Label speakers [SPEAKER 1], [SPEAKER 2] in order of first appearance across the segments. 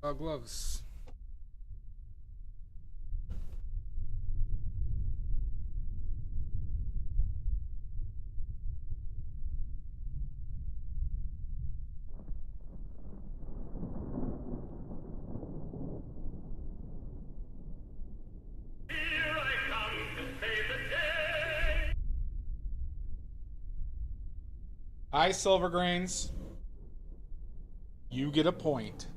[SPEAKER 1] Dog gloves. Hi, Silver Grains. You get a point.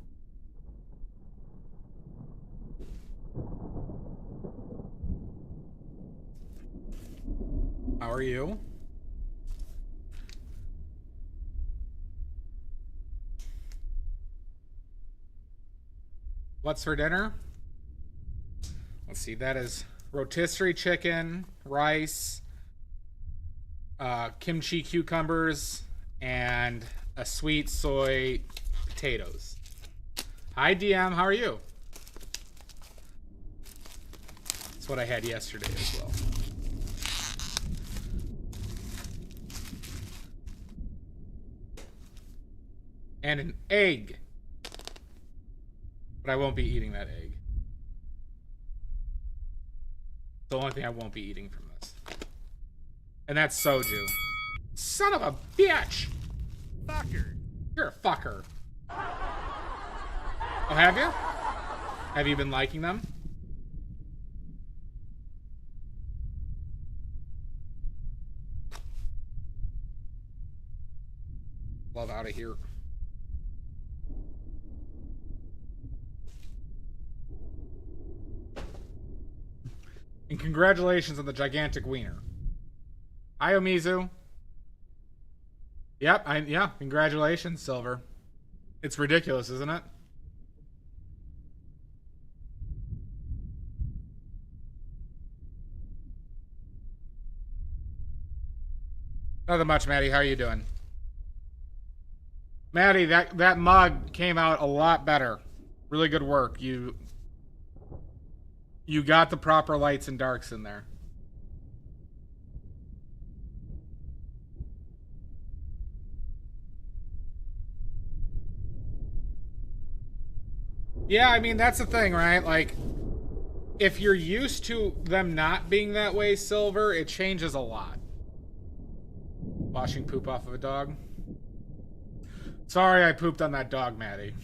[SPEAKER 1] How are you? What's for dinner? Let's see, that is rotisserie chicken, rice, kimchi cucumbers, and a sweet soy potatoes. Hi, DM. How are you? That's what I had yesterday as well. And an egg. But I won't be eating that egg. The only thing I won't be eating from this. And that's soju. Son of a bitch!
[SPEAKER 2] Fucker.
[SPEAKER 1] You're a fucker. Oh, have you? Have you been liking them? Love out of here. And congratulations on the gigantic wiener. Hi, Omizu. Yep, yeah, congratulations, Silver. It's ridiculous, isn't it? Nothing much, Maddie. How are you doing? Maddie, that mug came out a lot better. Really good work. You got the proper lights and darks in there. Yeah, I mean, that's the thing, right? Like, if you're used to them not being that way, Silver, it changes a lot. Washing poop off of a dog. Sorry I pooped on that dog, Maddie.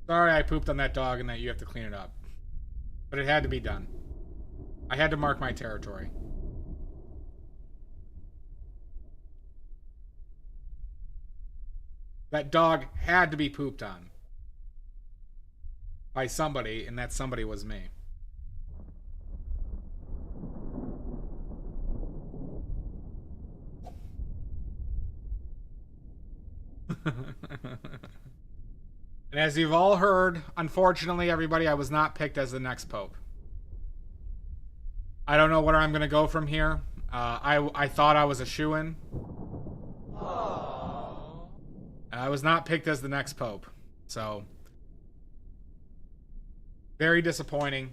[SPEAKER 1] Sorry I pooped on that dog and that you have to clean it up. But it had to be done. I had to mark my territory. That dog had to be pooped on. By somebody, and that somebody was me. And as you've all heard, unfortunately, everybody, I was not picked as the next pope. I don't know where I'm going to go from here. I thought I was a shoo-in. I was not picked as the next pope. So, very disappointing.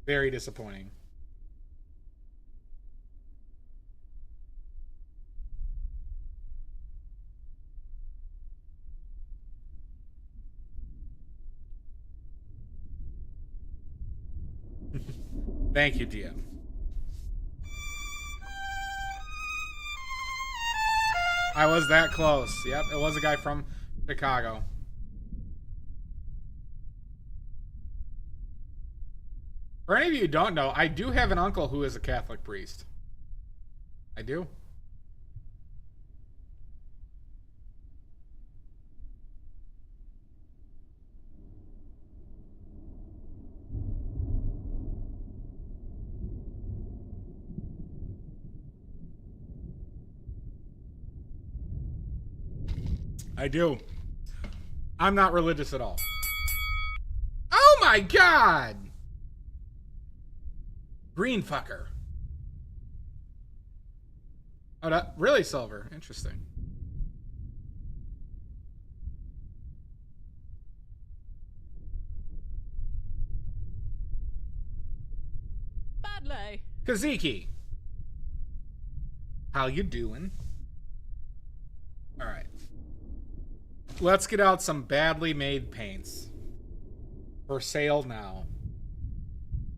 [SPEAKER 1] Very disappointing. Thank you, DM. I was that close. Yep, it was a guy from Chicago. For any of you who don't know, I do have an uncle who is a Catholic priest. I do. I do. I'm not religious at all. Oh my god! Green fucker. Oh, that, really, Silver? Interesting.
[SPEAKER 2] Badly.
[SPEAKER 1] Kaziki. How you doing? Alright. let's get out some badly made paints. For sale now.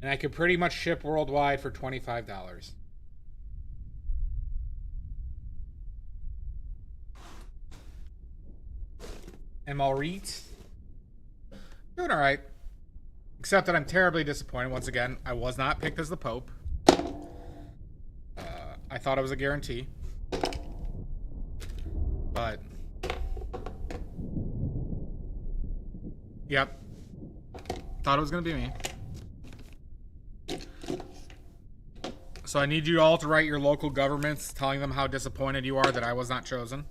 [SPEAKER 1] And I could pretty much ship worldwide for $25. Am I right? Doing alright. Except that I'm terribly disappointed. Once again, I was not picked as the Pope. I thought it was a guarantee. But... Yep. Thought it was going to be me. So I need you all to write your local governments telling them how disappointed you are that I was not chosen.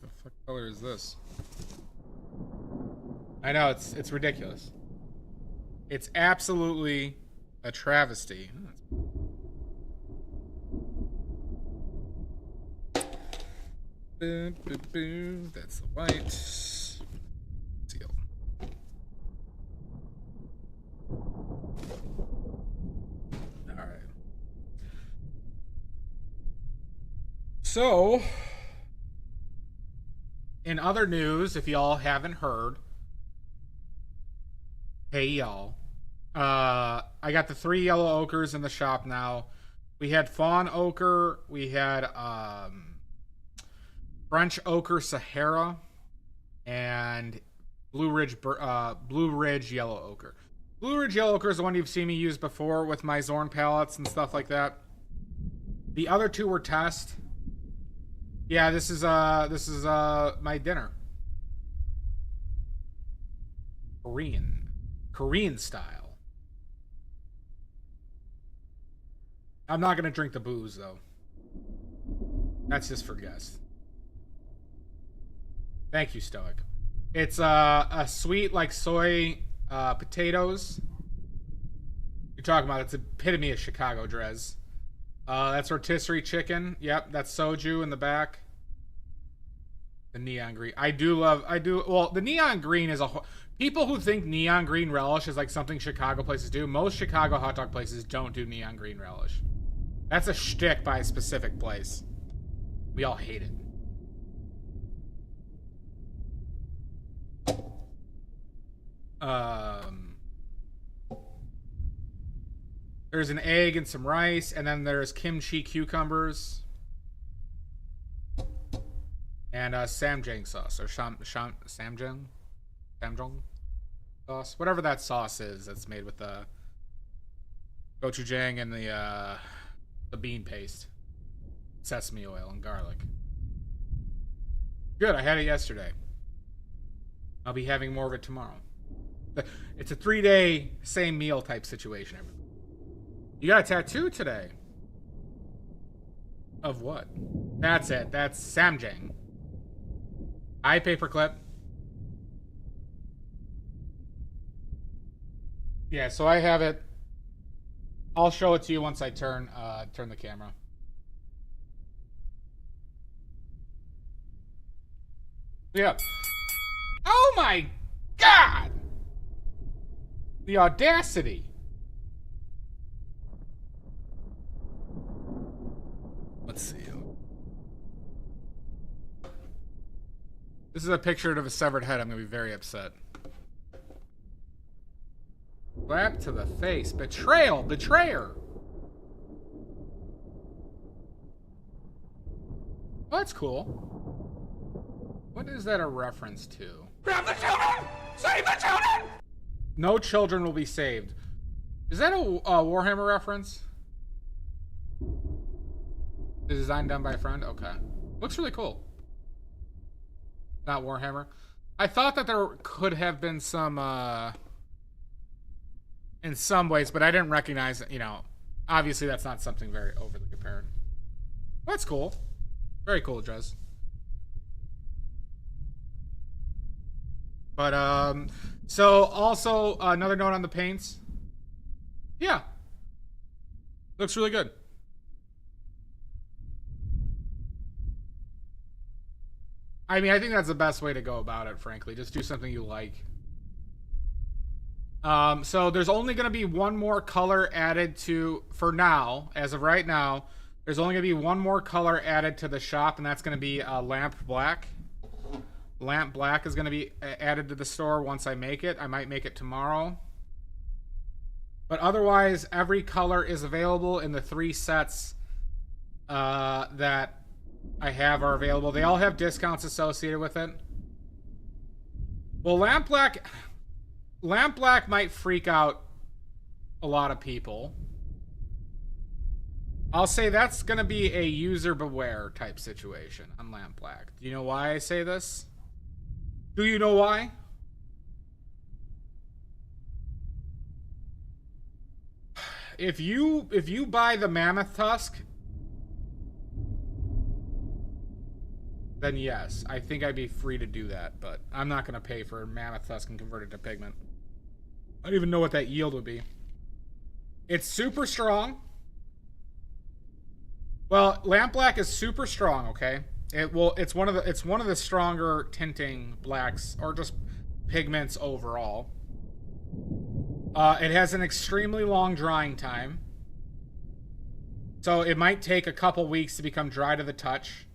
[SPEAKER 1] The fuck color is this? I know, it's ridiculous. It's absolutely a travesty. That's the white seal. All right. So, in other news, if y'all haven't heard, hey y'all, I got the 3 yellow ochres in the shop now. We had fawn ochre, we had French ochre Sahara, and Blue Ridge yellow ochre. Blue Ridge yellow ochre is the one you've seen me use before with my Zorn palettes and stuff like that. The other 2 were test. Yeah, this is my dinner. Korean style. I'm not gonna drink the booze though. That's just for guests. Thank you, Stoic. It's a sweet like soy potatoes. You're talking about it's epitome of Chicago Drez. That's rotisserie chicken. Yep, that's soju in the back. The neon green. Well, the neon green is people who think neon green relish is like something Chicago places do. Most Chicago hot dog places don't do neon green relish. That's a shtick by a specific place. We all hate it. There's an egg and some rice, and then there's kimchi cucumbers. And samjang sauce, or samjang sauce. Whatever that sauce is that's made with the gochujang and the bean paste. Sesame oil and garlic. Good, I had it yesterday. I'll be having more of it tomorrow. It's a 3-day same meal type situation. You got a tattoo today. Of what? That's it. That's samjang. Eye paperclip. Yeah, so I have it. I'll show it to you once I turn the camera. Yeah. Oh my God! The audacity. Let's see. This is a picture of a severed head. I'm going to be very upset. Slap to the face. Betrayal. Betrayer. Oh, that's cool. What is that a reference to? Grab the children! Save the children! No children will be saved. Is that a Warhammer reference? The design done by a friend? Okay. Looks really cool. Not Warhammer. I thought that there could have been some, in some ways, but I didn't recognize it, you know. Obviously, that's not something very overly apparent. That's cool. Very cool, Drez. But, so also another note on the paints. Yeah. Looks really good. I mean, I think that's the best way to go about it, frankly. Just do something you like. So there's only going to be one more color added to, for now, as of right now, there's only going to be one more color added to the shop, and that's going to be lamp black. Lamp black is going to be added to the store once I make it. I might make it tomorrow. But otherwise, every color is available in the 3 sets that I have are available. They all have discounts associated with it. Well, lamp black might freak out a lot of people. I'll say that's going to be a user beware type situation on lamp black. Do you know why I say this? Do you know why? If you buy the mammoth tusk, then yes, I think I'd be free to do that, but I'm not going to pay for mammoth tusk and convert it to pigment. I don't even know what that yield would be. It's super strong. Well, lamp black is super strong, okay? It's one of the stronger tinting blacks, or just pigments overall. It has an extremely long drying time. So it might take a couple weeks to become dry to the touch.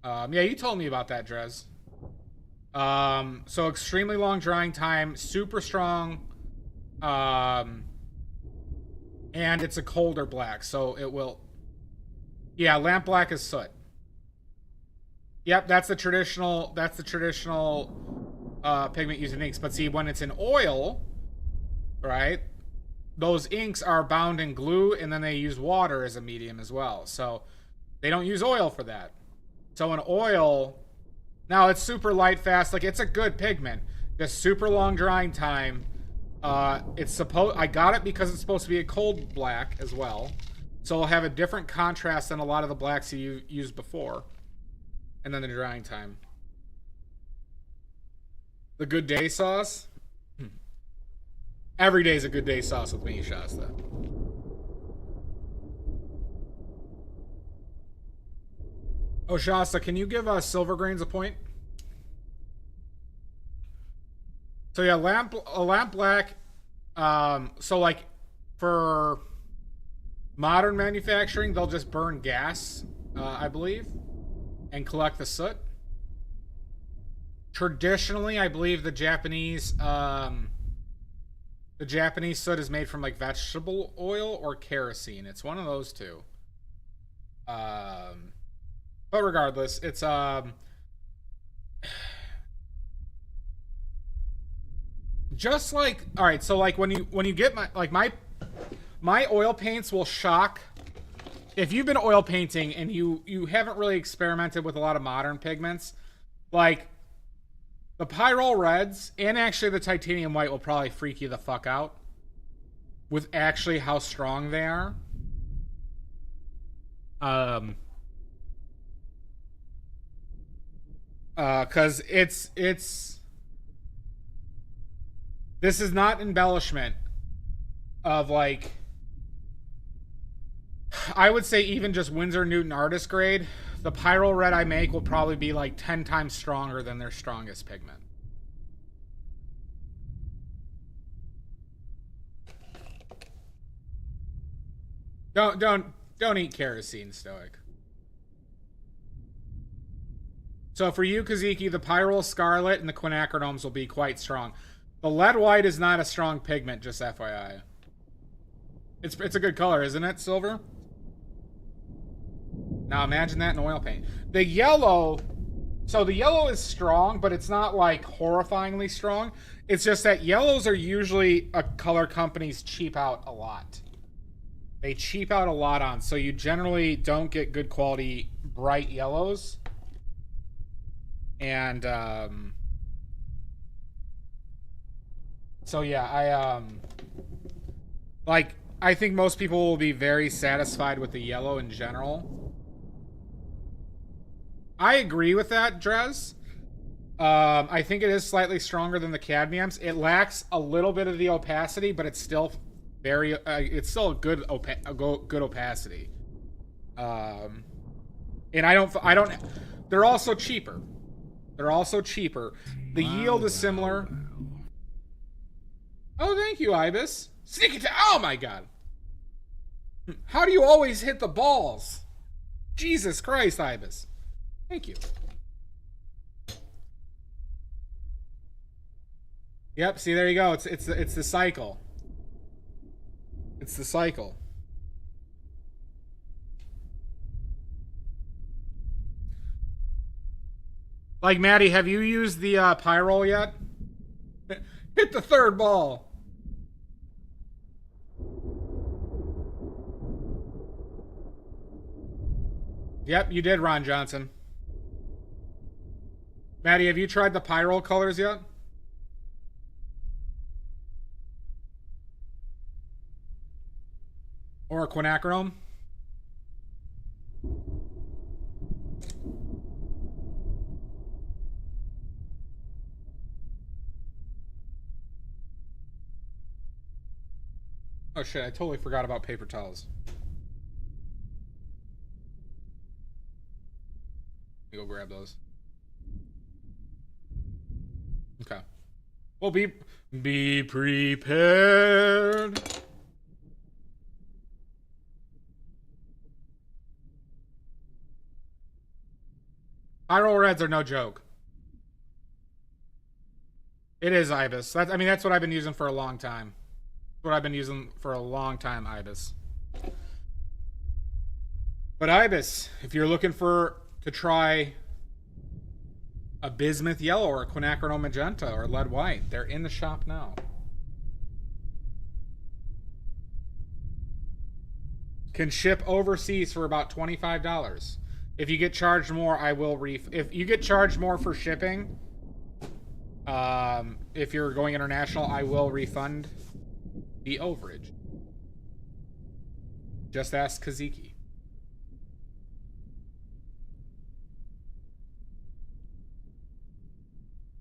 [SPEAKER 1] Yeah, you told me about that, Drez. So extremely long drying time, super strong. And it's a colder black, so it will... Yeah, lamp black is soot. Yep, that's the traditional pigment used in inks. But see, when it's in oil, right, those inks are bound in glue, and then they use water as a medium as well. So they don't use oil for that. So in oil, now it's super light, fast. Like, it's a good pigment. Just super long drying time. I got it because it's supposed to be a cold black as well. So it'll have a different contrast than a lot of the blacks you used before. And then the drying time. The good day sauce? Every day's a good day sauce with me, Shasta. Oh, Shasta, can you give silver grains a point? So yeah, a lamp black. So like for modern manufacturing, they'll just burn gas, I believe, and collect the soot. Traditionally, I believe the Japanese soot is made from like vegetable oil or kerosene. It's one of those two. But regardless, it's just like, all right, so like when you get my oil paints will shock. If you've been oil painting and you haven't really experimented with a lot of modern pigments, like the Pyrrole reds and actually the titanium white will probably freak you the fuck out with actually how strong they are. Cause this is not embellishment of like, I would say even just Winsor Newton artist grade. The Pyrrole red I make will probably be like 10 times stronger than their strongest pigment. Don't eat kerosene, Stoic. So for you, Kaziki, the Pyrrole Scarlet and the quinacridons will be quite strong. The lead white is not a strong pigment, just FYI. It's a good color, isn't it, Silver? Now imagine that in oil paint. The yellow, so the yellow is strong, but it's not like horrifyingly strong. It's just that yellows are usually a color companies cheap out a lot. They cheap out a lot on, so you generally don't get good quality bright yellows. And so yeah, I think most people will be very satisfied with the yellow in general. I agree with that, Drez. I think it is slightly stronger than the cadmiums. It lacks a little bit of the opacity, but it's still very it's still a good opacity. And I don't they're also cheaper. The yield is similar. Oh, thank you, Ibis. Sneak attack. Oh my god. How do you always hit the balls? Jesus Christ, Ibis. Thank you. Yep, see, there you go. It's the cycle. It's the cycle. Like, Maddie, have you used the pie roll yet? Hit the third ball. Yep, you did, Ron Johnson. Maddie, have you tried the pie roll colors yet? Or quinacridone? Oh shit, I totally forgot about paper towels. Let me go grab those. Okay. Well, be prepared. Pyro reds are no joke. It is Ibis. I mean, that's what I've been using for a long time. That's what I've been using for a long time, Ibis. But Ibis, if you're looking to try a bismuth yellow or a quinacridone magenta or lead white, they're in the shop now. Can ship overseas for about $25. If you get charged more, I will if you get charged more for shipping, if you're going international, I will refund the overage. Just ask Kaziki.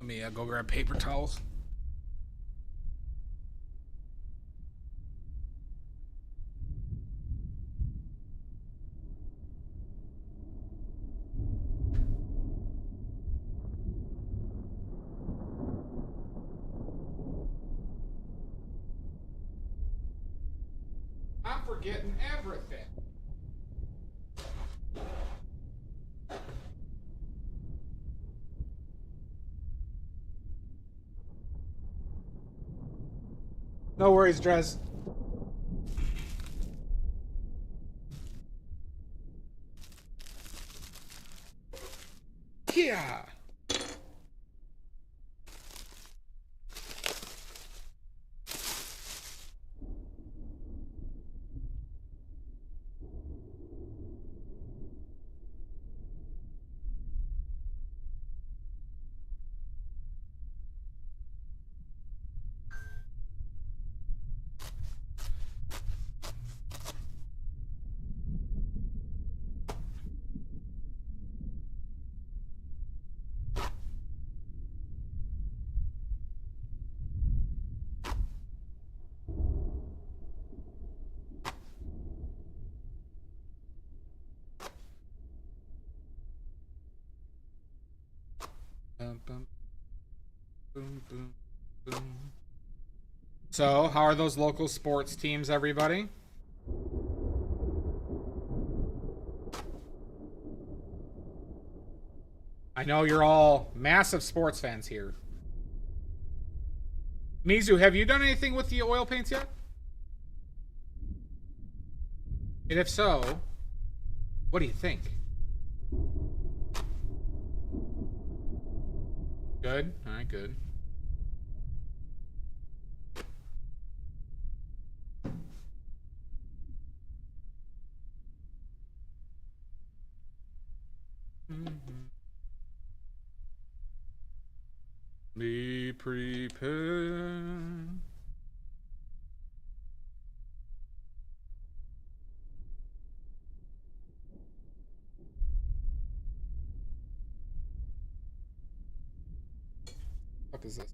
[SPEAKER 1] Let me go grab paper towels. I'm forgetting everything. No worries, Drez. Yeah. Boom, boom, boom. So, how are those local sports teams, everybody? I know you're all massive sports fans here. Mizu, have you done anything with the oil paints yet? And if so, what do you think? Good? Alright, good. Be prepared. What is this?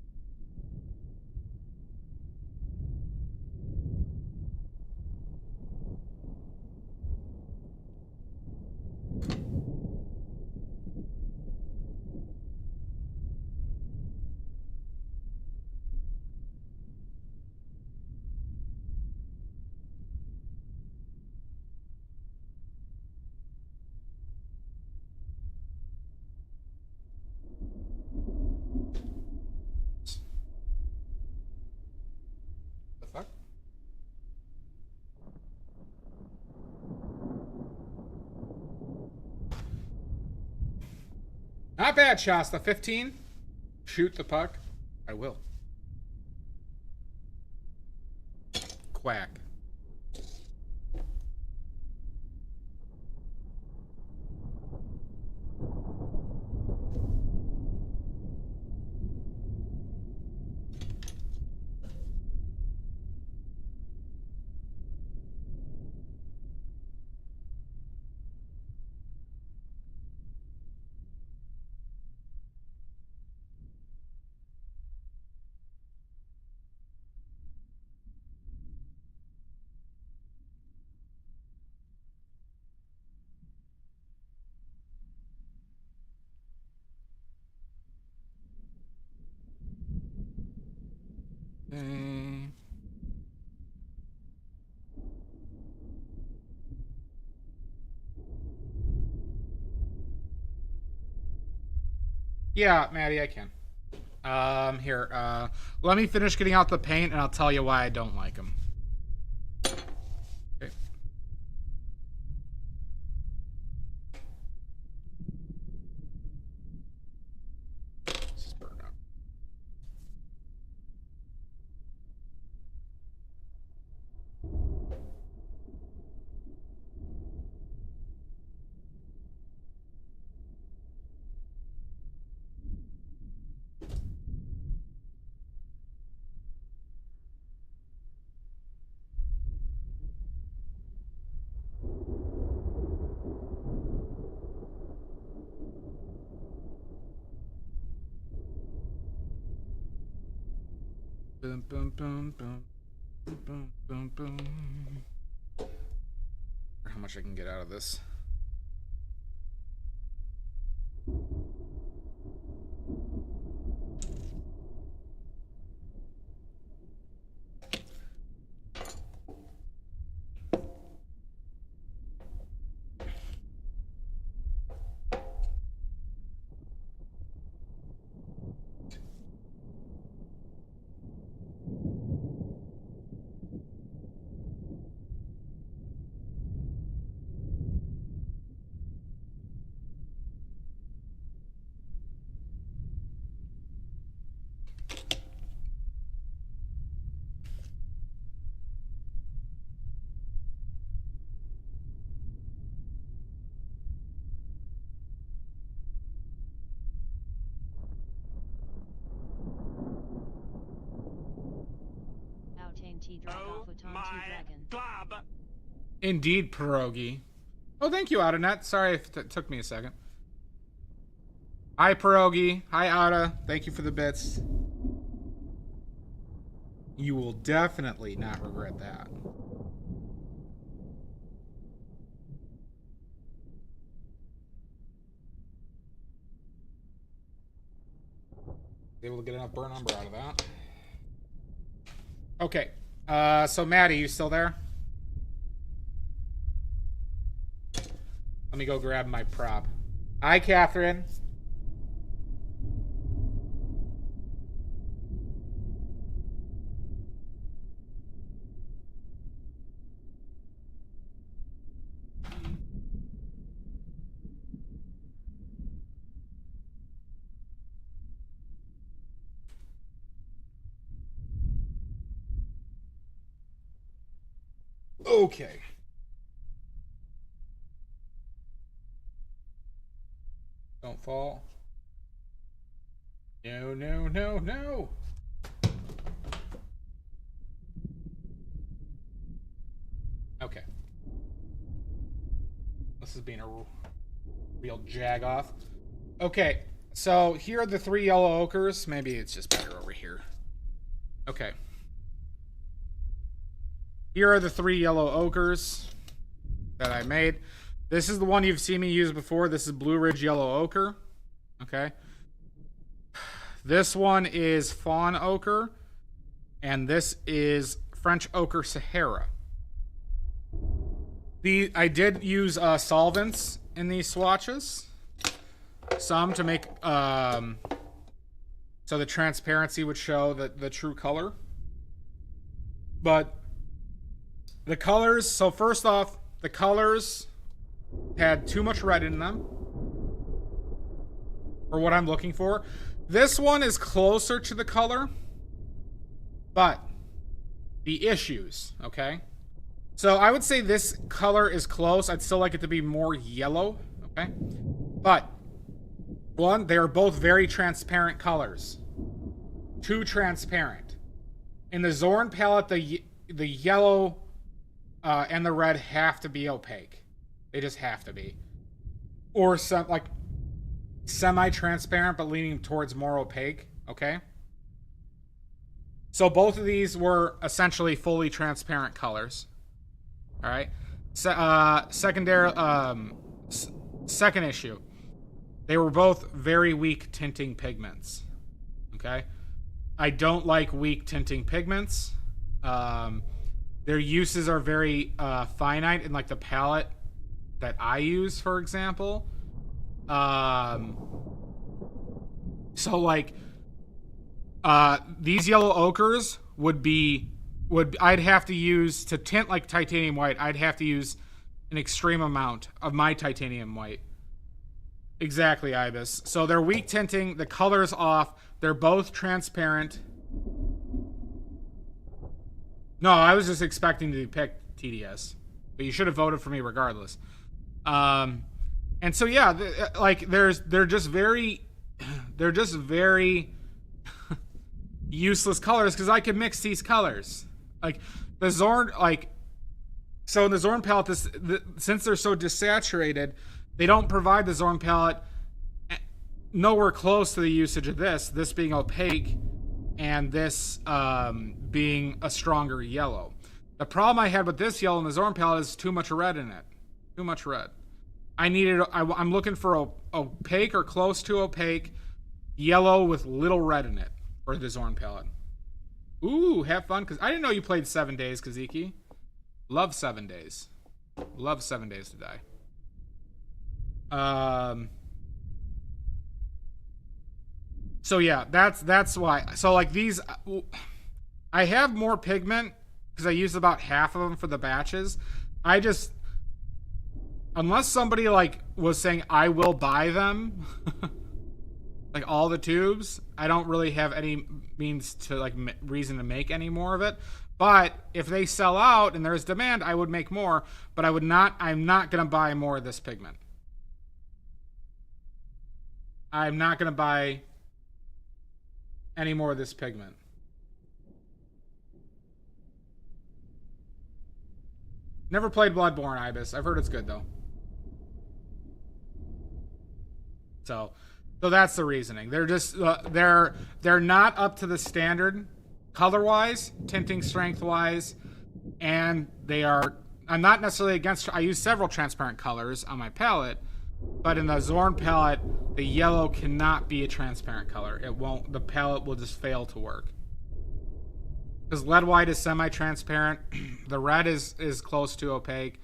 [SPEAKER 1] Not bad, Shasta. 15. Shoot the puck. I will. Quack. Yeah, Maddie, I can. Here, let me finish getting out the paint and I'll tell you why I don't like them. Okay. This is burned up. Boom, boom, boom, boom, boom, boom, boom. How much I can get out of this? Indeed, pierogi. Oh, thank you, Odanet. Sorry if it took me a second. Hi, pierogi. Hi, Oda. Thank you for the bits. You will definitely not regret that. Able to get enough burn umber out of that. Okay. So Maddie, you still there? Let me go grab my prop. Hi, Catherine. Okay. Don't fall. No, no, no, no. Okay. This is being a real jag off. Okay, so here are the 3 yellow ochres. Maybe it's just better over here. Okay. Here are the 3 yellow ochres that I made. This is the one you've seen me use before. This is Blue Ridge Yellow Ochre. Okay. This one is Fawn Ochre. And this is French Ochre Sahara. I did use solvents in these swatches. Some to make... so the transparency would show the true color. But... the colors... so first off, the colors... had too much red in them. for what I'm looking for. This one is closer to the color, but the issues, okay? So I would say this color is close. I'd still like it to be more yellow, okay? But one, they are both very transparent colors. Too transparent. In the Zorn palette, the yellow and the red have to be opaque. They just have to be. Or some like semi-transparent but leaning towards more opaque, okay? So both of these were essentially fully transparent colors. All right. Second issue. They were both very weak tinting pigments. Okay. I don't like weak tinting pigments. Their uses are very finite in like the palette that I use, for example. So like these yellow ochres I'd have to use to tint like titanium white. I'd have to use an extreme amount of my titanium white. Exactly, Ibis. So they're weak tinting. The color's off. They're both transparent. No, I was just expecting to pick TDS, but you should have voted for me regardless. And so yeah, they're just very useless colors because I can mix these colors. Like the Zorn, so in the Zorn palette, since they're so desaturated, they don't provide the Zorn palette nowhere close to the usage of this being opaque and this being a stronger yellow. The problem I had with this yellow in the Zorn palette is too much red in it. Too much red. I'm looking for opaque or close to opaque yellow with little red in it for the Zorn palette. Ooh, have fun, because I didn't know you played 7 Days, Kaziki. Love 7 Days. Love 7 Days to Die. So yeah, that's why. So like these, I have more pigment because I used about half of them for the batches. Unless somebody like was saying I will buy them, like all the tubes, I don't really have any means to like reason to make any more of it. But if they sell out and there's demand, I would make more, but I'm not going to buy more of this pigment. I'm not going to buy any more of this pigment. Never played Bloodborne, Ibis. I've heard it's good though. So that's the reasoning. They're just they're not up to the standard color-wise, tinting strength-wise, and I'm not necessarily against. I use several transparent colors on my palette, but in the Zorn palette, the yellow cannot be a transparent color. It won't. The palette will just fail to work. Because lead white is semi-transparent, the red is close to opaque,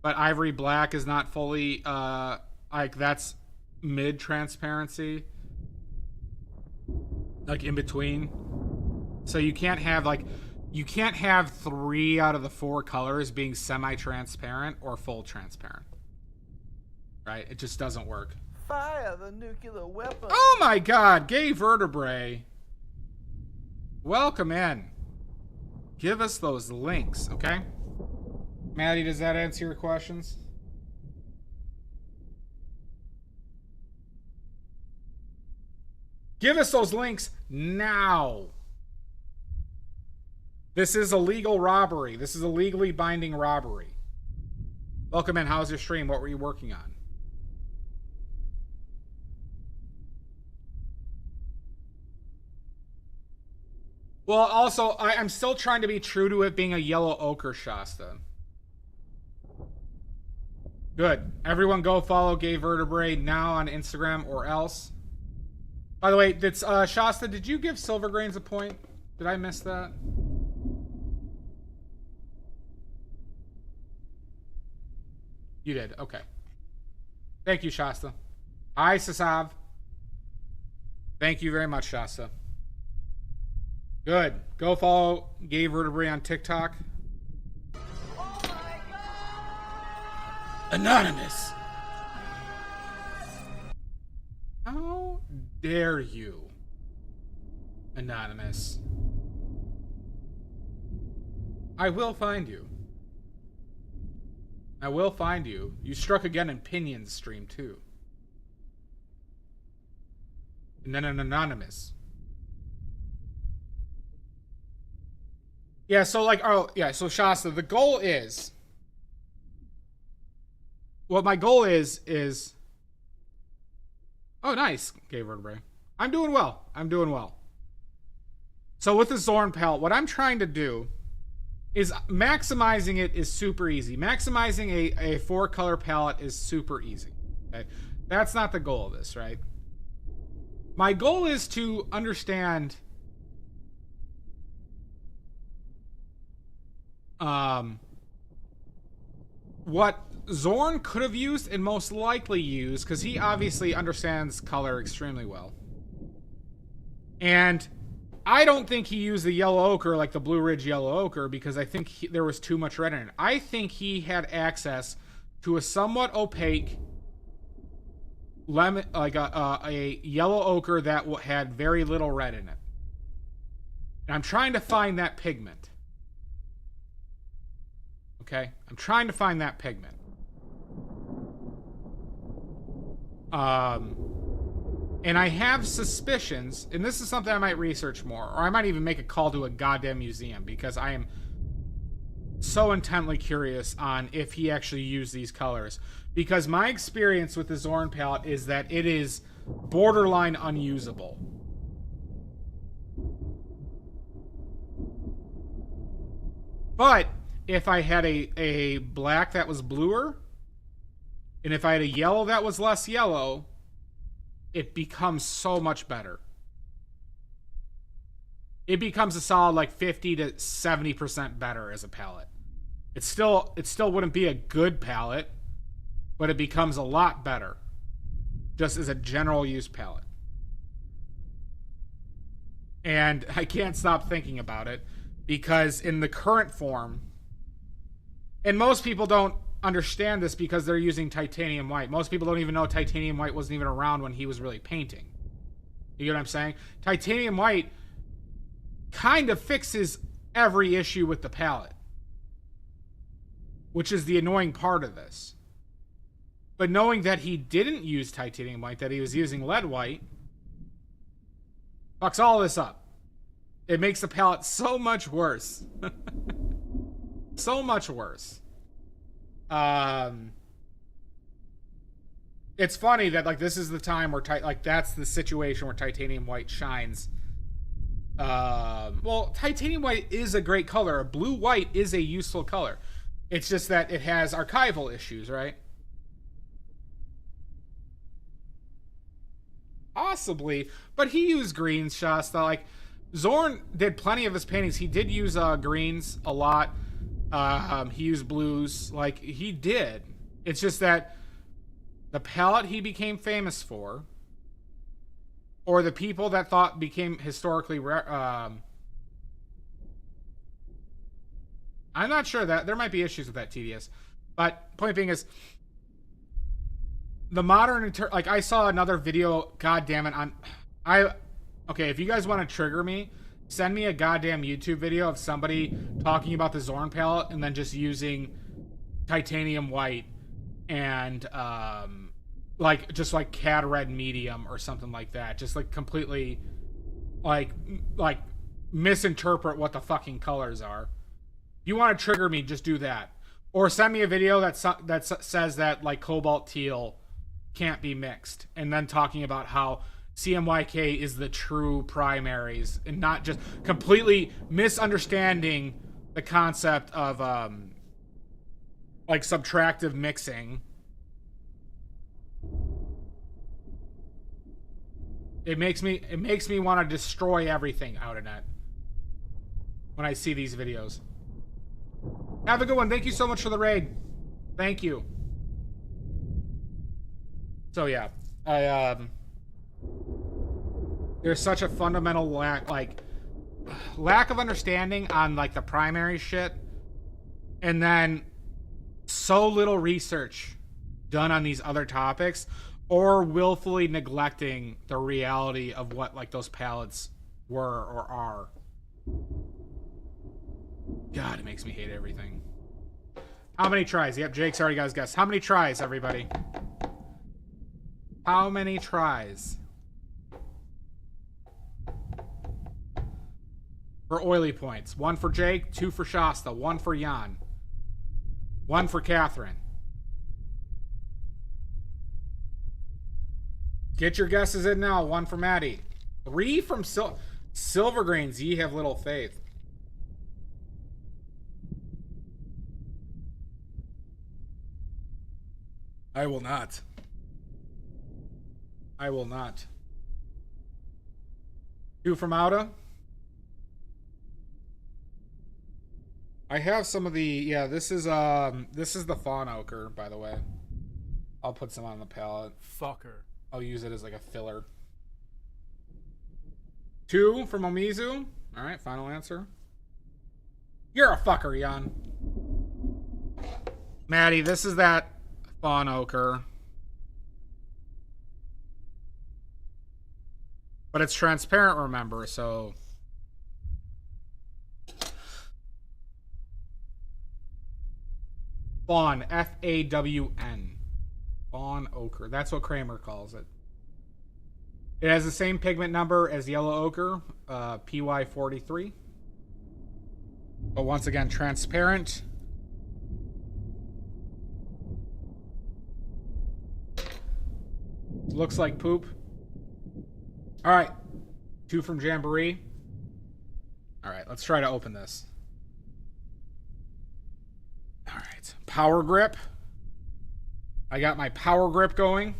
[SPEAKER 1] but ivory black is not fully like that's mid-transparency, like in between. So you can't have 3 out of the 4 colors being semi-transparent or full transparent. Right? It just doesn't work.
[SPEAKER 2] Fire the nuclear weapon.
[SPEAKER 1] Oh my god, gay vertebrae. Welcome in. Give us those links, okay? Maddie, does that answer your questions? Give us those links now. This is a legal robbery. This is a legally binding robbery. Welcome in. How's your stream? What were you working on? Well, also, I'm still trying to be true to it being a yellow ochre Shasta. Good. Everyone go follow Gay Vertebrae now on Instagram or else. By the way, Shasta, did you give Silver Grains a point? Did I miss that? You did. Okay. Thank you, Shasta. Hi, Sasav. Thank you very much, Shasta. Good. Go follow Gay Vertebrae on TikTok.
[SPEAKER 2] Oh my God!
[SPEAKER 1] Anonymous. How dare you, Anonymous? I will find you. I will find you. You struck again in Pinion's stream, too. And then an Anonymous. Yeah, so like, oh, yeah, so Shasta, the goal is... What my goal is... Oh, nice, Gay Vertebrae. I'm doing well. I'm doing well. So with the Zorn palette, what I'm trying to do is maximizing it is super easy. Maximizing a 4-color palette is super easy. Okay? That's not the goal of this, right? My goal is to understand what Zorn could have used and most likely used, because he obviously understands color extremely well. And I don't think he used the yellow ochre like the Blue Ridge yellow ochre, because I think there was too much red in it. I think he had access to a somewhat opaque lemon, like a yellow ochre that had very little red in it. And I'm trying to find that pigment. Okay? I'm trying to find that pigment. And I have suspicions, and this is something I might research more, or I might even make a call to a goddamn museum, because I am so intently curious on if he actually used these colors. Because my experience with the Zorn palette is that it is borderline unusable. But if I had a black that was bluer, and if I had a yellow that was less yellow, it becomes so much better. It becomes a solid like 50 to 70% better as a palette. It still wouldn't be a good palette, but it becomes a lot better just as a general use palette. And I can't stop thinking about it, because in the current form, and most people don't understand this because they're using titanium white. Most people don't even know titanium white wasn't even around when he was really painting. You get what I'm saying? Titanium white kind of fixes every issue with the palette, which is the annoying part of this. But knowing that he didn't use titanium white, that he was using lead white, fucks all this up. It makes the palette so much worse. So much worse. It's funny that like this is the time where that's the situation where titanium white shines. Well, titanium white is a great color. Blue white is a useful color. It's just that it has archival issues, right? Possibly, but he used greens, Shasta. Like Zorn did plenty of his paintings. He did use greens a lot. He used blues, like he did. It's just that the palette he became famous for, or the people that thought became historically I'm not sure, that there might be issues with that, TDS. But point being is, the modern like I saw another video, god damn it, okay, if you guys want to trigger me, send me a goddamn YouTube video of somebody talking about the Zorn palette and then just using titanium white and like just like cad red medium or something like that. Just like completely like misinterpret what the fucking colors are. If you want to trigger me, just do that. Or send me a video that says that like cobalt teal can't be mixed, and then talking about how CMYK is the true primaries, and not just completely misunderstanding the concept of like subtractive mixing. It makes me want to destroy everything out of net when I see these videos. Have a good one. Thank you so much for the raid. Thank you. So yeah, there's such a fundamental lack of understanding on like the primary shit, and then so little research done on these other topics, or willfully neglecting the reality of what like those palettes were or are. God, it makes me hate everything. How many tries? Yep, Jake's already got his guess. How many tries, everybody? How many tries? For oily points. 1 for Jake, 2 for Shasta, 1 for Jan, 1 for Catherine. Get your guesses in now. 1 for Maddie. 3 from Silvergrains. Ye have little faith. I will not. I will not. 2 from Auda. I have some of the, yeah, this is the Fawn Ochre, by the way. I'll put some on the palette.
[SPEAKER 3] Fucker.
[SPEAKER 1] I'll use it as like a filler. 2 from Omizu. All right, final answer. You're a fucker, Jan. Maddie, this is that Fawn Ochre. But it's transparent, remember, so... Fawn, F-A-W-N. Fawn Ochre. That's what Kramer calls it. It has the same pigment number as Yellow Ochre, PY43. But once again, transparent. Looks like poop. All right. 2 from Jamboree. All right, let's try to open this. All right. Power Grip. I got my Power Grip going.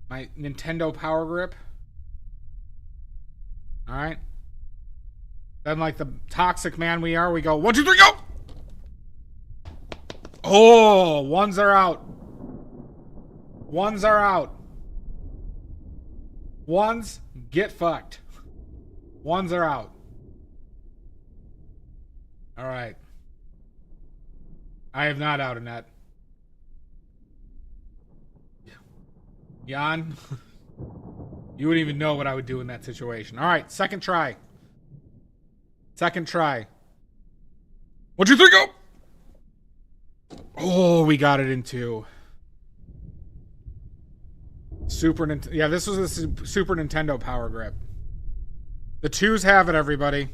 [SPEAKER 1] My Nintendo Power Grip. All right. Then, like the toxic man we are, we go 1, 2, 3, go! Oh, ones are out. Ones are out. Ones, get fucked. Ones are out. All right. I have not out a net. Jan, you wouldn't even know what I would do in that situation. All right, second try. Second try. 1, 2, 3, go! Oh, we got it in 2. Super Nintendo. Yeah, this was a Super Nintendo Power Grip. The 2s have it, everybody.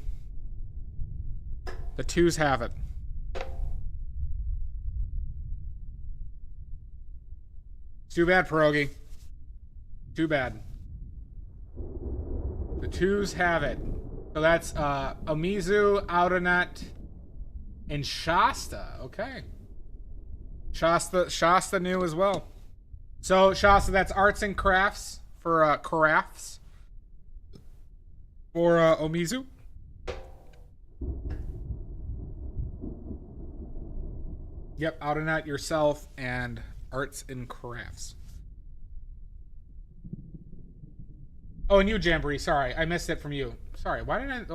[SPEAKER 1] The 2s have it. Too bad, Pierogi. Too bad. The 2s have it. So that's Omizu, Outernet, and Shasta. Okay. Shasta knew as well. So, Shasta, that's Arts and Crafts for crafts. For Omizu. Yep, Outernet, yourself, and Arts and Crafts. Oh, and you, Jamboree. Sorry, I missed it from you. Sorry, why did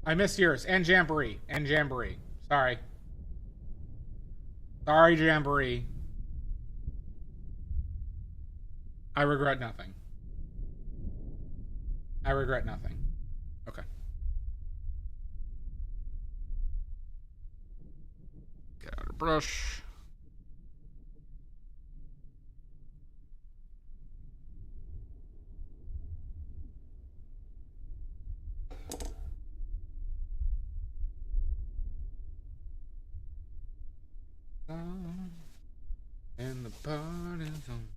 [SPEAKER 1] I missed yours. And Jamboree. And Jamboree. Sorry. Sorry, Jamboree. I regret nothing. I regret nothing. Okay. Get out a brush. And the party's on.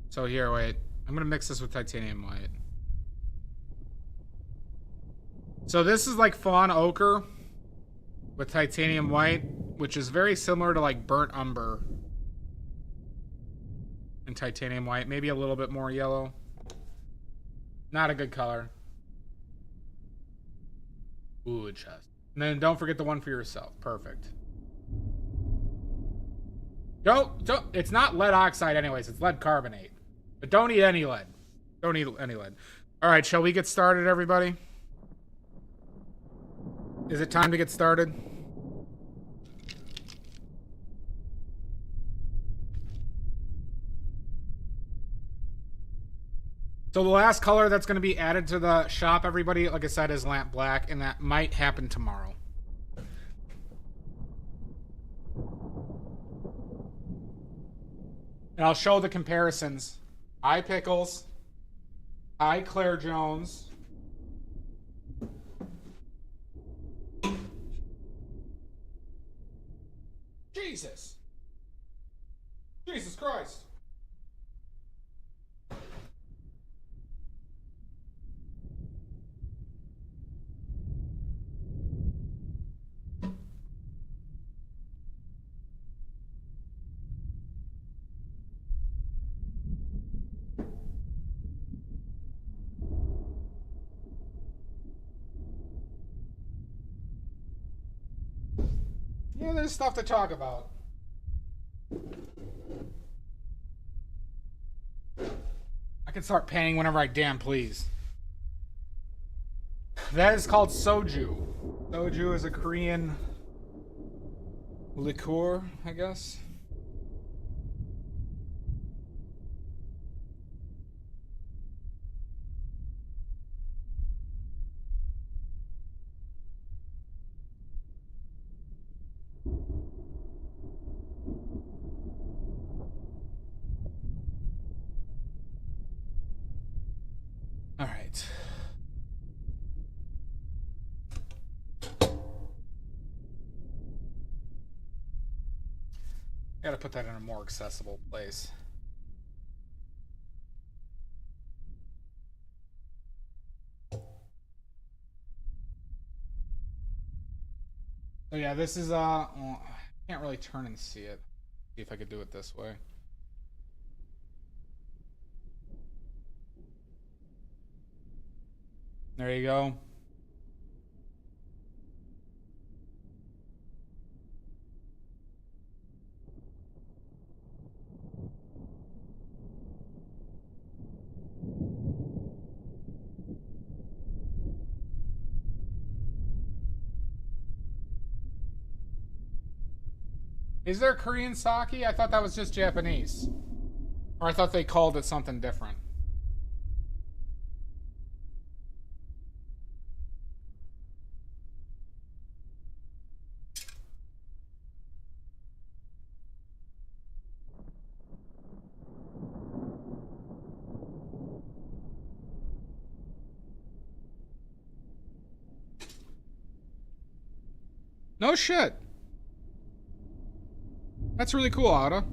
[SPEAKER 1] So here, wait. I'm gonna mix this with titanium white. So this is like fawn ochre with titanium white, which is very similar to like burnt umber and titanium white. Maybe a little bit more yellow. Not a good color. Ooh, chest. And then don't forget the one for yourself. Perfect. Don't. It's not lead oxide anyways. It's lead carbonate. But don't eat any lead. Don't eat any lead. All right, shall we get started, everybody? Is it time to get started? So the last color that's going to be added to the shop, everybody, like I said, is lamp black, and that might happen tomorrow. And I'll show the comparisons. Hi, Pickles. Hi, Claire Jones. Jesus. Jesus Christ. Yeah, there's stuff to talk about. I can start paying whenever I damn please. That is called soju. Soju is a Korean liqueur, I guess. All right. Gotta put that in a more accessible place. So yeah, this is well, I can't really turn and see it. See if I could do it this way. There you go. Is there Korean sake? I thought that was just Japanese. Or I thought they called it something different. No shit. That's really cool, Ada.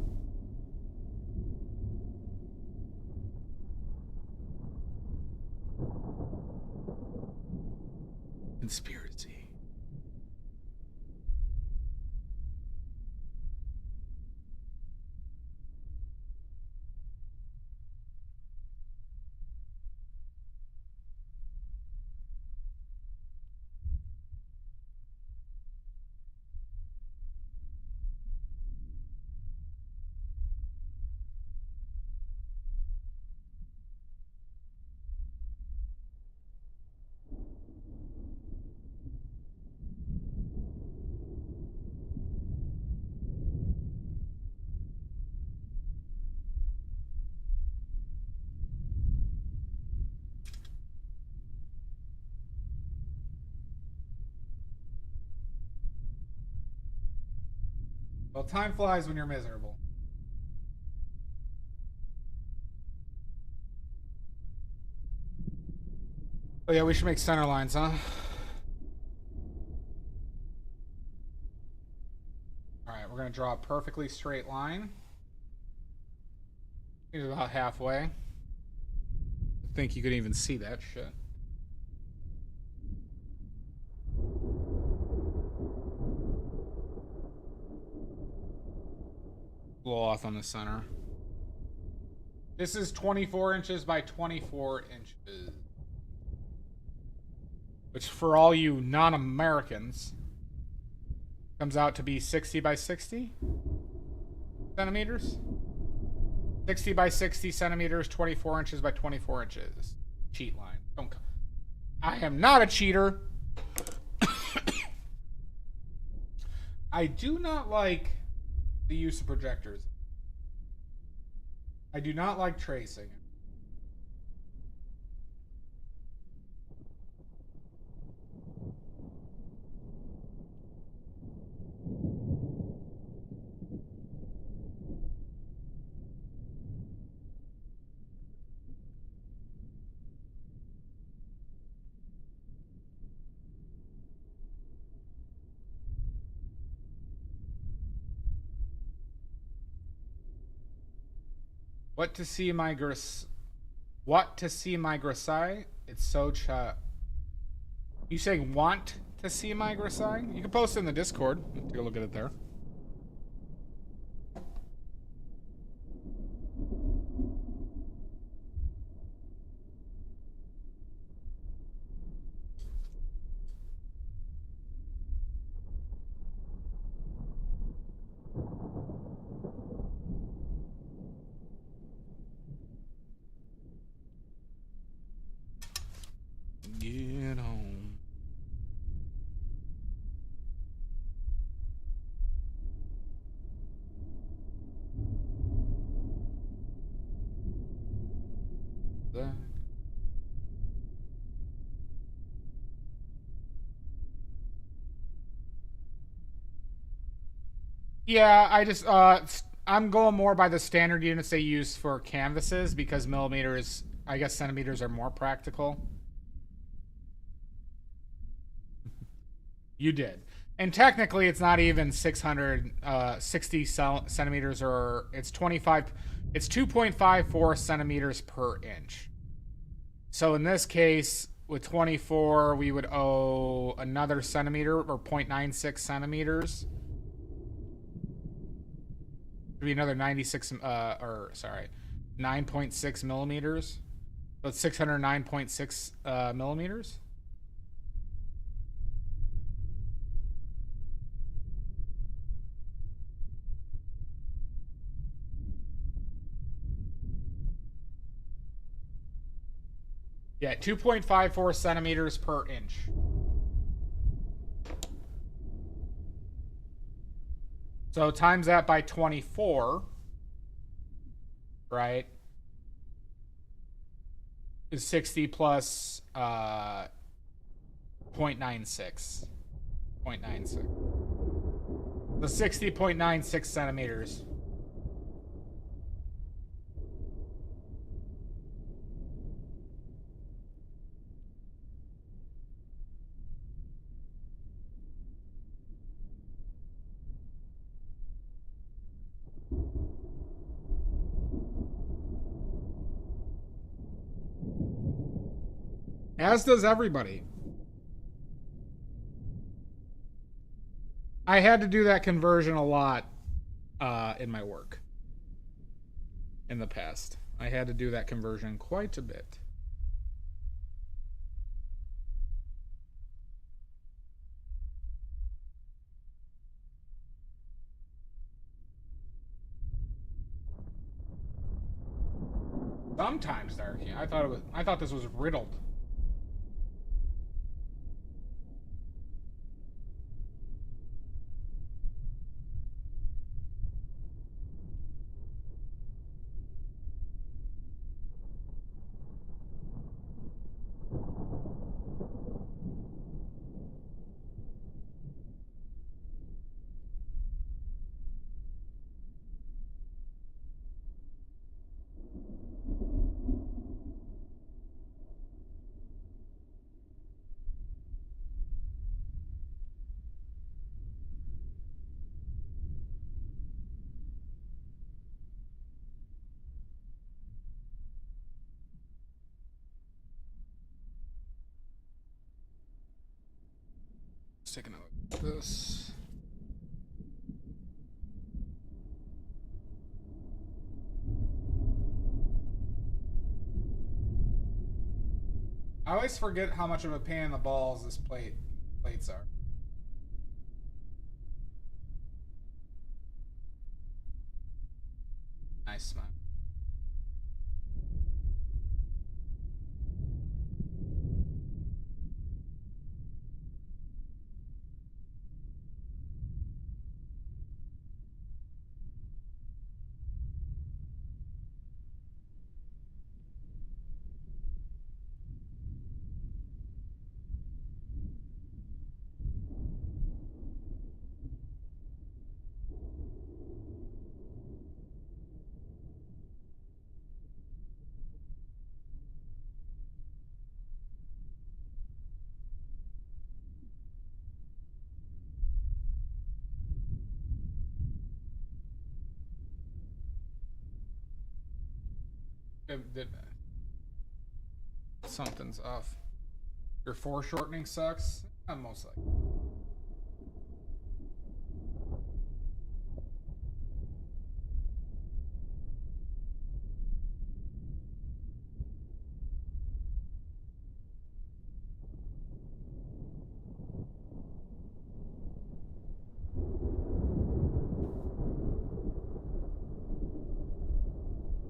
[SPEAKER 1] Conspiracy. Well, time flies when you're miserable. Oh yeah, we should make center lines, huh? Alright, we're gonna draw a perfectly straight line. It's about halfway. I think you could even see that shit. Blow off on the center. This is 24 inches by 24 inches. Which, for all you non-Americans, comes out to be 60 by 60 centimeters. 60 by 60 centimeters, 24 inches by 24 inches. Cheat line. Don't. I am not a cheater. I do not like the use of projectors. I do not like tracing. What to see my Grisai? It's so You saying want to see my Grisai? You can post it in the Discord. Take a look at it there. Get home. That. Yeah, I just I'm going more by the standard units they use for canvases because millimeters, I guess centimeters are more practical. You did. And technically it's not even 660 centimeters, or it's 2.54 centimeters per inch. So in this case, with 24, we would owe another centimeter, or 0.96 centimeters. It'd be another 9.6 millimeters. So it's 609.6 millimeters. Yeah, 2.54 centimeters per inch. So times that by 24, right? Is 60 plus 0.96. 0.96. So 60.96 centimeters. As does everybody. I had to do that conversion a lot in my work in the past. I had to do that conversion quite a bit. Sometimes, Darky. I thought this was riddled. Let's take another look at this. I always forget how much of a pain in the balls this plates are. Nice, man. Something's off. Your foreshortening sucks? Most likely.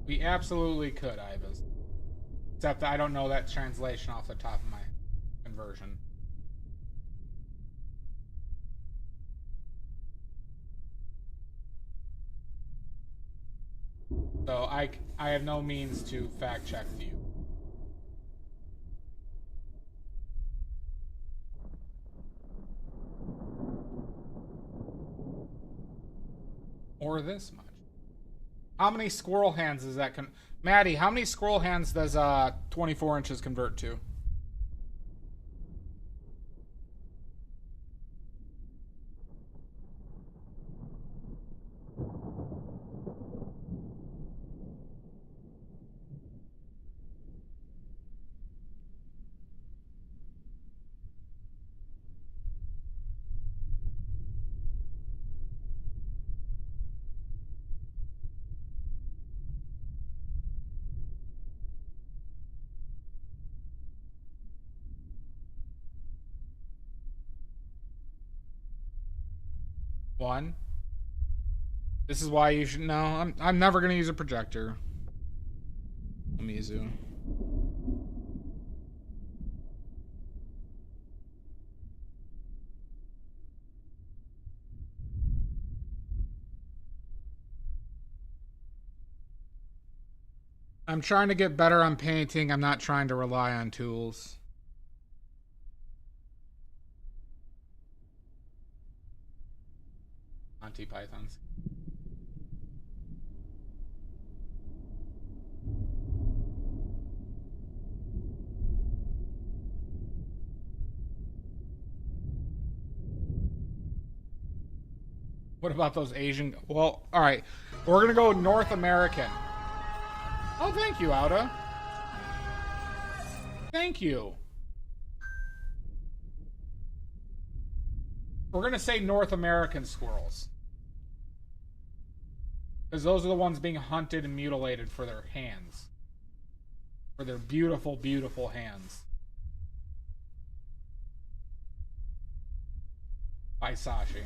[SPEAKER 1] We absolutely could, Ibis. Except I don't know that translation off the top of my conversion. So I have no means to fact check you. Or this much. How many squirrel hands does that Maddie, how many squirrel hands does 24 inches convert to? One. This is why you should know. I'm never gonna use a projector. Mizu. I'm trying to get better on painting. I'm not trying to rely on tools. Monty Pythons. What about those Asian? Well, all right. We're gonna go North American. Oh, thank you, Auda. Thank you. We're gonna say North American squirrels. Because those are the ones being hunted and mutilated for their hands. For their beautiful, beautiful hands. By Sashi.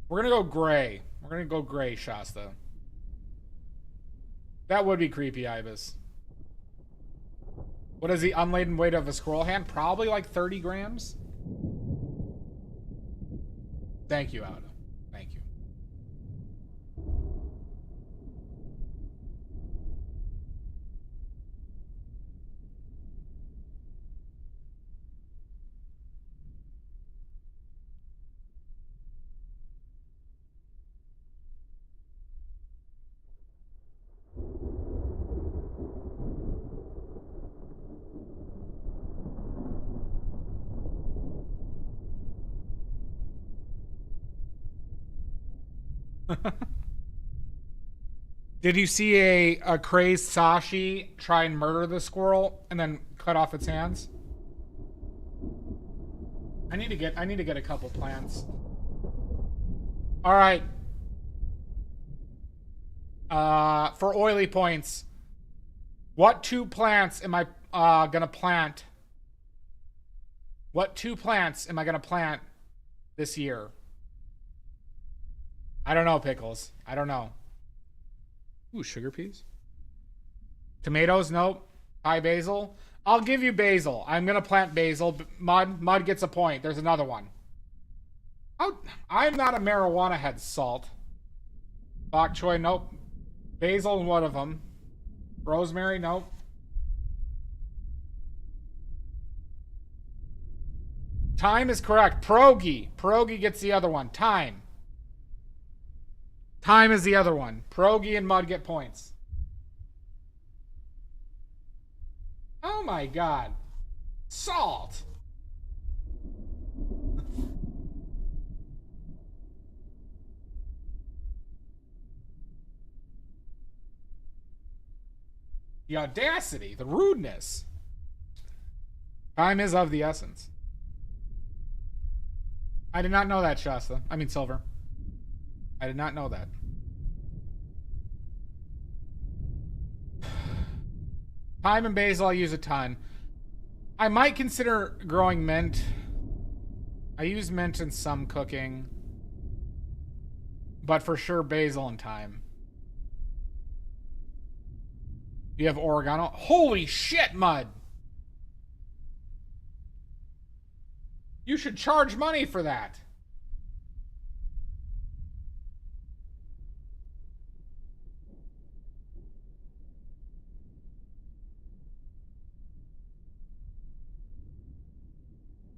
[SPEAKER 1] We're gonna go gray. We're gonna go gray, Shasta. That would be creepy, Ibis. What is the unladen weight of a squirrel hand? Probably like 30 grams. Thank you, Auda. Thank you. Did you see a crazed Sashi try and murder the squirrel and then cut off its hands? I need to get a couple plants. All right. For oily points, what two plants am I gonna plant? What two plants am I gonna plant this year? I don't know, Pickles. I don't know. Ooh, sugar peas. Tomatoes, nope. Thai basil. I'll give you basil. I'm gonna plant basil. Mud gets a point. There's another one. Oh, I'm not a marijuana head. Salt. Bok choy, nope. Basil, one of them. Rosemary, nope. Thyme is correct. Pierogi. Pierogi gets the other one. Thyme. Thyme is the other one. Pierogi and Mud get points. Oh my god. Salt. The audacity, the rudeness. Time is of the essence. I did not know that, Shasta. I mean, Silver. I did not know that. Thyme and basil I use a ton. I might consider growing mint. I use mint in some cooking. But for sure basil and thyme. You have oregano. Holy shit, Mud! You should charge money for that.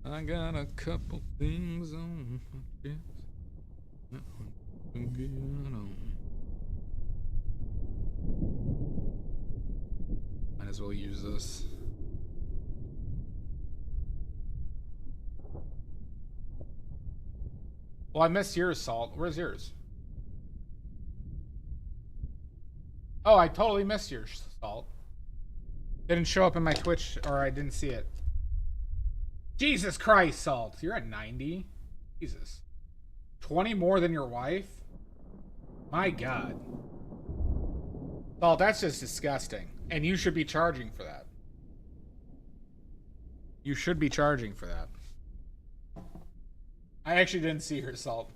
[SPEAKER 1] I got a couple things on my chest. Might as well use this. Well, I missed yours, Salt. Where's yours? Oh, I totally missed yours, Salt. Didn't show up in my Twitch, or I didn't see it. Jesus Christ, Salt. You're at 90? Jesus. 20 more than your wife? My God. Salt, that's just disgusting. And you should be charging for that. You should be charging for that. I actually didn't see her, Salt.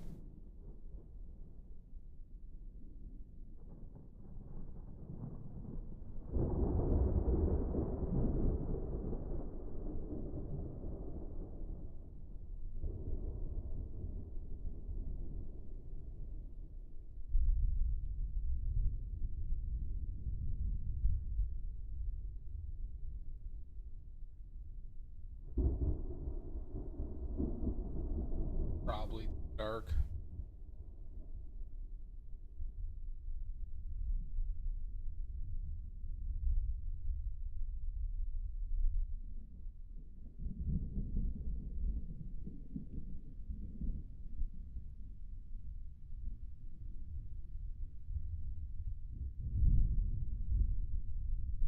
[SPEAKER 1] Probably dark.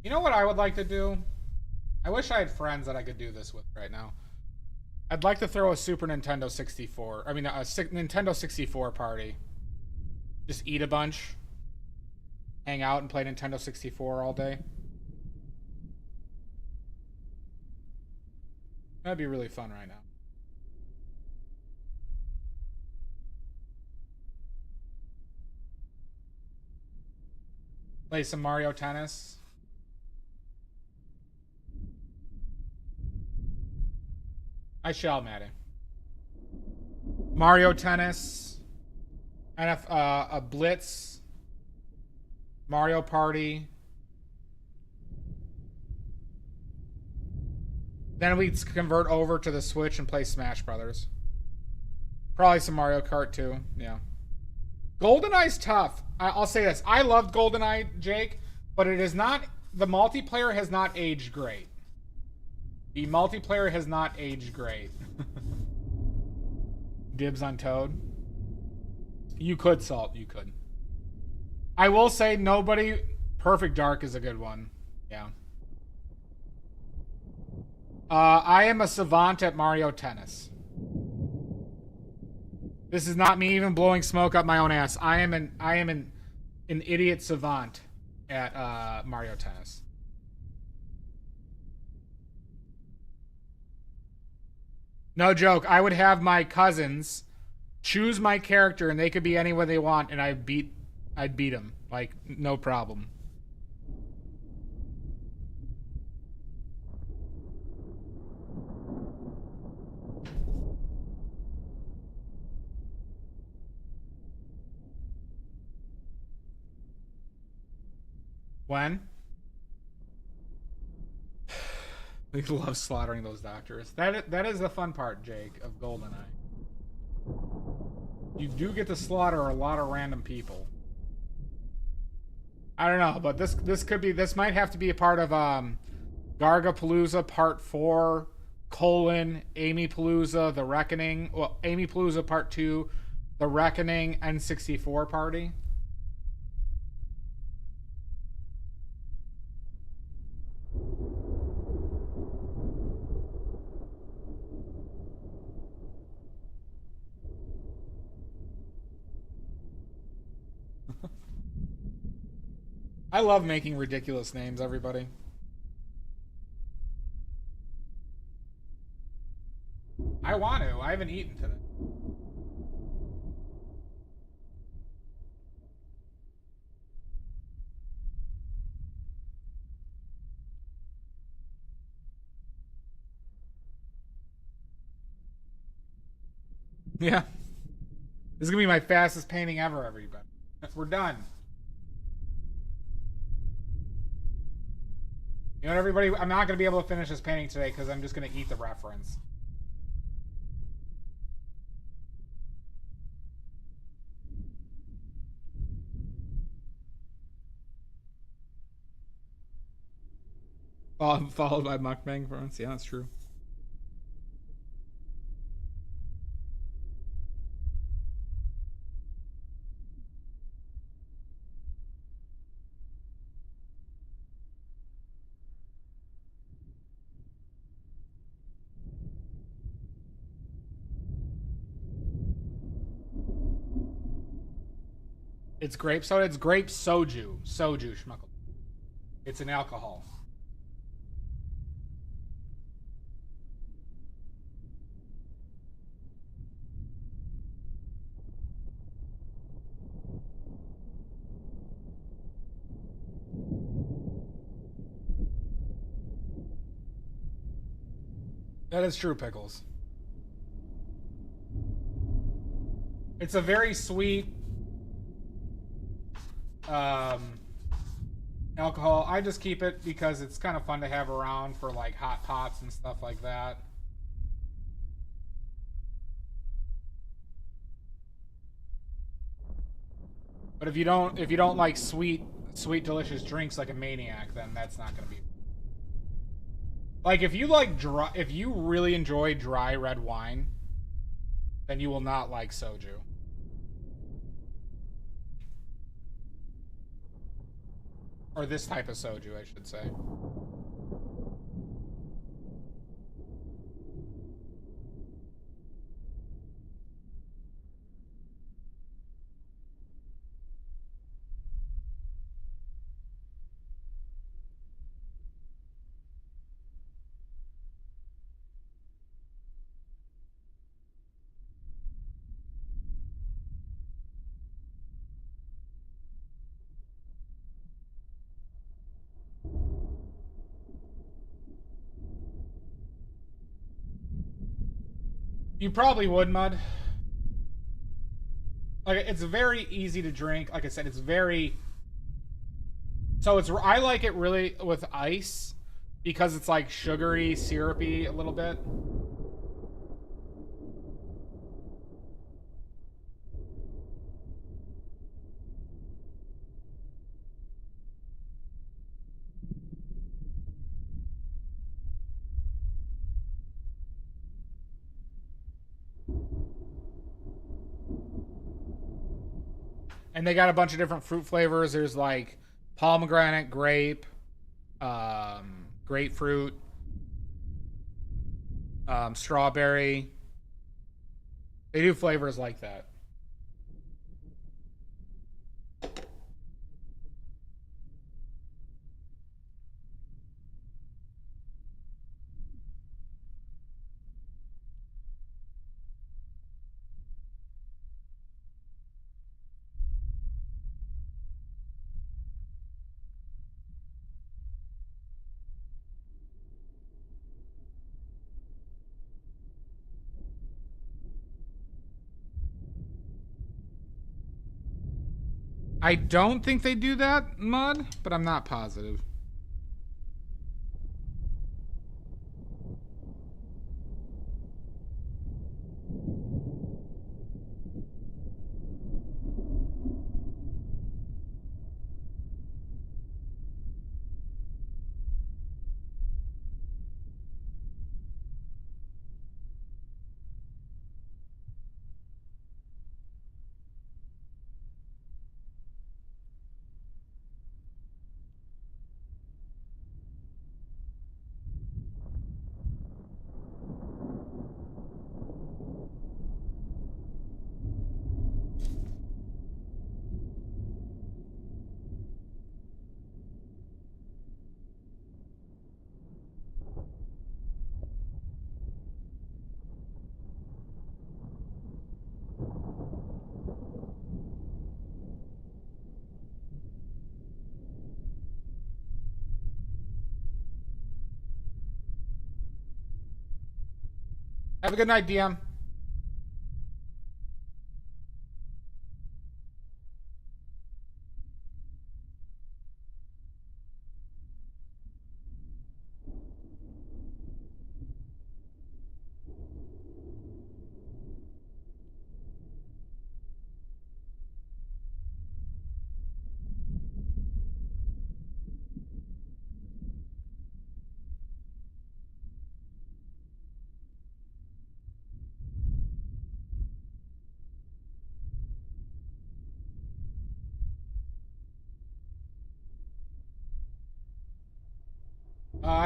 [SPEAKER 1] You know what I would like to do? I wish I had friends that I could do this with right now. I'd like to throw a Super Nintendo 64. I mean, a Nintendo 64 party. Just eat a bunch. Hang out and play Nintendo 64 all day. That'd be really fun right now. Play some Mario Tennis. I shall, Maddie. Mario Tennis. And a Blitz. Mario Party. Then we convert over to the Switch and play Smash Brothers. Probably some Mario Kart too. Yeah. GoldenEye's tough. I'll say this. I loved GoldenEye, Jake, but it is not... The multiplayer has not aged great. The multiplayer has not aged great. Dibs on Toad. You could, Salt. You could. I will say nobody... Perfect Dark is a good one. Yeah. I am a savant at Mario Tennis. This is not me even blowing smoke up my own ass. I am an idiot savant at Mario Tennis. No joke. I would have my cousins choose my character, and they could be anyone they want, and I'd beat them. Like, no problem. When? We love slaughtering those doctors. That is the fun part, Jake, of GoldenEye. You do get to slaughter a lot of random people. I don't know, but this might have to be a part of Gargapalooza Part 4 Amy Palooza, The Reckoning. Well, Amy Palooza Part 2, The Reckoning, N64 Party. I love making ridiculous names, everybody. I want to. I haven't eaten today. Yeah. This is going to be my fastest painting ever, everybody. We're done. You know what, everybody? I'm not going to be able to finish this painting today because I'm just going to eat the reference. Followed by mukbang for once. Yeah, that's true. It's grape soda. It's grape soju. Soju, schmuckle. It's an alcohol. That is true, Pickles. It's a very sweet alcohol. I just keep it because it's kind of fun to have around for like hot pots and stuff like that. But if you don't like sweet delicious drinks like a maniac, then that's not going to be. Like if you really enjoy dry red wine, then you will not like soju. Or this type of soju, I should say. You probably would, Mud. Like, it's very easy to drink. Like I said, it's very... So I like it really with ice because it's like sugary, syrupy a little bit. And they got a bunch of different fruit flavors. There's like pomegranate, grape, grapefruit, strawberry. They do flavors like that. I don't think they do that, Mud, but I'm not positive. Have a good night, DM.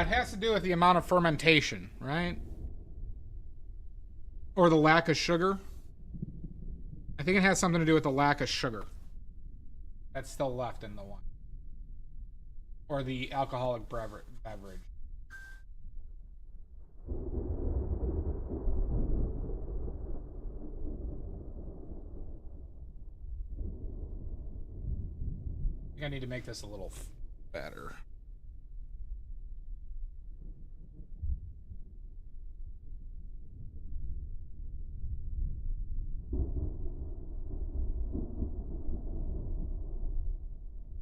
[SPEAKER 1] It has to do with the amount of fermentation, right? Or the lack of sugar. I think it has something to do with the lack of sugar that's still left in the wine. Or the alcoholic beverage. I think I need to make this a little better.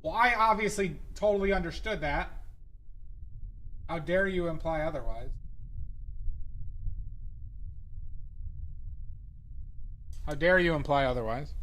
[SPEAKER 1] Well, I obviously totally understood that. How dare you imply otherwise? How dare you imply otherwise?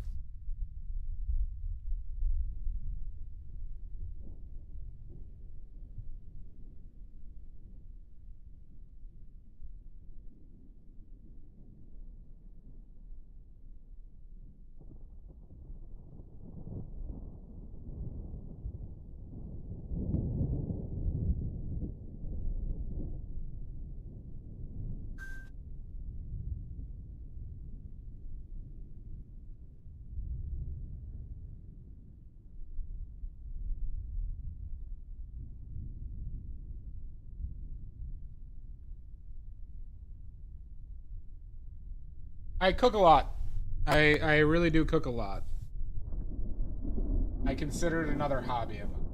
[SPEAKER 1] I cook a lot. I really do cook a lot. I consider it another hobby of mine.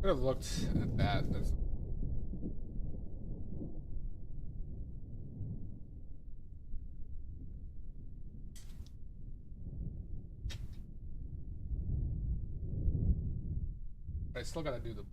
[SPEAKER 1] Could have looked at that. I still gotta do the...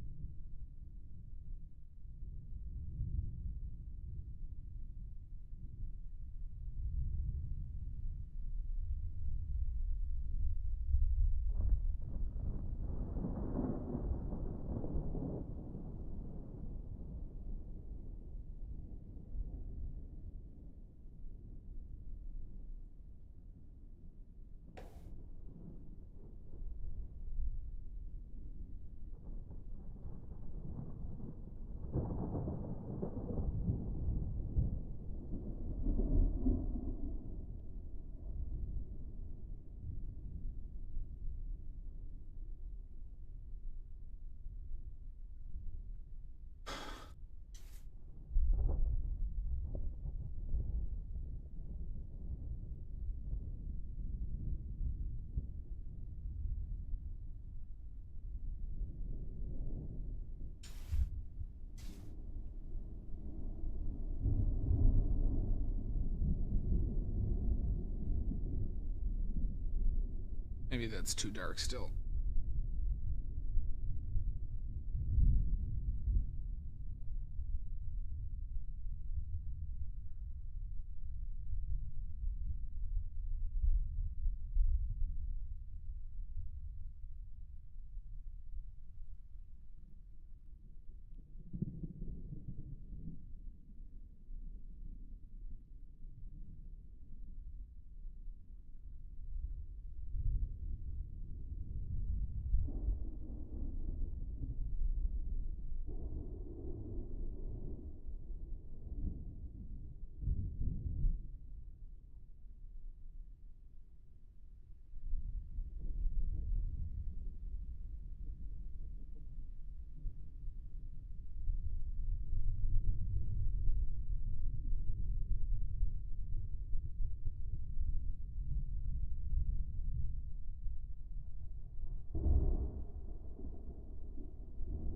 [SPEAKER 1] Maybe that's too dark still.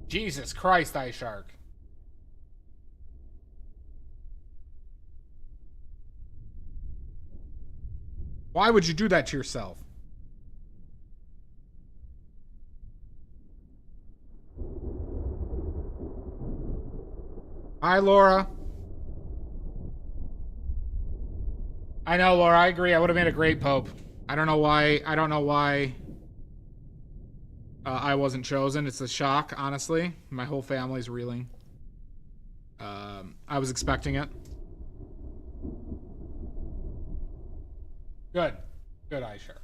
[SPEAKER 1] Jesus Christ, Ice Shark. Why would you do that to yourself? Hi, Laura. I know, Laura. I agree. I would have made a great Pope. I don't know why. I wasn't chosen. It's a shock, honestly. My whole family's reeling. I was expecting it. Good. Good, Aisha.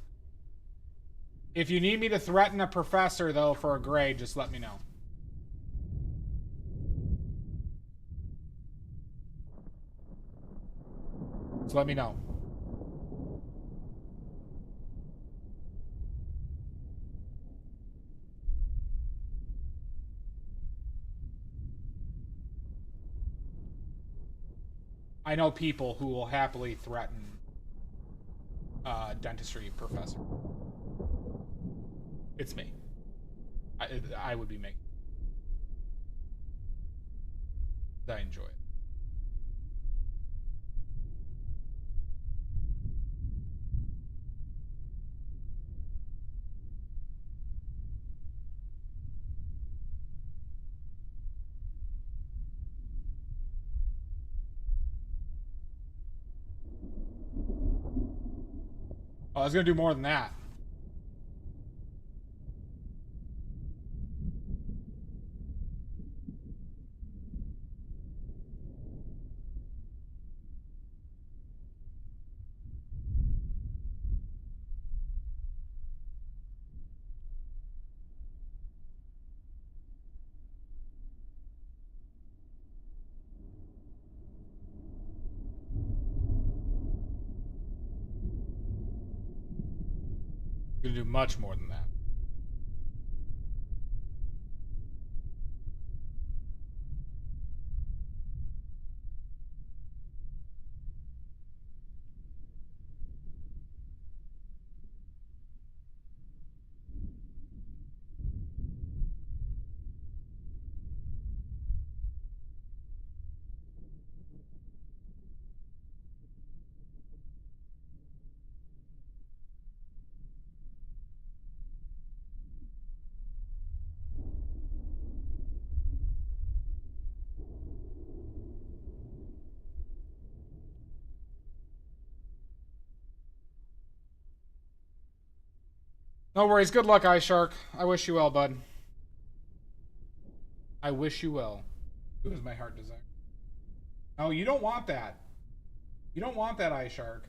[SPEAKER 1] If you need me to threaten a professor, though, for a grade, just let me know. Just let me know. I know people who will happily threaten dentistry professor. It's me. I would be making. I enjoy it. Oh, I was gonna do more than that. I'm gonna do much more than that. No worries. Good luck, Ice Shark. I wish you well, bud. I wish you well. Who is my heart desire? No, you don't want that. You don't want that, Ice Shark.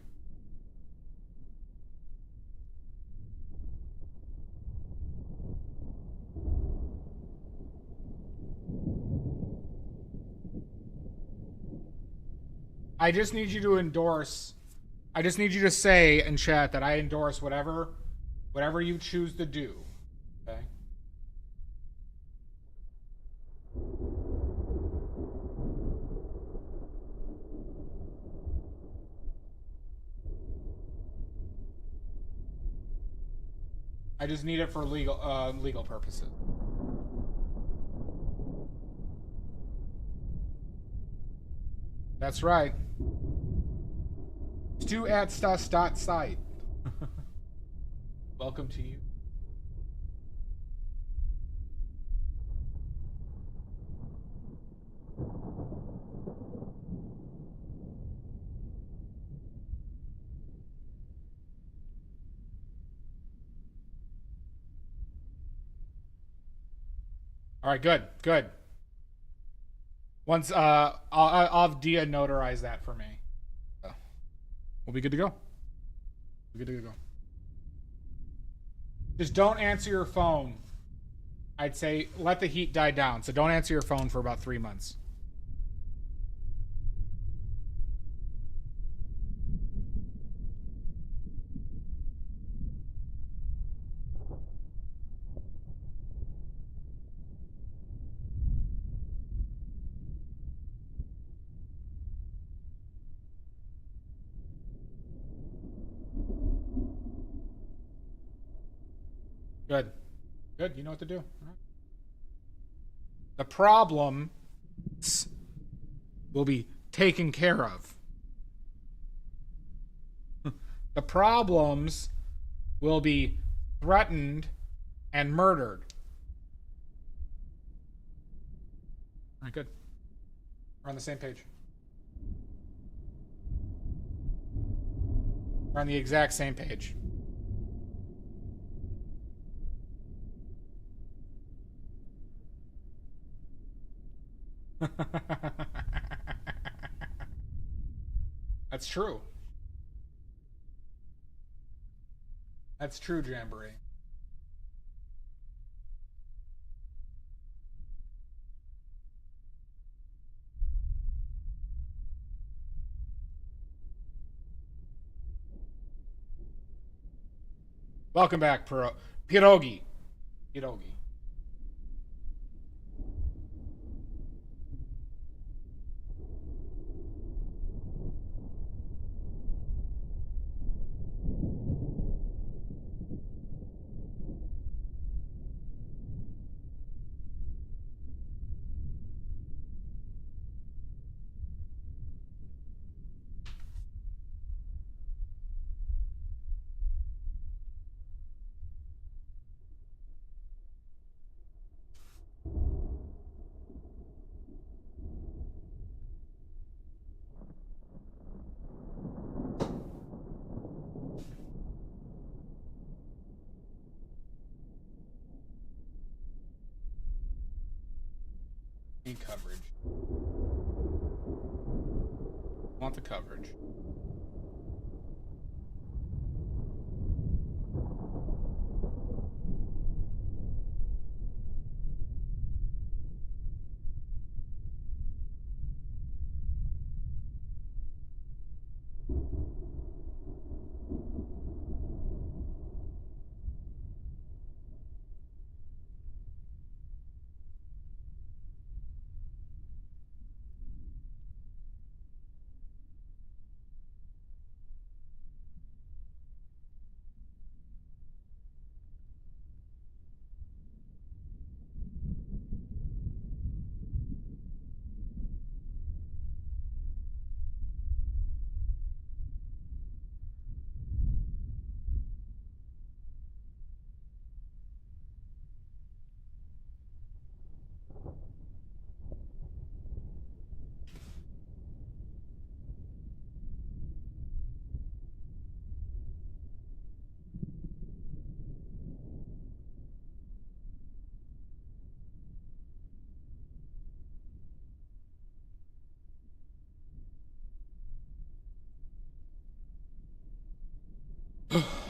[SPEAKER 1] I just need you to endorse. I just need you to say in chat that I endorse whatever you choose to do. Okay? I just need it for legal purposes. That's right. Stu at stus.site. Welcome to you. All right, good, good. Once I'll have Dia notarize that for me. So, we'll be good to go. We'll be good to go. Just don't answer your phone. I'd say let the heat die down. So don't answer your phone for about 3 months. Good. Good. You know what to do. All right. The problems will be taken care of. The problems will be threatened and murdered. All right, good. We're on the same page. We're on the exact same page. That's true. That's true, Jamboree. Welcome back, Pierogi. Pierogi. Need coverage. Want the coverage. I want to.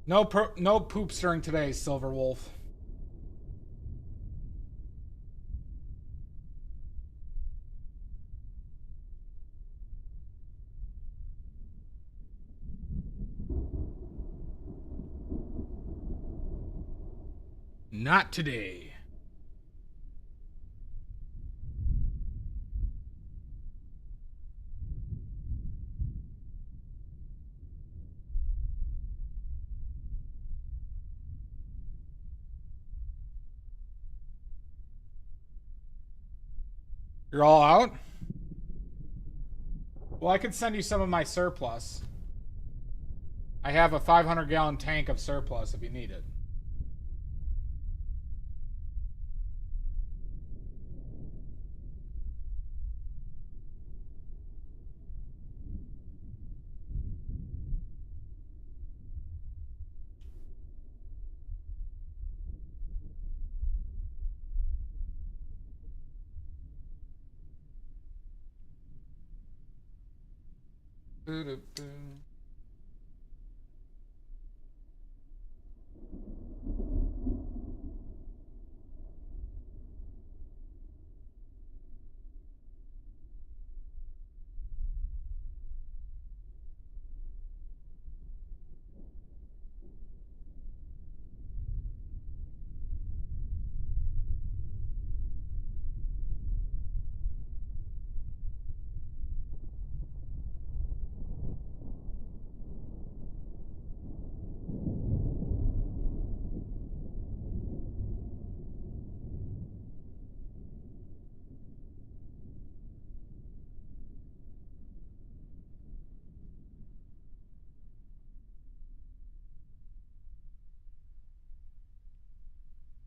[SPEAKER 1] No poops during today, Silver Wolf. Not today. You're all out? Well, I could send you some of my surplus. I have a 500-gallon tank of surplus if you need it.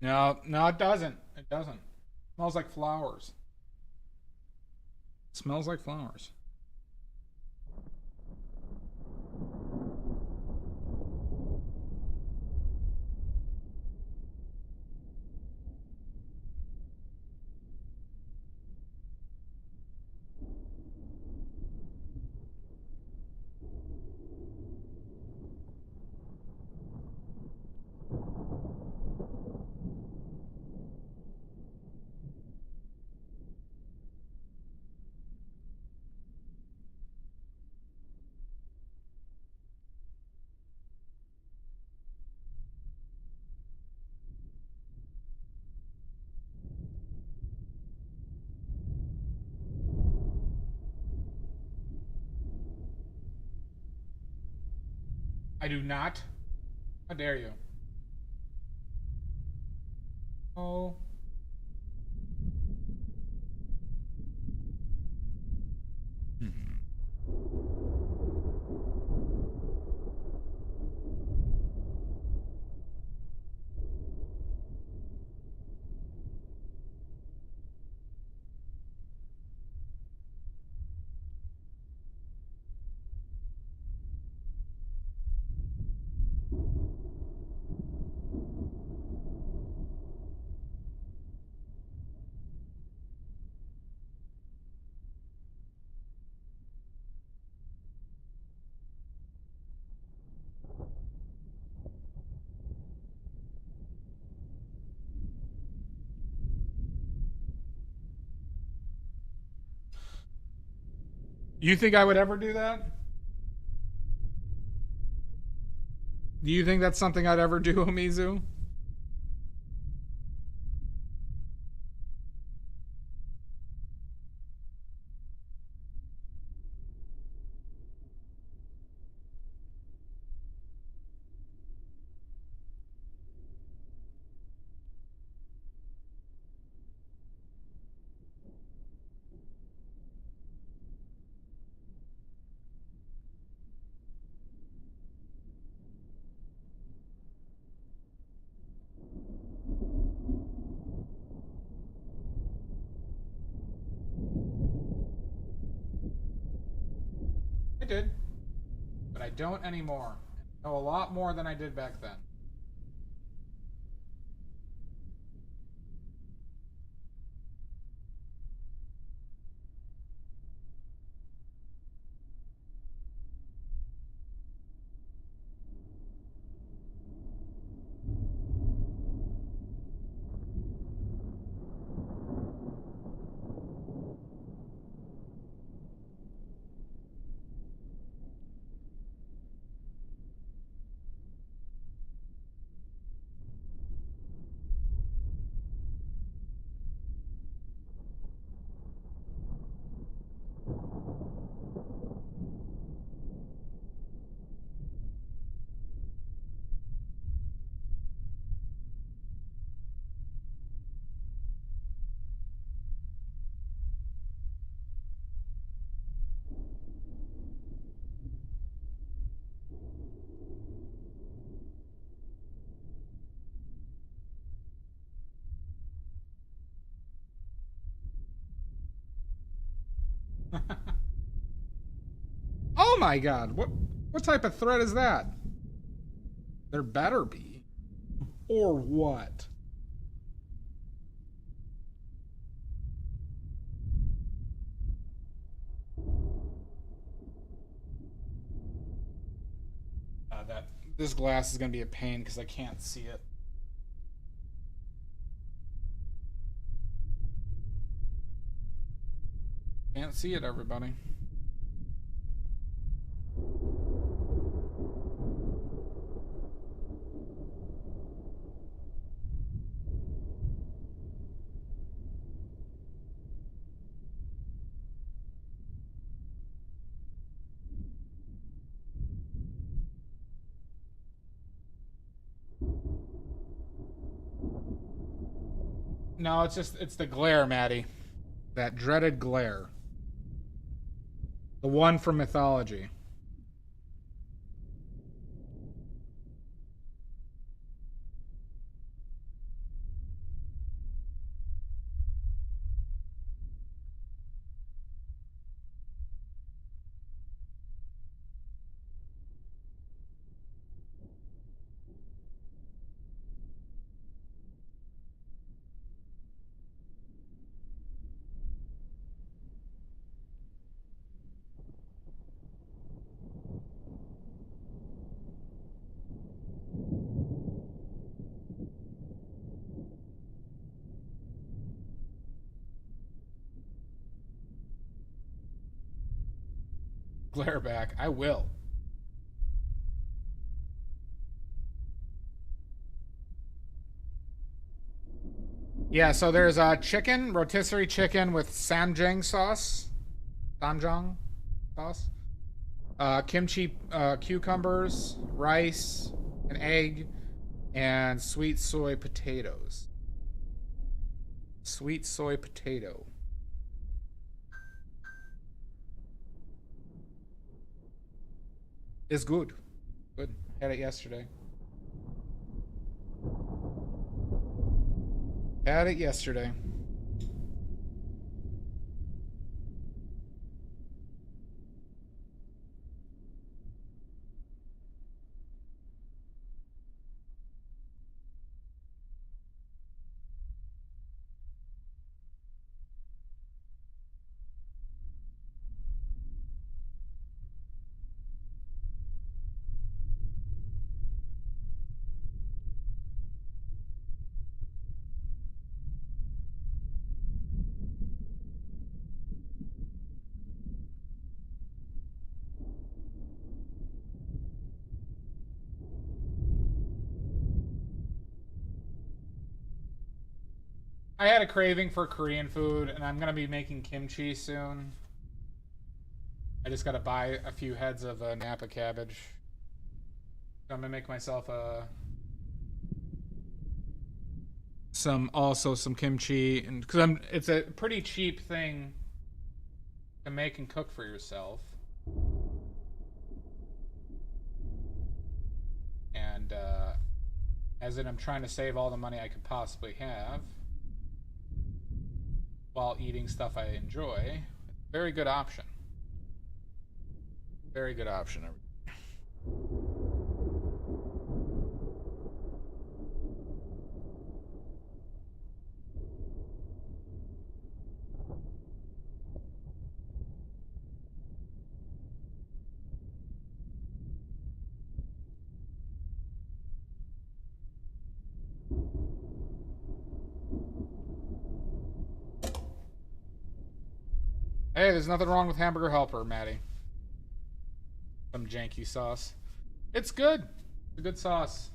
[SPEAKER 1] No, no, it doesn't. It doesn't. It smells like flowers. It smells like flowers. I do not. How dare you? Oh. You think I would ever do that? Do you think that's something I'd ever do, Omizu? I did. But I don't anymore. I know a lot more than I did back then. Oh my god, what type of threat is that? There better be. Or what? This glass is gonna be a pain because I can't see it. Can't see it, everybody. No, it's the glare, Maddie. That dreaded glare. The one from mythology. Glare back. I will. Yeah, so there's chicken, rotisserie chicken with samjang sauce. Samjang sauce. Kimchi cucumbers, rice, an egg, and sweet soy potatoes. Sweet soy potato. It's good. Good. Had it yesterday. Had it yesterday. I had a craving for Korean food, and I'm gonna be making kimchi soon. I just gotta buy a few heads of Napa cabbage. I'm gonna make myself some kimchi, and because it's a pretty cheap thing to make and cook for yourself. And as in, I'm trying to save all the money I could possibly have while eating stuff I enjoy. Very good option. Very good option. Hey, there's nothing wrong with Hamburger Helper, Maddie. Some janky sauce. It's good. It's a good sauce.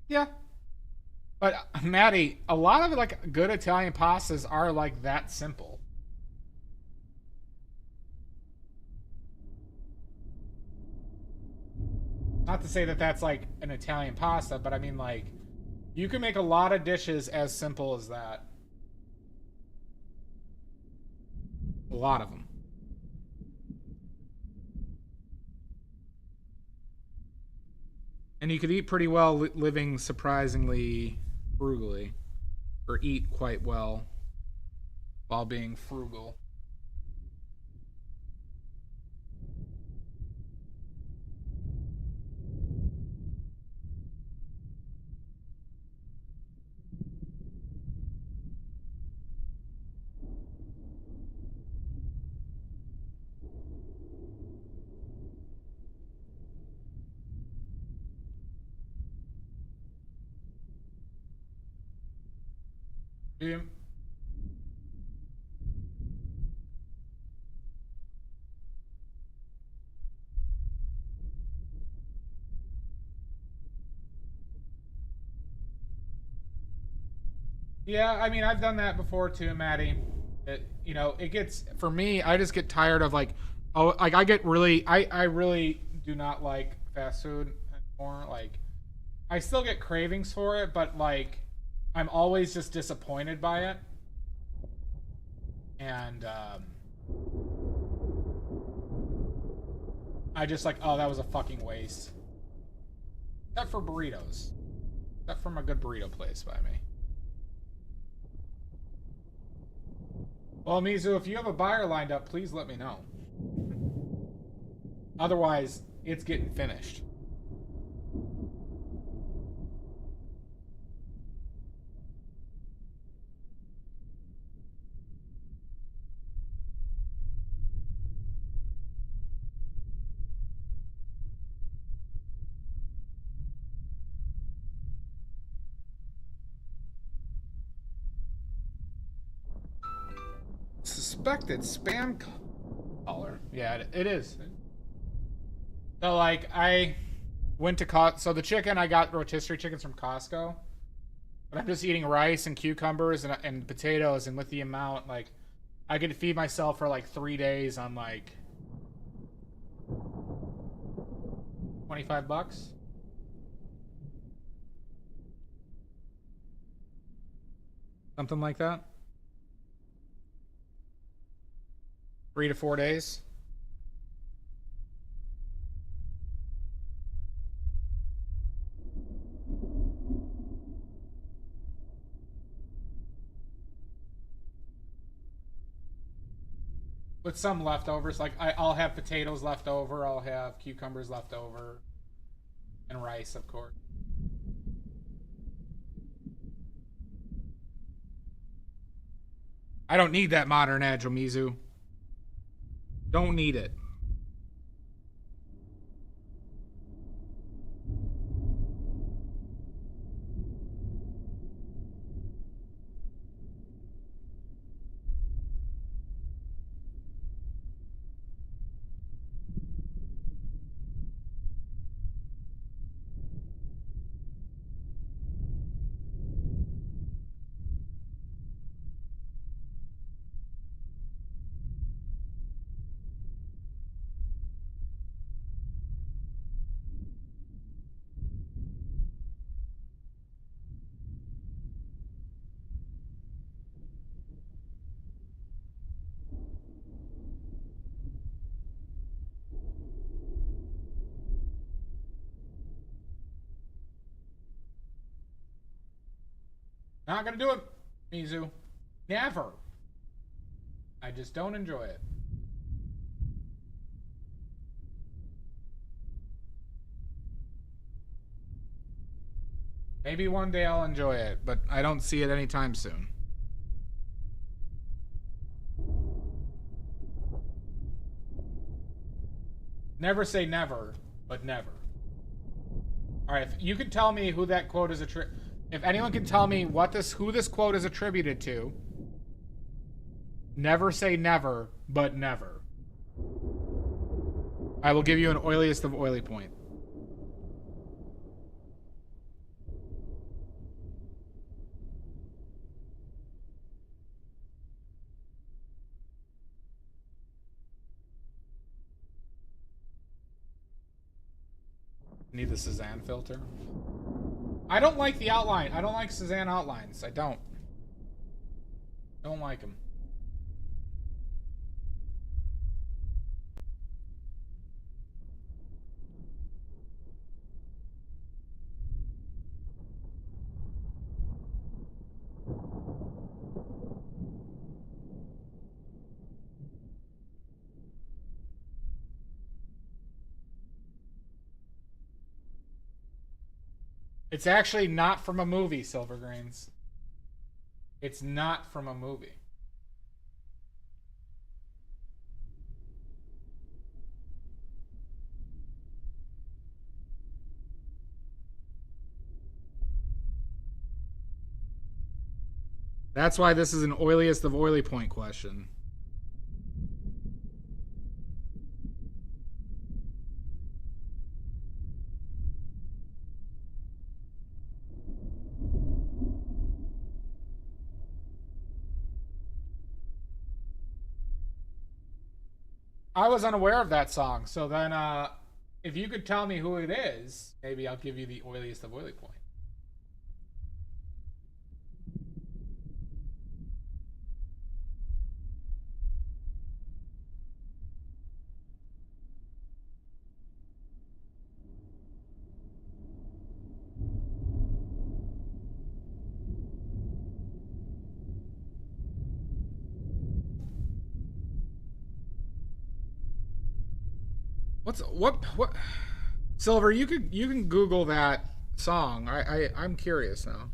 [SPEAKER 1] Yeah. But Maddie, a lot of like good Italian pastas are like that simple. Not to say that that's like an Italian pasta, but I mean like you can make a lot of dishes as simple as that. A lot of them. And you could eat pretty well living surprisingly frugally, or eat quite well while being frugal. Yeah. Yeah, I mean, I've done that before too, Maddie. It gets for me. I just get tired of like, oh, like I really do not like fast food anymore. Like, I still get cravings for it, but like, I'm always just disappointed by it. And I just like, oh, that was a fucking waste. Except for burritos. Except from a good burrito place by me. Well, Mizu, if you have a buyer lined up, please let me know. Otherwise, it's getting finished. Suspected spam caller. Yeah, it is. So, like, I went to Costco. So the chicken, I got rotisserie chickens from Costco. But I'm just eating rice and cucumbers and potatoes. And with the amount, like, I could feed myself for, like, 3 days on, like, $25. Something like that. 3 to 4 days. With some leftovers, like I'll have potatoes left over, I'll have cucumbers left over, and rice, of course. I don't need that modern agile, Mizu. Don't need it. Not gonna do it, Mizu. Never. I just don't enjoy it. Maybe one day I'll enjoy it, but I don't see it anytime soon. Never say never, but never. Alright, if you can tell me who that quote is if anyone can tell me who this quote is attributed to, never say never, but never. I will give you an oiliest of oily point. Need the Cezanne filter. I don't like the outline. I don't like Cezanne outlines. I don't. Don't like them. It's actually not from a movie, Silvergrains. It's not from a movie. That's why this is an oiliest of oily point question. I was unaware of that song, so then if you could tell me who it is, maybe I'll give you the oiliest of oily point. What Silver, you can Google that song. I'm curious now.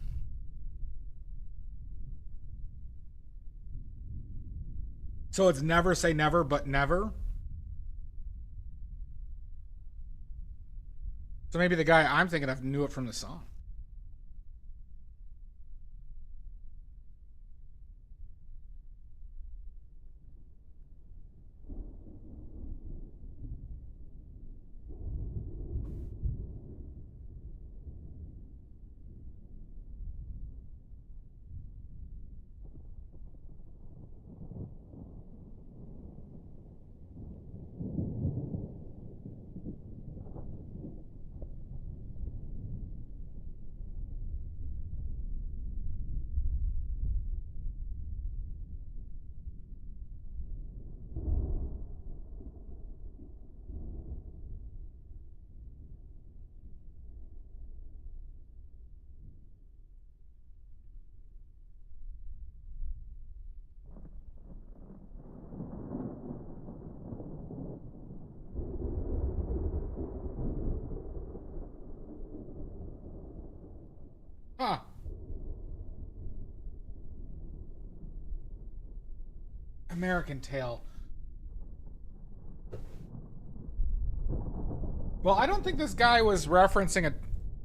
[SPEAKER 1] So it's Never Say Never but Never? So maybe the guy I'm thinking of knew it from the song. Huh. American Tail. Well, I don't think this guy was referencing a.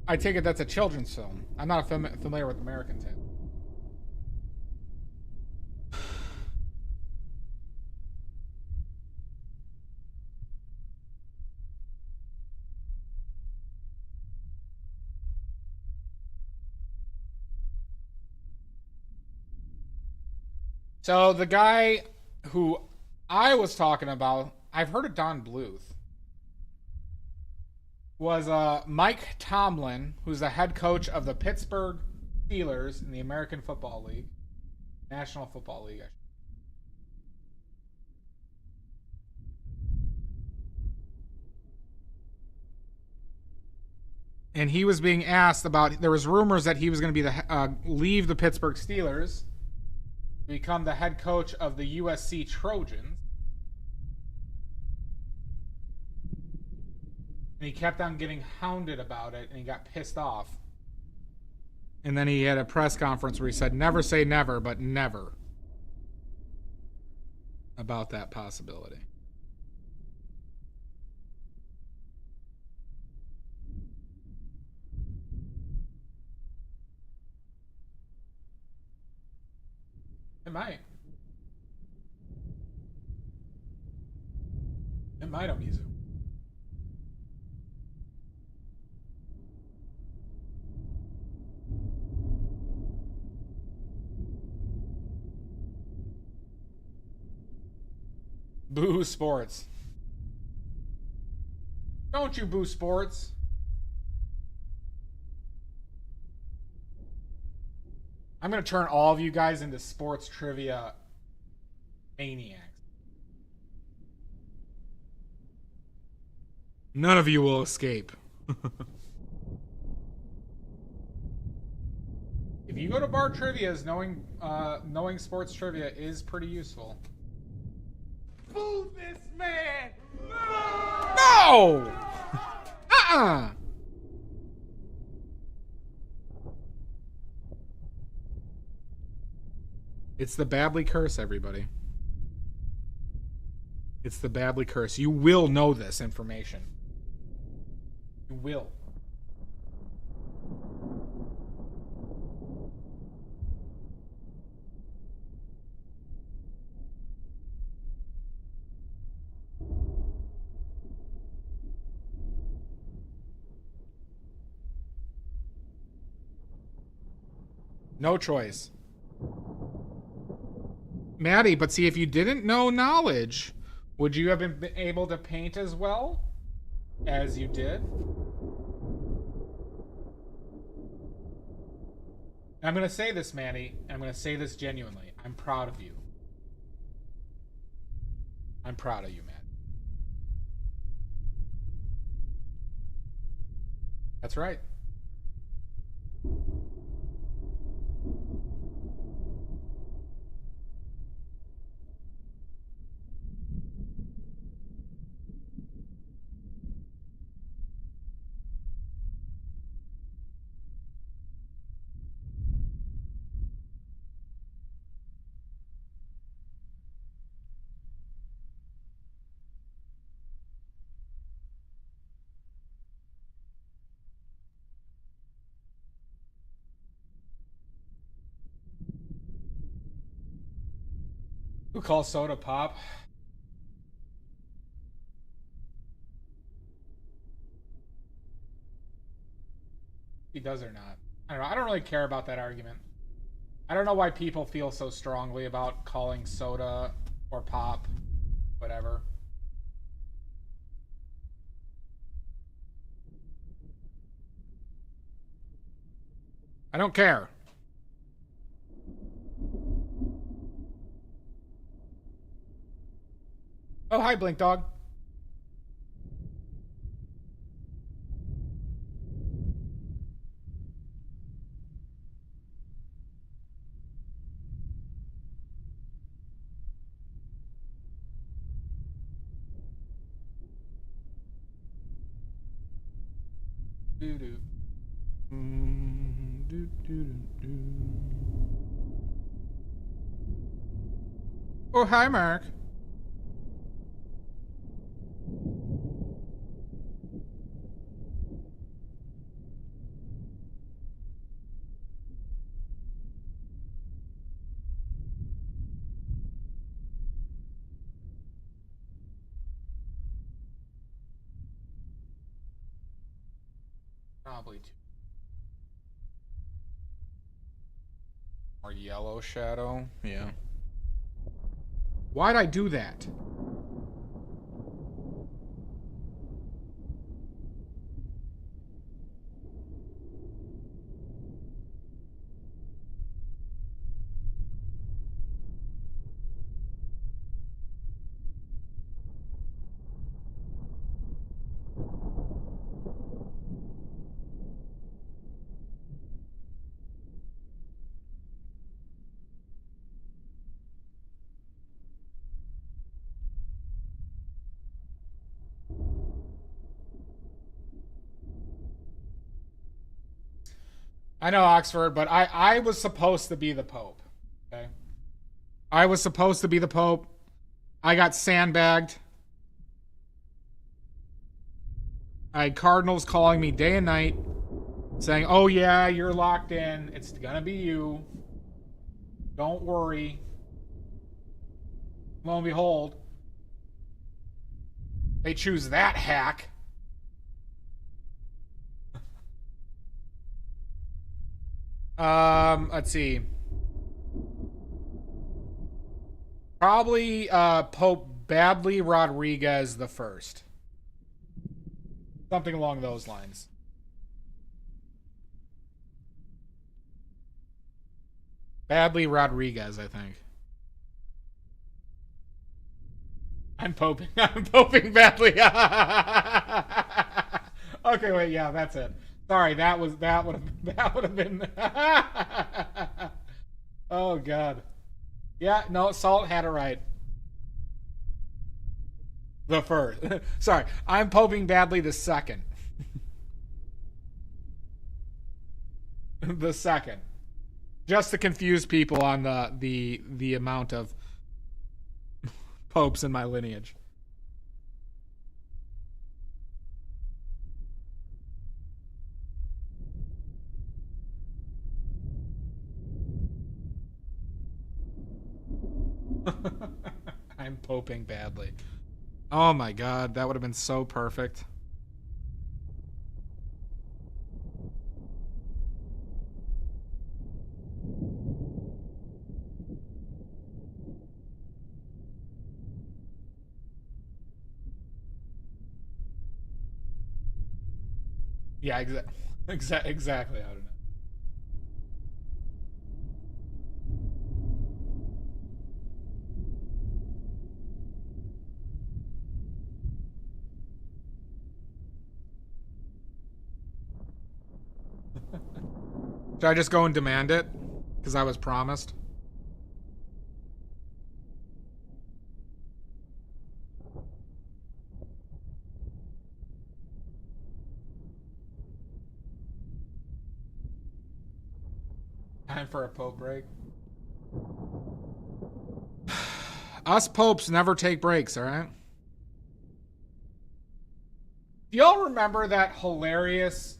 [SPEAKER 1] I take it that's a children's film. I'm not familiar with American Tail. So the guy who I was talking about, I've heard of Don Bluth, was Mike Tomlin, who's the head coach of the Pittsburgh Steelers in the American Football League, National Football League. And he was being asked about. There was rumors that he was going to be leave the Pittsburgh Steelers, become the head coach of the USC Trojans. And he kept on getting hounded about it, and he got pissed off. And then he had a press conference where he said, never say never, but never about that possibility. It might. It might, Omizu. Boo sports. Don't you boo sports. I'm going to turn all of you guys into sports trivia maniacs. None of you will escape. If you go to bar trivias, knowing sports trivia is pretty useful.
[SPEAKER 2] Boo this man!
[SPEAKER 1] No! Uh-uh! It's the Babley curse, everybody. It's the Babley curse. You will know this information. You will. No choice. Maddie, but see, if you didn't know knowledge, would you have been able to paint as well as you did? I'm going to say this, Maddie. I'm going to say this genuinely. I'm proud of you. I'm proud of you, Matt. That's right. Who calls soda pop? He does or not. I don't know. I don't really care about that argument. I don't know why people feel so strongly about calling soda or pop, whatever. I don't care. Oh, hi, Blink Dog. Doo-doo. Oh, hi, Mark. Probably two. More yellow shadow. Yeah. Why'd I do that? I know Oxford, but I was supposed to be the Pope. Okay. I was supposed to be the Pope. I got sandbagged. I had cardinals calling me day and night, saying, "Oh yeah, you're locked in. It's gonna be you. Don't worry." Lo and behold, they choose that hack. Let's see. Probably Pope Badly Rodriguez the First. Something along those lines. Badly Rodriguez, I think. I'm poping. I'm poping badly. Okay, wait, yeah, that's it. Sorry, that would have been. Oh God. Yeah, no, Salt had it right. The first. Sorry, I'm poping badly the second. The second. Just to confuse people on the amount of popes in my lineage. I'm poping badly. Oh my God, that would have been so perfect. Yeah, exactly. I don't know. Should I just go and demand it? Because I was promised. Time for a pope break. Us popes never take breaks, alright? Do y'all remember that hilarious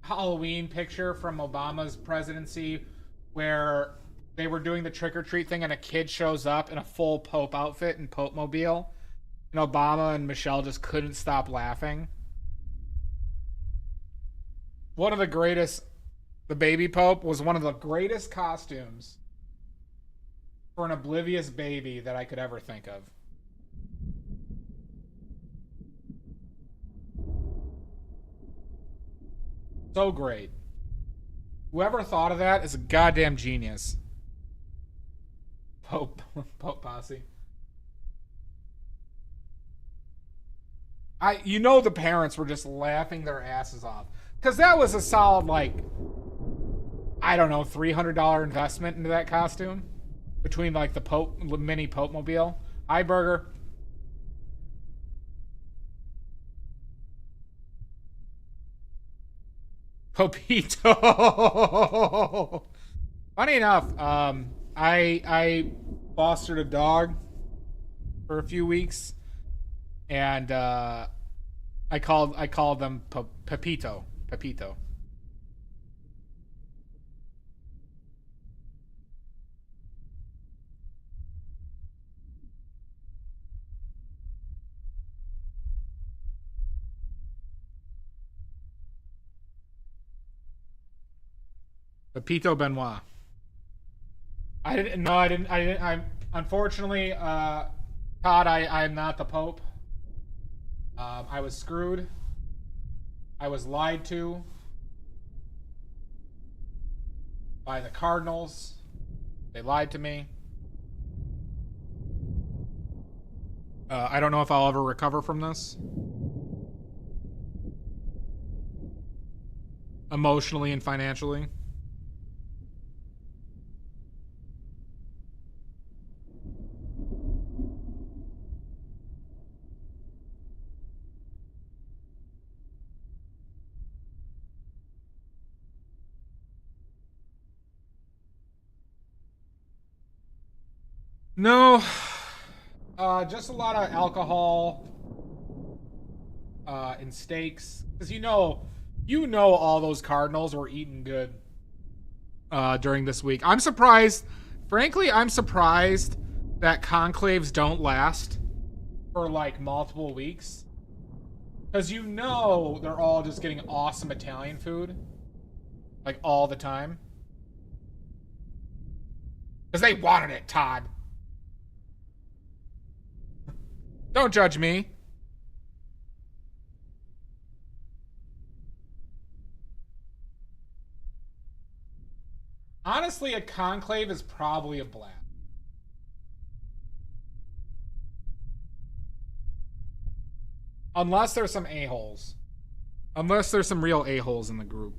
[SPEAKER 1] Halloween picture from Obama's presidency where they were doing the trick or treat thing, and a kid shows up in a full Pope outfit and Pope mobile, and Obama and Michelle just couldn't stop laughing. One of the greatest, the baby Pope was one of the greatest costumes for an oblivious baby that I could ever think of. So great. Whoever thought of that is a goddamn genius. Pope posse. You know the parents were just laughing their asses off. Because that was a solid, like, I don't know, $300 investment into that costume. Between, like, the Pope, mini Pope mobile. Hi, Burger. Popito. Funny enough, I fostered a dog for a few weeks, and I called them Pepito. Pepito. Pepito Benoit. I'm unfortunately, Todd, I'm not the Pope. I was screwed. I was lied to by the Cardinals. They lied to me. I don't know if I'll ever recover from this. Emotionally and financially. No, just a lot of alcohol, and steaks. Because you know all those Cardinals were eating good, during this week. I'm surprised, frankly, I'm surprised that conclaves don't last for like multiple weeks. Because you know they're all just getting awesome Italian food, like all the time. Because they wanted it, Todd. Don't judge me. Honestly, a conclave is probably a blast. Unless there's some a-holes. Unless there's some real a-holes in the group.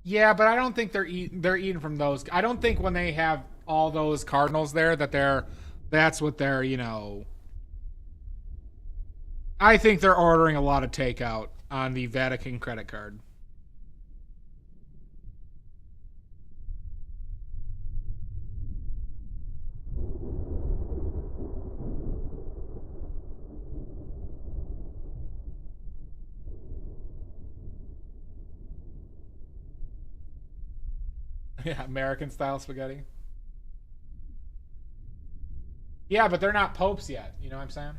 [SPEAKER 1] Yeah, but I don't think they're eating from those. I don't think when they have all those Cardinals there that's what they're, you know. I think they're ordering a lot of takeout on the Vatican credit card. Yeah, American style spaghetti. Yeah, but they're not popes yet. You know what I'm saying?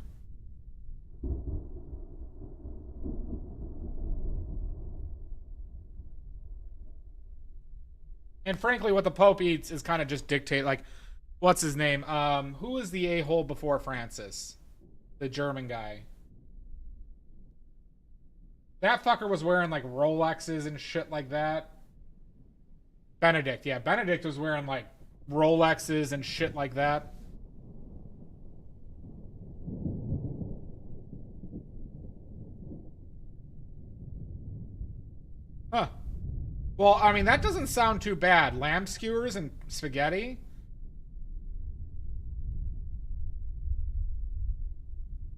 [SPEAKER 1] And frankly, what the Pope eats is kind of just dictate. Like, what's his name? Who was the a-hole before Francis? The German guy. That fucker was wearing like Rolexes and shit like that. Benedict, yeah. Benedict was wearing like Rolexes and shit like that. Huh. Well, I mean, that doesn't sound too bad. Lamb skewers and spaghetti?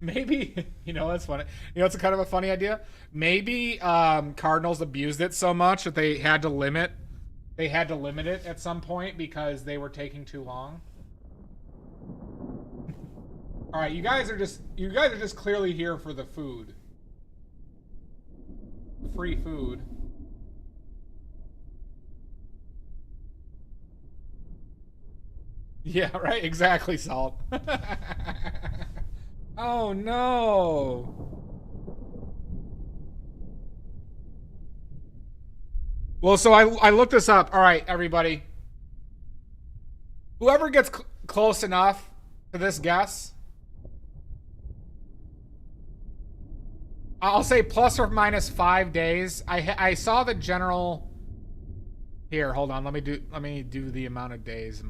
[SPEAKER 1] Maybe, that's funny. It's a kind of a funny idea. Maybe Cardinals abused it so much that they had to limit it at some point because they were taking too long. All right, you guys are just clearly here for the food. Free food. Yeah, right, exactly, Salt. Oh no. Well, so I looked this up. All right, everybody. Whoever gets close enough to this guess, I'll say plus or minus 5 days. I saw the general. Here, hold on. Let me do the amount of days.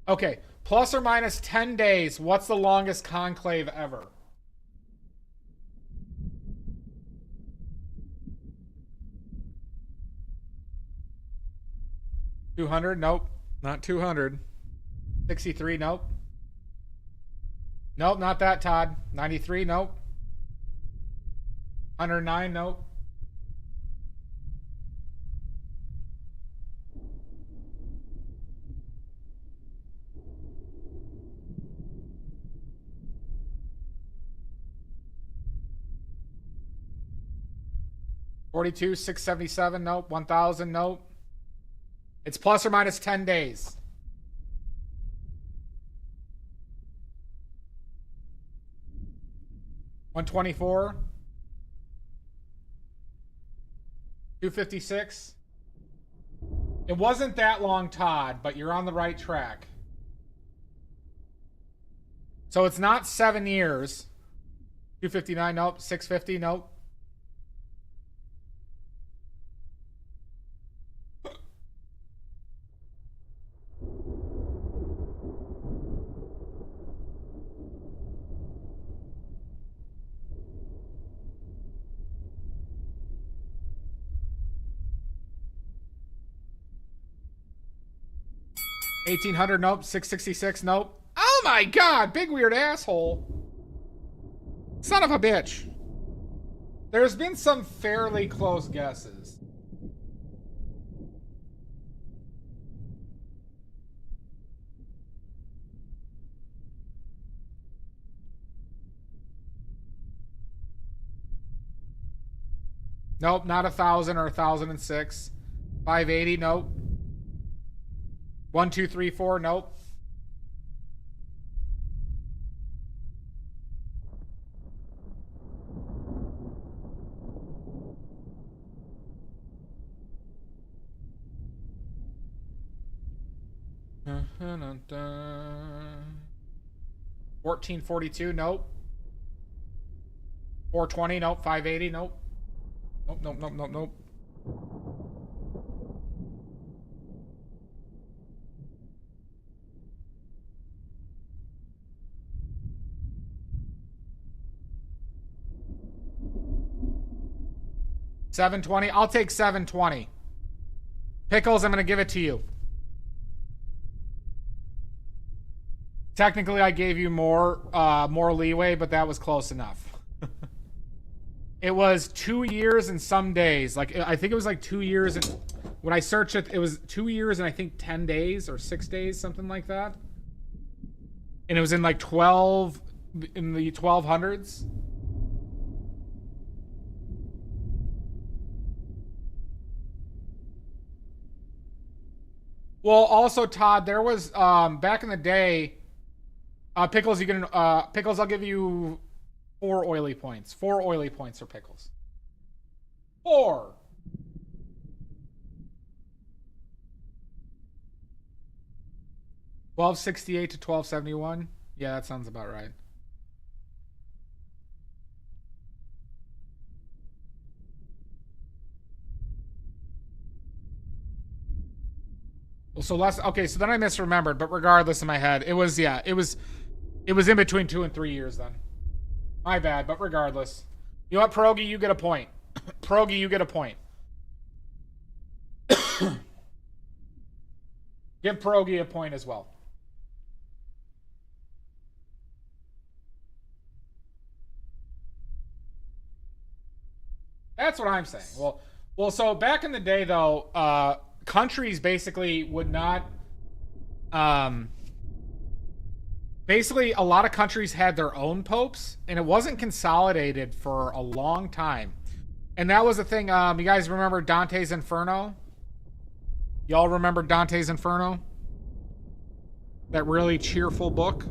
[SPEAKER 1] Okay, plus or minus 10 days. What's the longest conclave ever? $200? Nope. Not 200. 63? Nope. Nope, not that, Todd. 93? Nope. 109? Nope. $42, $677? Nope. $1,000? Nope. It's plus or minus 10 days. $124? $256? It wasn't that long, Todd, but you're on the right track. So it's not 7 years. $259? Nope. $650? Nope. $1,800? Nope. $666? Nope. Oh my god! Big weird asshole. Son of a bitch. There's been some fairly close guesses. Nope, not 1,000 or 1,006. 580? Nope. 1, 2, 3, 4? Nope. $1,442? Nope. 420? Nope. 580? Nope. Nope, nope, nope, nope, nope. $720? I'll take $720. Pickles, I'm gonna give it to you. Technically, I gave you more leeway, but that was close enough. It was 2 years and some days. Like, I think it was like 2 years. And when I searched it, it was 2 years and I think 10 days or 6 days, something like that. And it was in like in the 1200s. Well, also, Todd, there was, back in the day, Pickles, Pickles, I'll give you 4 oily points. 4 oily points for Pickles. 4. $12.68 to $12.71. Yeah, that sounds about right. Well, so okay, so then I misremembered, but regardless in my head, it was in between 2 and 3 years then. My bad, but regardless. You know what, Pierogi, you get a point. Pierogi, you get a point. Give Pierogi a point as well. That's what I'm saying. Well, so back in the day, though, countries basically would not. Basically, a lot of countries had their own popes, and it wasn't consolidated for a long time. And that was the thing. You guys remember Dante's Inferno? Y'all remember Dante's Inferno? That really cheerful book.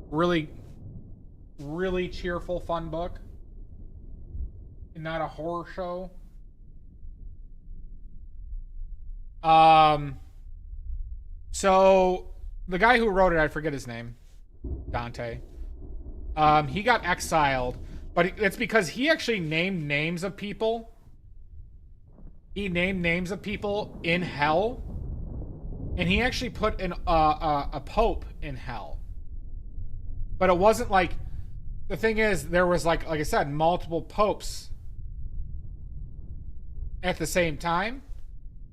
[SPEAKER 1] Really, really cheerful, fun book. And not a horror show. So the guy who wrote it, I forget his name. Dante. He got exiled, but it's because he actually named names of people. He named names of people in hell, and he actually put a pope in hell. But it wasn't like, the thing is, there was like I said, multiple popes at the same time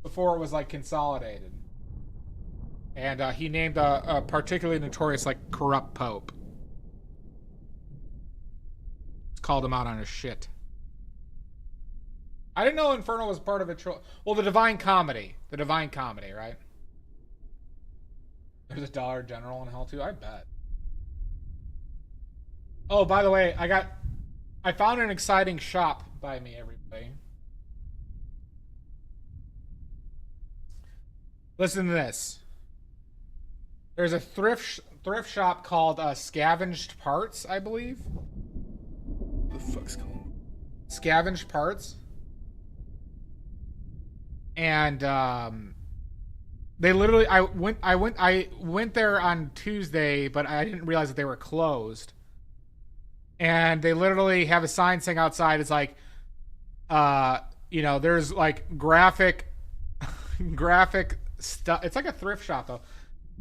[SPEAKER 1] before it was like consolidated. And he named a particularly notorious, like, corrupt pope. Called him out on his shit. I didn't know Inferno was part of a well, the Divine Comedy. The Divine Comedy, right? There's a Dollar General in hell too, I bet. Oh, by the way, I found an exciting shop by me, everybody. Listen to this. There's a thrift shop called Scavenged Parts, I believe. What the fuck's called? Scavenged Parts. And they literally, I went there on Tuesday, but I didn't realize that they were closed. And they literally have a sign saying outside, it's like, you know, there's like graphic stuff. It's like a thrift shop though.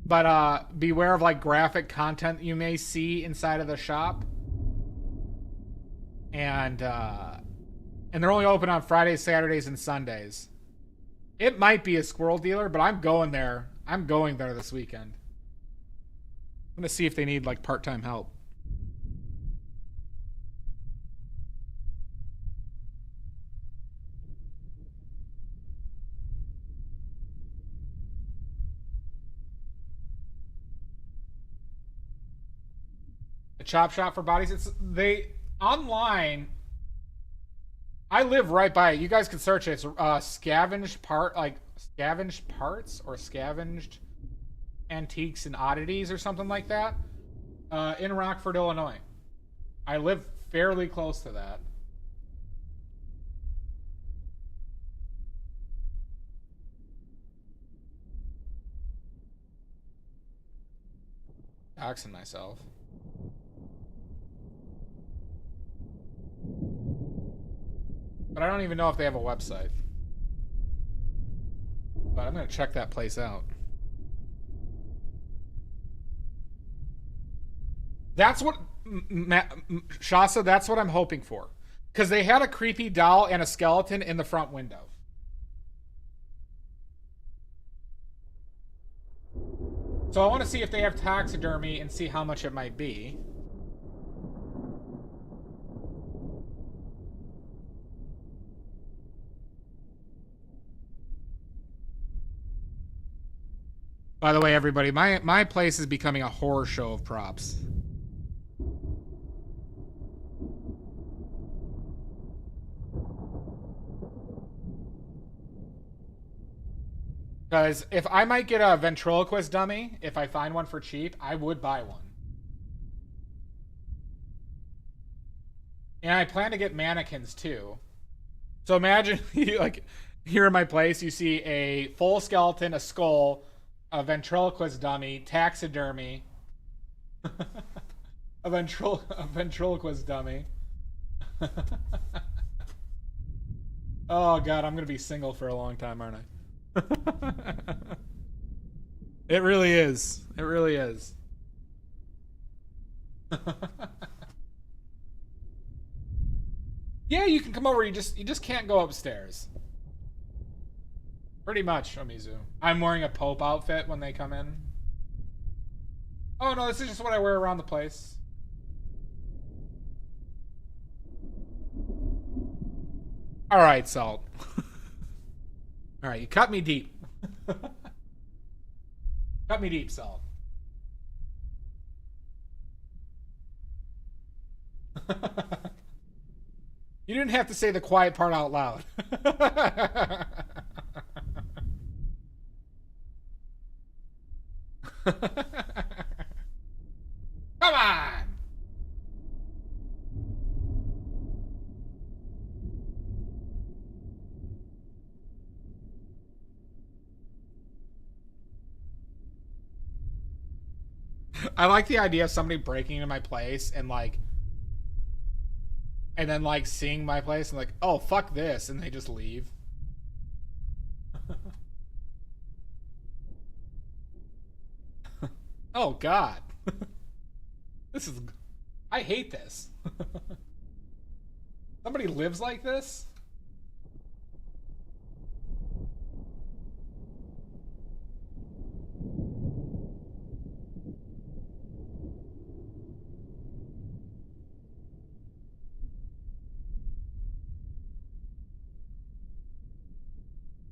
[SPEAKER 1] But beware of like graphic content you may see inside of the shop. And they're only open on Fridays, Saturdays, and Sundays. It might be a squirrel dealer, but I'm going there. I'm going there this weekend. I'm gonna see if they need like part-time help. A chop shop for bodies. Online. I live right by it. You guys can search it. It's scavenged parts or scavenged antiques and oddities or something like that. In Rockford, Illinois. I live fairly close to that. Doxing myself. But I don't even know if they have a website. But I'm going to check that place out. That's what... Shasa, that's what I'm hoping for. Because they had a creepy doll and a skeleton in the front window. So I want to see if they have taxidermy and see how much it might be. By the way, everybody, my place is becoming a horror show of props. Because if I might get a ventriloquist dummy, if I find one for cheap, I would buy one. And I plan to get mannequins too. So imagine, like, here in my place, you see a full skeleton, a skull, a ventriloquist dummy, taxidermy, a ventriloquist dummy. Oh god, I'm gonna be single for a long time, aren't I? It really is. It really is. Yeah, you can come over. You just can't go upstairs. Pretty much, Omizu. I'm wearing a Pope outfit when they come in. Oh no, this is just what I wear around the place. All right, Salt. All right, you cut me deep. Cut me deep, Salt. You didn't have to say the quiet part out loud. Come on! I like the idea of somebody breaking into my place and like, and then like seeing my place and like, oh fuck this, and they just leave. Oh god. This is, I hate this. Somebody lives like this?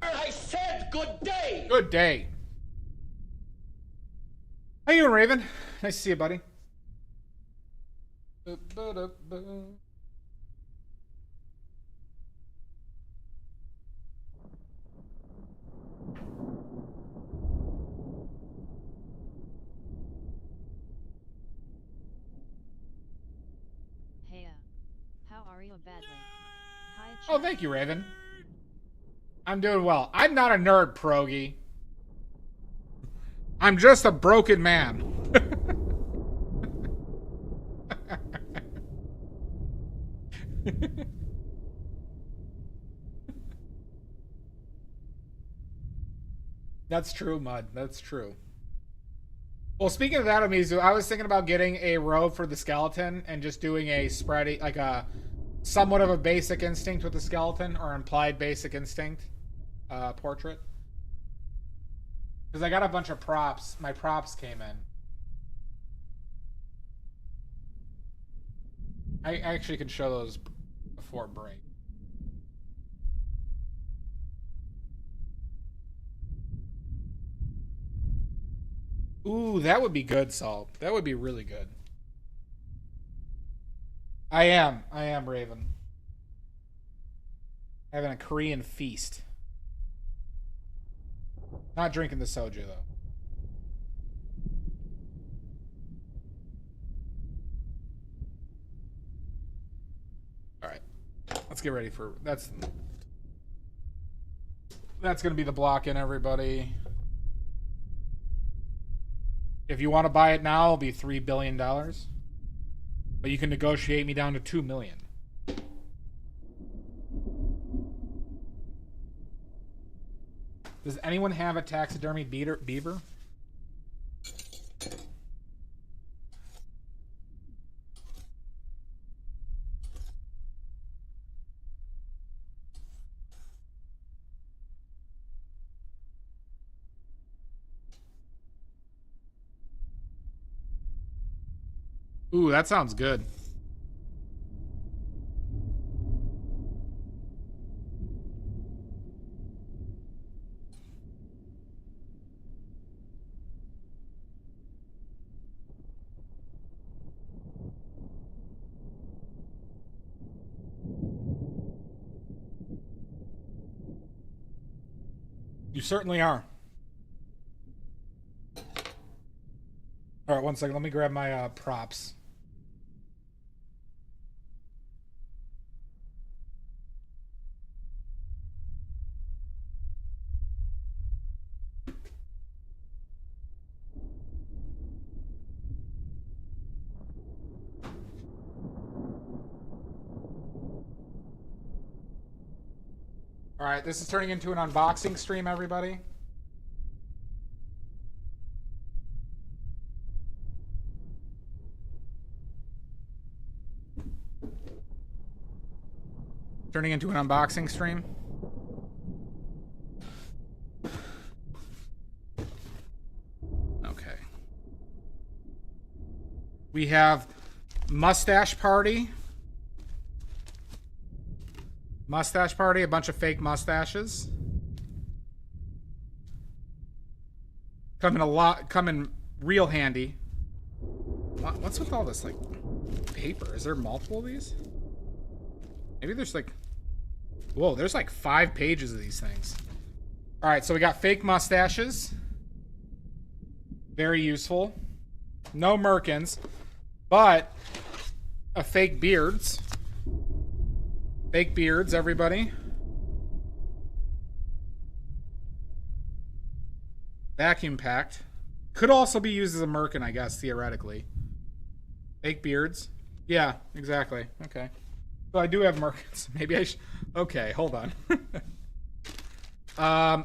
[SPEAKER 2] I said good day!
[SPEAKER 1] Good day. How you doing, Raven? Nice to see you, buddy.
[SPEAKER 3] Hey, how are you badly? Hi,
[SPEAKER 1] Oh, thank you, Raven. I'm doing well. I'm not a nerd, Progy. I'm just a broken man. That's true, Mud. That's true. Well, speaking of that, Amizu, I was thinking about getting a robe for the skeleton and just doing a spready, like a somewhat of a basic instinct with the skeleton, or implied basic instinct portrait. Because I got a bunch of props. My props came in. I actually can show those before break. Ooh, that would be good, Salt. That would be really good. I am, Raven. Having a Korean feast. Not drinking the soju, though. Alright. Let's get ready for... That's gonna be the block in, everybody. If you want to buy it now, it'll be $3 billion. But you can negotiate me down to $2 million. Does anyone have a taxidermy beaver? Ooh, that sounds good. You certainly are. All right, one second. Let me grab my props. All right, this is turning into an unboxing stream, everybody. Turning into an unboxing stream. Okay. We have Mustache Party. Mustache party, a bunch of fake mustaches. Coming real handy. What's with all this, like, paper? Is there multiple of these? Maybe there's like... Whoa, there's like 5 pages of these things. Alright, so we got fake mustaches. Very useful. No merkins. But a fake beards. Fake beards, everybody. Vacuum packed. Could also be used as a merkin, I guess, theoretically. Fake beards. Yeah, exactly. Okay. So I do have merkins. Maybe I should... Okay, hold on.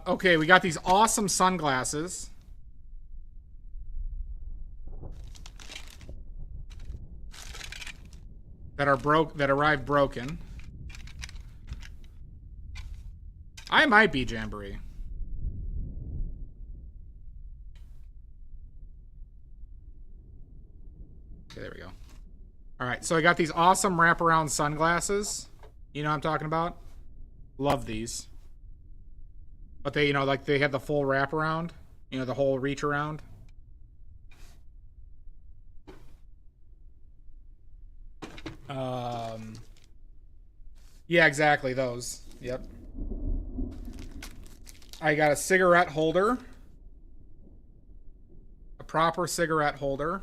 [SPEAKER 1] Okay, we got these awesome sunglasses. That arrived broken. I might be Jamboree. Okay, there we go. Alright, so I got these awesome wraparound sunglasses. You know what I'm talking about? Love these. But they, you know, like they have the full wraparound. You know, the whole reach around. Yeah, exactly, those. Yep. I got a cigarette holder. A proper cigarette holder.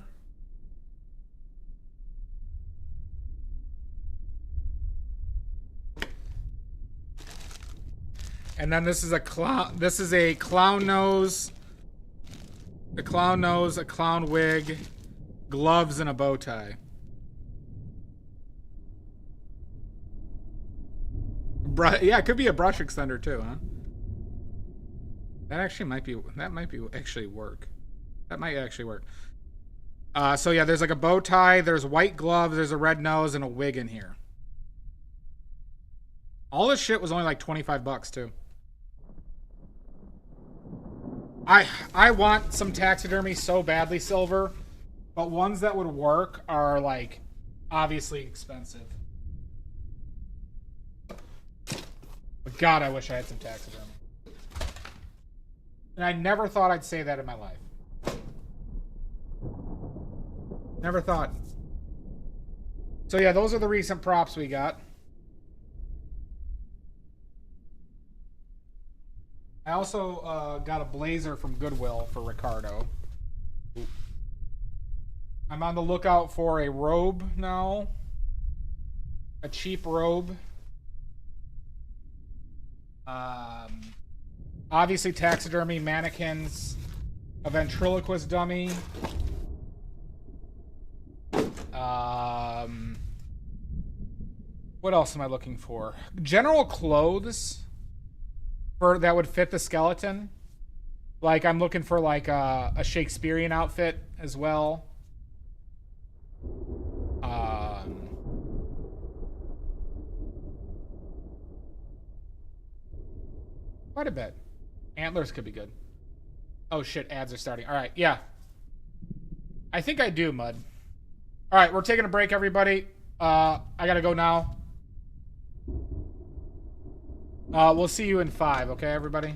[SPEAKER 1] And then this is a clown nose. A clown nose, a clown wig, gloves, and a bow tie. Yeah, it could be a brush extender too, huh? That actually might be. That might be actually work. That might actually work. So yeah, there's like a bow tie. There's white gloves. There's a red nose and a wig in here. All this shit was only like $25 too. I want some taxidermy so badly, Silver, but ones that would work are like obviously expensive. But God, I wish I had some taxidermy. And I never thought I'd say that in my life. Never thought. So yeah, those are the recent props we got. I also got a blazer from Goodwill for Ricardo. I'm on the lookout for a robe now. A cheap robe. Obviously taxidermy, mannequins, a ventriloquist dummy. What else am I looking for? General clothes that would fit the skeleton. Like I'm looking for like a Shakespearean outfit as well. Quite a bit. Antlers could be good. Oh shit, ads are starting. Alright, yeah. I think I do, Mud. Alright, we're taking a break, everybody. I gotta go now. We'll see you in 5, okay, everybody?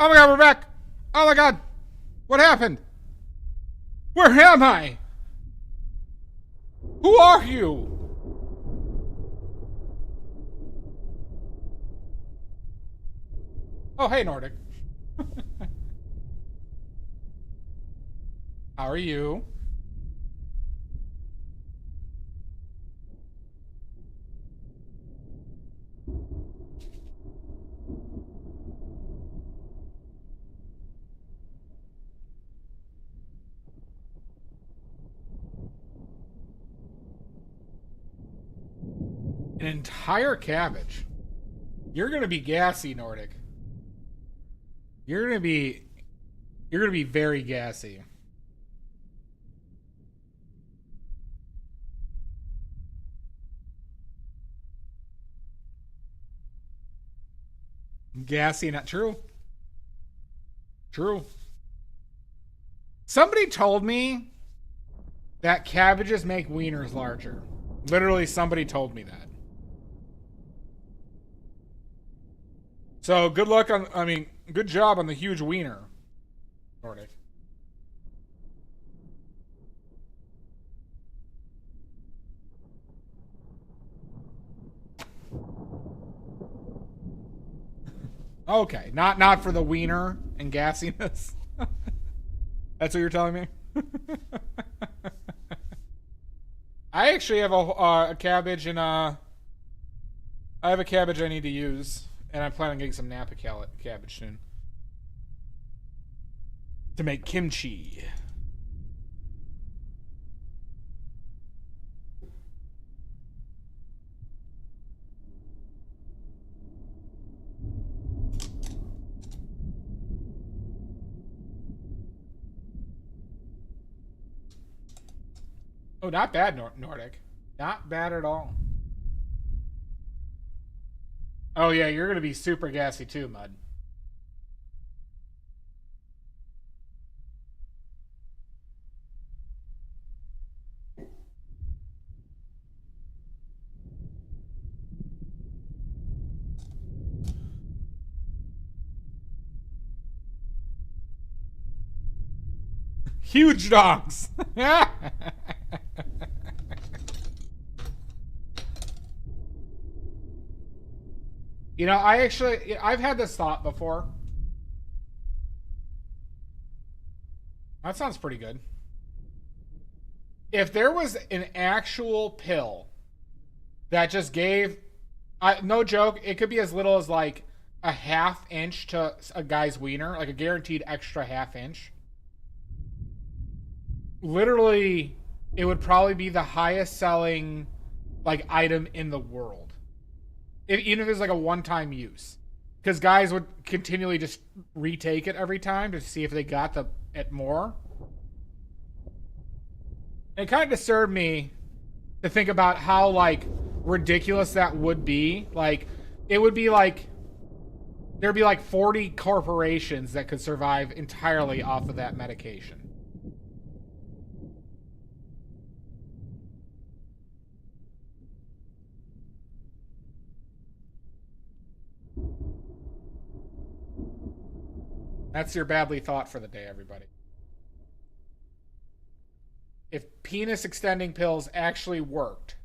[SPEAKER 1] Oh my god, we're back! Oh my god! What happened? Where am I? Who are you? Oh, hey, Nordic. How are you? An entire cabbage. You're gonna be gassy, Nordic. You're gonna be very gassy. Gassy, not true. True. Somebody told me that cabbages make wieners larger. Literally, somebody told me that. So good luck on, I mean, good job on the huge wiener, Nordic. Okay, not for the wiener and gassiness. That's what you're telling me? I actually have a cabbage and I have a cabbage I need to use, and I'm planning on getting some Napa cabbage soon to make kimchi. Oh, not bad, Nordic. Not bad at all. Oh, yeah, you're going to be super gassy too, Mud. Huge dogs. You know, I've had this thought before. That sounds pretty good. If there was an actual pill that just gave, no joke, it could be as little as like a half inch to a guy's wiener, like a guaranteed extra half inch. Literally, it would probably be the highest selling like item in the world. Even if it's like a one-time use, because guys would continually just retake it every time to see if they got it more. It kind of disturbed me to think about how like ridiculous that would be. Like, it would be like there'd be like 40 corporations that could survive entirely off of that medication. That's your badly thought for the day, everybody. If penis extending pills actually worked,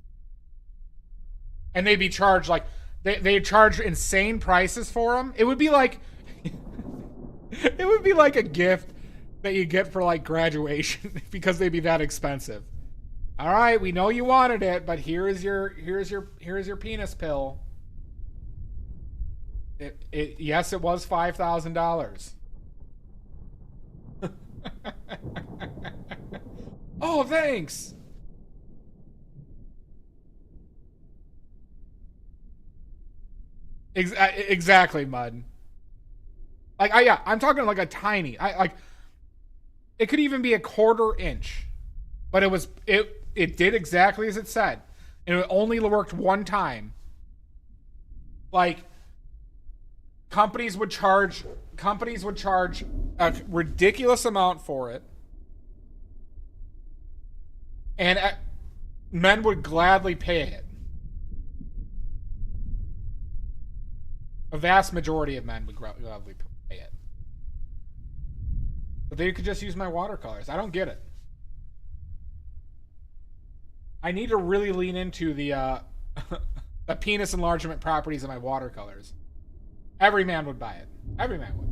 [SPEAKER 1] and they'd be charged like they charge insane prices for them, it would be like it would be like a gift that you get for like graduation because they'd be that expensive. All right, we know you wanted it, but here's your penis pill. Yes, it was $5,000. Oh, thanks. Exactly, Mud. Like, yeah, I'm talking like a tiny. It could even be a quarter inch, but it did exactly as it said, and it only worked one time. Like, companies would charge a ridiculous amount for it, and men would gladly pay it. A vast majority of men would gladly pay it. But they could just use my watercolors. I don't get it. I need to really lean into the the penis enlargement properties of my watercolors. Every man would buy it. Every man would.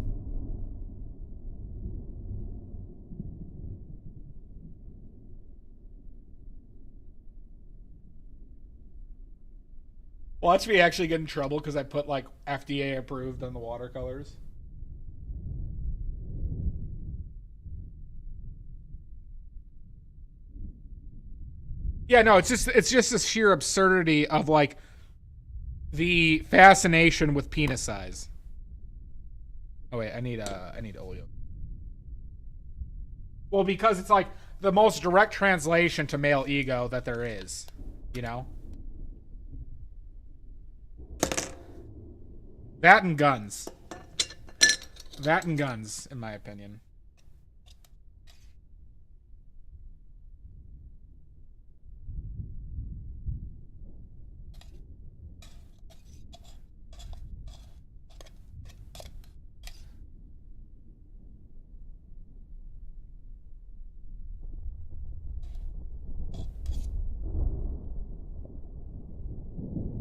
[SPEAKER 1] Watch me actually get in trouble because I put like FDA approved on the watercolors. Yeah, no, it's just the sheer absurdity of like the fascination with penis size. Oh wait, I need oleo. Well, because it's like the most direct translation to male ego that there is, you know? That and guns. That and guns, in my opinion.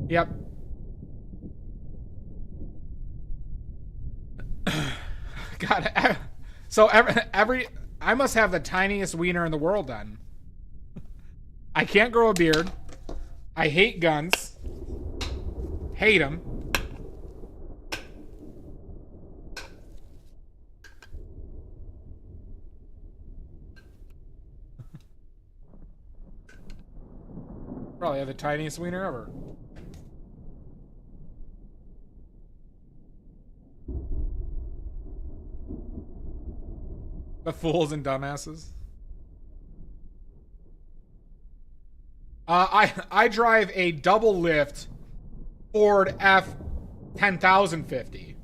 [SPEAKER 1] Yep. God, so every I must have the tiniest wiener in the world then. I can't grow a beard. I hate guns. Hate them. Probably have the tiniest wiener ever. The fools and dumbasses. I drive a double lift Ford F 10,050.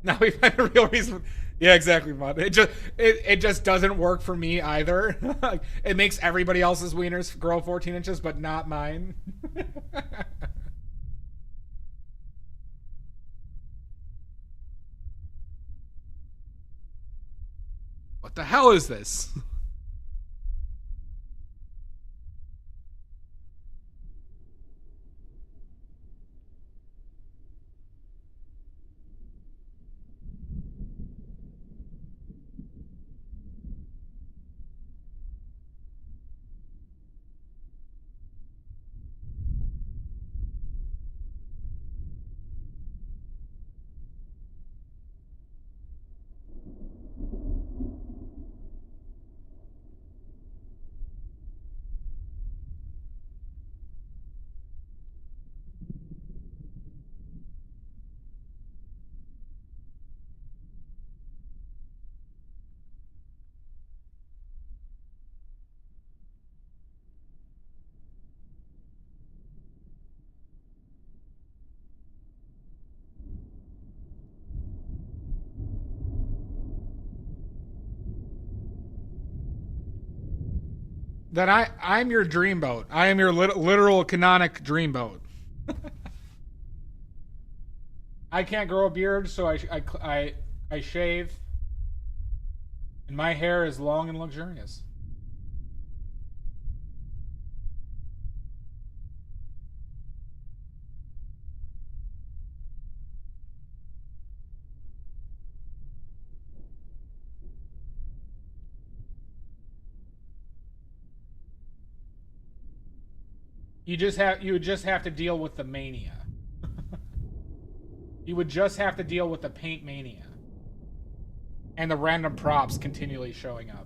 [SPEAKER 1] Now we find a real reason. Yeah, exactly, bud. It just doesn't work for me either. It makes everybody else's wieners grow 14 inches, but not mine. What the hell is this? Then I'm your dreamboat. I am your literal canonic dreamboat. I can't grow a beard, so I shave, and my hair is long and luxurious. You would just have to deal with the mania. You would just have to deal with the paint mania. And the random props continually showing up.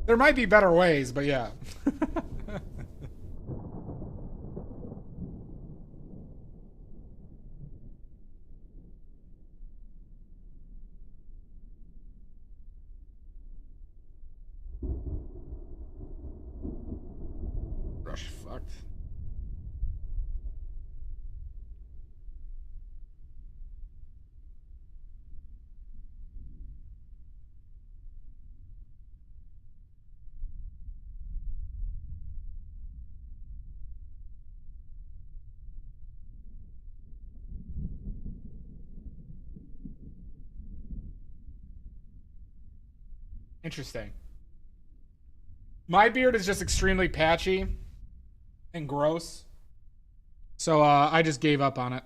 [SPEAKER 1] There might be better ways, but yeah. Brush fucked. Interesting. My beard is just extremely patchy and gross. So I just gave up on it.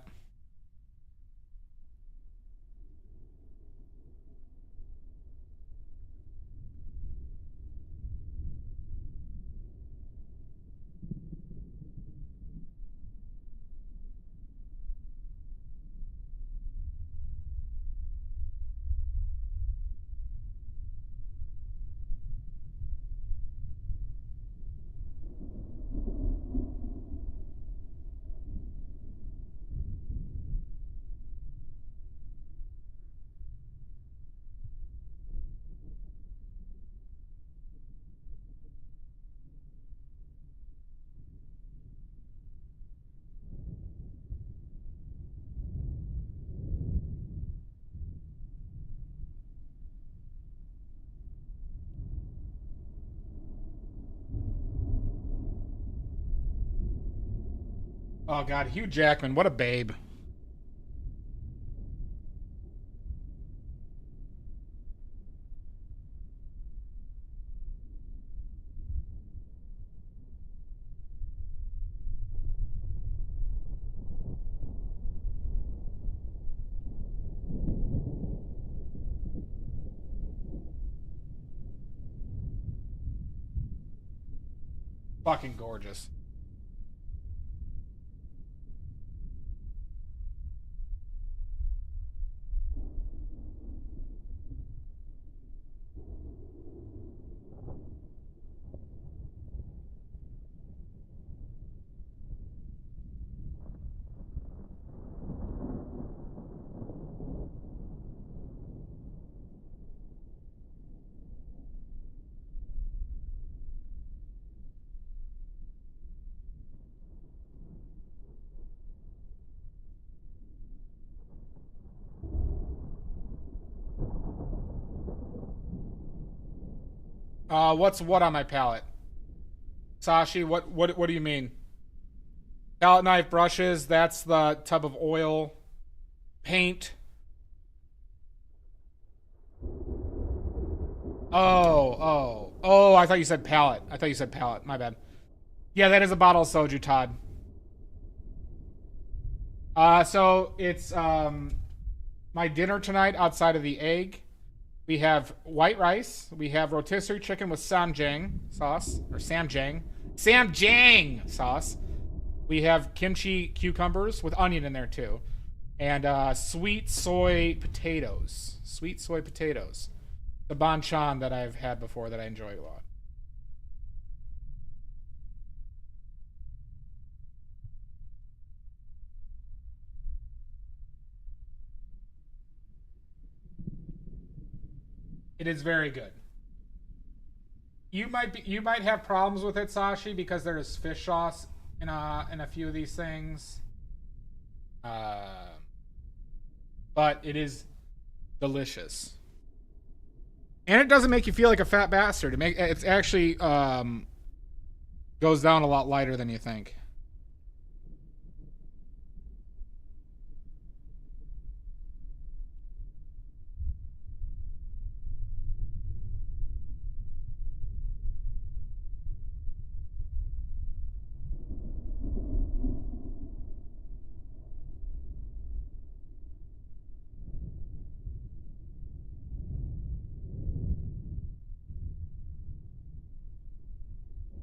[SPEAKER 1] Oh god, Hugh Jackman, what a babe. Fucking gorgeous. What's what on my palette? Sashi, what do you mean? Palette knife, brushes, that's the tub of oil. Paint. Oh, I thought you said palette. I thought you said palette. My bad. Yeah, that is a bottle of soju, Todd. So it's my dinner tonight outside of the egg. We have white rice. We have rotisserie chicken with samjang sauce. Or samjang. Samjang sauce. We have kimchi cucumbers with onion in there too. And sweet soy potatoes. Sweet soy potatoes. The banchan that I've had before that I enjoy a lot. It is very good. You might have problems with it, Sashi, because there is fish sauce in a few of these things. But it is delicious. And it doesn't make you feel like a fat bastard. It's actually goes down a lot lighter than you think.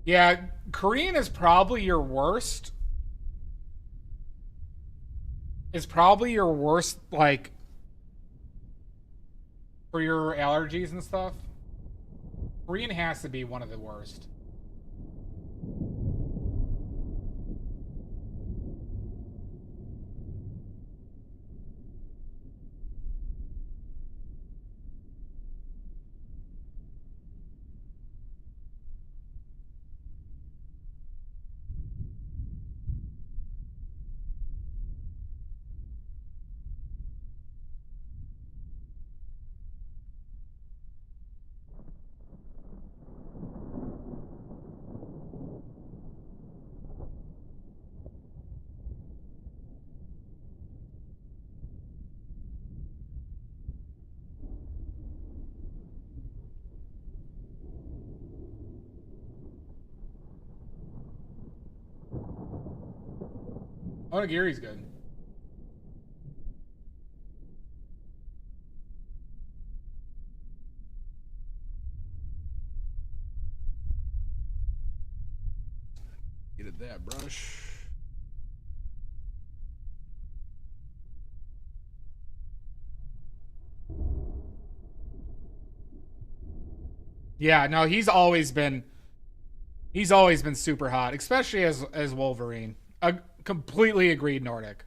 [SPEAKER 1] Yeah, Korean is probably your worst. Is probably your worst, like, for your allergies and stuff. Korean has to be one of the worst. Onigiri's good. Needed that brush. Yeah, no, he's always been super hot, especially as Wolverine. Completely agreed, Nordic.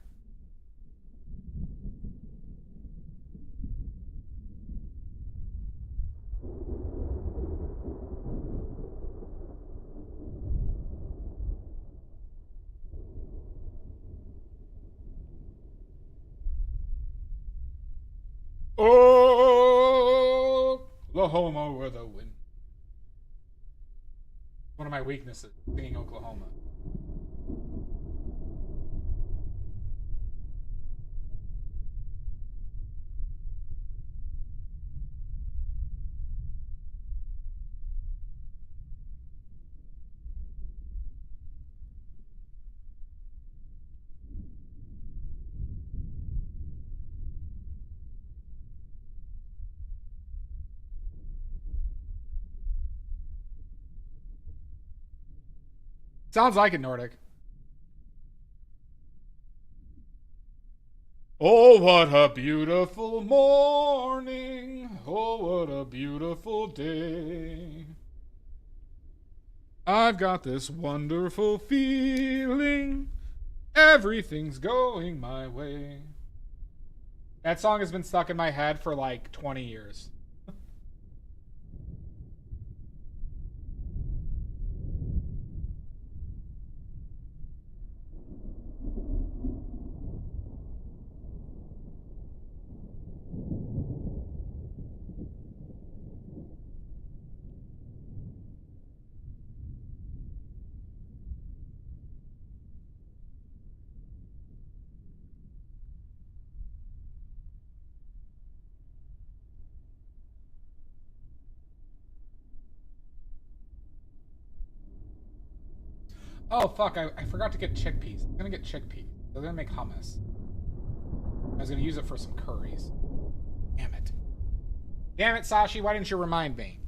[SPEAKER 1] Oklahoma where the wind. One of my weaknesses, singing Oklahoma. Sounds like it, Nordic. Oh, what a beautiful morning. Oh, what a beautiful day. I've got this wonderful feeling. Everything's going my way. That song has been stuck in my head for like 20 years. Oh, fuck, I forgot to get chickpeas. I'm gonna get chickpeas. They're gonna make hummus. I was gonna use it for some curries. Damn it. Damn it, Sashi, why didn't you remind me?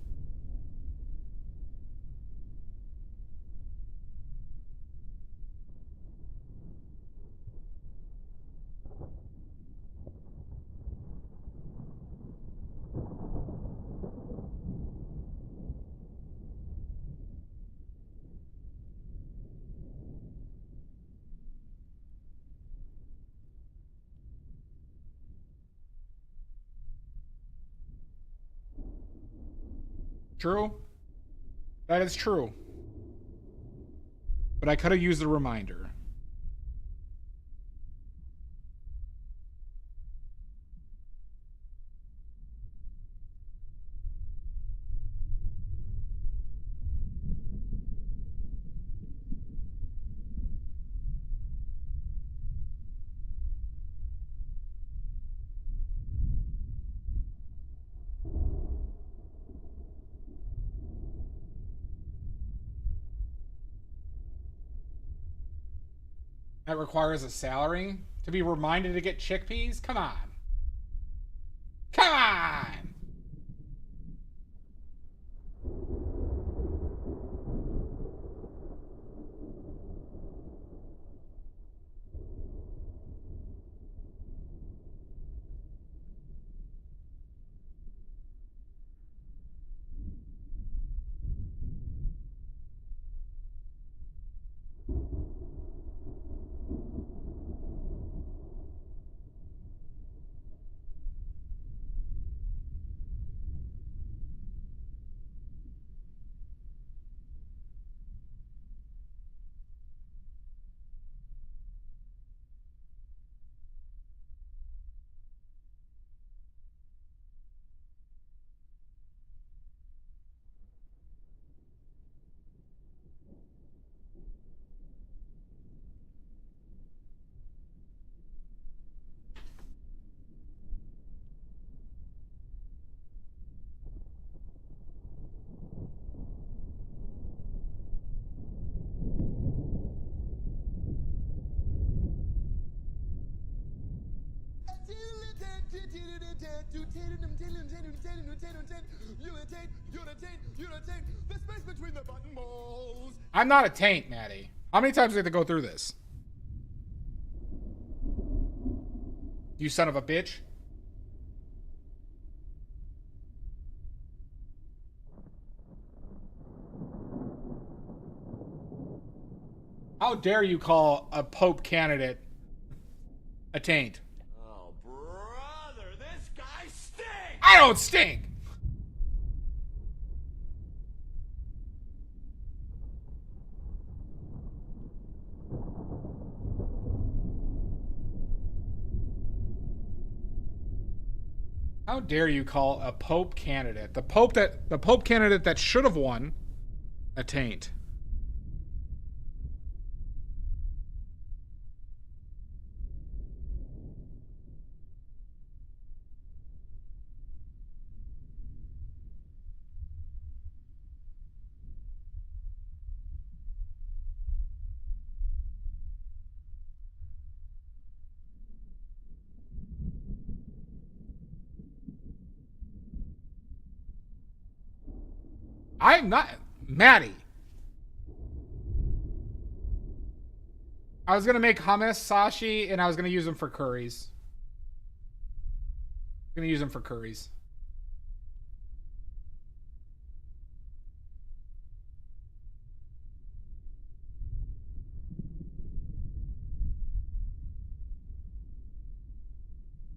[SPEAKER 1] True? That is true. But I could have used a reminder. That requires a salary? To be reminded to get chickpeas? Come on. Come on!
[SPEAKER 4] The space between the button balls.
[SPEAKER 1] I'm not a taint, Maddie. How many times do we have to go through this? You son of a bitch. How dare you call a Pope candidate a taint?
[SPEAKER 2] Oh, brother, this guy stinks!
[SPEAKER 1] I don't stink! How dare you call a Pope candidate, the Pope candidate that should have won, a taint? I'm not Maddie. I was gonna make hummus, sashi, and I was gonna use them for curries. I'm gonna use them for curries.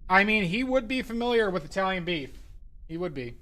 [SPEAKER 1] I mean, he would be familiar with Italian beef. He would be.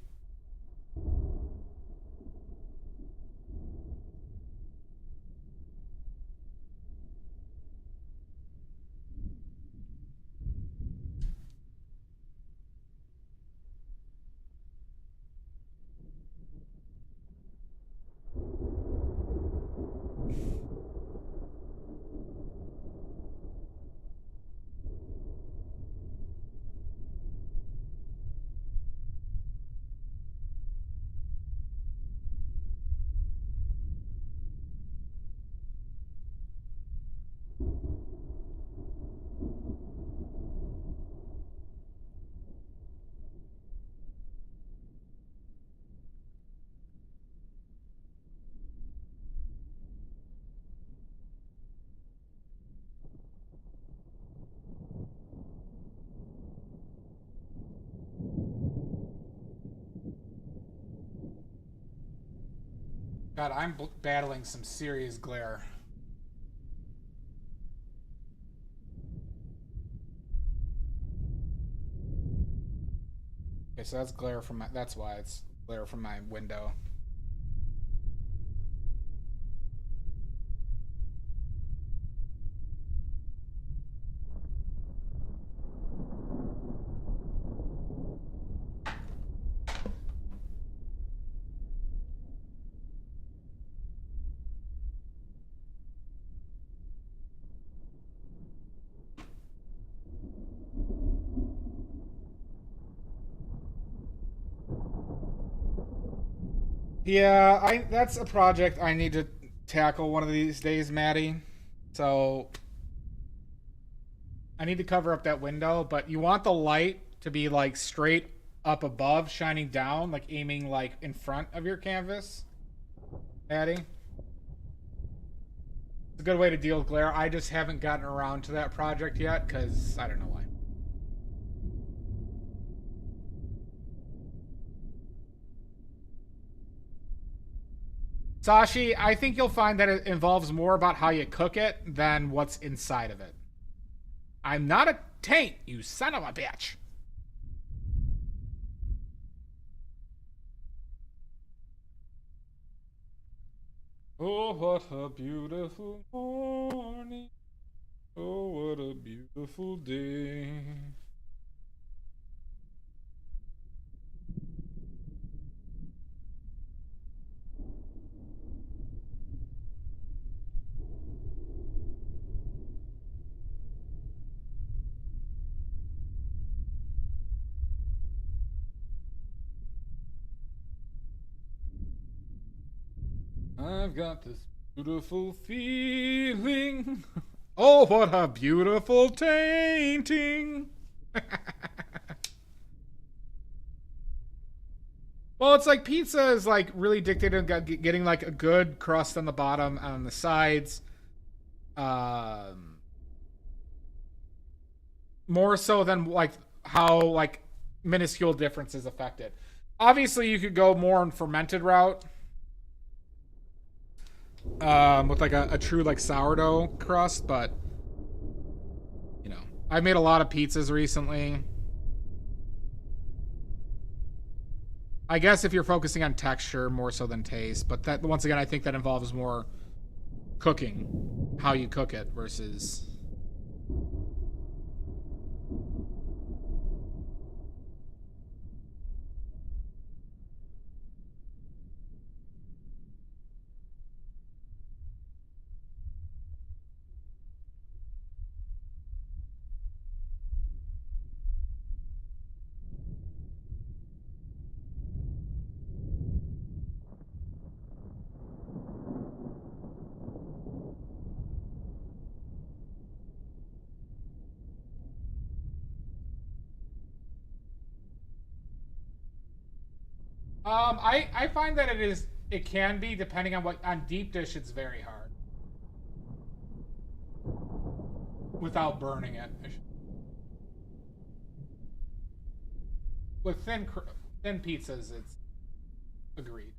[SPEAKER 1] God, I'm battling some serious glare. Okay, so that's glare from my, that's why it's glare from my window. Yeah, that's a project I need to tackle one of these days, Maddie. So I need to cover up that window, but you want the light to be like straight up above, shining down, like aiming like in front of your canvas, Maddie. It's a good way to deal with glare. I just haven't gotten around to that project yet because I don't know why. Sashi, I think you'll find that it involves more about how you cook it than what's inside of it. I'm not a taint, you son of a bitch. Oh, what a beautiful morning. Oh, what a beautiful day. I've got this beautiful feeling. Oh, what a beautiful tainting. Well, it's like pizza is like really dictated on getting like a good crust on the bottom and on the sides. More so than like how like minuscule differences affect it. Obviously, you could go more on fermented route, with like a true like sourdough crust, but you know, I've made a lot of pizzas recently. I guess if you're focusing on texture more so than taste, but that once again, I think that involves more cooking, how you cook it versus. I find that it can be depending on what on deep dish it's very hard without burning it. With thin pizzas, it's agreed.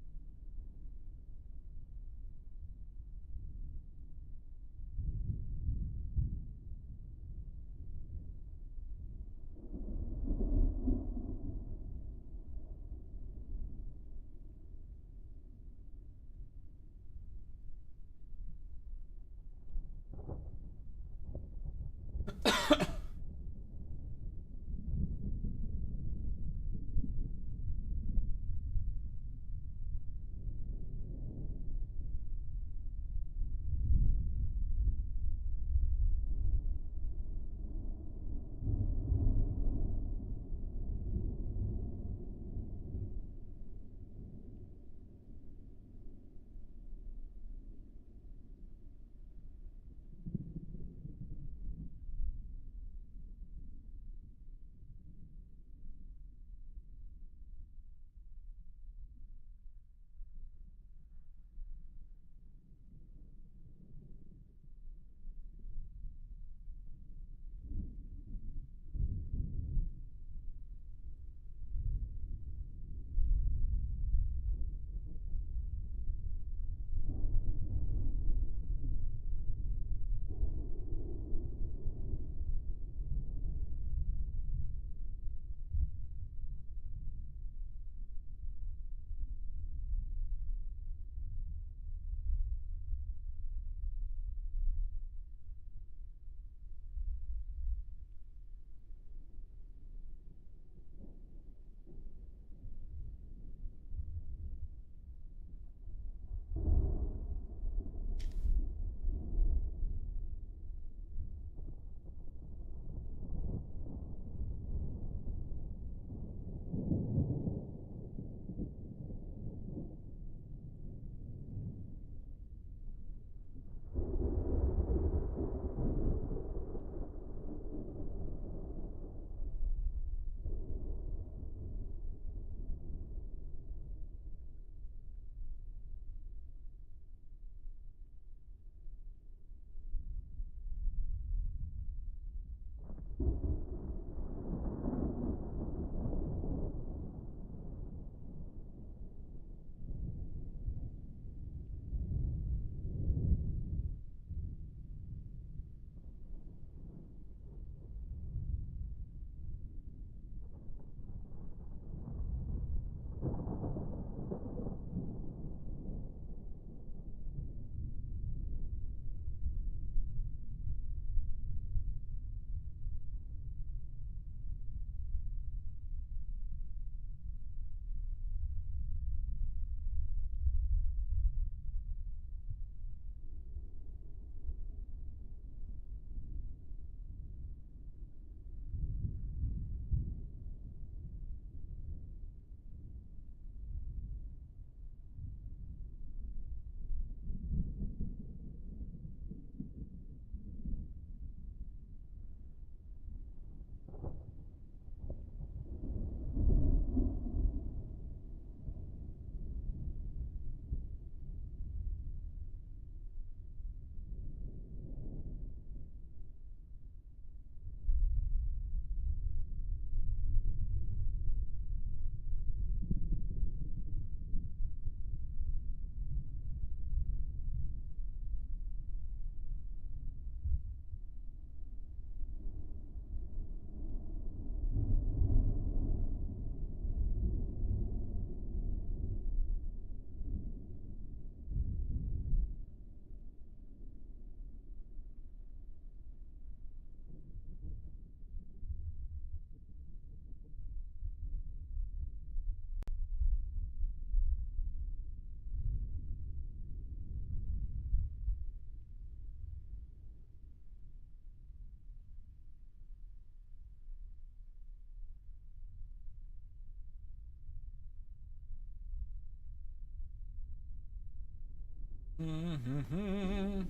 [SPEAKER 1] Mm-hmm.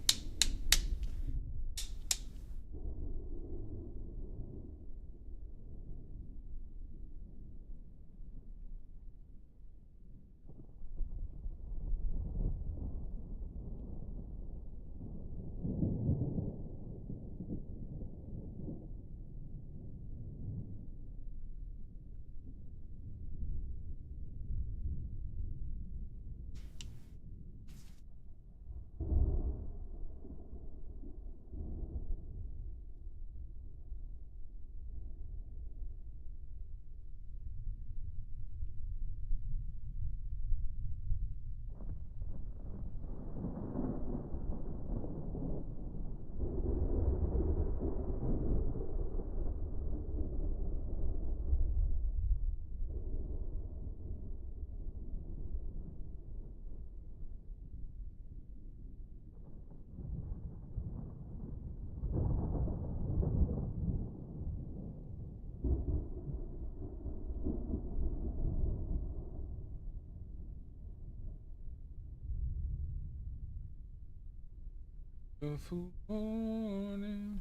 [SPEAKER 1] Beautiful morning.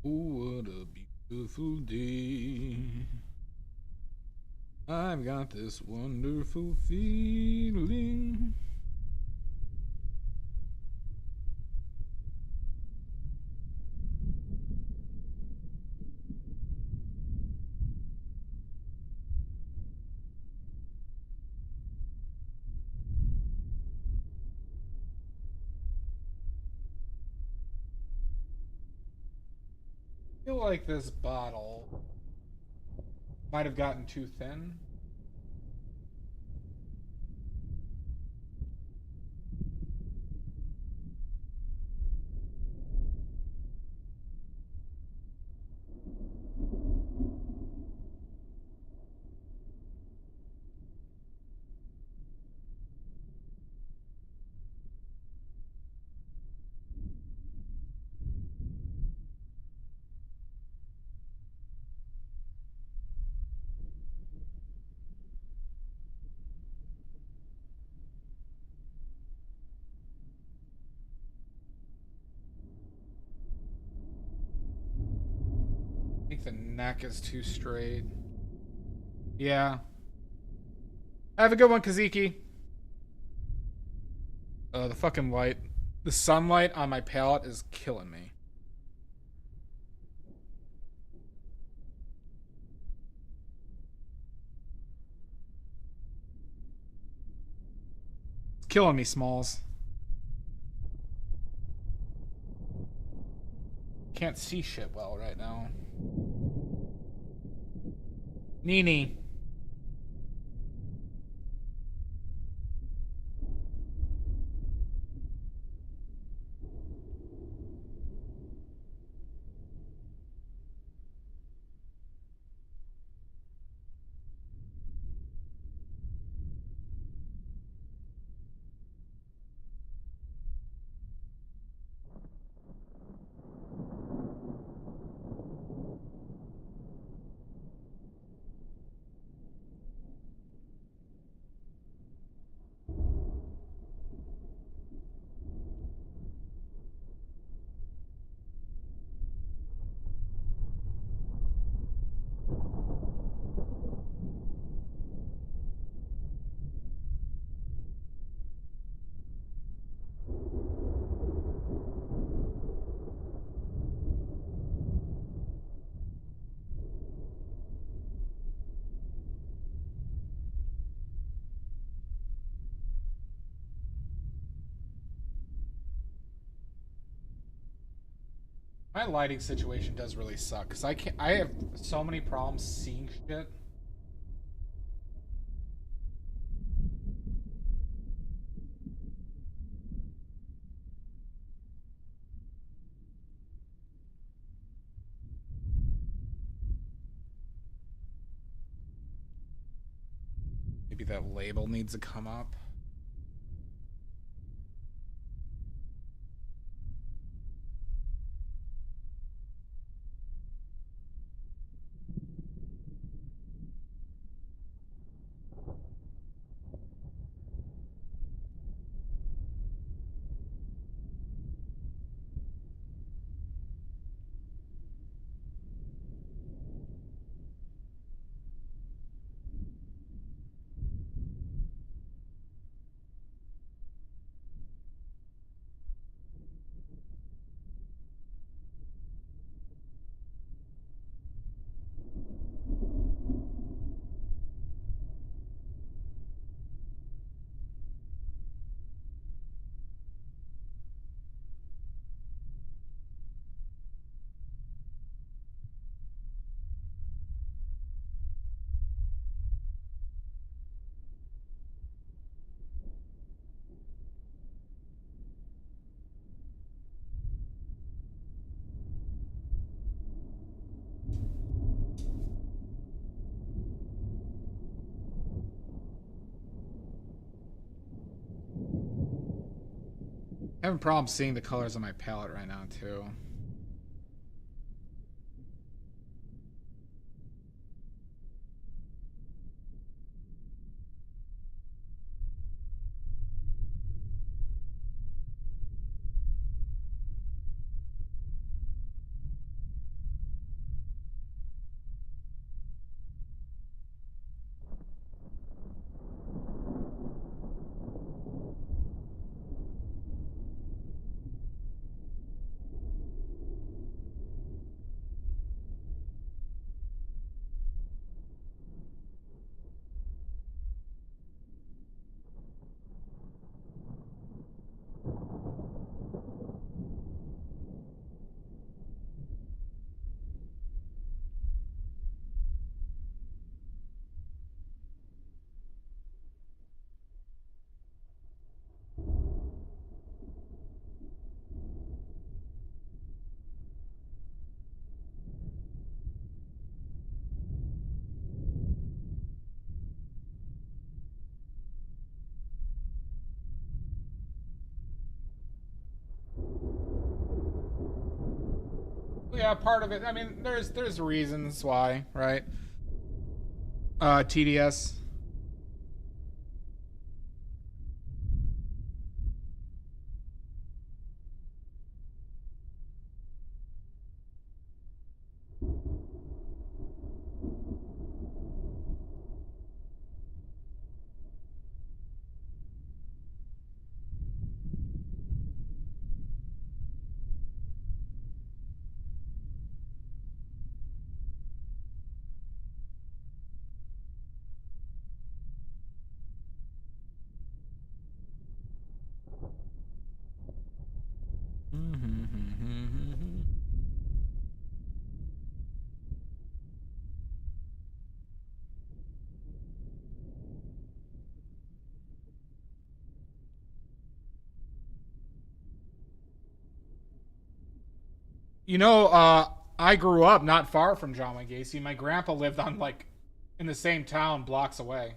[SPEAKER 1] Oh, what a beautiful day. I've got this wonderful feeling. I feel like this bottle might have gotten too thin. I think the neck is too straight. Yeah. Have a good one, Kaziki. The fucking light. The sunlight on my palette is killing me. It's killing me, Smalls. Can't see shit well right now. Nini. My lighting situation does really suck because I have so many problems seeing shit. Maybe that label needs to come up. I have a problem seeing the colors on my palette right now, too. Yeah, part of it. I mean, there's reasons why, right? TDS. You know, I grew up not far from John Wayne Gacy. My grandpa lived on like in the same town, blocks away.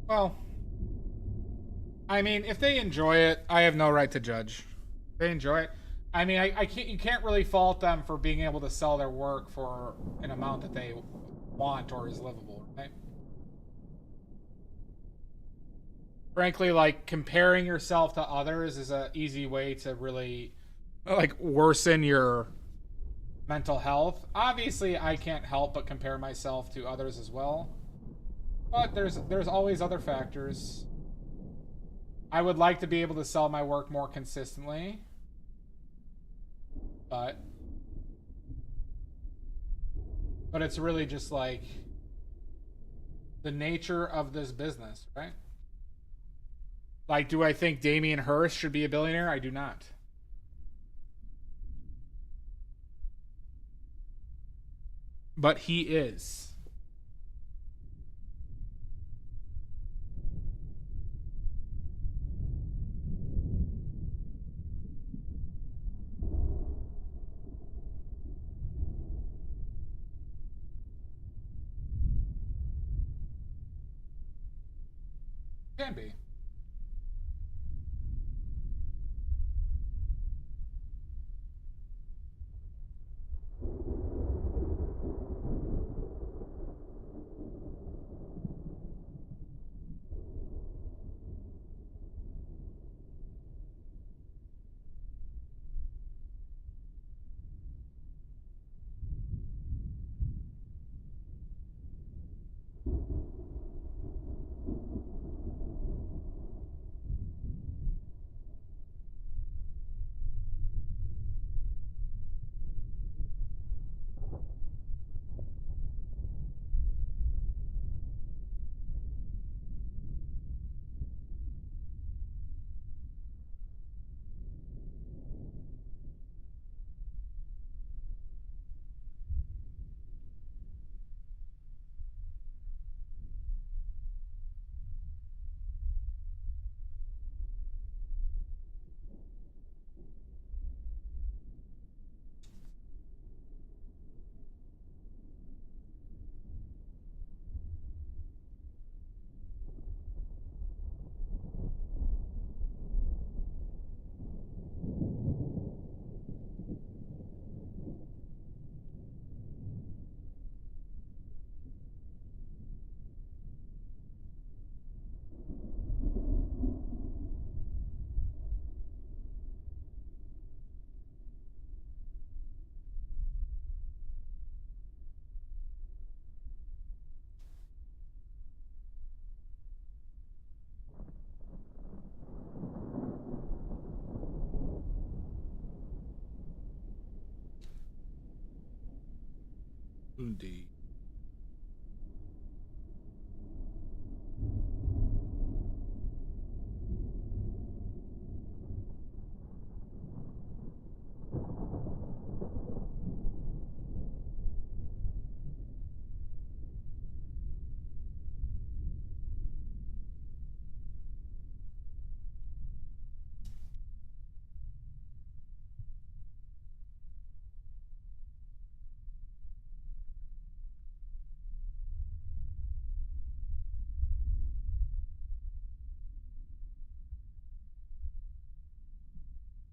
[SPEAKER 1] Well, I mean, if they enjoy it, I have no right to judge. If they enjoy it. I mean, I can't. You can't really fault them for being able to sell their work for an amount that they want or is livable, right? Frankly, like comparing yourself to others is an easy way to really like worsen your mental health. Obviously, I can't help but compare myself to others as well. But there's always other factors. I would like to be able to sell my work more consistently, but it's really just like the nature of this business, right? Like, do I think Damien Hirst should be a billionaire? I do not. But he is. Can be. Indeed.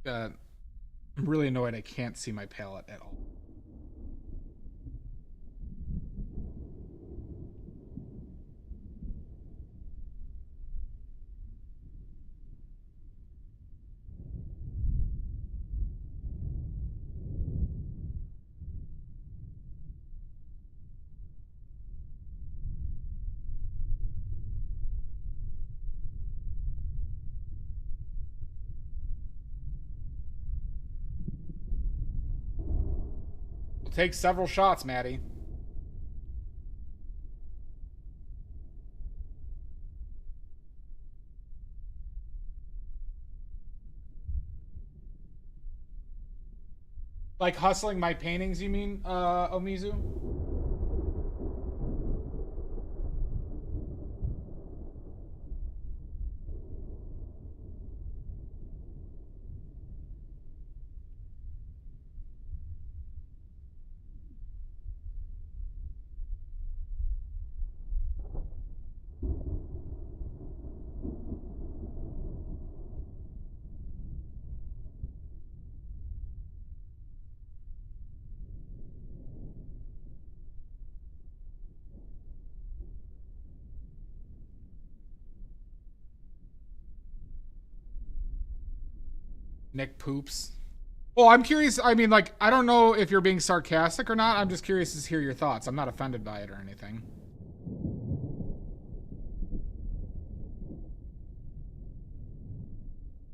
[SPEAKER 1] I'm really annoyed I can't see my palette at all. We'll take several shots, Maddie. Like hustling my paintings, you mean, Omizu? Nick poops. Well, I'm curious. I mean, like, I don't know if you're being sarcastic or not. I'm just curious to hear your thoughts. I'm not offended by it or anything.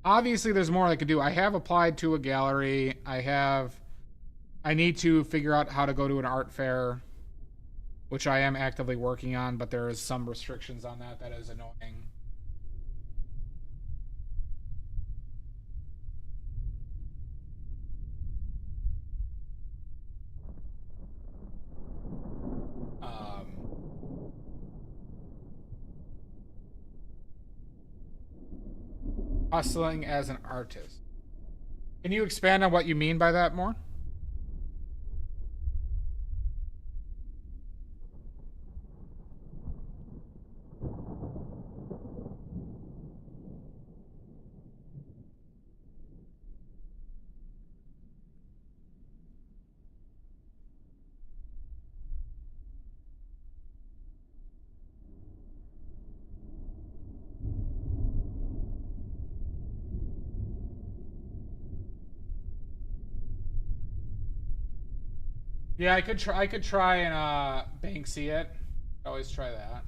[SPEAKER 1] Obviously, there's more I could do. I have applied to a gallery. I need to figure out how to go to an art fair, which I am actively working on, but there is some restrictions on that. That is annoying. Hustling as an artist. Can you expand on what you mean by that more? Yeah, I could try. I could try and Banksy it. Always try that.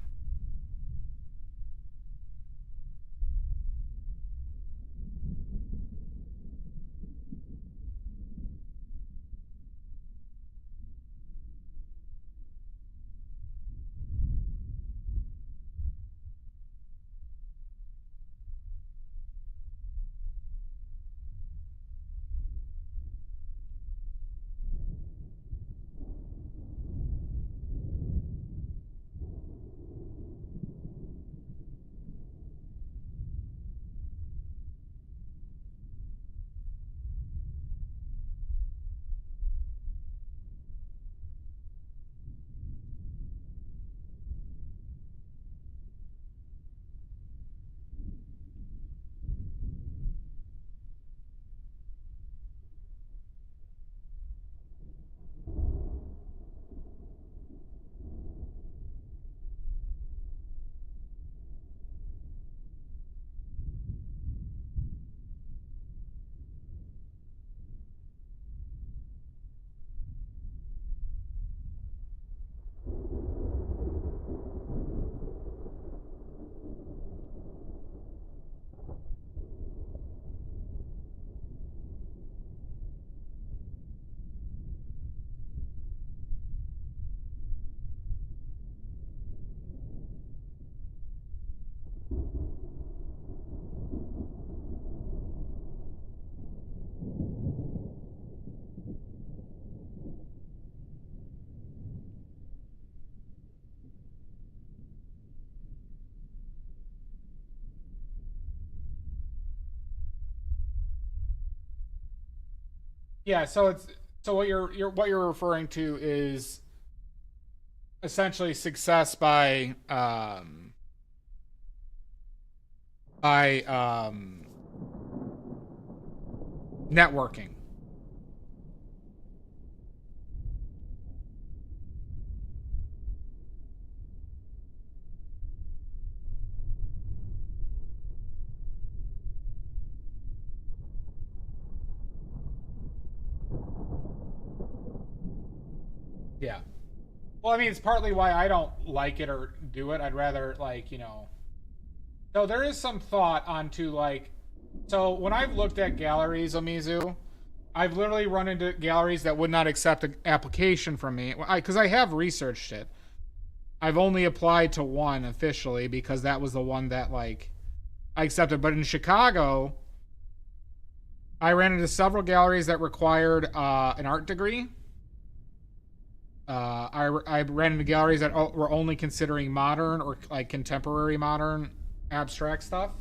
[SPEAKER 1] Yeah, so what you're referring to is essentially success by networking. Yeah. Well, I mean, it's partly why I don't like it or do it. I'd rather like, So there is some thought onto like, so when I've looked at galleries, Omizu, I've literally run into galleries that would not accept an application from me because I have researched it. I've only applied to one officially because that was the one that like I accepted. But in Chicago, I ran into several galleries that required an art degree. I ran into galleries that were only considering modern or like contemporary modern abstract stuff.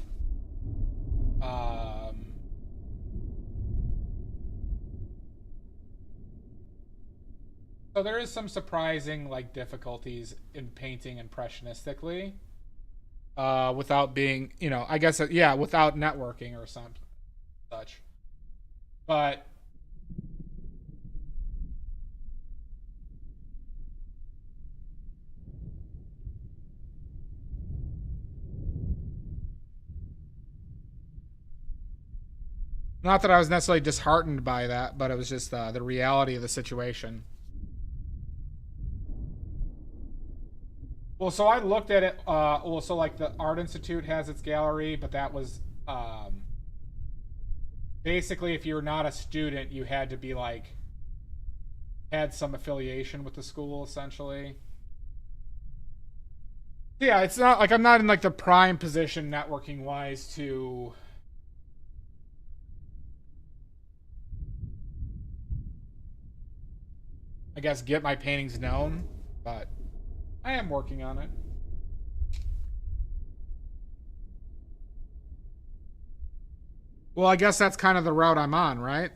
[SPEAKER 1] So there is some surprising like difficulties in painting impressionistically, without being, I guess, yeah, without networking or something such. But not that I was necessarily disheartened by that, but it was just the reality of the situation. Well, so I looked at it. Well, so like the Art Institute has its gallery, but that was basically if you're not a student, you had to be like had some affiliation with the school, essentially. Yeah, it's not like I'm not in like the prime position networking wise to I guess get my paintings known, but I am working on it. Well, I guess that's kind of the route I'm on, right?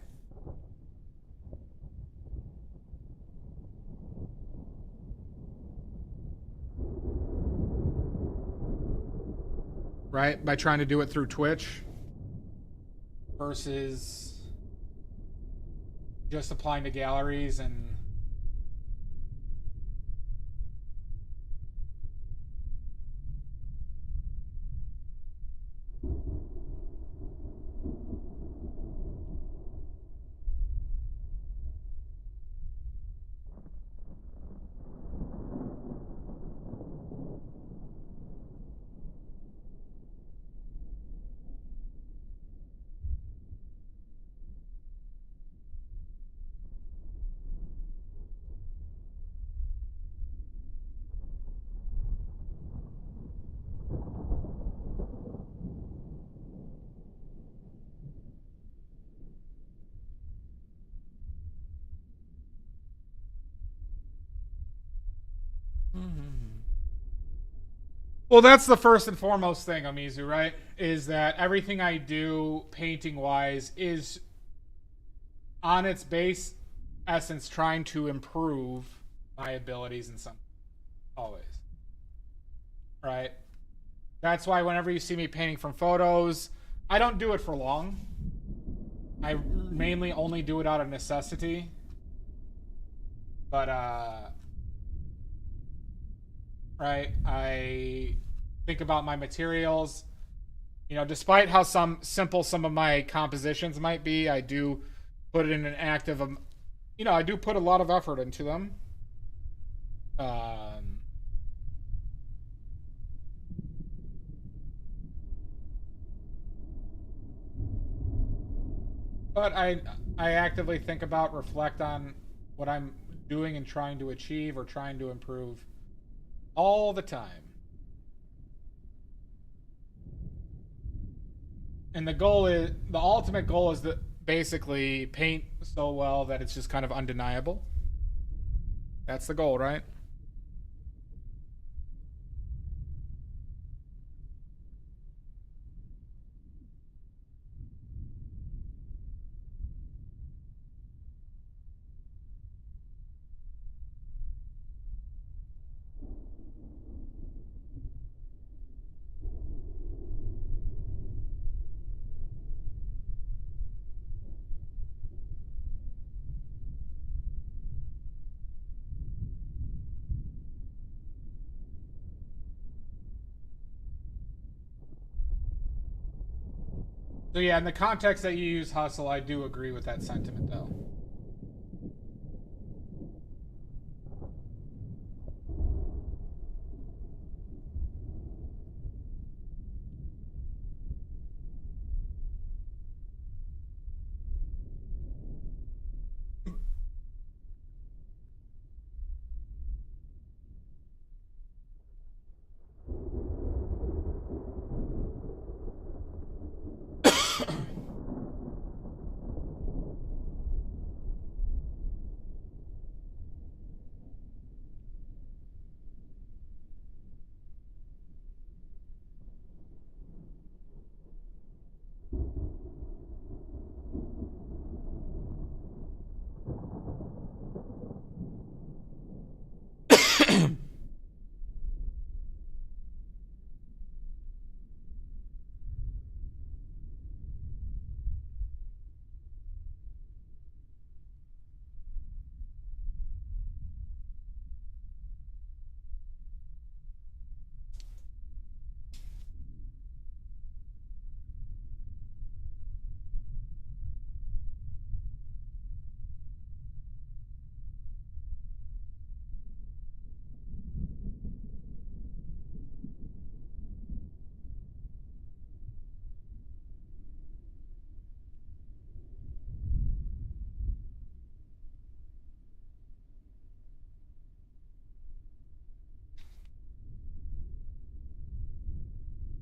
[SPEAKER 1] Right? By trying to do it through Twitch versus just applying to galleries and well, that's the first and foremost thing, Amizu, right? Is that everything I do painting wise is on its base essence trying to improve my abilities in some always. Right? That's why whenever you see me painting from photos, I don't do it for long. I mainly only do it out of necessity. But right, I think about my materials. Despite how some of my compositions might be, I do put it in an active I do put a lot of effort into them. But I actively think about, reflect on what I'm doing and trying to achieve or trying to improve all the time. And the ultimate goal is that basically paint so well that it's just kind of undeniable. That's the goal, right? So yeah, in the context that you use hustle, I do agree with that sentiment though.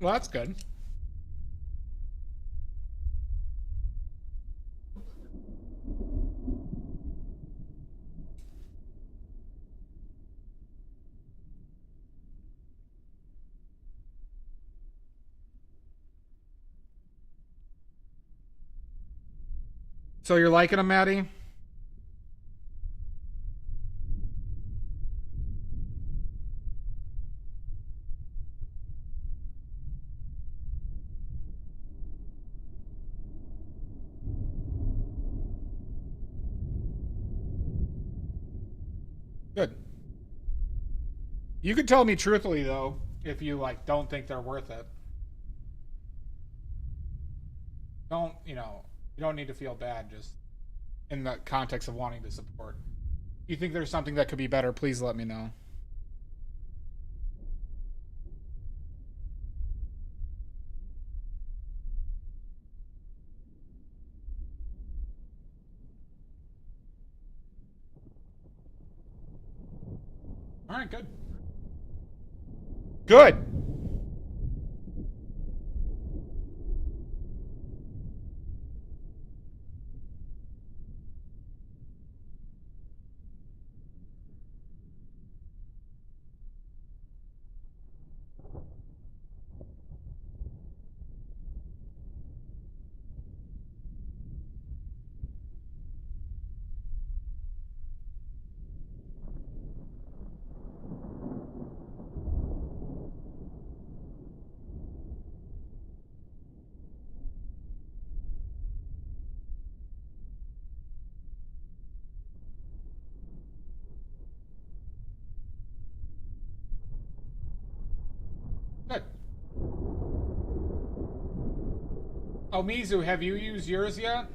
[SPEAKER 1] Well, that's good. So you're liking them, Maddie? Good. You could tell me truthfully though, if you like don't think they're worth it. Don't, you know, you don't need to feel bad just in the context of wanting to support. If you think there's something that could be better, please let me know. All right, good. Good. Good. Oh, Mizu, have you used yours yet?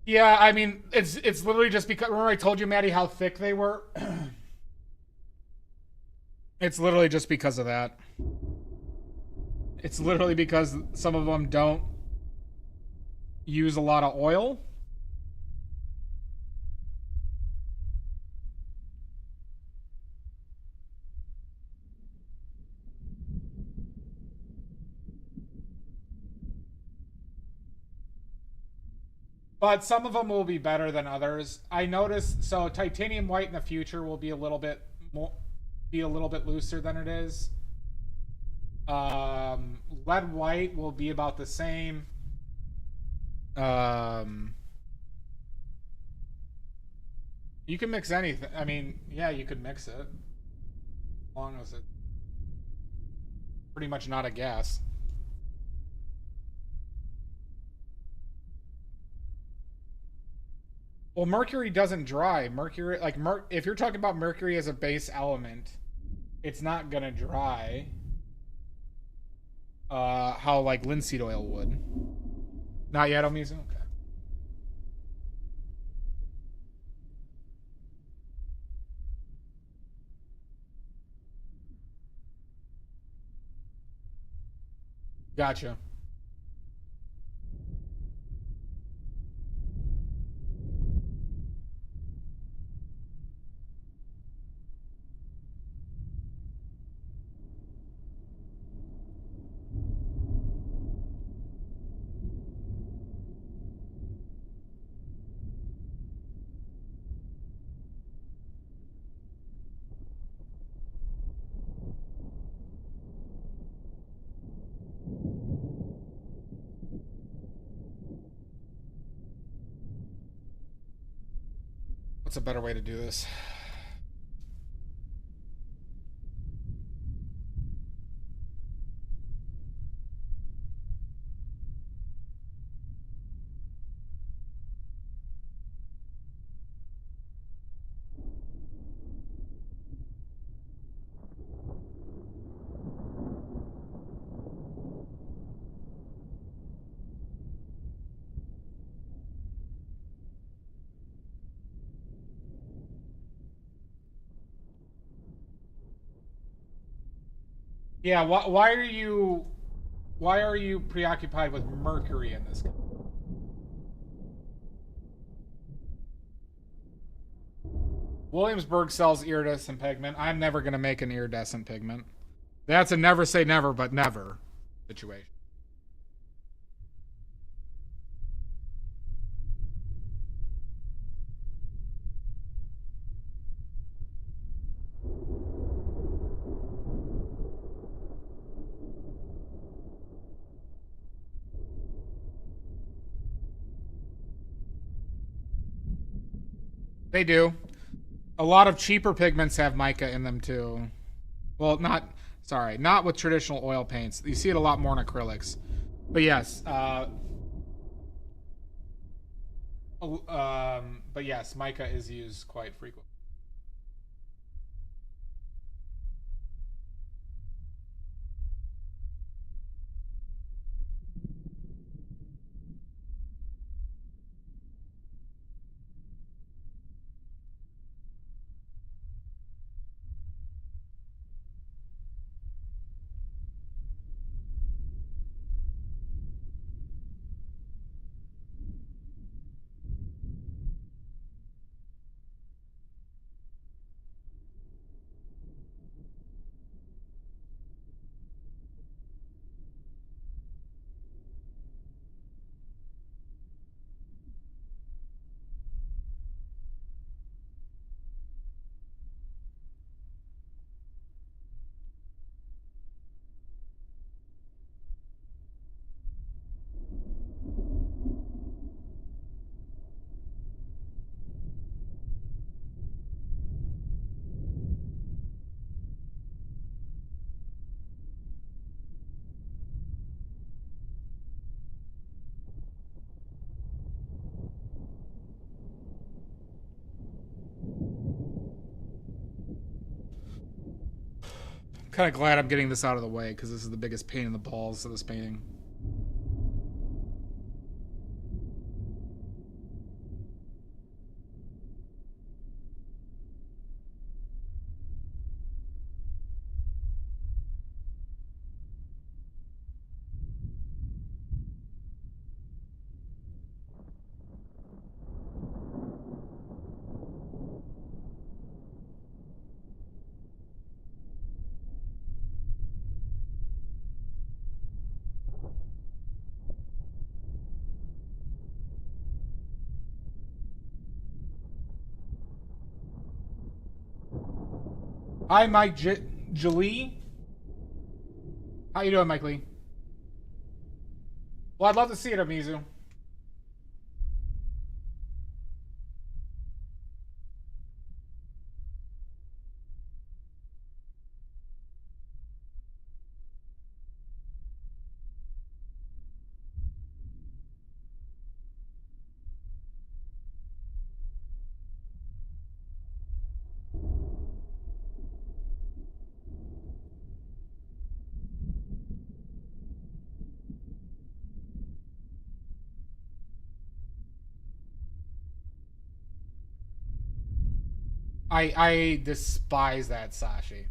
[SPEAKER 1] Yeah, I mean, it's literally just because remember I told you, Maddie, how thick they were. It's literally just because of that. It's literally because some of them don't use a lot of oil. But some of them will be better than others. I noticed, so titanium white in the future will be a little bit more, be a little bit looser than it is. Lead white will be about the same. You can mix anything. I mean, yeah, you could mix it, as long as it's pretty much not a gas. Well, mercury doesn't dry. Mercury, like if you're talking about mercury as a base element, it's not gonna dry how like linseed oil would. Not yet, Omizu? Okay. Gotcha. What's a better way to do this? Yeah, why are you preoccupied with mercury in this? Williamsburg sells iridescent pigment. I'm never gonna make an iridescent pigment. That's a never say never, but never situation. They do. A lot of cheaper pigments have mica in them too. Well, not with traditional oil paints. You see it a lot more in acrylics. But yes, but yes, mica is used quite frequently. I'm kind of glad I'm getting this out of the way because this is the biggest pain in the balls of this painting. Hi, Mike Jalee. How you doing, Mike Lee? Well, I'd love to see it, Amizu. I despise that, Sashi.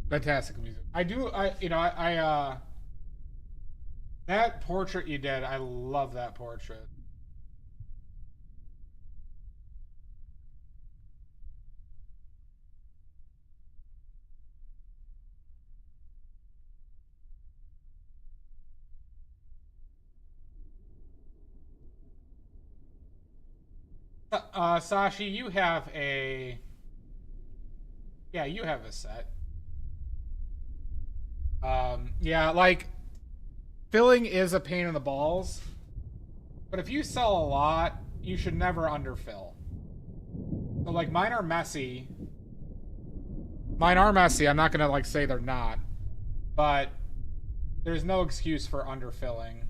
[SPEAKER 1] Fantastic music. That portrait you did, I love that portrait. Sashi, you have a... Yeah, you have a set. Yeah, like, filling is a pain in the balls, but if you sell a lot, you should never underfill. So, like, mine are messy. Mine are messy, I'm not gonna, like, say they're not, but there's no excuse for underfilling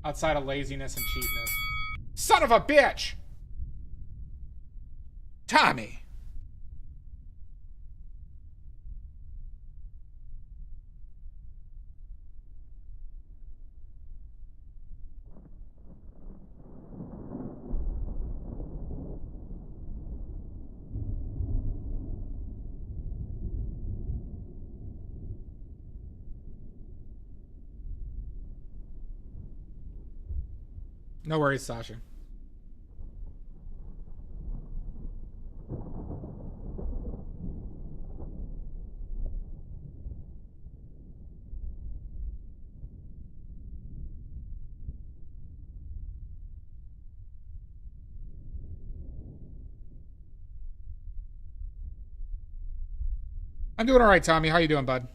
[SPEAKER 1] outside of laziness and cheapness. Son of a bitch! Tommy! No worries, Sasha. I'm doing all right, Tommy. How you doing, bud?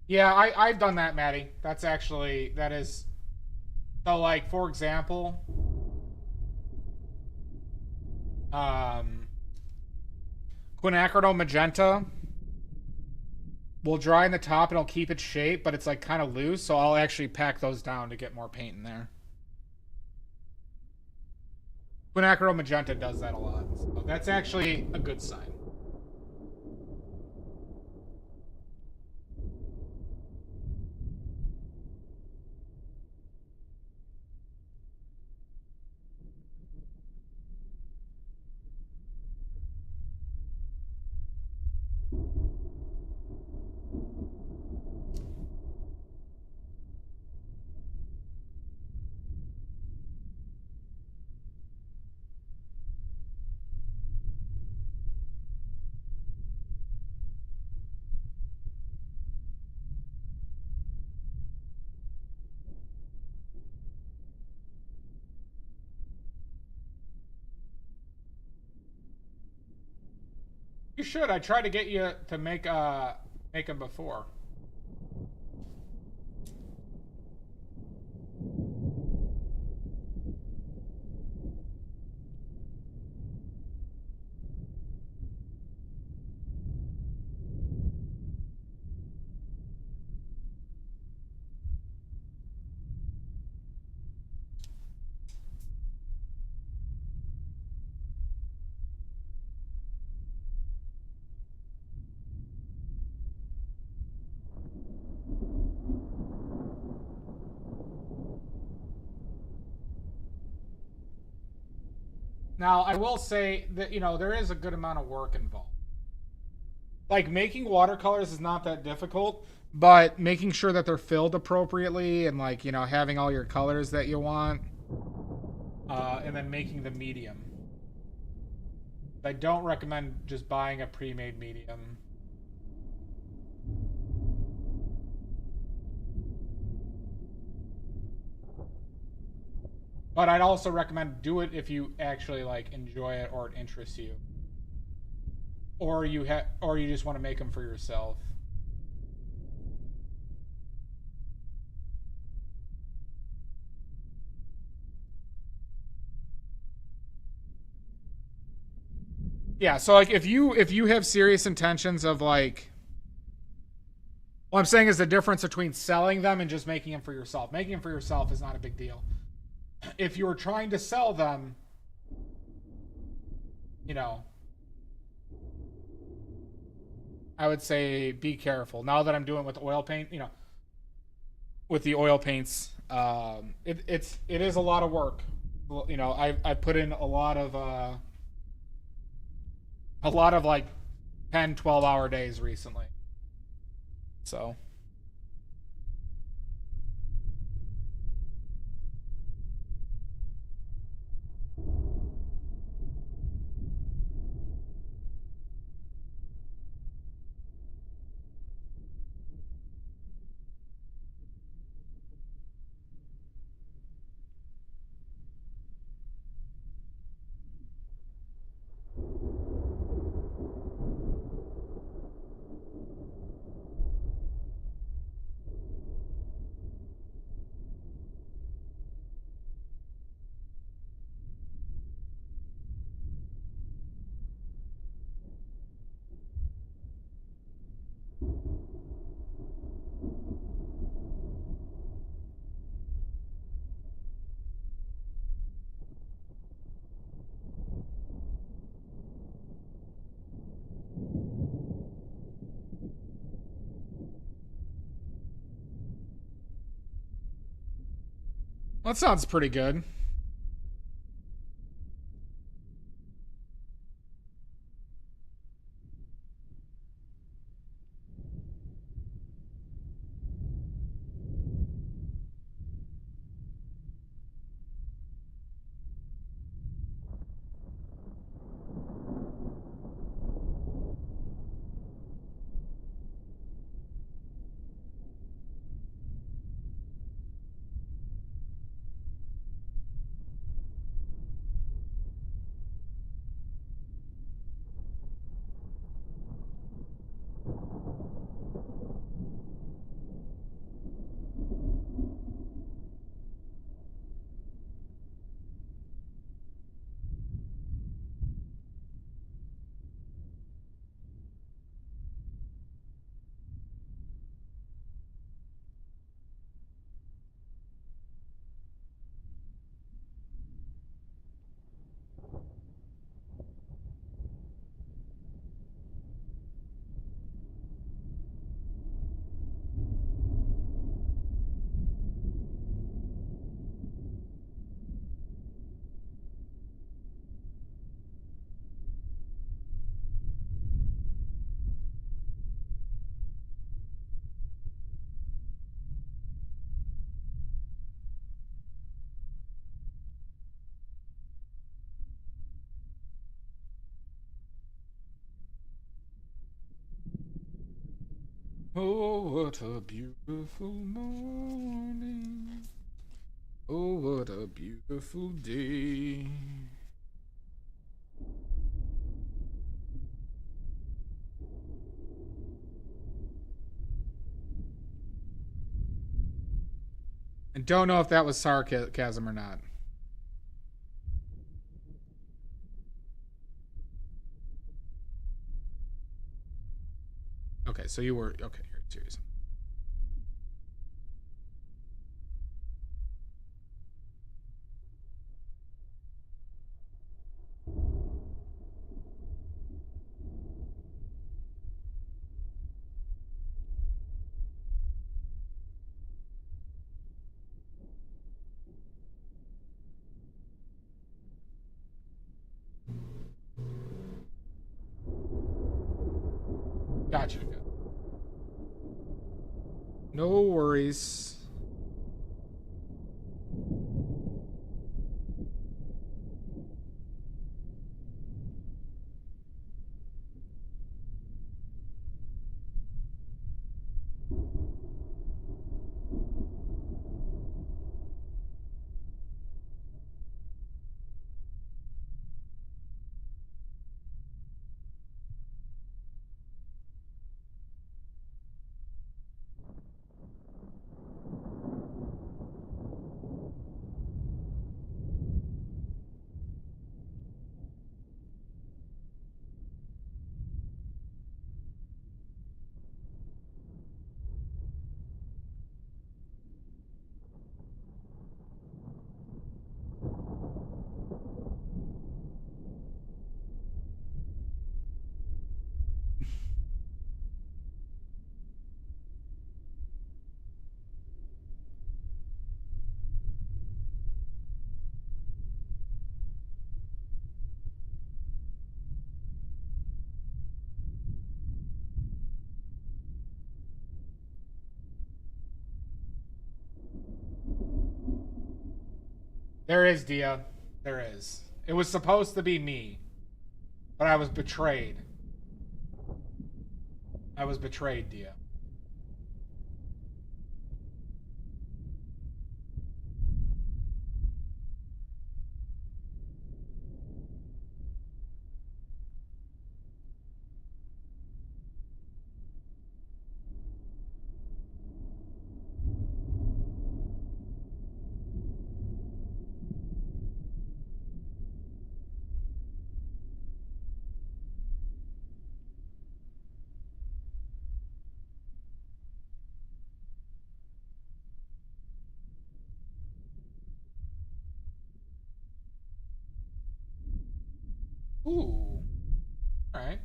[SPEAKER 1] Yeah, I've done that, Maddie. That's actually that is so, like, for example, um quinacridone magenta will dry in the top and it'll keep its shape, but it's like kind of loose, so I'll actually pack those down to get more paint in there. Quinacridone magenta does that a lot. So that's actually a good sign. You should. I tried to get you to make them before. Now, I will say that, there is a good amount of work involved. Like making watercolors is not that difficult, but making sure that they're filled appropriately and like, you know, having all your colors that you want, and then making the medium. I don't recommend just buying a pre-made medium. But I'd also recommend do it if you actually like enjoy it or it interests you, or you just want to make them for yourself. Yeah, so like if you have serious intentions of like, what I'm saying is the difference between selling them and just making them for yourself. Making them for yourself is not a big deal. If you were trying to sell them, you know, I would say be careful. Now that I'm doing with oil paint, you know, with the oil paints, it is a lot of work. You know, I put in a lot of like 10, 12 hour days recently. So that sounds pretty good. Oh, what a beautiful morning. Oh, what a beautiful day. And don't know if that was sarcasm or not. Okay, so you were okay. You're serious. Gotcha. No worries. There is, Dia. There is. It was supposed to be me, but I was betrayed. I was betrayed, Dia. Ooh. All right.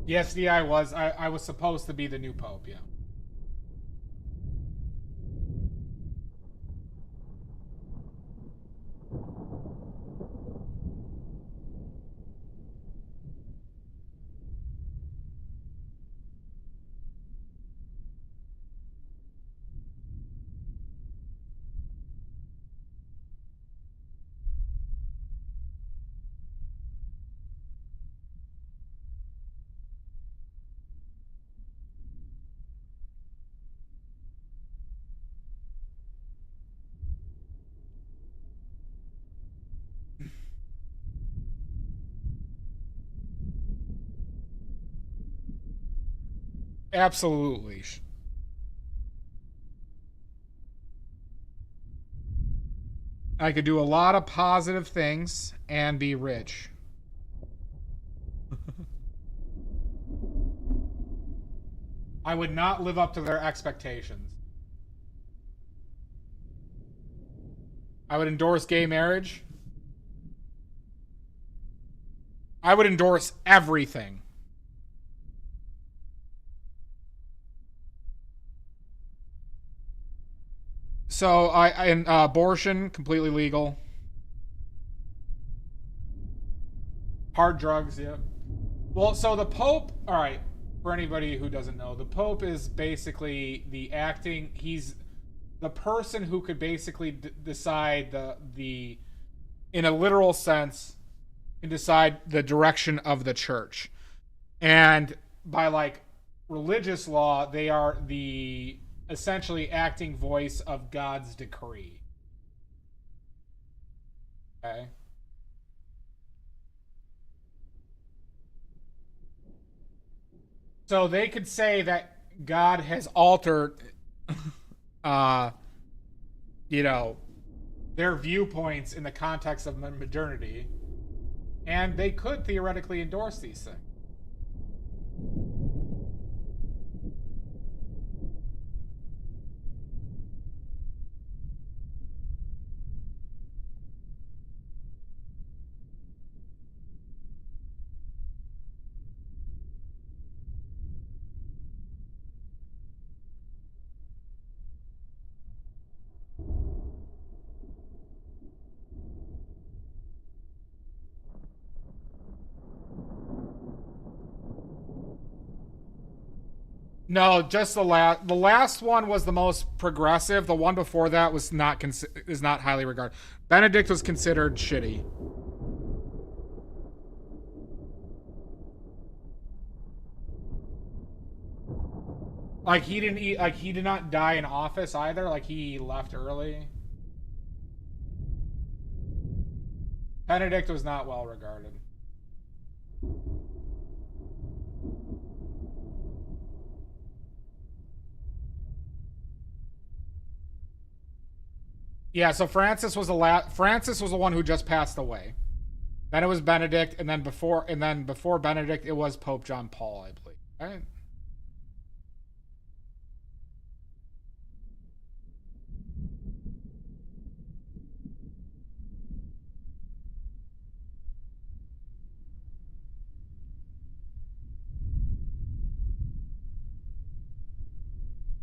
[SPEAKER 1] Yes, Dia, I was. I was supposed to be the new pope, yeah. Absolutely. I could do a lot of positive things and be rich. I would not live up to their expectations. I would endorse gay marriage. I would endorse everything. So abortion completely legal. Hard drugs, yeah. Well, so the Pope, all right, for anybody who doesn't know, the Pope is basically he's the person who could basically decide the in a literal sense, can decide the direction of the church. And by like religious law, they are the essentially acting voice of God's decree. Okay. So they could say that God has altered, uh, you know, their viewpoints in the context of modernity, and they could theoretically endorse these things. No, just the last. The last one was the most progressive. The one before that was not is not highly regarded. Benedict was considered shitty. Like he didn't eat. Like he did not die in office either. Like he left early. Benedict was not well regarded. Yeah, so Francis was the one who just passed away. Then it was Benedict, and then before Benedict, it was Pope John Paul, I believe. Right?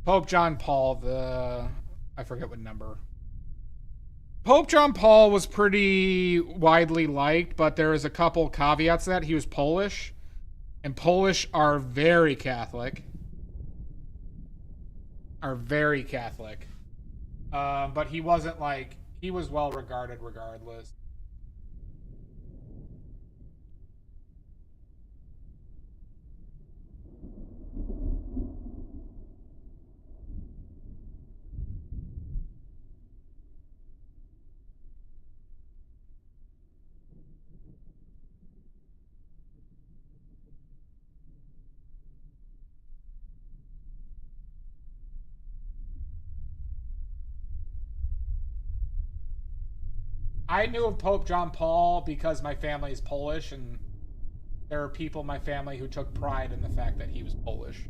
[SPEAKER 1] Pope John Paul, I forget what number. Pope John Paul was pretty widely liked, but there is a couple caveats to that. He was Polish, and Polish are very Catholic. But he wasn't like, he was well regarded regardless. I knew of Pope John Paul because my family is Polish, and there are people in my family who took pride in the fact that he was Polish.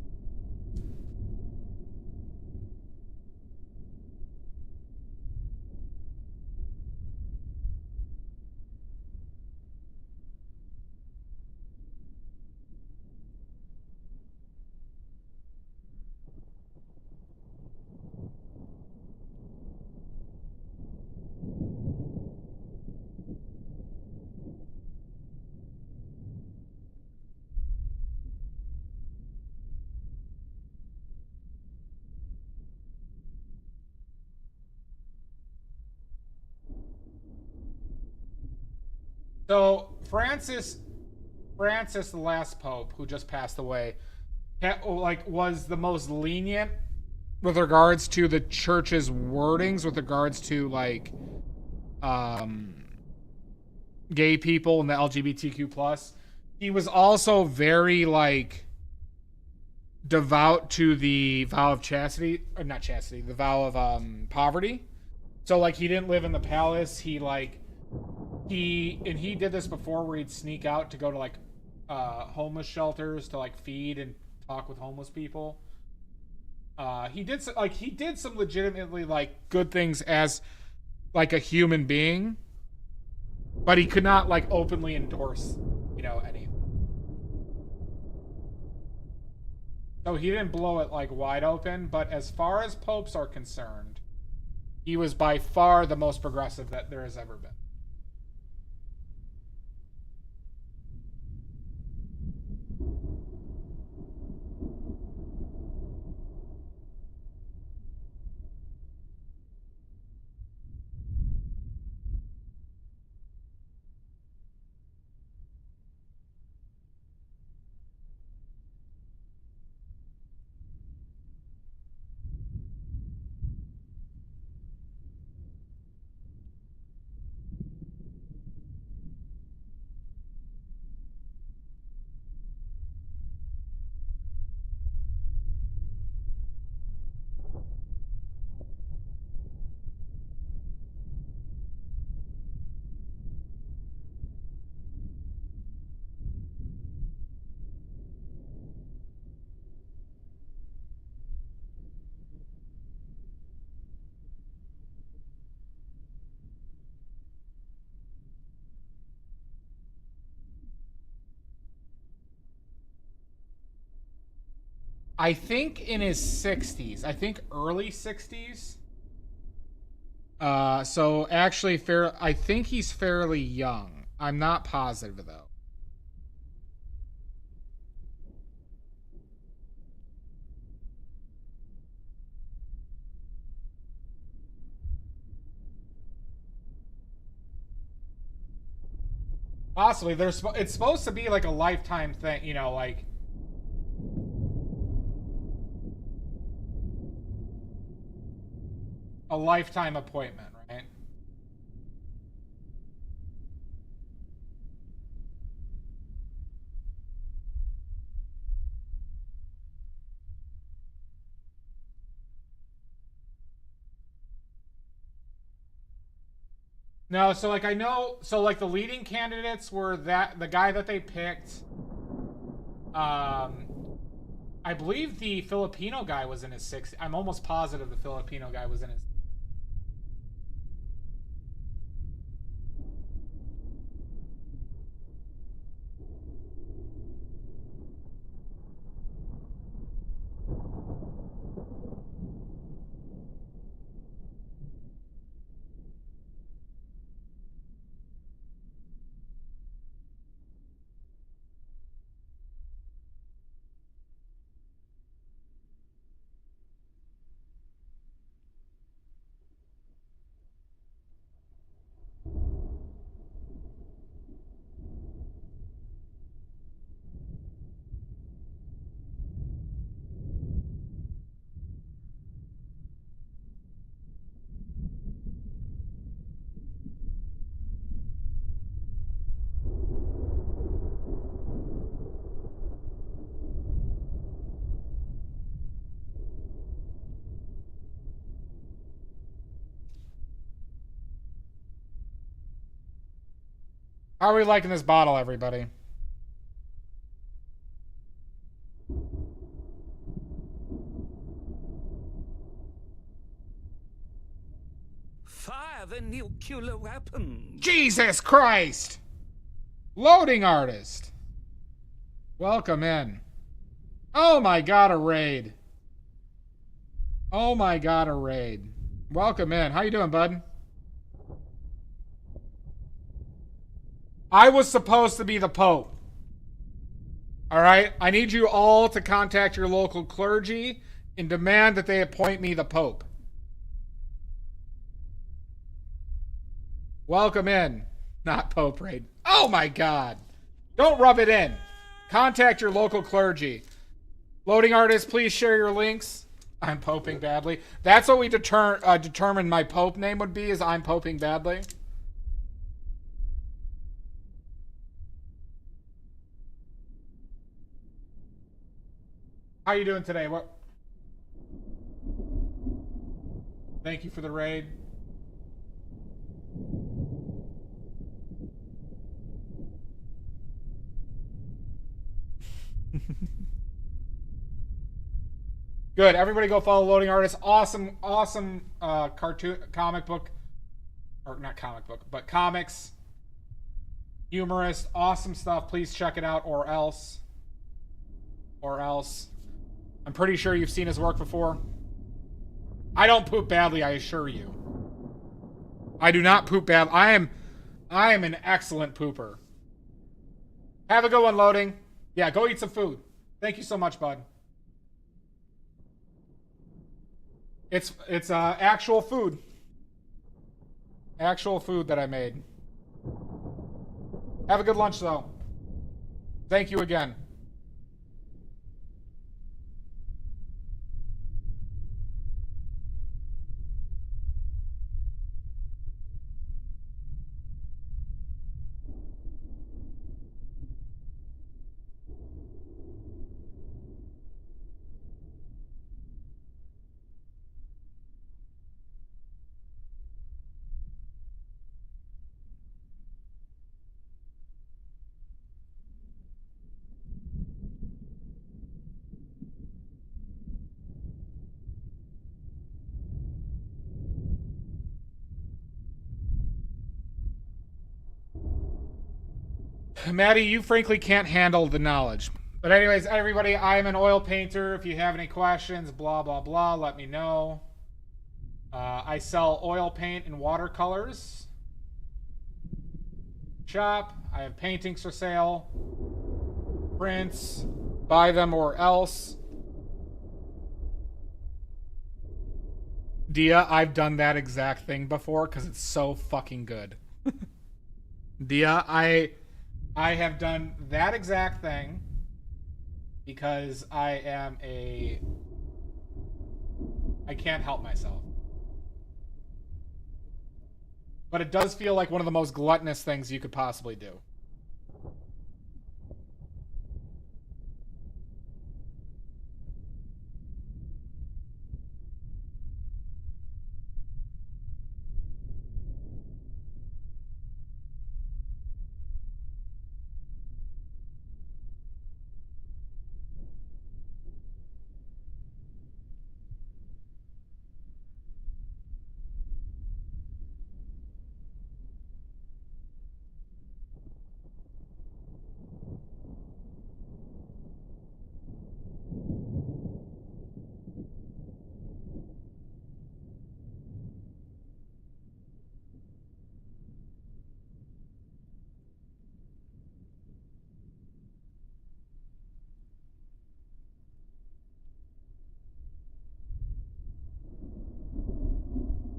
[SPEAKER 1] So Francis, the last pope who just passed away, was the most lenient with regards to the church's wordings, with regards to gay people and the LGBTQ plus. He was also very devout to the vow of chastity, or not chastity, the vow of poverty. So he didn't live in the palace. He did this before, where he'd sneak out to go to homeless shelters to feed and talk with homeless people. He did some legitimately good things as a human being, but he could not openly endorse anything. So he didn't blow it wide open. But as far as popes are concerned, He was by far the most progressive that there has ever been. I think in his 60s. I think early 60s. So actually, I think he's fairly young. I'm not positive though. Possibly. It's supposed to be like a lifetime thing, you know, like a lifetime appointment, right? No, so like I know, so like the leading candidates were the guy that they picked. I believe the Filipino guy was in his 60s. I'm almost positive the Filipino guy was in his. How are we liking this bottle, everybody?
[SPEAKER 5] Fire the nuclear weapon.
[SPEAKER 1] Jesus Christ! Loading artist. Welcome in. Oh my god, a raid. Oh my god, a raid. Welcome in. How you doing, bud? I was supposed to be the Pope. Alright? I need you all to contact your local clergy and demand that they appoint me the Pope. Welcome in. Not Pope raid. Oh my god. Don't rub it in. Contact your local clergy. Loading artists, please share your links. I'm poping badly. That's what we determined my Pope name would be, is I'm poping badly. How you doing today? What? Thank you for the raid. Good. Everybody go follow Loading Artist. Awesome cartoon, comic book. Or not comic book, but comics. Humorist. Awesome stuff. Please check it out, or else. Or else. I'm pretty sure you've seen his work before. I don't poop badly, I assure you. I do not poop bad. I am an excellent pooper. Have a good one, loading. Yeah, go eat some food. Thank you so much, bud. It's actual food. Actual food that I made. Have a good lunch, though. Thank you again. Maddie, you frankly can't handle the knowledge. But anyways, everybody, I am an oil painter. If you have any questions, blah, blah, blah, let me know. I sell oil paint and watercolors. Shop. I have paintings for sale. Prints. Buy them or else. Dia, I've done that exact thing before because it's so fucking good. Dia, I have done that exact thing because I can't help myself. But it does feel like one of the most gluttonous things you could possibly do.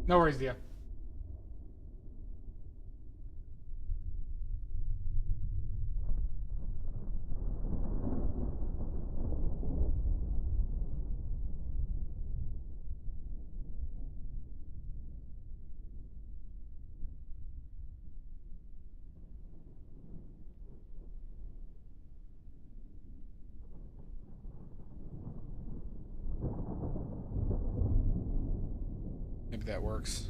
[SPEAKER 1] No worries, Dia. Maybe that works.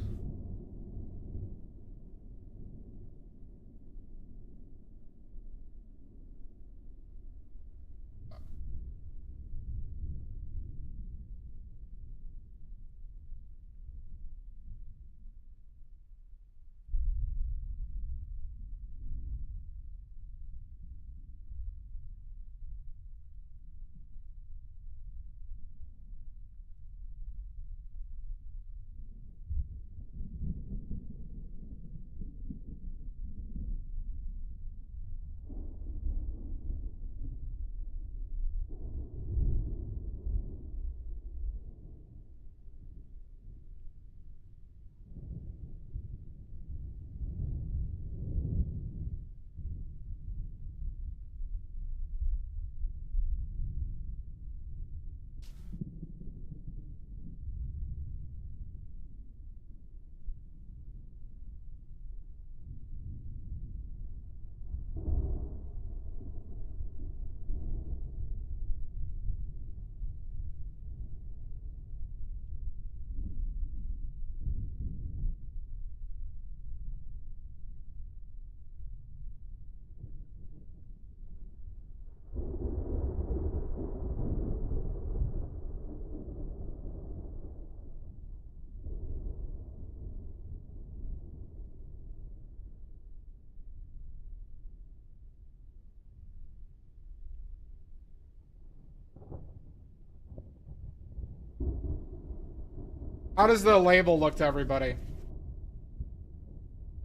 [SPEAKER 1] How does the label look to everybody?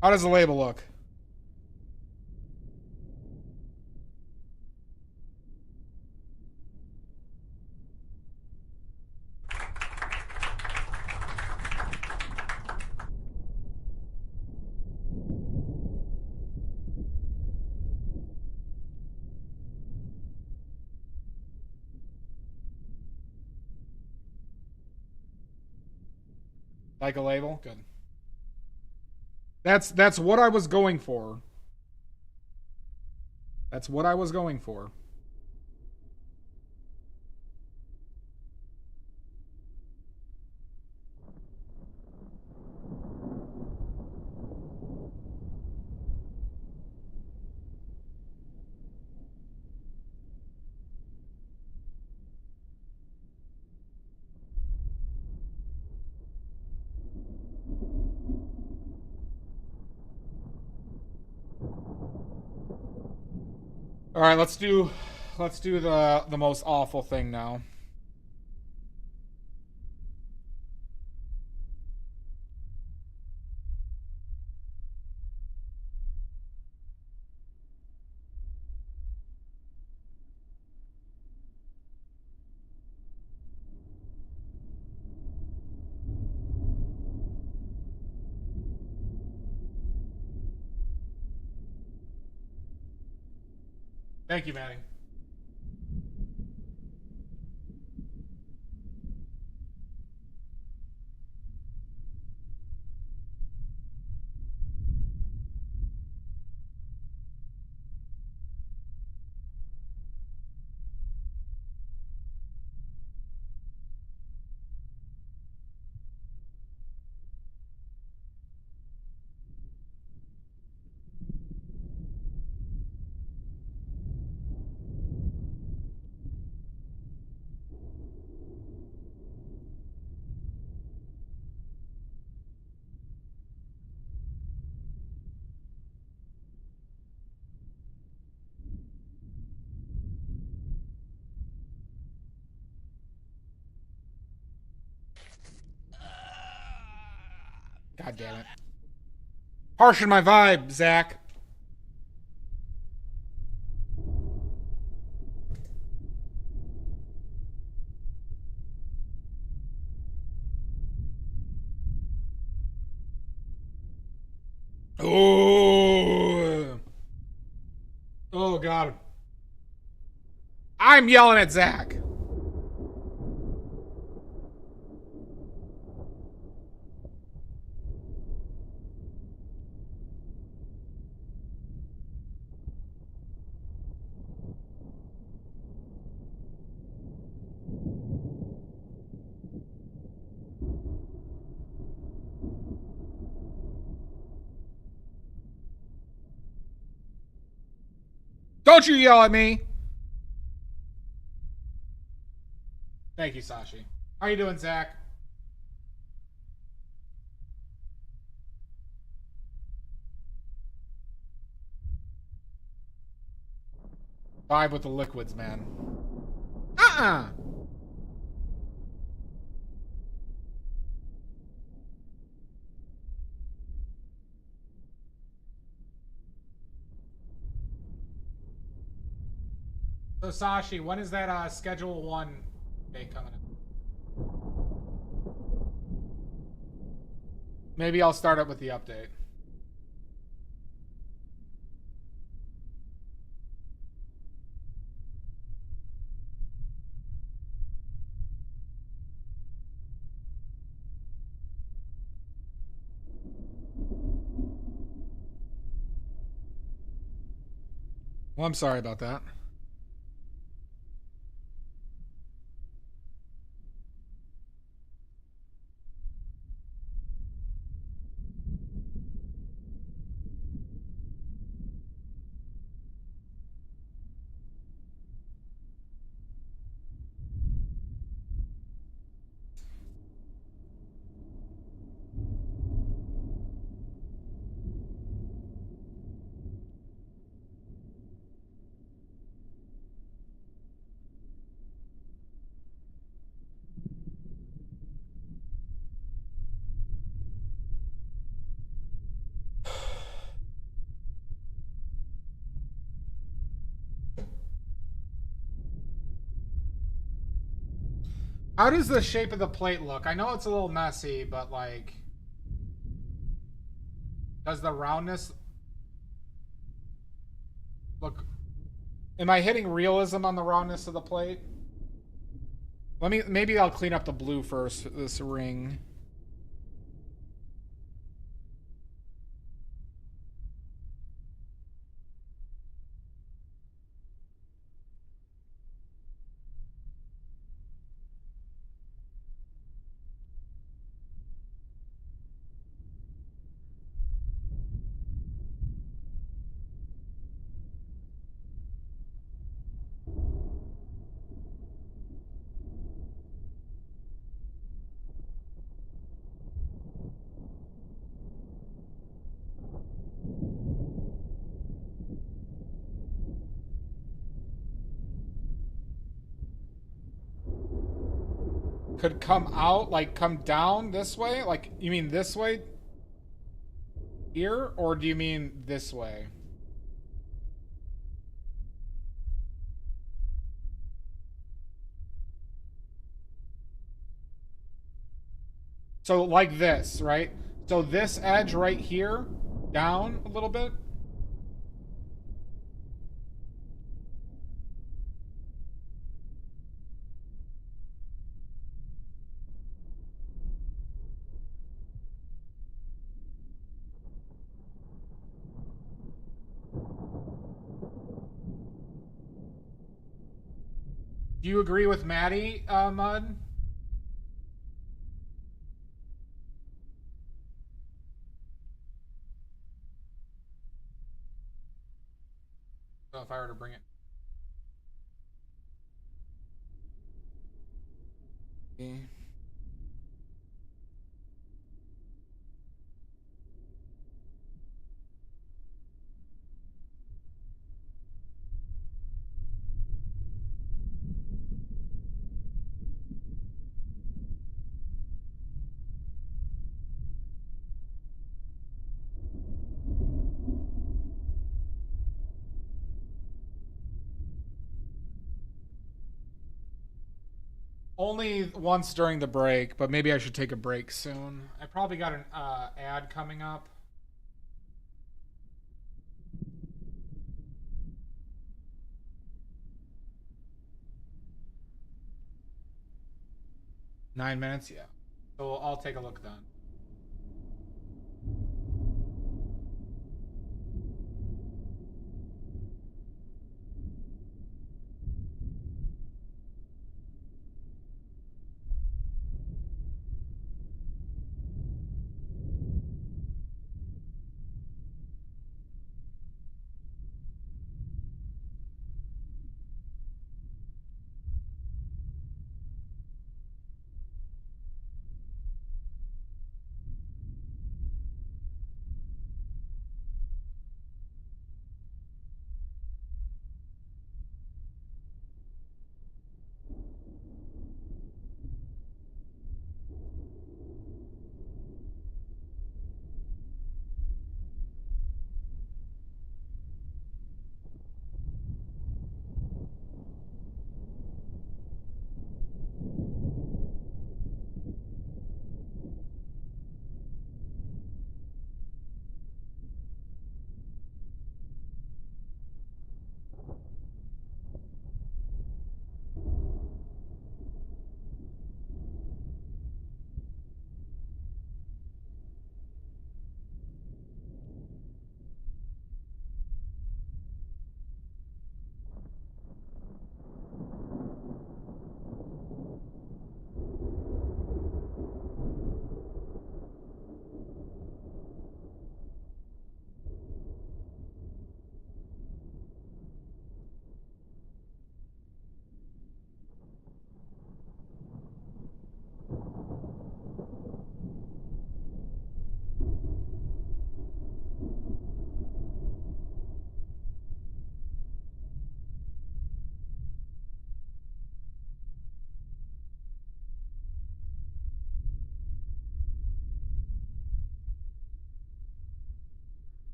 [SPEAKER 1] How does the label look? Like a label? Good. That's what I was going for. That's what I was going for. All right, let's do the most awful thing now. Thank you, Manny. God damn it. Harshen my vibe, Zach. Oh. Oh, God. I'm yelling at Zach. Don't you yell at me. Thank you, Sashi. How you doing, Zach? Vibe with the liquids, man. Uh-uh. So, Sashi, when is that Schedule 1 day coming up? Maybe I'll start up with the update. Well, I'm sorry about that. How does the shape of the plate look? I know it's a little messy, but like, does the roundness look? Am I hitting realism on the roundness of the plate? Maybe I'll clean up the blue first, this ring. Could come out, like come down this way? Like, you mean this way? Here? Or do you mean this way? So like this, right? So this edge right here, down a little bit. Do you agree with Maddie, Mud? So if I were to bring it. Okay. Only once during the break, but maybe I should take a break soon. I probably got an ad coming up. $9 yeah. So I'll take a look then.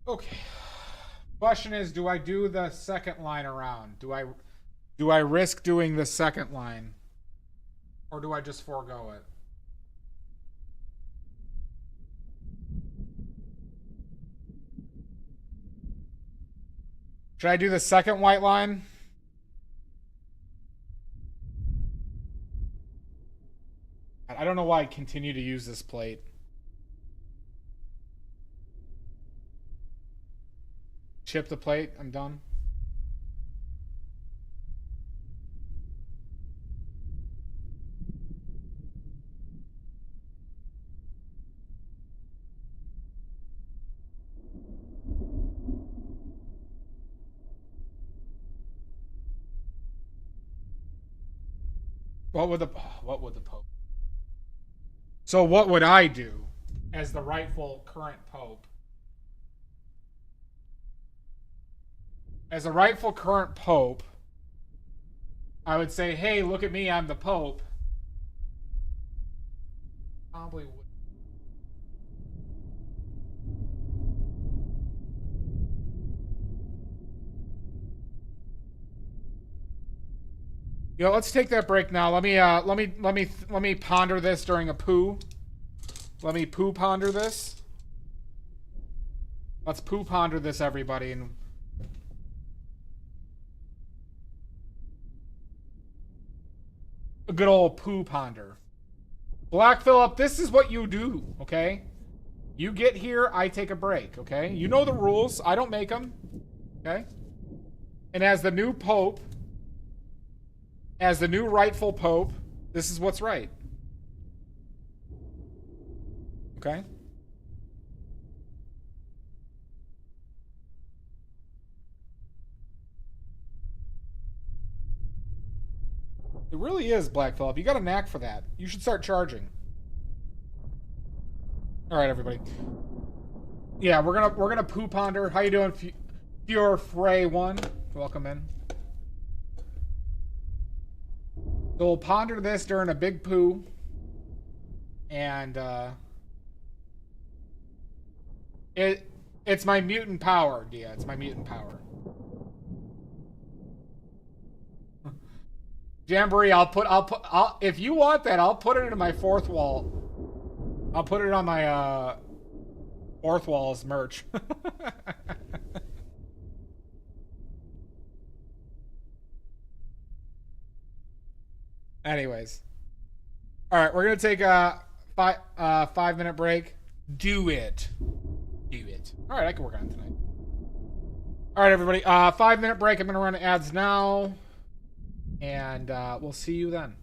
[SPEAKER 1] Okay. Question is, do I do the second line around? Do I risk doing the second line? Or do I just forego it? Should I do the second white line? I don't know why I continue to use this plate. Chip the plate. I'm done. What would the Pope? So what would I do as the rightful current Pope? As a rightful current Pope, I would say, hey, look at me, I'm the Pope. Probably would. You know, let's take that break now. Let me ponder this during a poo. Let me poo ponder this. Let's poo ponder this, everybody, and a good old poo ponder. Black Phillip, this is what you do, okay? You get here, I take a break, okay? You know the rules. I don't make them, okay? And as the new Pope, as the new rightful Pope, this is what's right. Okay? It really is, Black Phillip. You got a knack for that. You should start charging. All right, everybody. Yeah, we're gonna poo ponder. How you doing, Pure Frey One? Welcome in. So we'll ponder this during a big poo, and it's my mutant power, Dia. It's my mutant power. Jamboree, if you want that, I'll put it in my fourth wall. I'll put it on my fourth wall's merch. Anyways. All right, we're going to take a 5-minute break. Do it. Do it. All right, I can work on it tonight. All right, everybody. 5-minute break. I'm going to run ads now. And we'll see you then.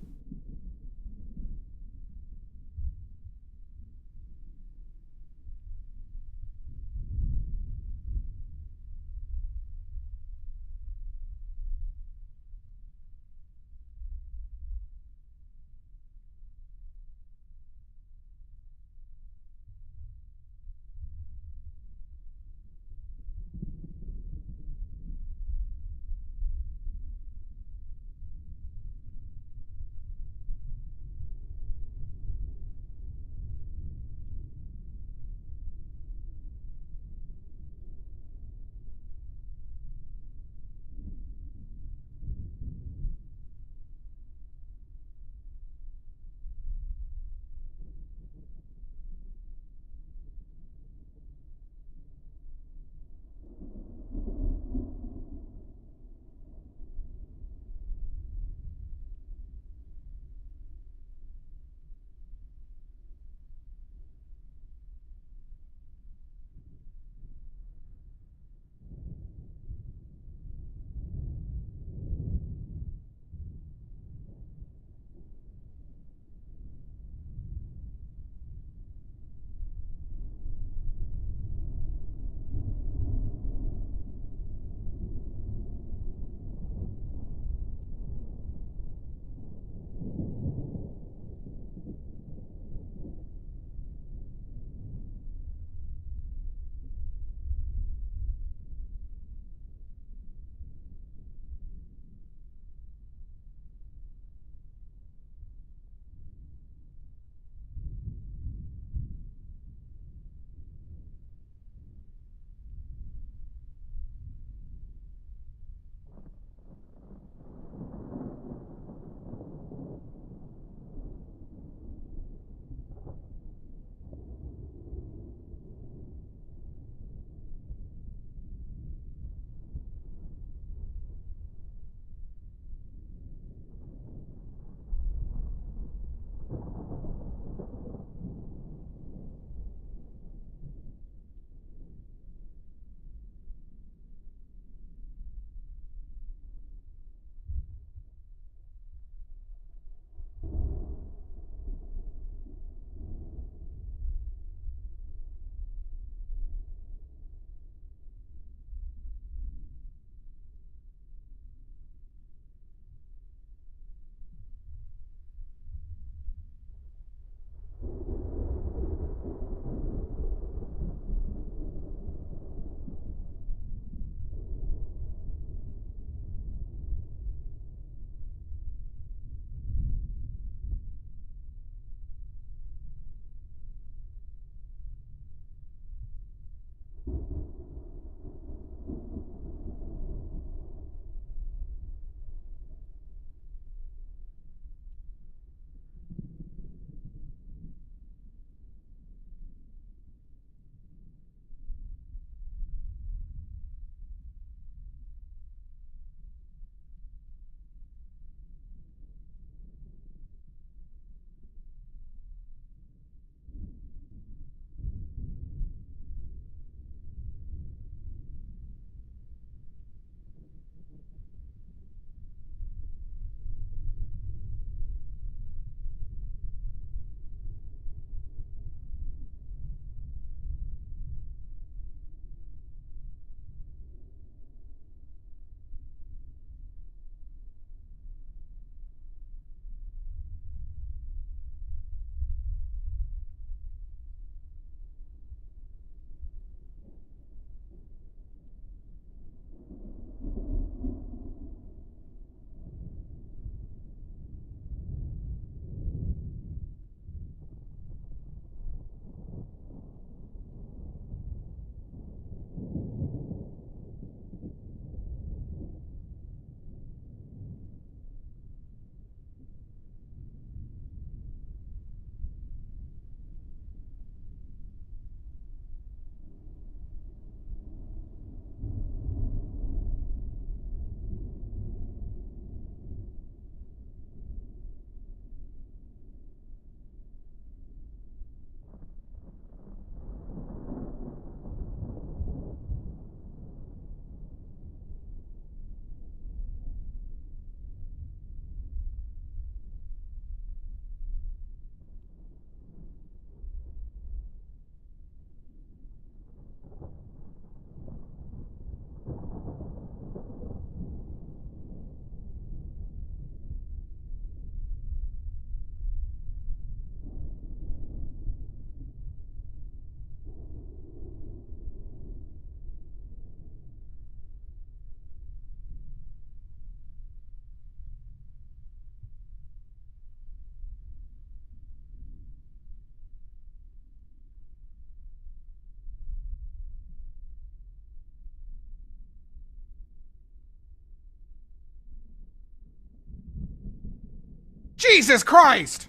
[SPEAKER 1] Jesus Christ!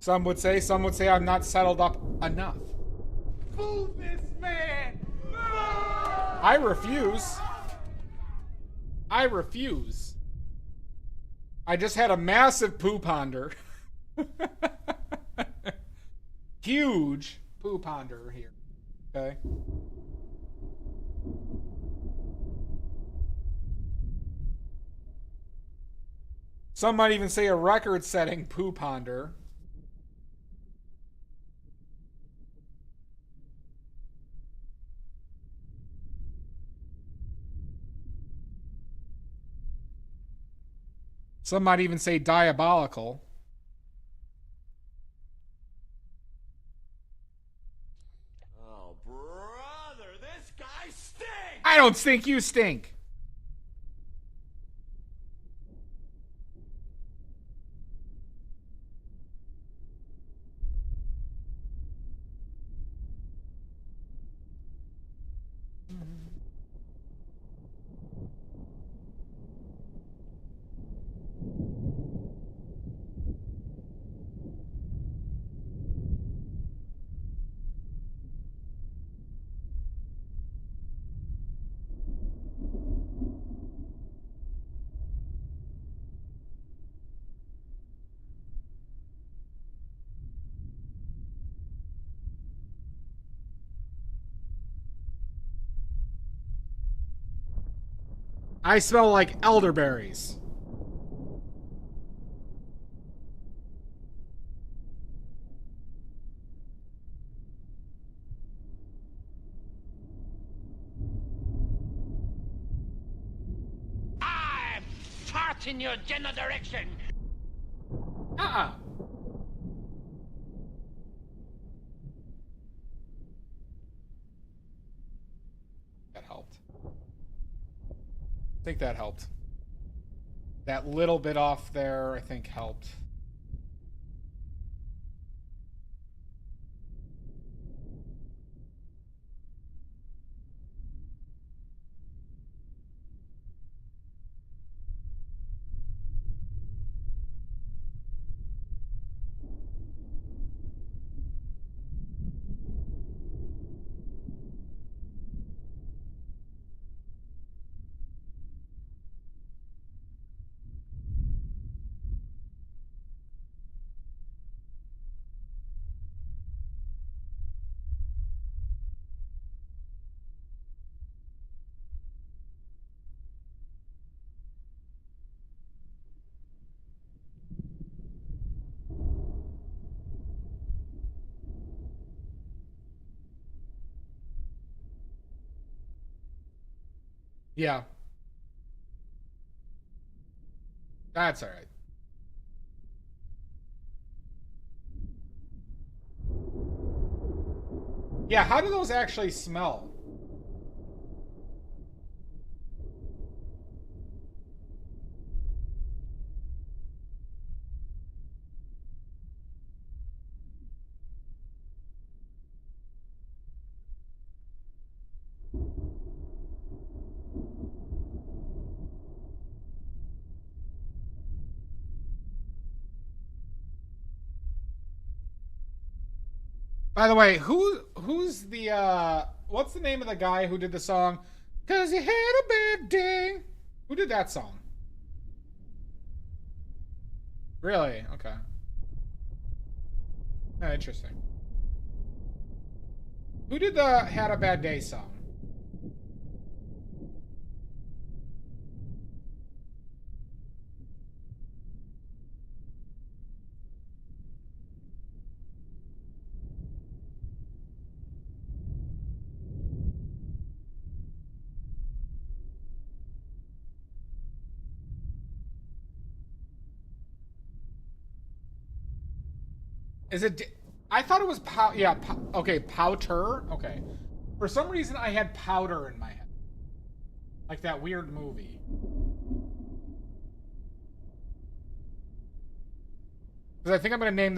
[SPEAKER 1] Some would say I'm not settled up enough.
[SPEAKER 2] Fool this man!
[SPEAKER 1] I refuse. I refuse. I just had a massive poo ponder. Huge poo ponder here. Okay. Some might even say a record-setting poo ponder. Some might even say diabolical.
[SPEAKER 2] Oh, brother, this guy stinks!
[SPEAKER 1] I don't stink, you stink. I smell like elderberries.
[SPEAKER 5] I fart in your general direction.
[SPEAKER 1] Uh-uh. That helped. I think that helped. That little bit off there, I think, helped. Yeah. That's all right. Yeah, how do those actually smell? By the way, who's the what's the name of the guy who did the song? 'Cause you had a bad day. Who did that song? Really? Okay. Oh, interesting. Who did the Had a Bad Day song? Is it? I thought it was yeah. Okay, Powder. Okay. For some reason, I had Powder in my head, like that weird movie. Because I think I'm gonna name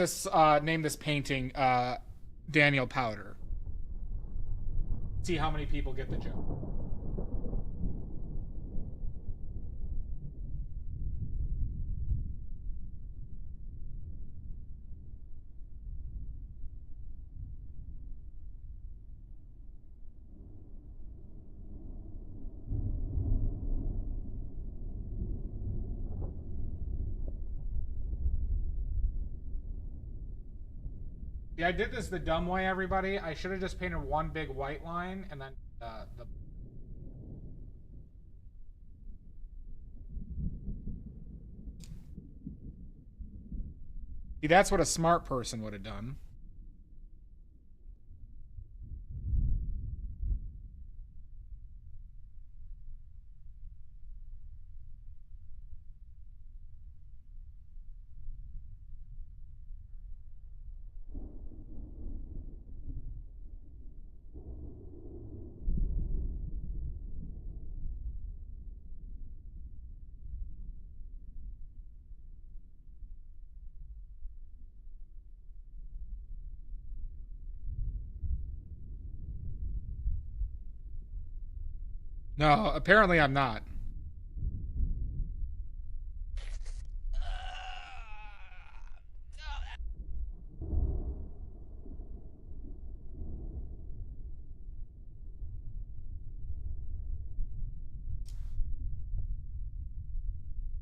[SPEAKER 1] this painting Daniel Powder. See how many people get the joke. Yeah, I did this the dumb way, everybody. I should have just painted one big white line and then the. See, that's what a smart person would have done. No, apparently I'm not.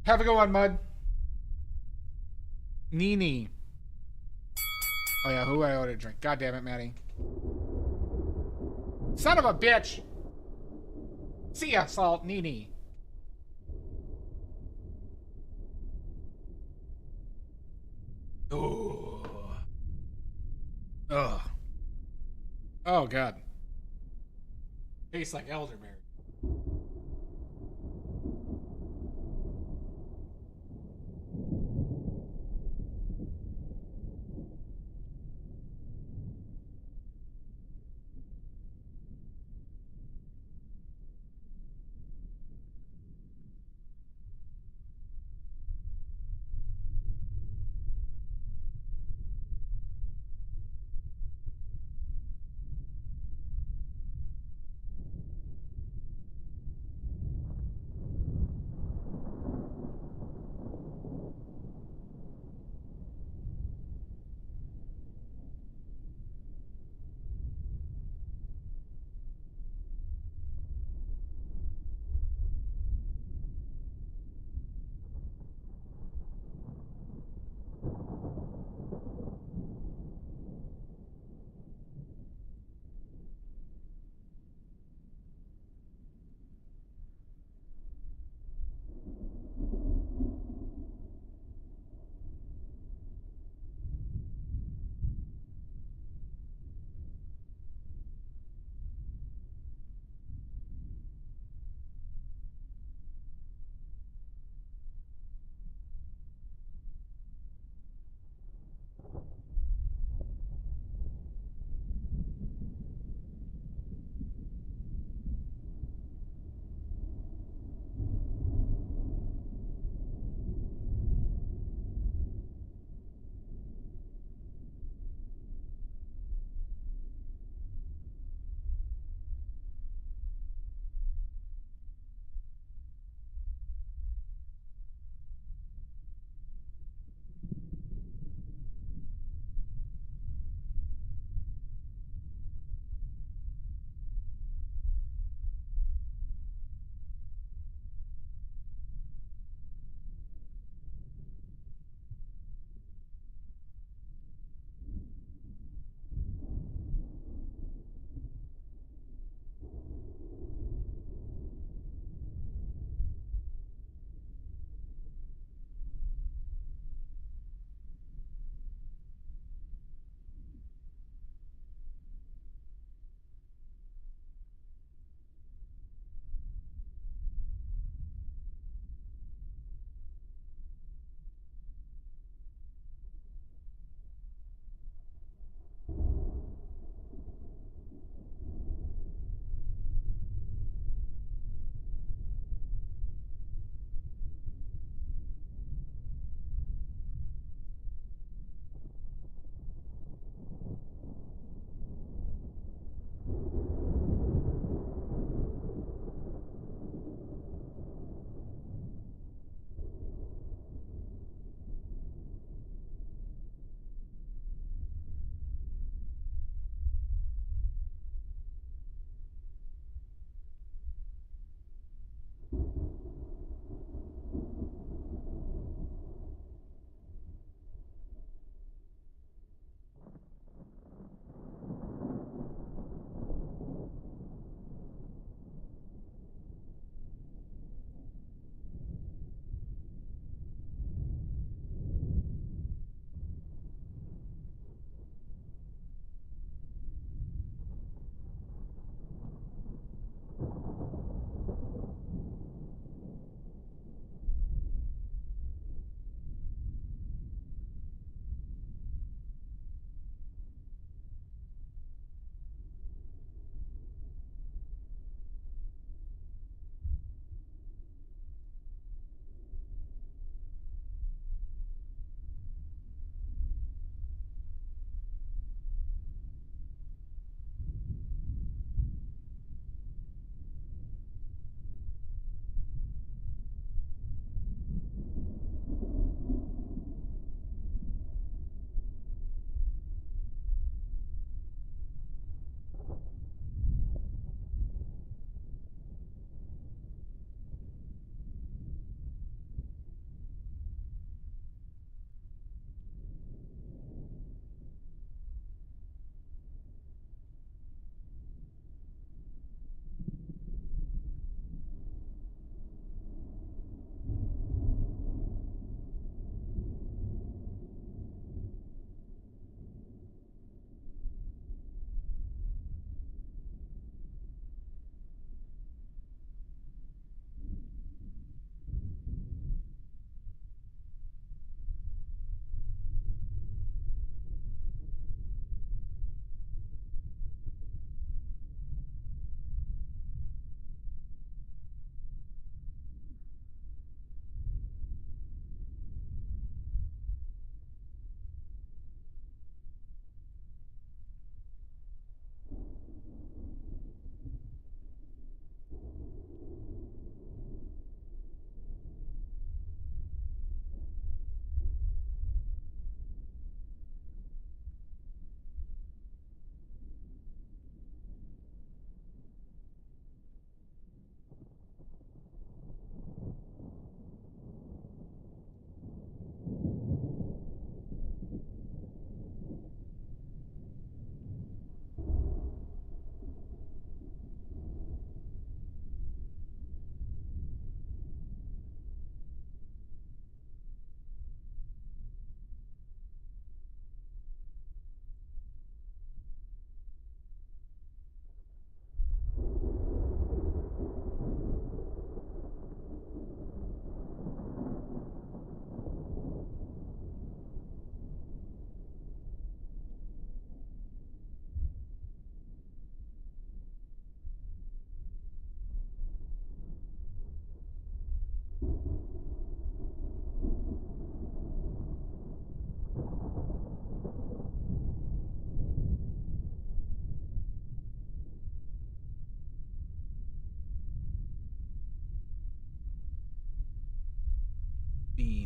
[SPEAKER 1] Have a good one, Mud. Nini. Oh yeah, who I ought to drink. God damn it, Maddie. Son of a bitch! See ya, Salt Nini. Oh. Ugh. Oh god. Tastes like elderberry.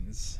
[SPEAKER 6] means.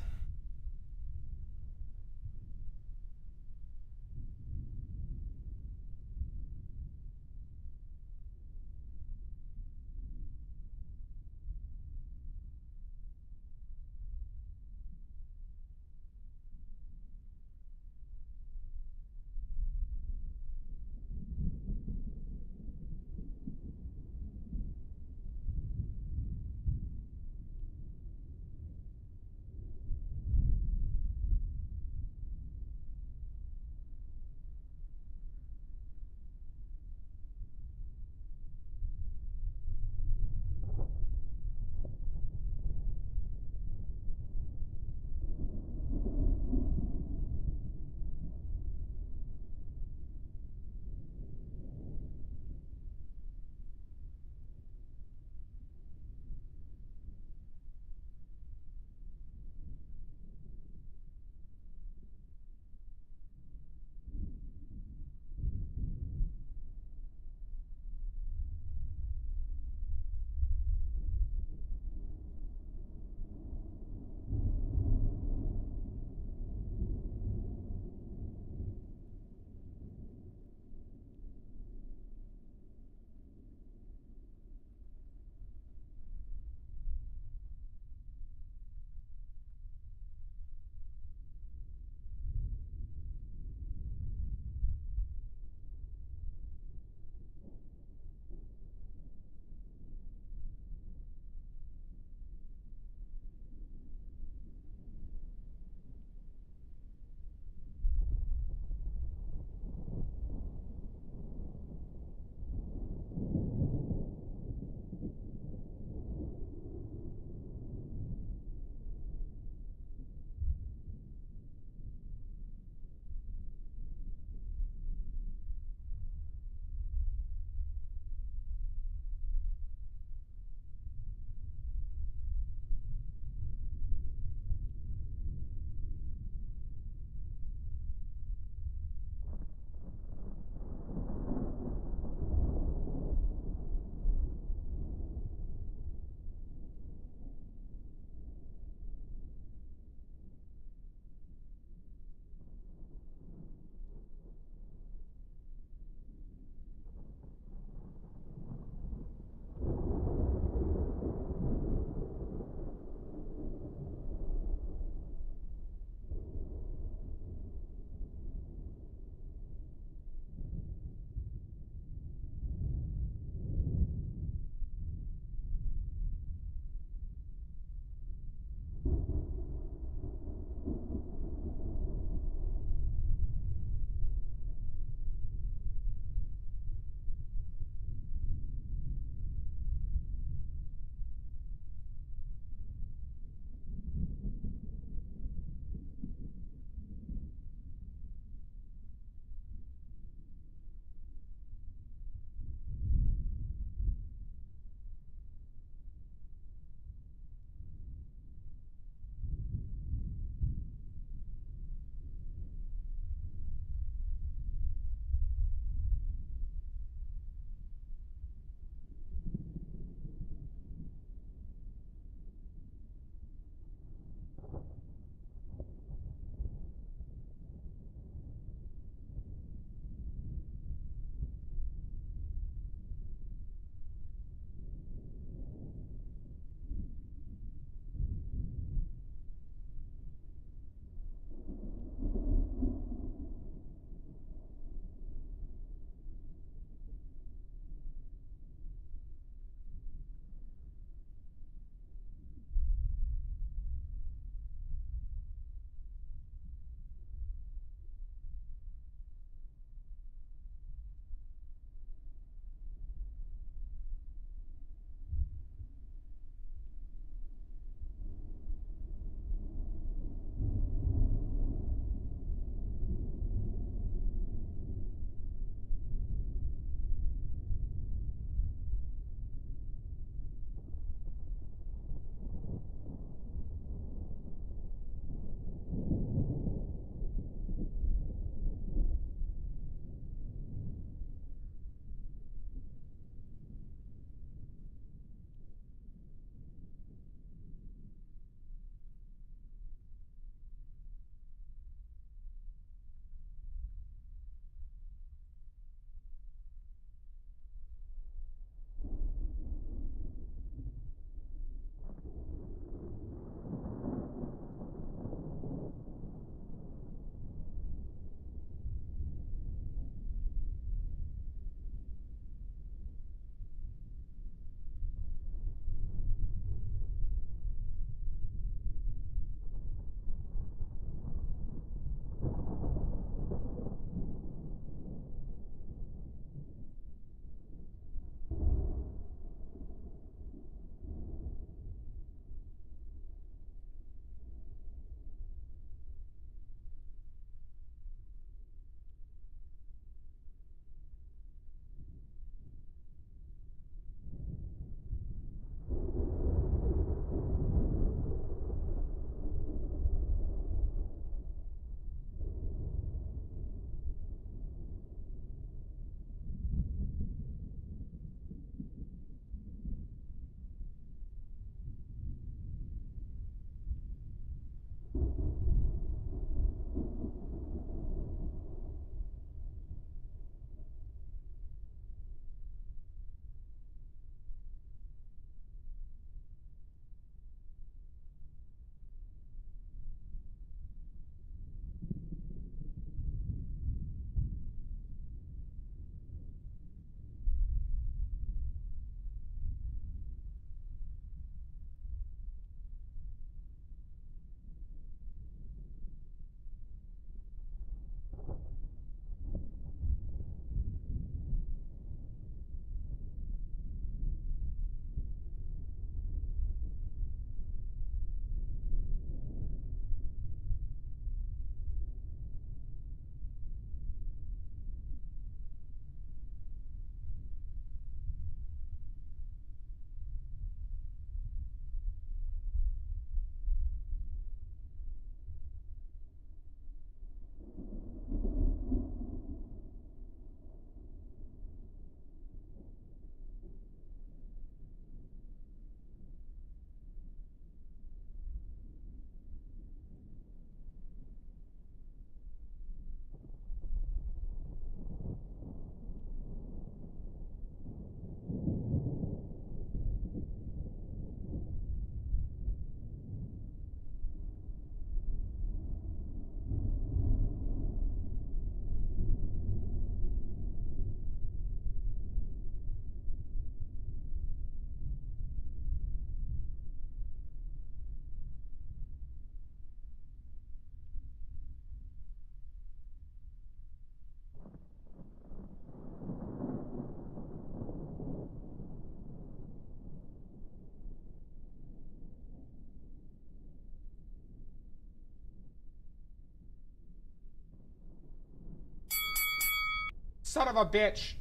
[SPEAKER 1] son of a bitch.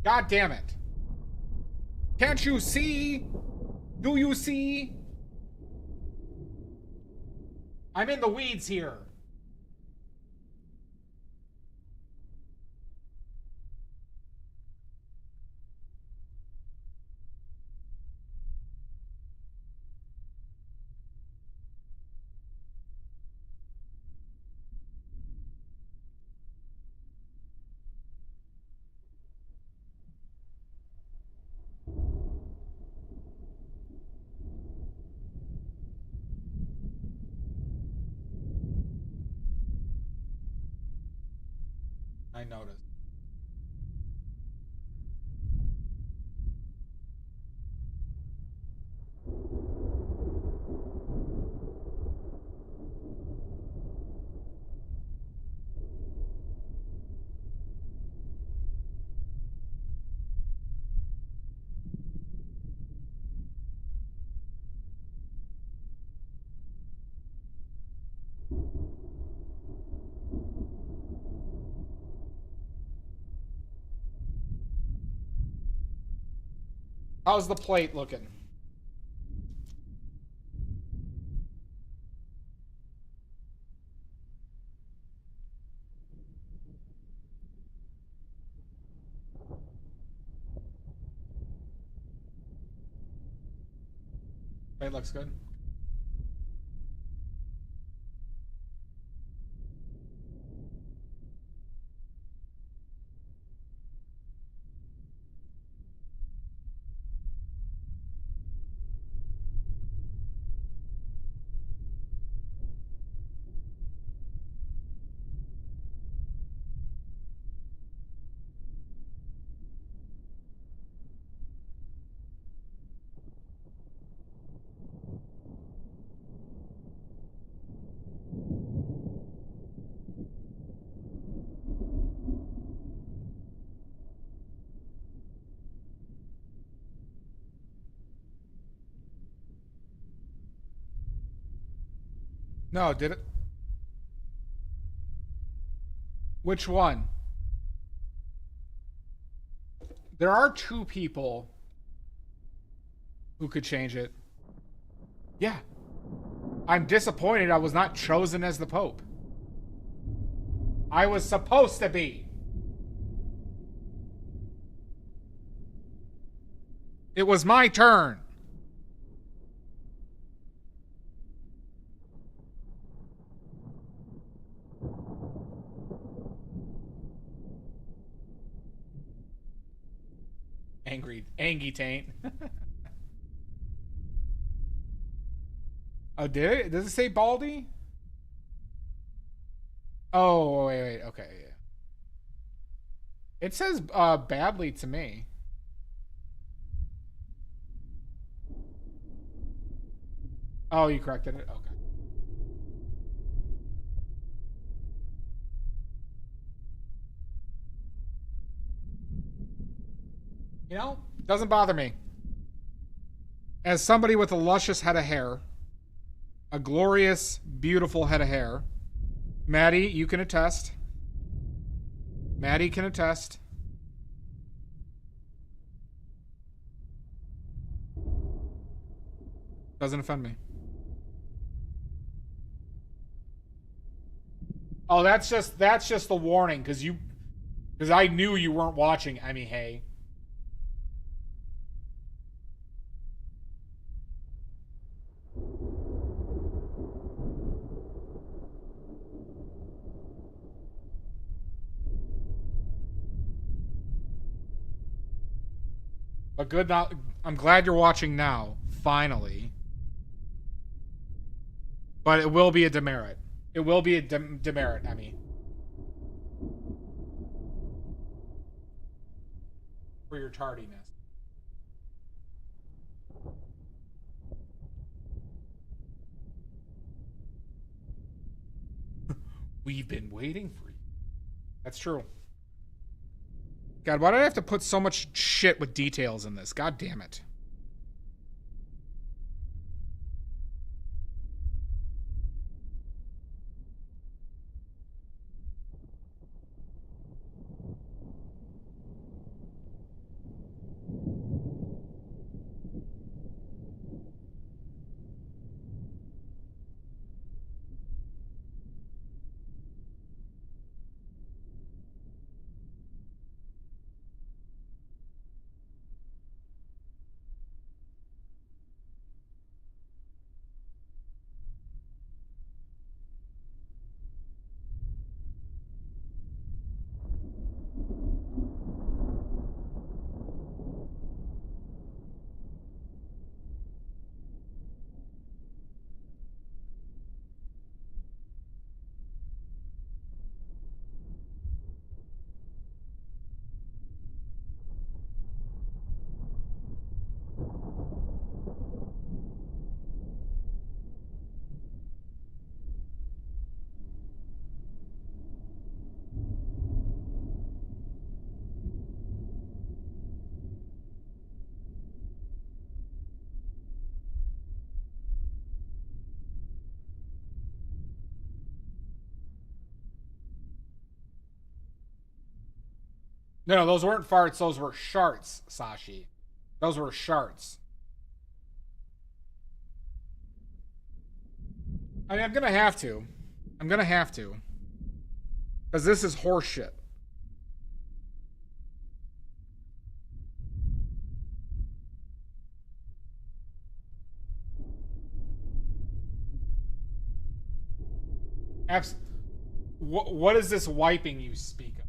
[SPEAKER 1] God damn it. Can't you see? Do you see? I'm in the weeds here. I noticed. How's the plate looking? Plate looks good. No, did it? Which one? There are two people who could change it. Yeah. I'm disappointed I was not chosen as the Pope. I was supposed to be. It was my turn. Angry taint. Oh, did it? Does it say Baldy? Oh, wait, okay, yeah. It says badly to me. Oh, you corrected it? Okay. You know, doesn't bother me. As somebody with a luscious head of hair, a glorious, beautiful head of hair, Maddie, you can attest. Maddie can attest. Doesn't offend me. Oh, that's just the warning, because I knew you weren't watching. I mean, hey. But good now. I'm glad you're watching now, finally. But it will be a demerit. It will be a demerit, Emmy. For your tardiness. We've been waiting for you. That's true. God, why did I have to put so much shit with details in this? God damn it. No, those weren't farts. Those were sharts, Sashi. Those were sharts. I mean, I'm gonna have to. I'm gonna have to. Because this is horseshit. What is this wiping you speak of?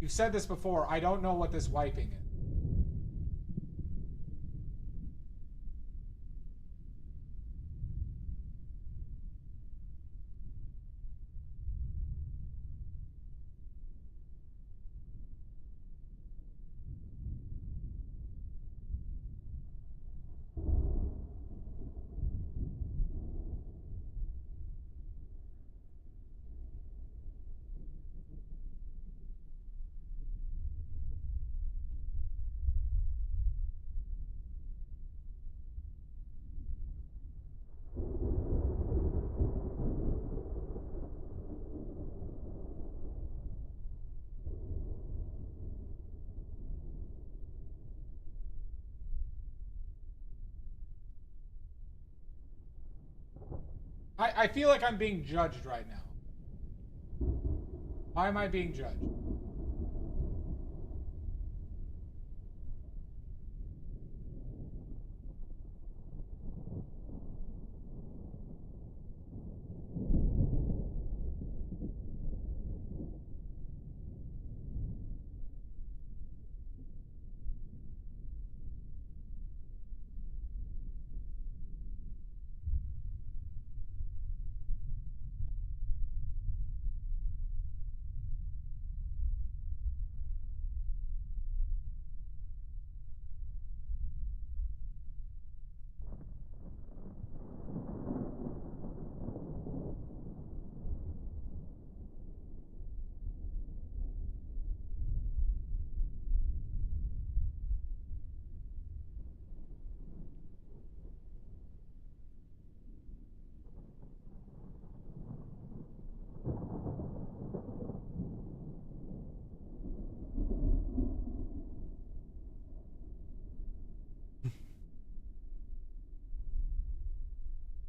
[SPEAKER 1] You said this before. I don't know what this wiping is. I feel like I'm being judged right now. Why am I being judged?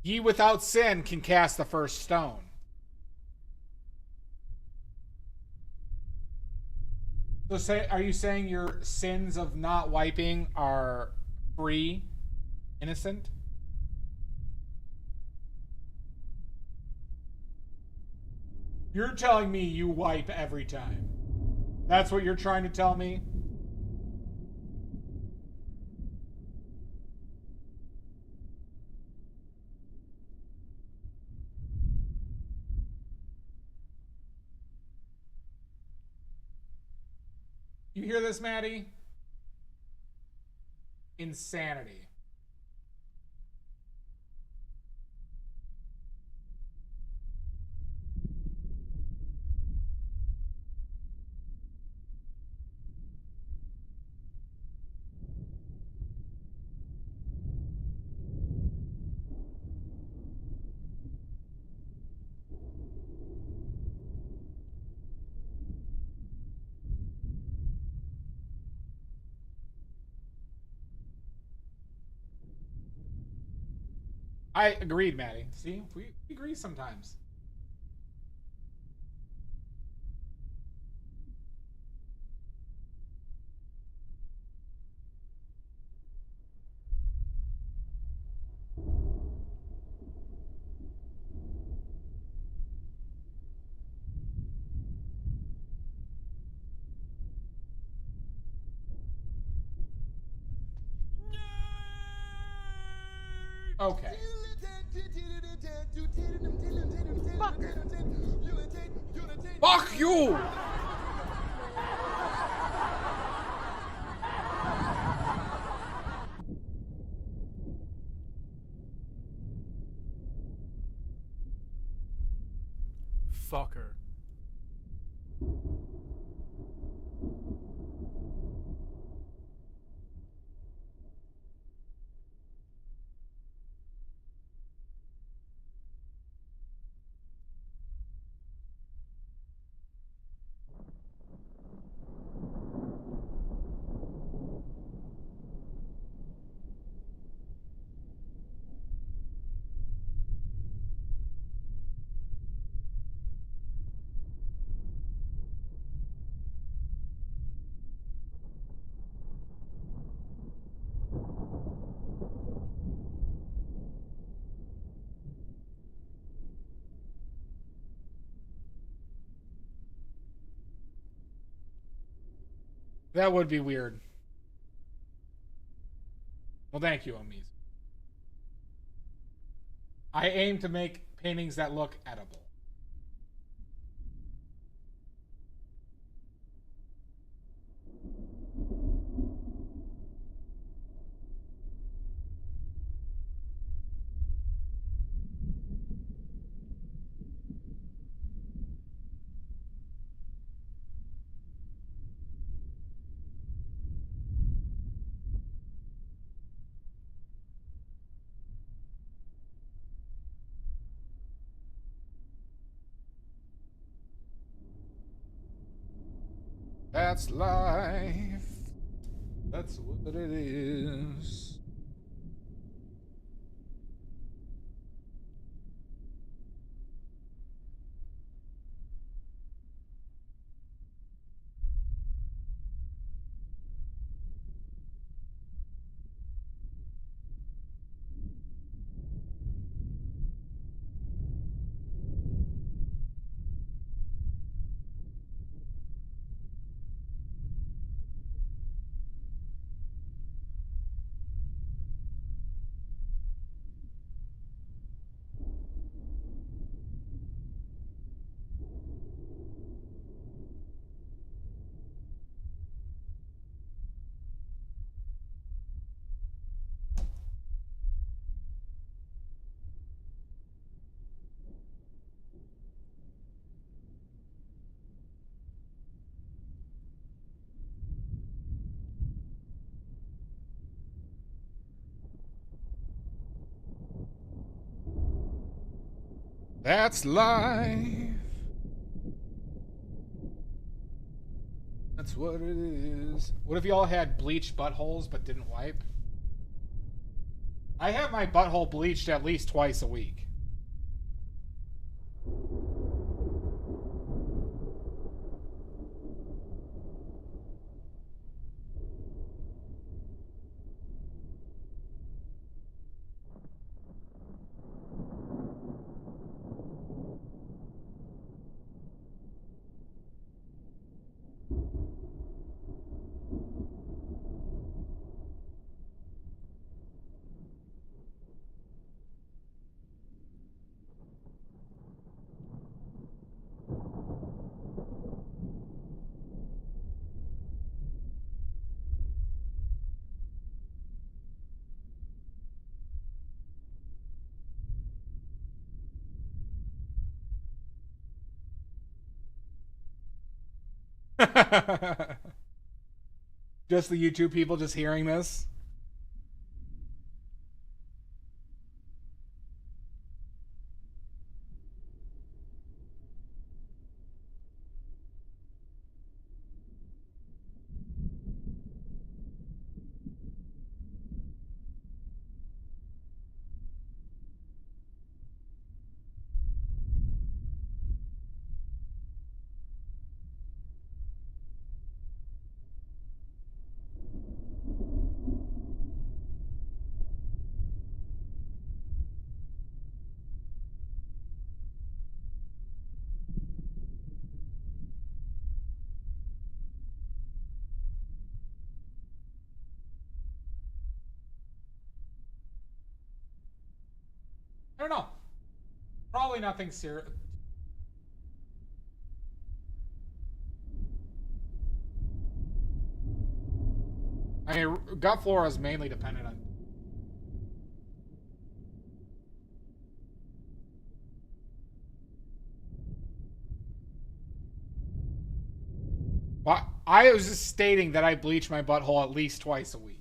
[SPEAKER 1] Ye without sin can cast the first stone. So are you saying your sins of not wiping are free, innocent? You're telling me you wipe every time. That's what you're trying to tell me? You hear this, Maddie? Insanity. I agreed, Maddie. See, we agree sometimes. Okay. Fuck you!
[SPEAKER 6] Fucker.
[SPEAKER 1] That would be weird. Well, thank you, Omis. I aim to make paintings that look edible. That's life. That's what it is. That's life. That's what it is. What if y'all had bleached buttholes but didn't wipe? I have my butthole bleached at least twice a week. Just the YouTube people just hearing this. I don't know. Probably nothing serious. I mean, gut flora is mainly dependent on. Well, I was just stating that I bleach my butthole at least twice a week.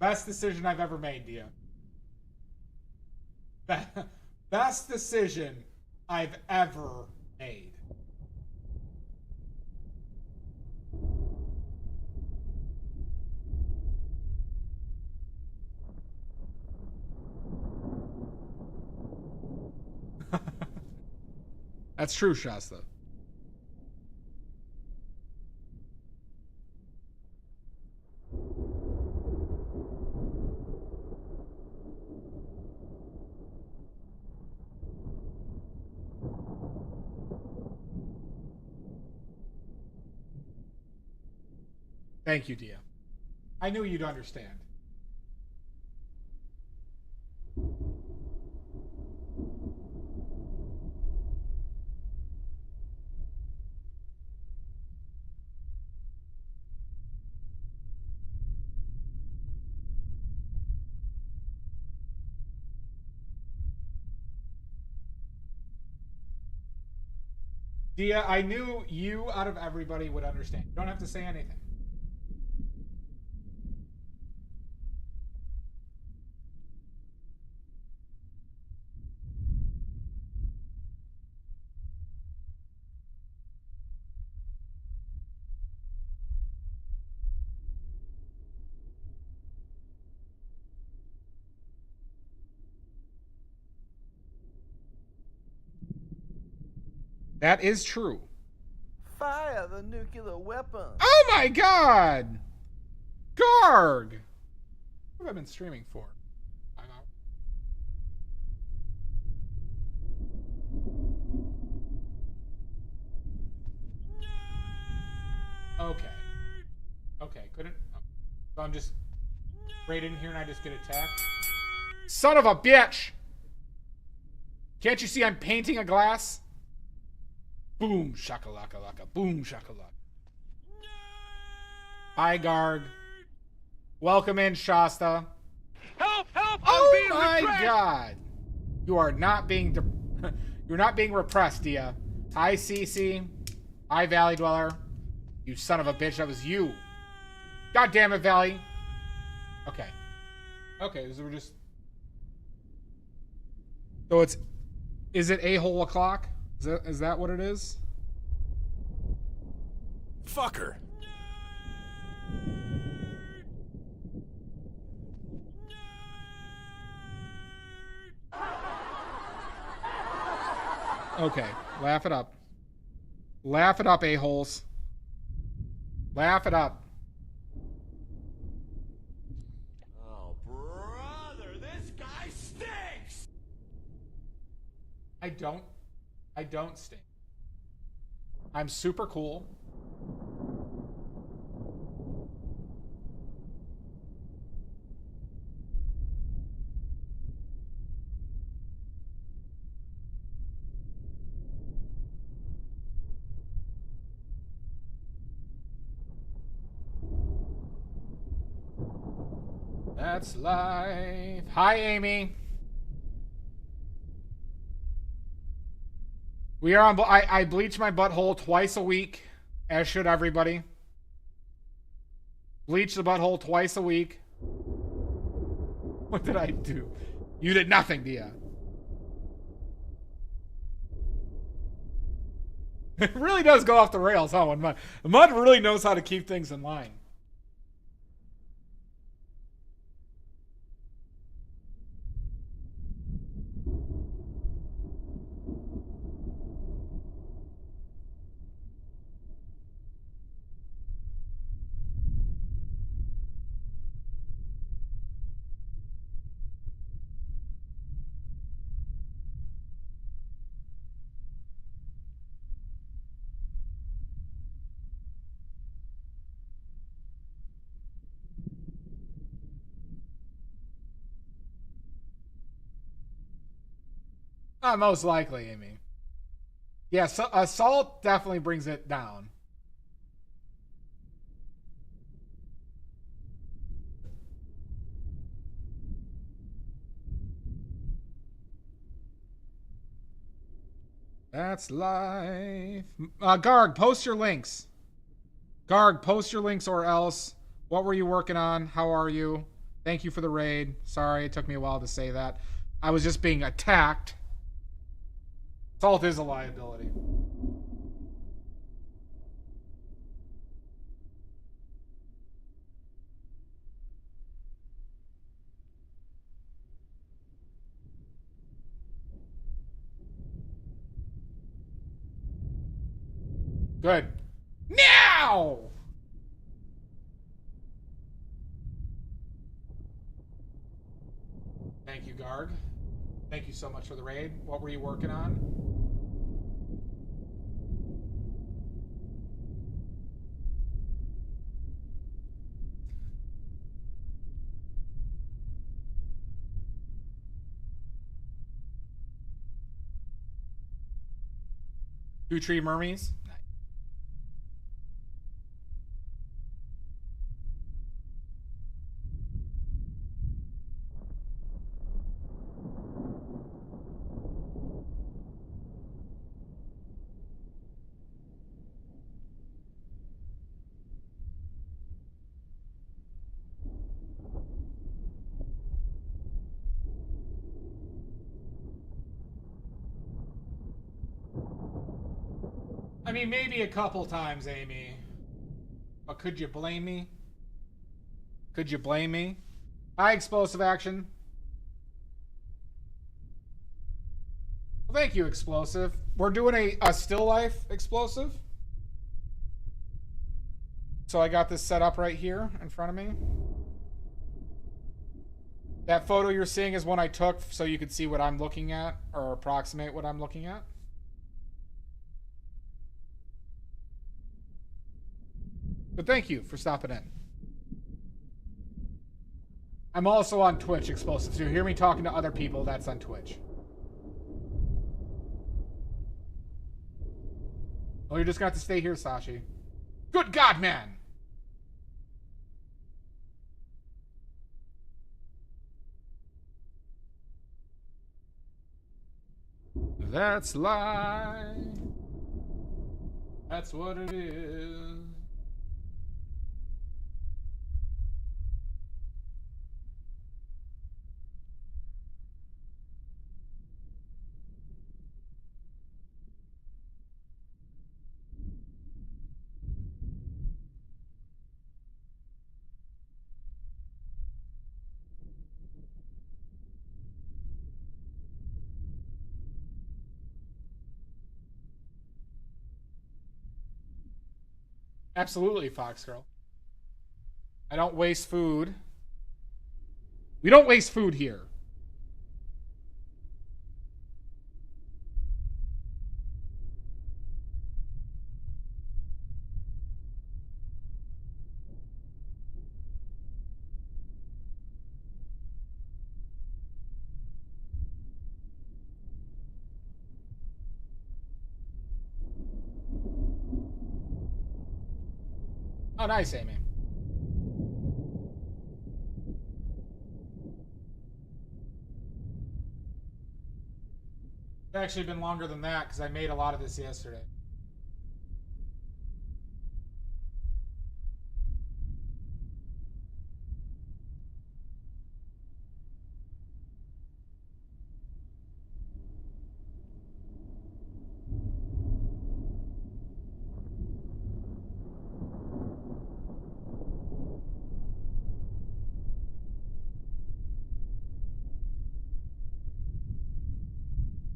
[SPEAKER 1] Best decision I've ever made, Dia. Best decision I've ever made. That's true, Shasta. Thank you, Dia. I knew you'd understand. Dia, I knew you out of everybody would understand. You don't have to say anything. That is true.
[SPEAKER 7] Fire the nuclear weapon.
[SPEAKER 1] Oh my god! Garg! What have I been streaming for? I'm out. Okay. Okay, couldn't... So I'm just right in here and I just get attacked? Son of a bitch! Can't you see I'm painting a glass? Boom, shakalaka laka. Boom, shakalaka. Hi, Garg. Welcome in, Shasta.
[SPEAKER 5] Help! Help!
[SPEAKER 1] Oh my god. You are not being... You're not being repressed, Dia. Hi, Cece. Hi, Valley Dweller. You son of a bitch, that was you. God damn it, Valley. Okay. Okay, so we're just... So it's... Is it a-hole o'clock? Is that what it is?
[SPEAKER 6] Fucker.
[SPEAKER 1] Okay, laugh it up. Laugh it up, a-holes. Laugh it up.
[SPEAKER 2] Oh, brother, this guy stinks!
[SPEAKER 1] I don't stink. I'm super cool. That's life. Hi, Amy. We are on... I bleach my butthole twice a week, as should everybody. Bleach the butthole twice a week. What did I do? You did nothing, Dia. It really does go off the rails, huh? When Mud really knows how to keep things in line. Most likely, Amy. Yeah, so, salt definitely brings it down. That's life. Garg, post your links. Garg, post your links or else. What were you working on? How are you? Thank you for the raid. Sorry, it took me a while to say that. I was just being attacked. Assault is a liability. Good. Now! Thank you, Garg. Thank you so much for the raid. What were you working on? Two tree mermies? Nice. I mean, maybe a couple times, Amy. But could you blame me? Could you blame me? High explosive action. Well, thank you, explosive. We're doing a still life explosive. So I got this set up right here in front of me. That photo you're seeing is one I took so you could see what I'm looking at, or approximate what I'm looking at. But thank you for stopping in. I'm also on Twitch, Explosive. So you hear me talking to other people, that's on Twitch. Oh, you're just gonna have to stay here, Sashi. Good God, man! That's lie. That's what it is. Absolutely, Fox Girl. I don't waste food. We don't waste food here. Oh, nice, Amy. It's actually been longer than that because I made a lot of this yesterday.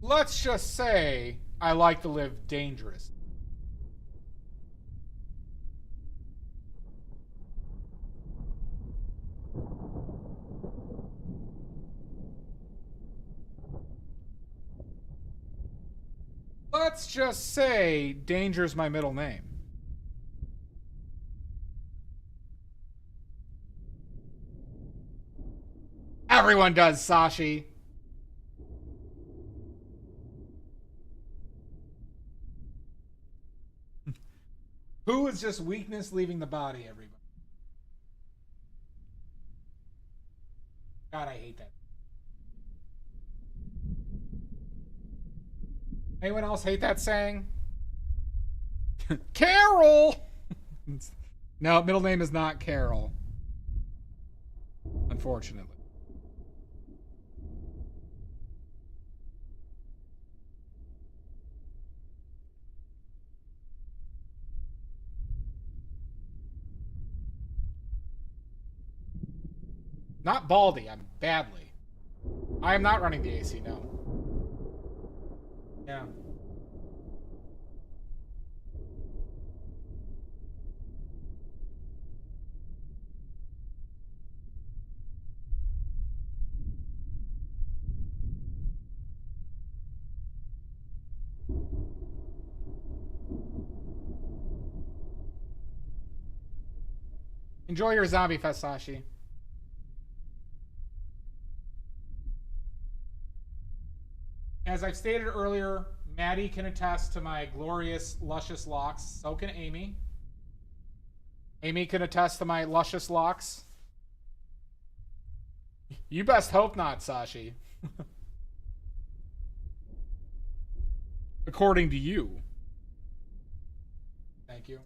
[SPEAKER 1] Let's just say I like to live dangerous. Let's just say danger's my middle name. Everyone does, Sashi. Who is just weakness leaving the body, everybody? God, I hate that. Anyone else hate that saying? Carol! No, middle name is not Carol. Unfortunately. Not baldy, I'm badly. I am not running the AC, no. Yeah. Enjoy your zombie fest, Sashi. As I've stated earlier, Maddie can attest to my glorious, luscious locks. So can Amy. Amy can attest to my luscious locks. You best hope not, Sashi. According to you. Thank you.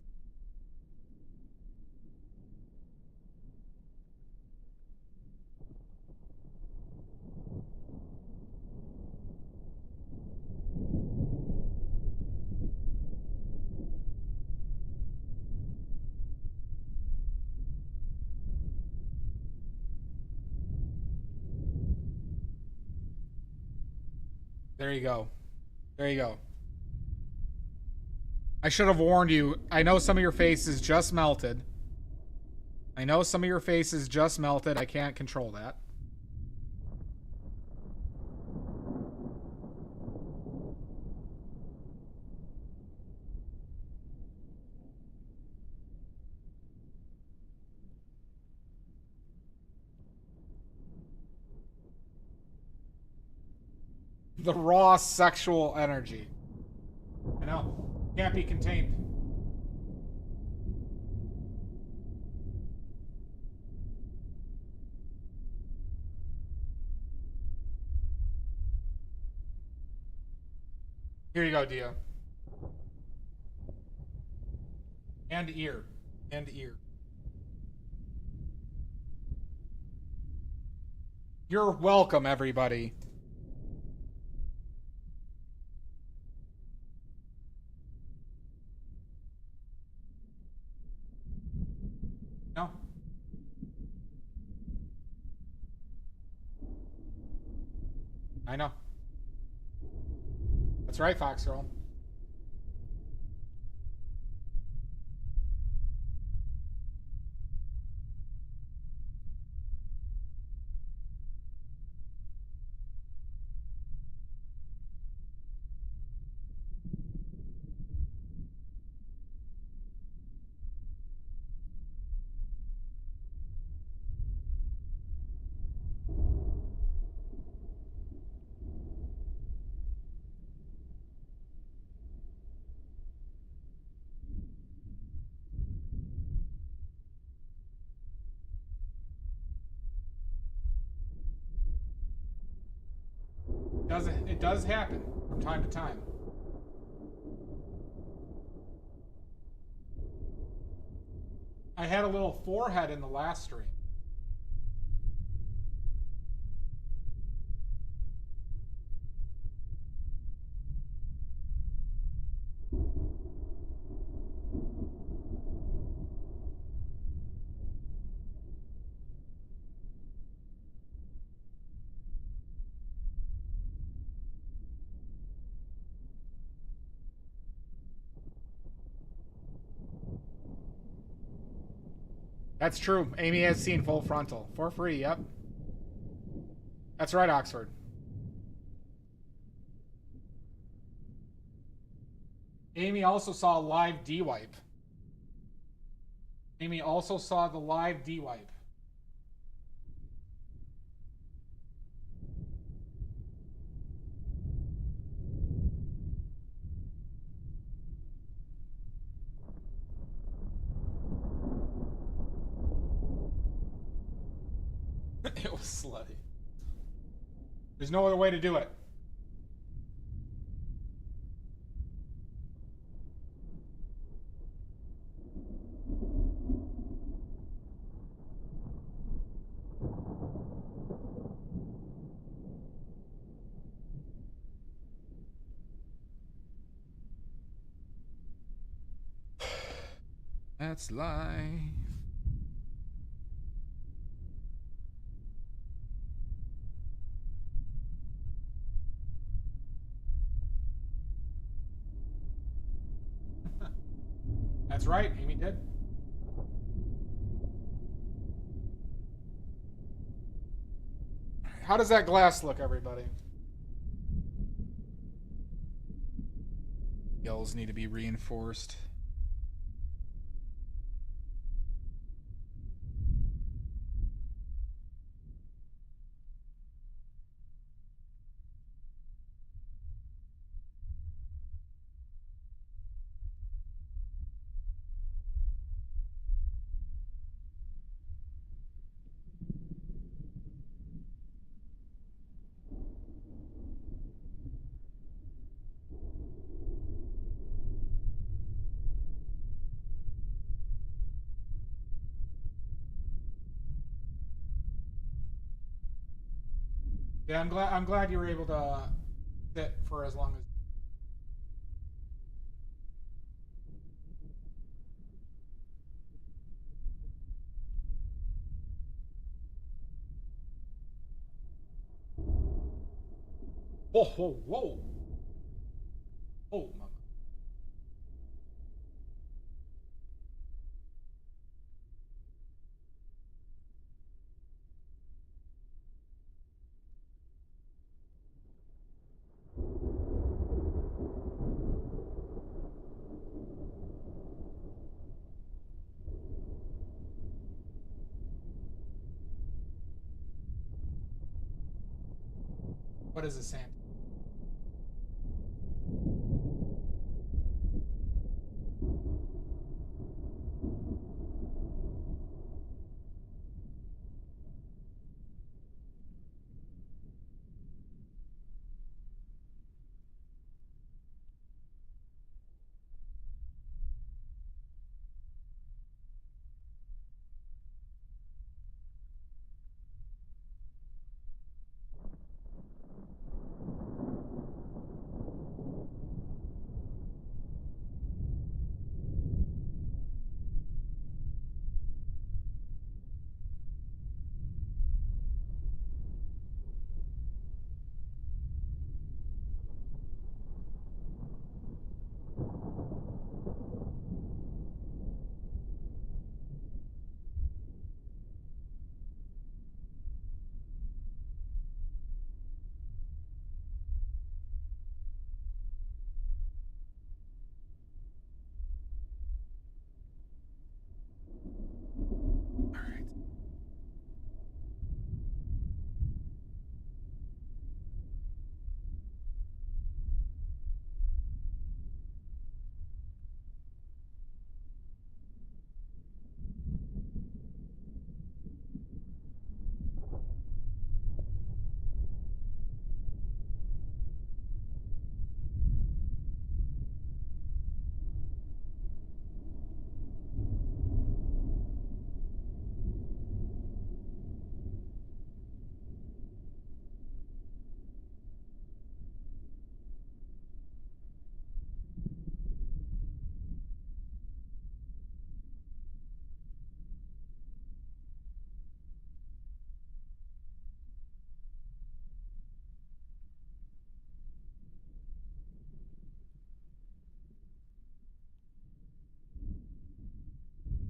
[SPEAKER 1] There you go. There you go. I should have warned you. I know some of your faces just melted. I know some of your faces just melted. I can't control that. The raw sexual energy. I know. Can't be contained. Here you go, Dio. And ear. And ear. You're welcome, everybody. No. I know. That's right, Fox Girl. It does happen from time to time. I had a little forehead in the last stream. That's true. Amy has seen Full Frontal. For free, yep. That's right, Oxford. Amy also saw live D-Wipe. Amy also saw the live D-Wipe. It was slutty. There's no other way to do it. That's life. That's right, Amy did. How does that glass look, everybody? Yells need to be reinforced. Yeah, I'm glad you were able to sit for as long as. Whoa, whoa, whoa! Oh, mama. What is a sand?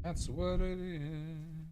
[SPEAKER 1] That's what it is.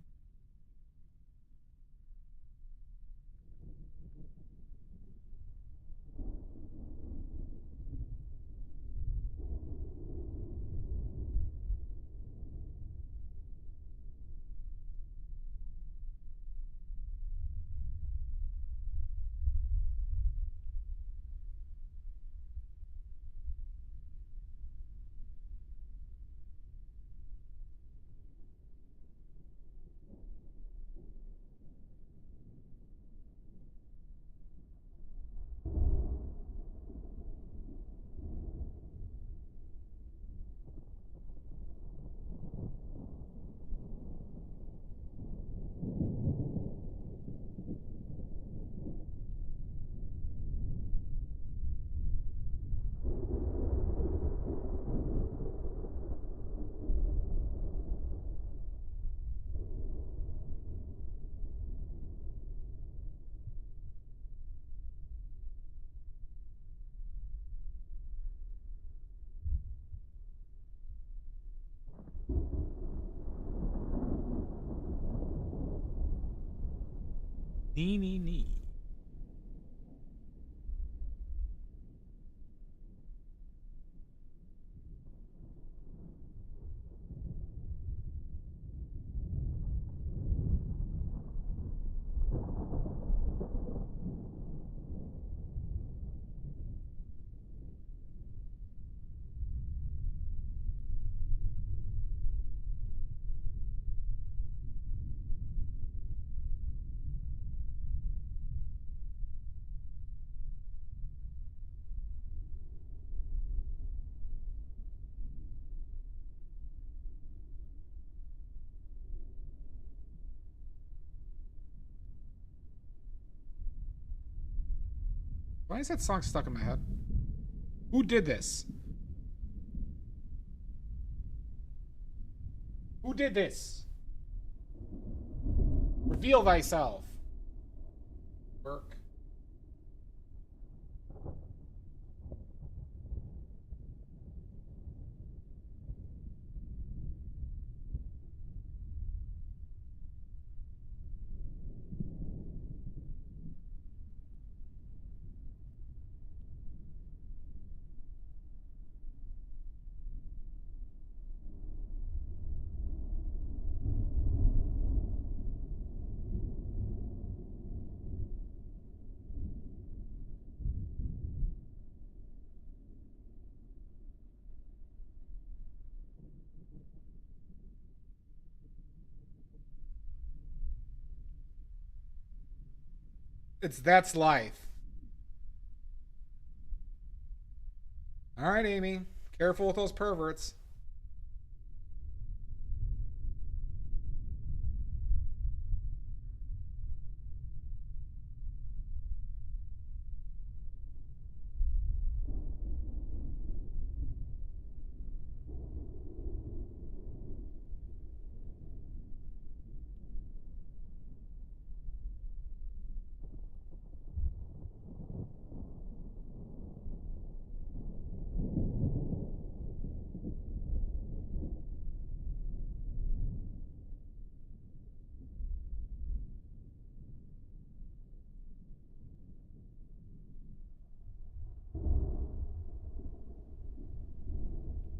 [SPEAKER 6] Nee.
[SPEAKER 1] Why is that song stuck in my head? Who did this? Who did this? Reveal thyself. Work. That's life. All right, Amy. Careful with those perverts.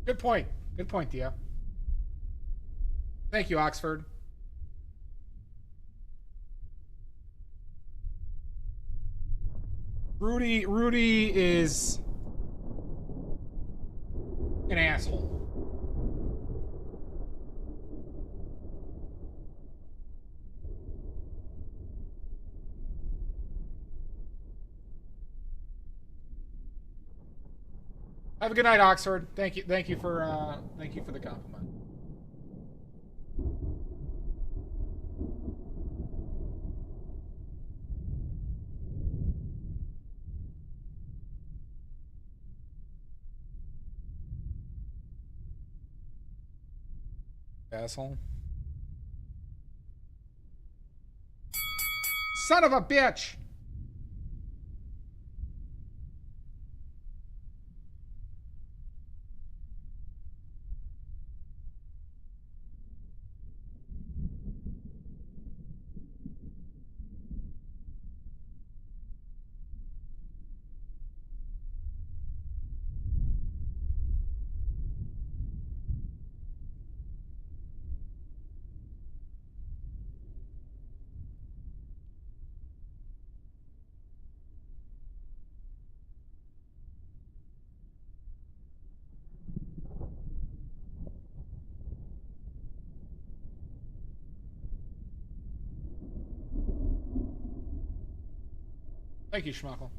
[SPEAKER 1] Good point. Good point, Dia. Thank you, Oxford. Rudy is an asshole. Have a good night, Oxford. Thank you for the compliment. Asshole. Son of a bitch! Thank you, Schmuckle.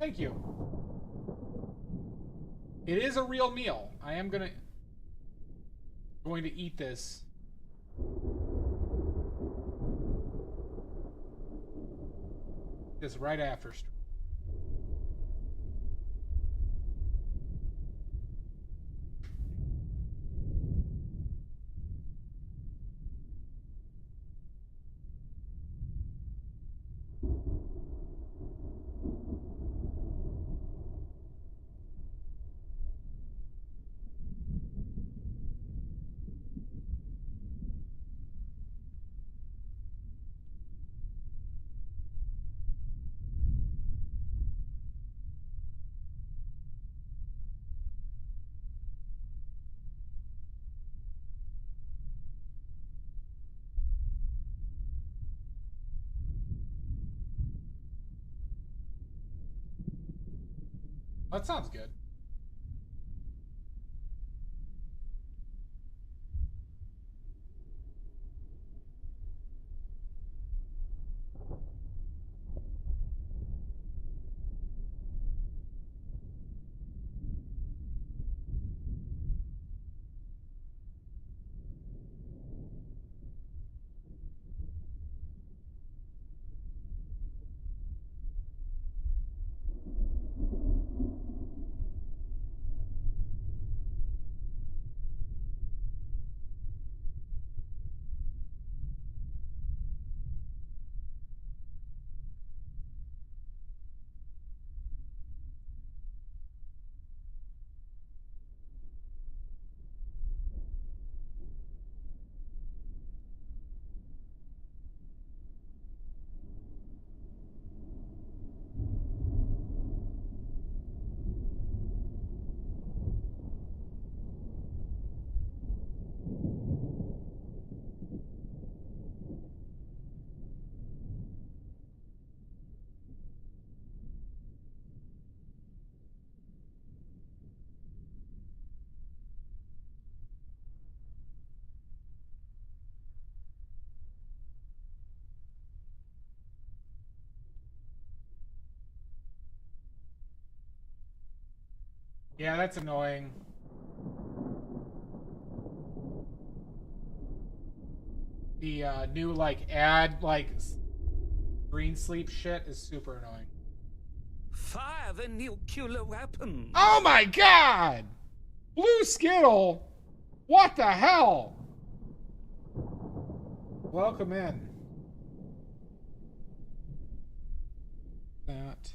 [SPEAKER 1] Thank you. It is a real meal. I am going to eat this. This right after. That sounds good. Yeah, that's annoying. The new like ad like green sleep shit is super annoying.
[SPEAKER 5] Fire the nuclear weapon.
[SPEAKER 1] Oh my god! Blue Skittle! What the hell? Welcome in. That.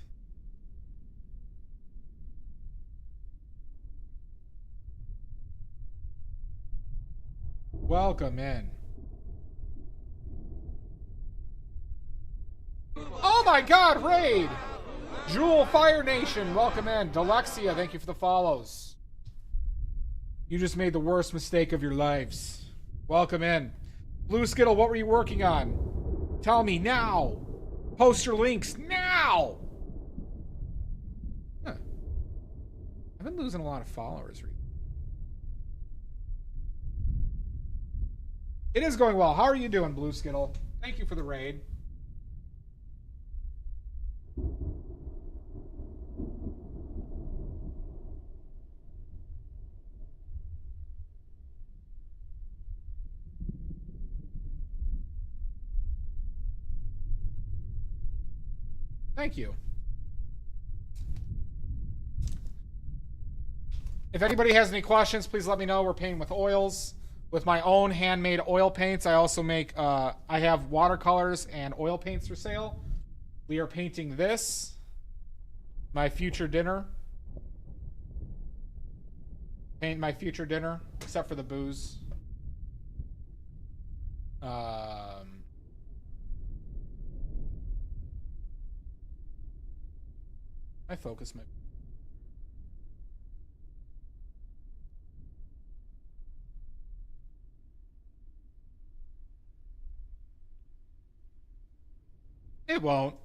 [SPEAKER 1] Welcome in. Oh my god, raid! Jewel Fire Nation, welcome in. Delexia, thank you for the follows. You just made the worst mistake of your lives. Welcome in. Blue Skittle, what were you working on? Tell me now. Post your links now. Huh. I've been losing a lot of followers recently. It is going well. How are you doing, Blue Skittle? Thank you for the raid. Thank you. If anybody has any questions, please let me know. We're painting with oils. With my own handmade oil paints, I also make, I have watercolors and oil paints for sale. We are painting this, my future dinner. Paint my future dinner, except for the booze. My focus might. It won't.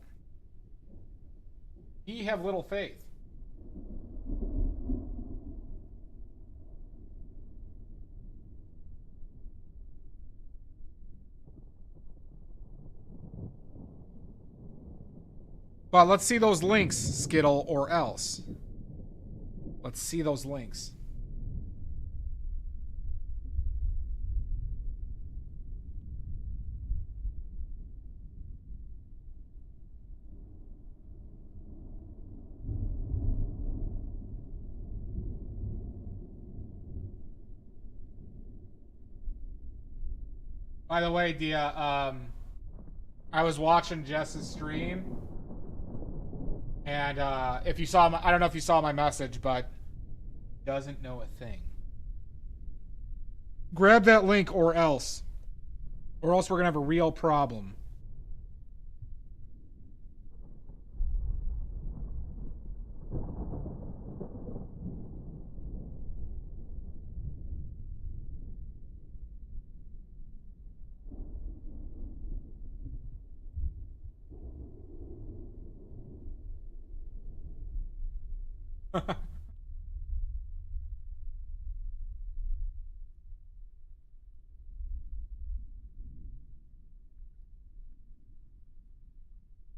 [SPEAKER 1] Ye have little faith. Well, let's see those links, Skittle, or else. Let's see those links. By the way, Dia, I was watching Jess's stream, and if you saw I don't know if you saw my message, but doesn't know a thing. Grab that link or else we're gonna have a real problem.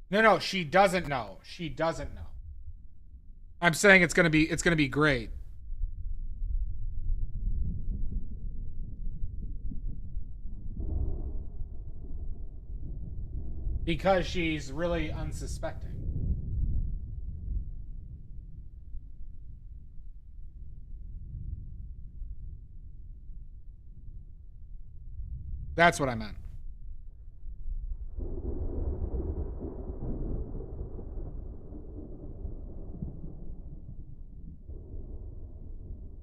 [SPEAKER 1] No, she doesn't know. She doesn't know. I'm saying it's gonna be great. Because she's really unsuspecting. That's what I meant.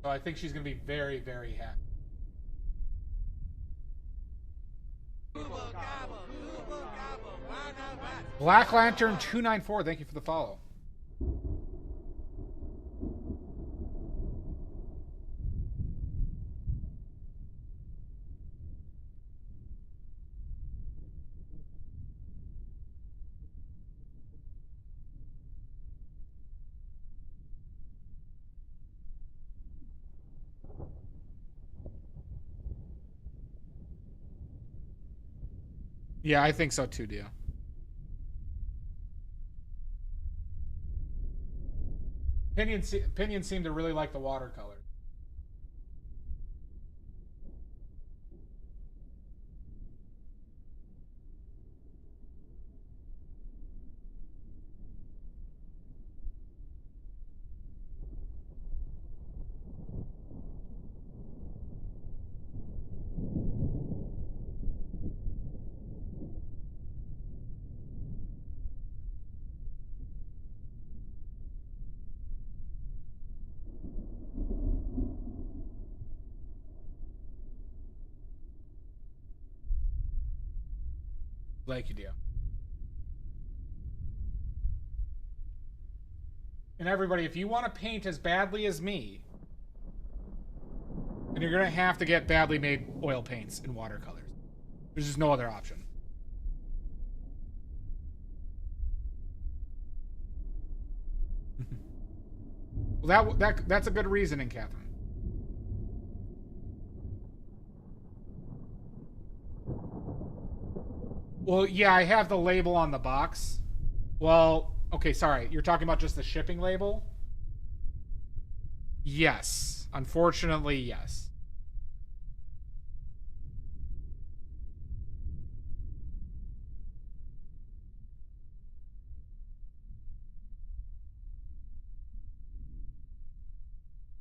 [SPEAKER 1] So I think she's going to be very, very happy. Black Lantern 294, thank you for the follow. Yeah, I think so too, Dio. Opinion seemed to really like the watercolor. Like you, Dio. And everybody, if you want to paint as badly as me, then you're going to have to get badly made oil paints and watercolors. There's just no other option. Well, that's a good reasoning, Catherine. Well, yeah, I have the label on the box. Well, okay, sorry. You're talking about just the shipping label? Yes. Unfortunately, yes.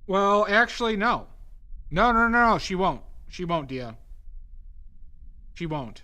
[SPEAKER 1] Well, actually, no. No. She won't. She won't, Dia. She won't.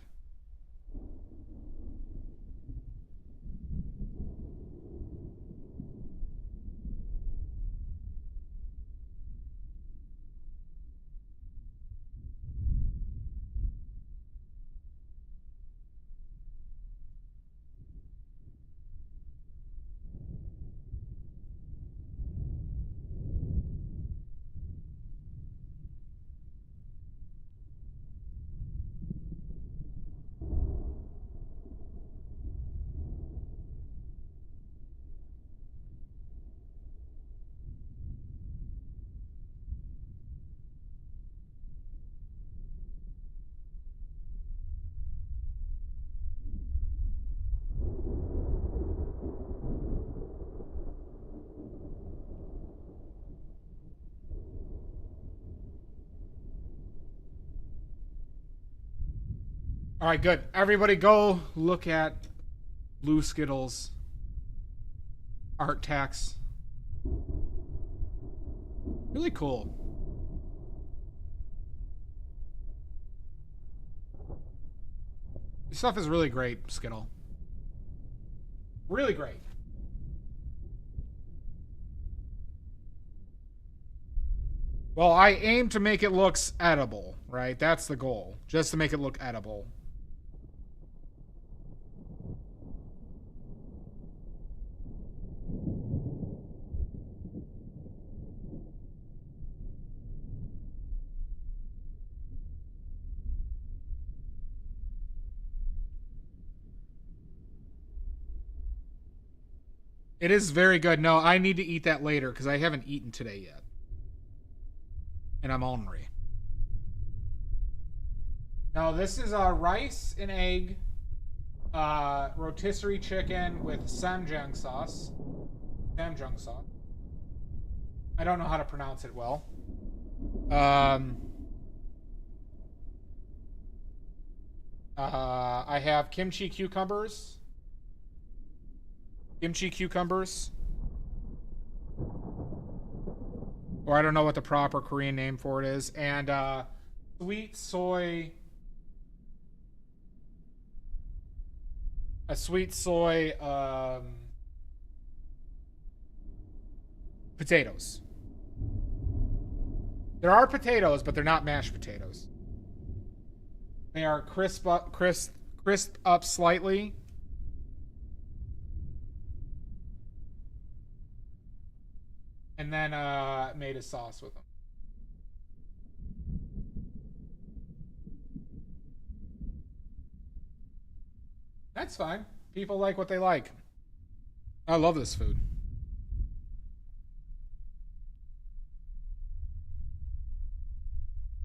[SPEAKER 1] All right, good. Everybody go look at Blue Skittles art tax. Really cool. This stuff is really great, Skittle. Really great. Well, I aim to make it look edible, right? That's the goal. Just to make it look edible. It is very good. No, I need to eat that later because I haven't eaten today yet. And I'm ornery. Now, this is rice and egg, rotisserie chicken with samjang sauce. Samjang sauce. I don't know how to pronounce it well. I have kimchi cucumbers. Kimchi cucumbers. Or I don't know what the proper Korean name for it is. And sweet soy. A sweet soy potatoes. There are potatoes, but they're not mashed potatoes. They are crisp up slightly. And then made a sauce with them. That's fine. People like what they like. I love this food.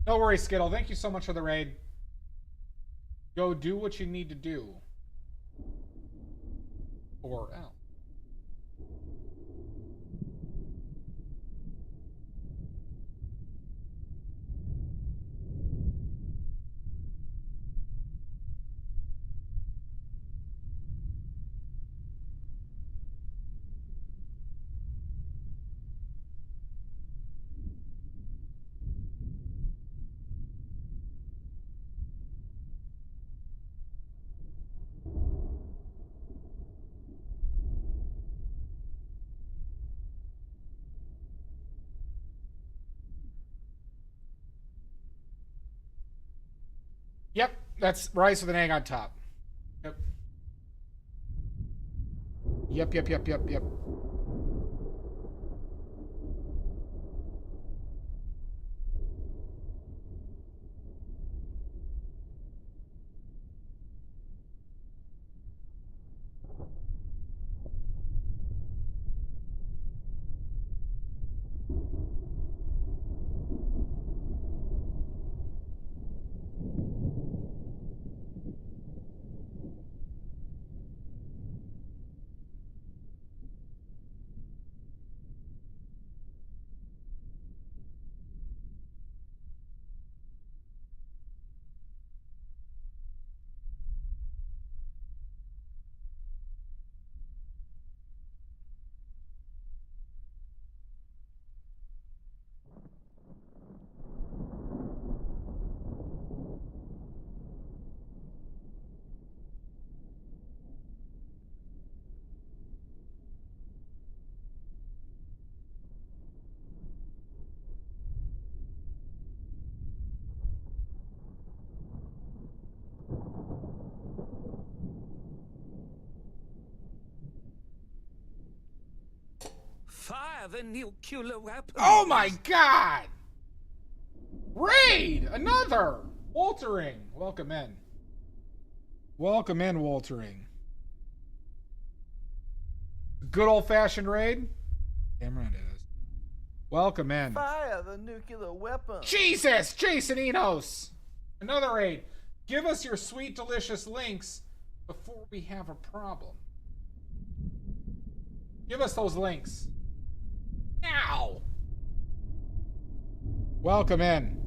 [SPEAKER 1] No worries, Skittle. Thank you so much for the raid. Go do what you need to do. Or else. Yep, that's rice with an egg on top. Yep. Yep.
[SPEAKER 5] Fire the nuclear weapons.
[SPEAKER 1] Oh my god! Raid! Another! Waltering. Welcome in. Welcome in, Waltering. Good old-fashioned raid? Damn right it is. Welcome in.
[SPEAKER 7] Fire the nuclear weapon.
[SPEAKER 1] Jesus! Jason Enos! Another raid. Give us your sweet, delicious links before we have a problem. Give us those links. Now! Welcome in.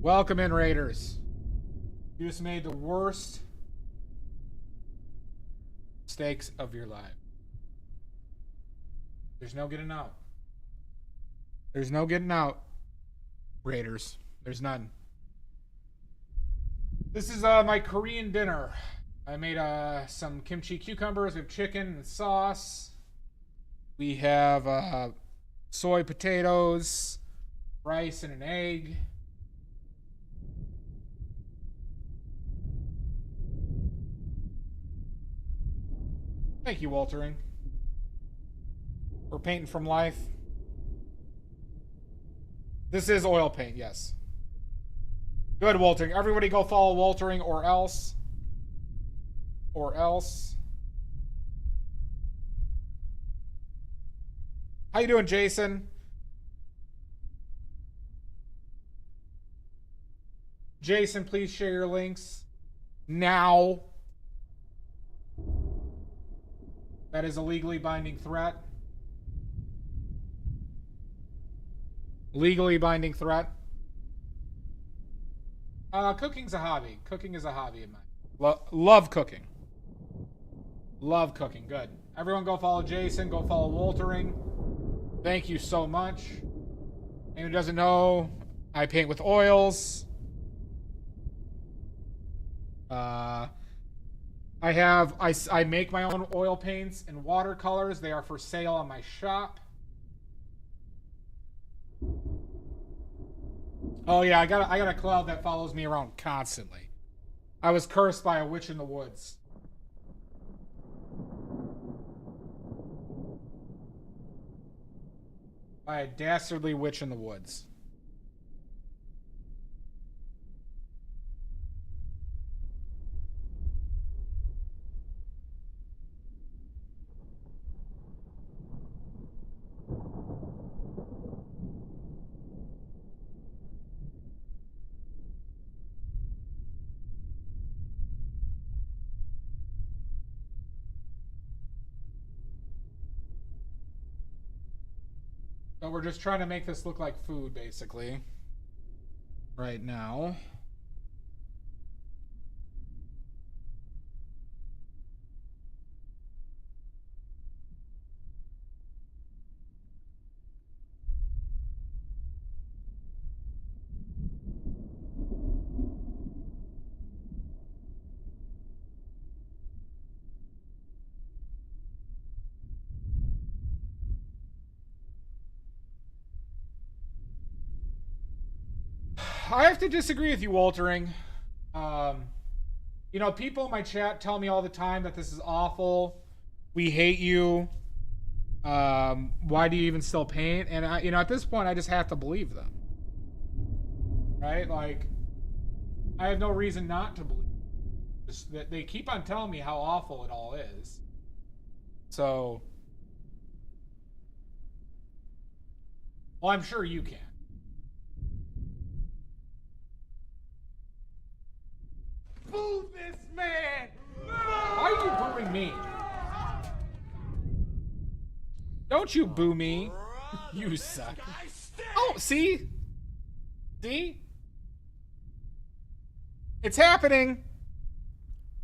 [SPEAKER 1] Welcome in, Raiders. You just made the worst mistakes of your life. There's no getting out. There's no getting out, Raiders. There's none. This is my Korean dinner. I made some kimchi cucumbers with chicken and sauce. We have soy potatoes, rice, and an egg. Thank you, Waltering. We're painting from life. This is oil paint, yes. Good, Waltering. Everybody go follow Waltering or else. Or else. How you doing, Jason? Jason, please share your links now. That is a legally binding threat. Legally binding threat. Cooking's a hobby. Cooking is a hobby of mine. Love cooking. Love cooking. Good. Everyone go follow Jason. Go follow Waltering. Thank you so much. Anyone who doesn't know, I paint with oils. I make my own oil paints and watercolors. They are for sale on my shop. Oh yeah, I got a cloud that follows me around constantly. I was cursed by a witch in the woods. By a dastardly witch in the woods. So we're just trying to make this look like food, basically. Right now. I have to disagree with you, Waltering. You know, people in my chat tell me all the time that this is awful. We hate you. Why do you even still paint? And I, you know, at this point, I just have to believe them. Right? Like, I have no reason not to believe. Just that they keep on telling me how awful it all is. So, well, I'm sure you can. Boo this man! Why are you booing me? Don't you boo me. You suck. Oh, see? See? It's happening.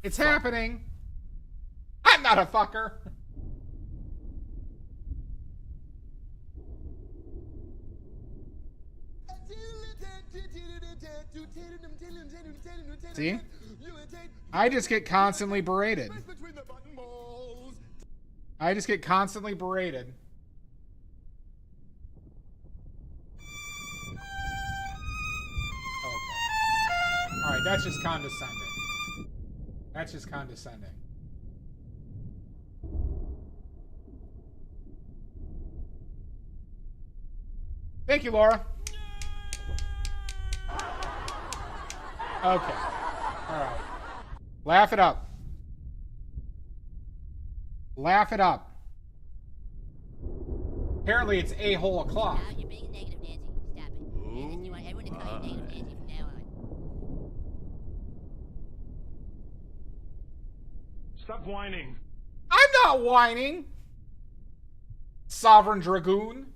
[SPEAKER 1] It's happening. I'm not a fucker. See? I just get constantly berated. I just get constantly berated. Okay. Alright, that's just condescending. That's just condescending. Thank you, Laura. Okay. Alright. Laugh it up. Laugh it up. Apparently it's a-hole o'clock.
[SPEAKER 8] Now you're being negative, Nancy. Stop it. And you want everyone to call you negative, Nancy, from now on.
[SPEAKER 9] Stop whining.
[SPEAKER 1] I'm not whining. Sovereign Dragoon.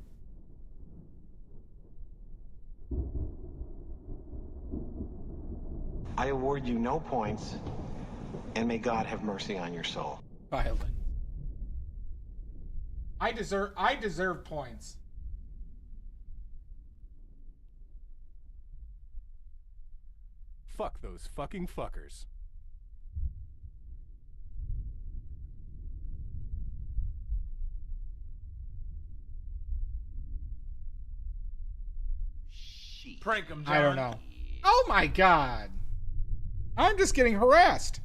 [SPEAKER 9] I award you no points, and may God have mercy on your soul.
[SPEAKER 1] Violent. I deserve points.
[SPEAKER 6] Fuck those fucking fuckers.
[SPEAKER 5] Prank him, John.
[SPEAKER 1] I don't know. Oh my god. I'm just getting harassed.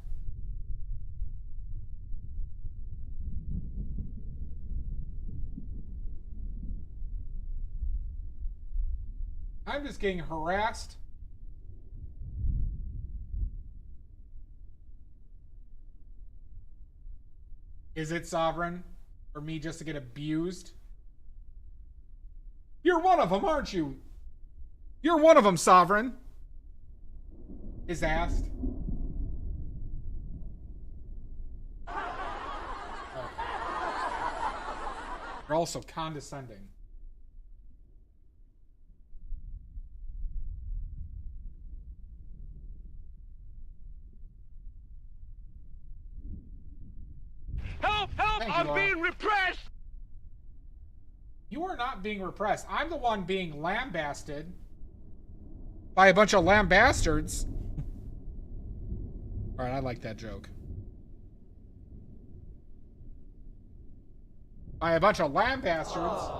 [SPEAKER 1] I'm just getting harassed. Is it sovereign for me just to get abused? You're one of them, aren't you? You're one of them, sovereign. Is asked. Oh. You're also condescending.
[SPEAKER 5] Help! Help!
[SPEAKER 1] Thank you,
[SPEAKER 5] I'm
[SPEAKER 1] Laura.
[SPEAKER 5] being repressed!
[SPEAKER 1] You are not being repressed. I'm the one being lambasted by a bunch of lambastards. All right, I like that joke. By a bunch of lambastards.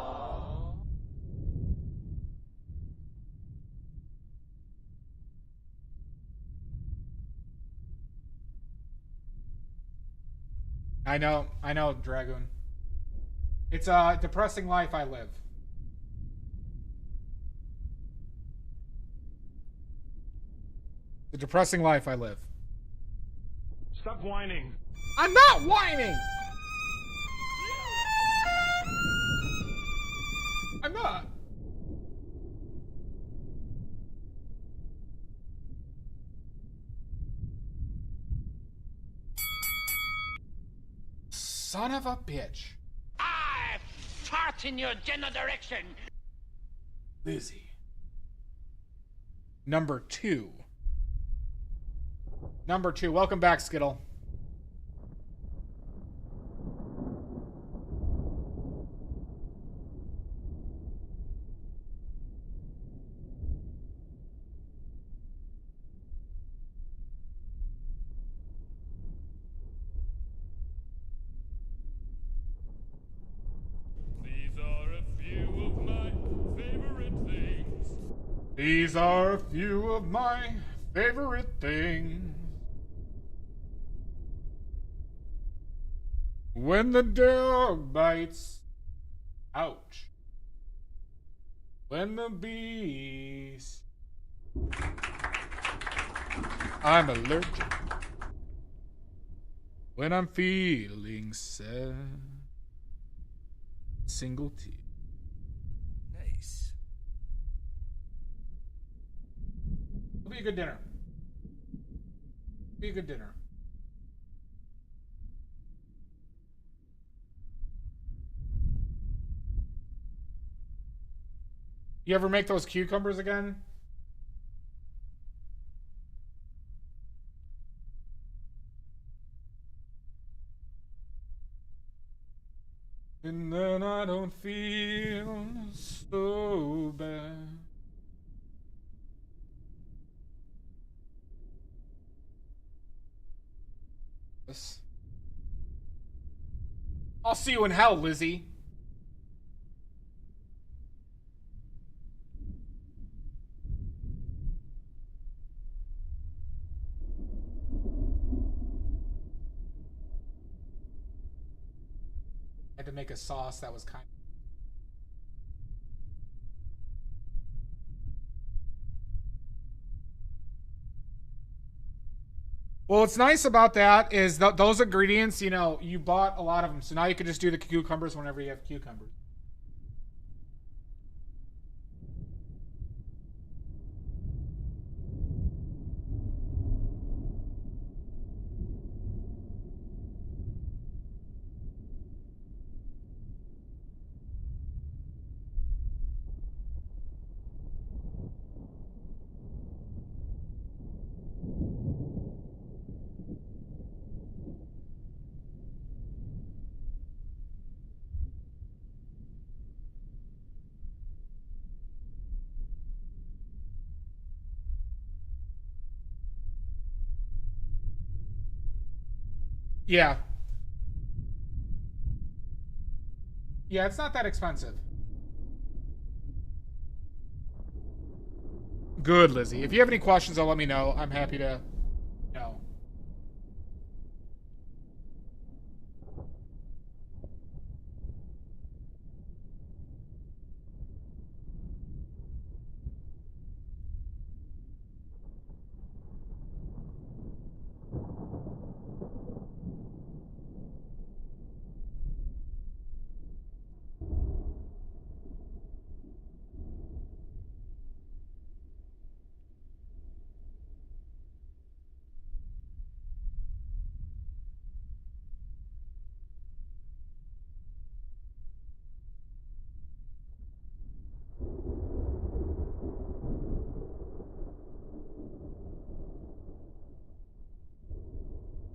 [SPEAKER 1] I know, Dragoon. It's a depressing life I live. The depressing life I live.
[SPEAKER 5] Stop whining.
[SPEAKER 1] I'm not whining! I'm not. Son of a bitch.
[SPEAKER 5] I fart in your general direction.
[SPEAKER 1] Lizzie. Number 2. Number 2. Welcome back, Skittle.
[SPEAKER 2] These are a few of my favorite things.
[SPEAKER 1] When the dog bites. Ouch. When the bees. I'm allergic. When I'm feeling sad. Single T.
[SPEAKER 5] Nice.
[SPEAKER 1] It'll be a good dinner. Be a good dinner. You ever make those cucumbers again? And then I don't feel so bad. I'll see you in hell, Lizzie. I had to make a sauce that was kind of... Well, what's nice about that is those ingredients, you know, you bought a lot of them. So now you can just do the cucumbers whenever you have cucumbers. Yeah. Yeah, it's not that expensive. Good, Lizzie. If you have any questions, I'll let me know. I'm happy to, you know.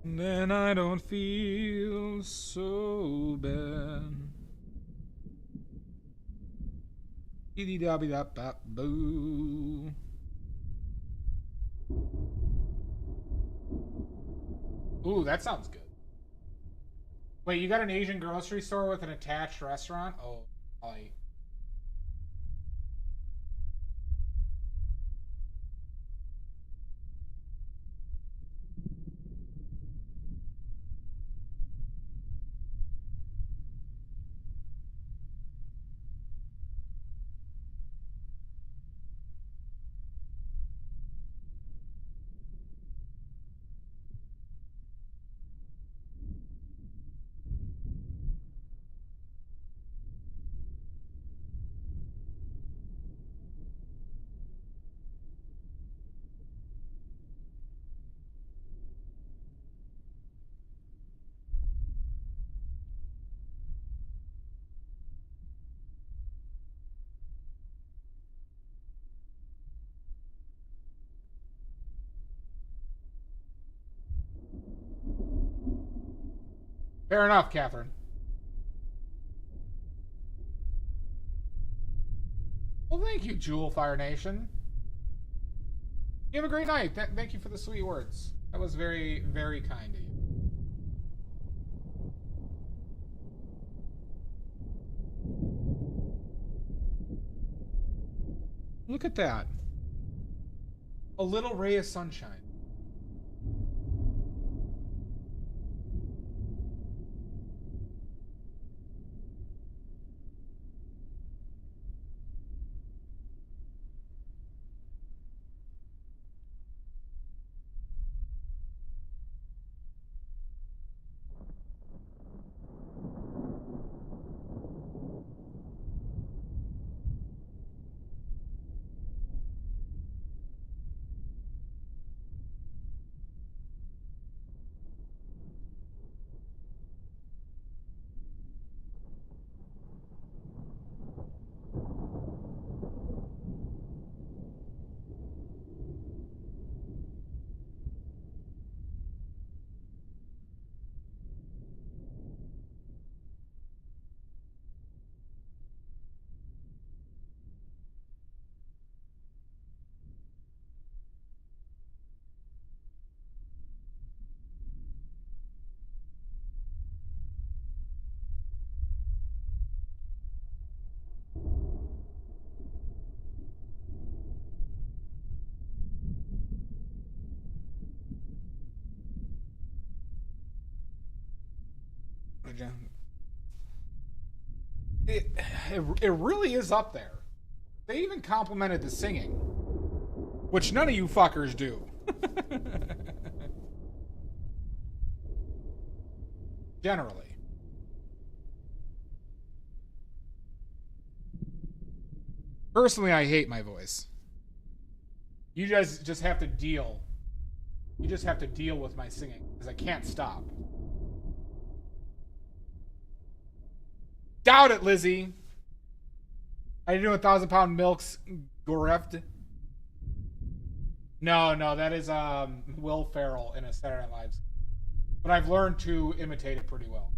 [SPEAKER 1] Then I don't feel so bad. Boo. Ooh, that sounds good. Wait, you got an Asian grocery store with an attached restaurant? Oh, I. Fair enough, Catherine. Well, thank you, Jewel Fire Nation. You have a great night. Thank you for the sweet words. That was very, very kind of you. Look at that. A little ray of sunshine. It really is up there. They even complimented the singing, which none of you fuckers do. Generally. Personally, I hate my voice. You guys just have to deal. You just have to deal with my singing, because I can't stop. Doubt it, Lizzie. How you doing, 1,000-pound milks, Goreft? No, that is Will Ferrell in a Saturday Night Live. But I've learned to imitate it pretty well.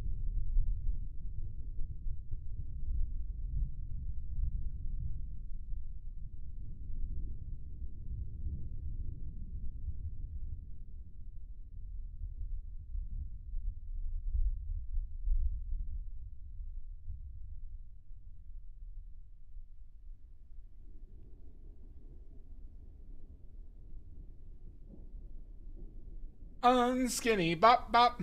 [SPEAKER 1] unskinny bop bop.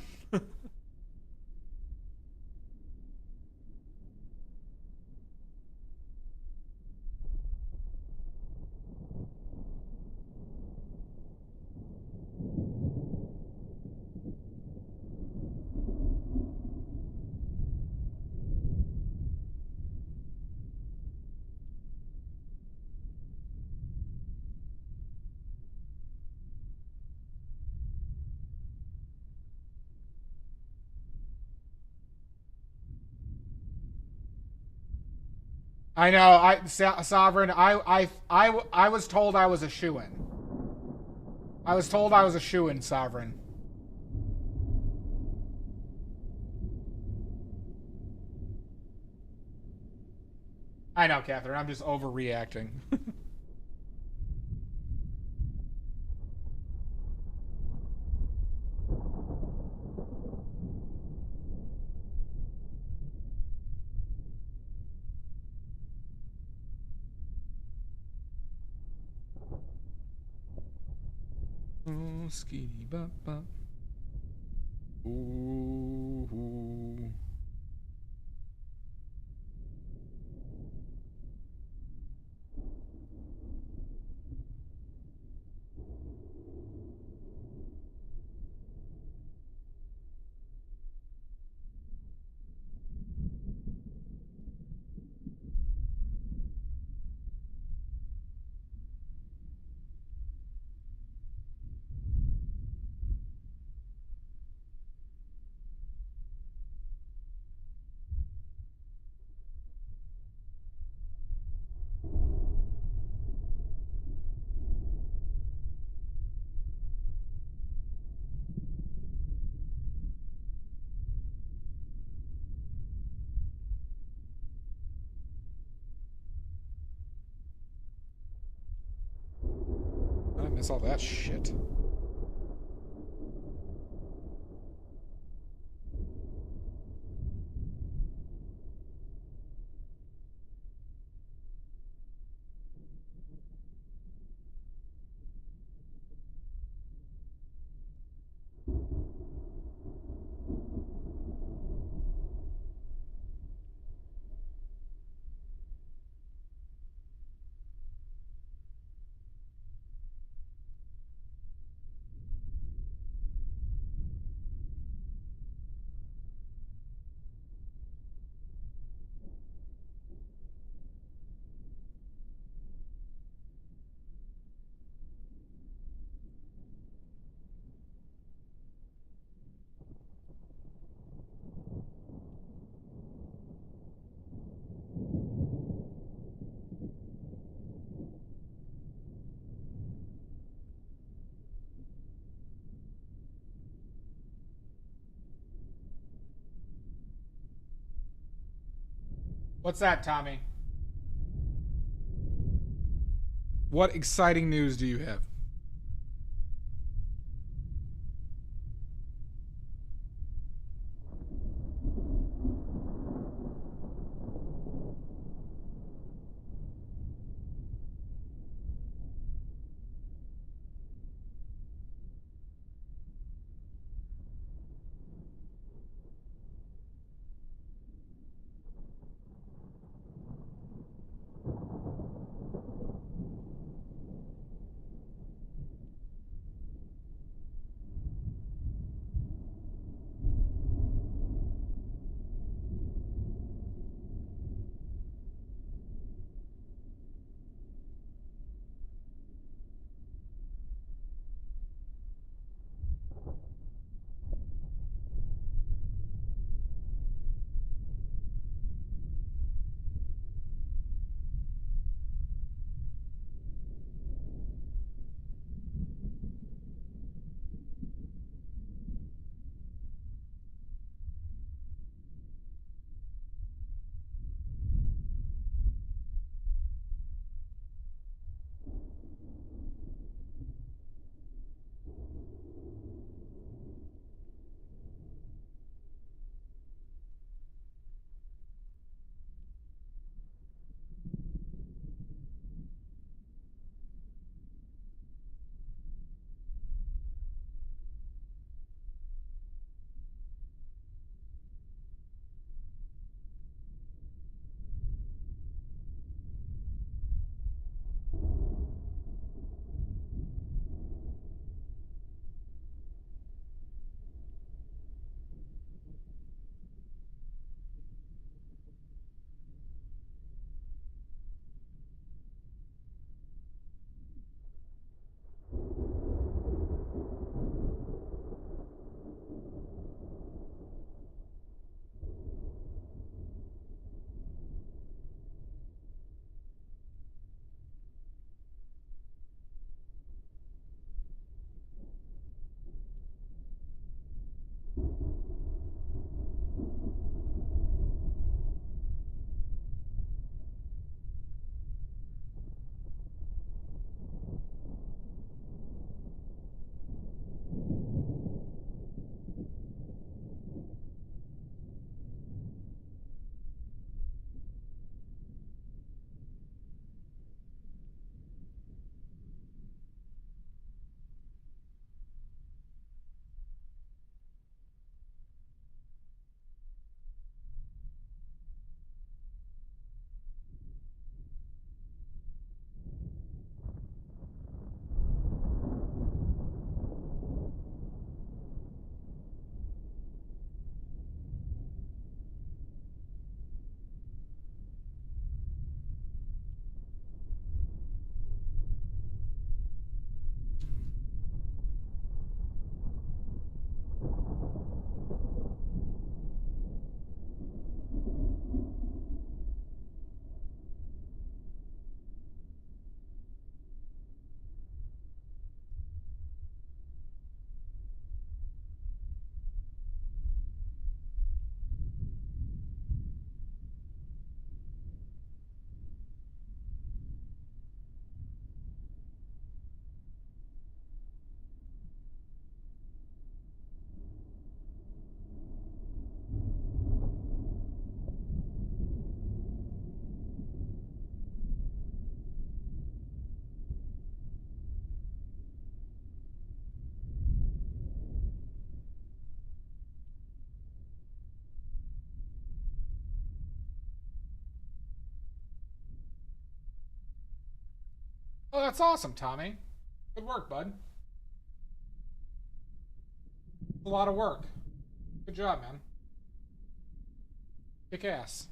[SPEAKER 1] I know, Sovereign, I was told I was a shoo-in. I was told I was a shoo-in, Sovereign. I know, Catherine, I'm just overreacting. Oh, skinny bop bop. Ooh. I miss all that shit. What's that, Tommy? What exciting news do you have? Oh, that's awesome, Tommy. Good work, bud. A lot of work. Good job, man. Kick ass.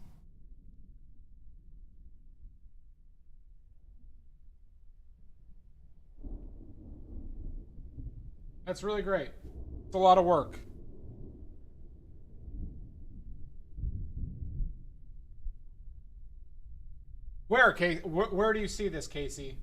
[SPEAKER 1] That's really great. It's a lot of work. Where do you see this, Casey?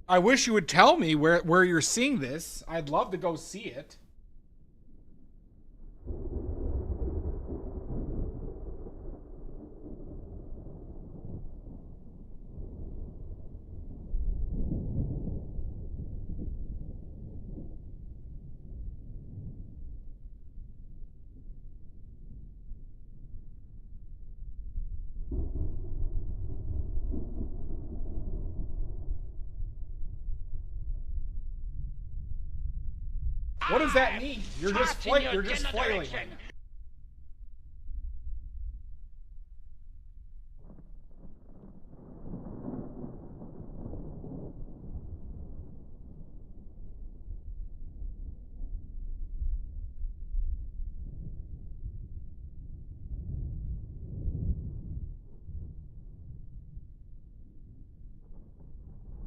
[SPEAKER 1] I wish you would tell me where you're seeing this. I'd love to go see it. What does that mean? You're just flailing right now.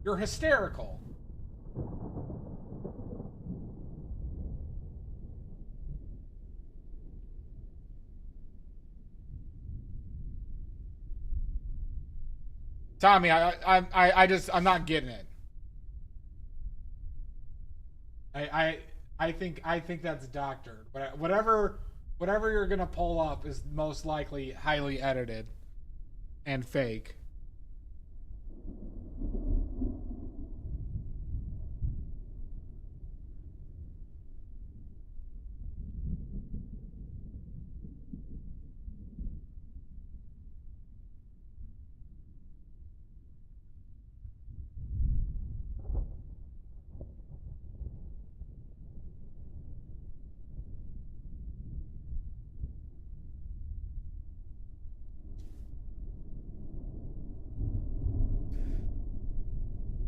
[SPEAKER 1] You're hysterical. Tommy, I'm not getting it. I think that's doctored. Whatever you're gonna pull up is most likely highly edited and fake.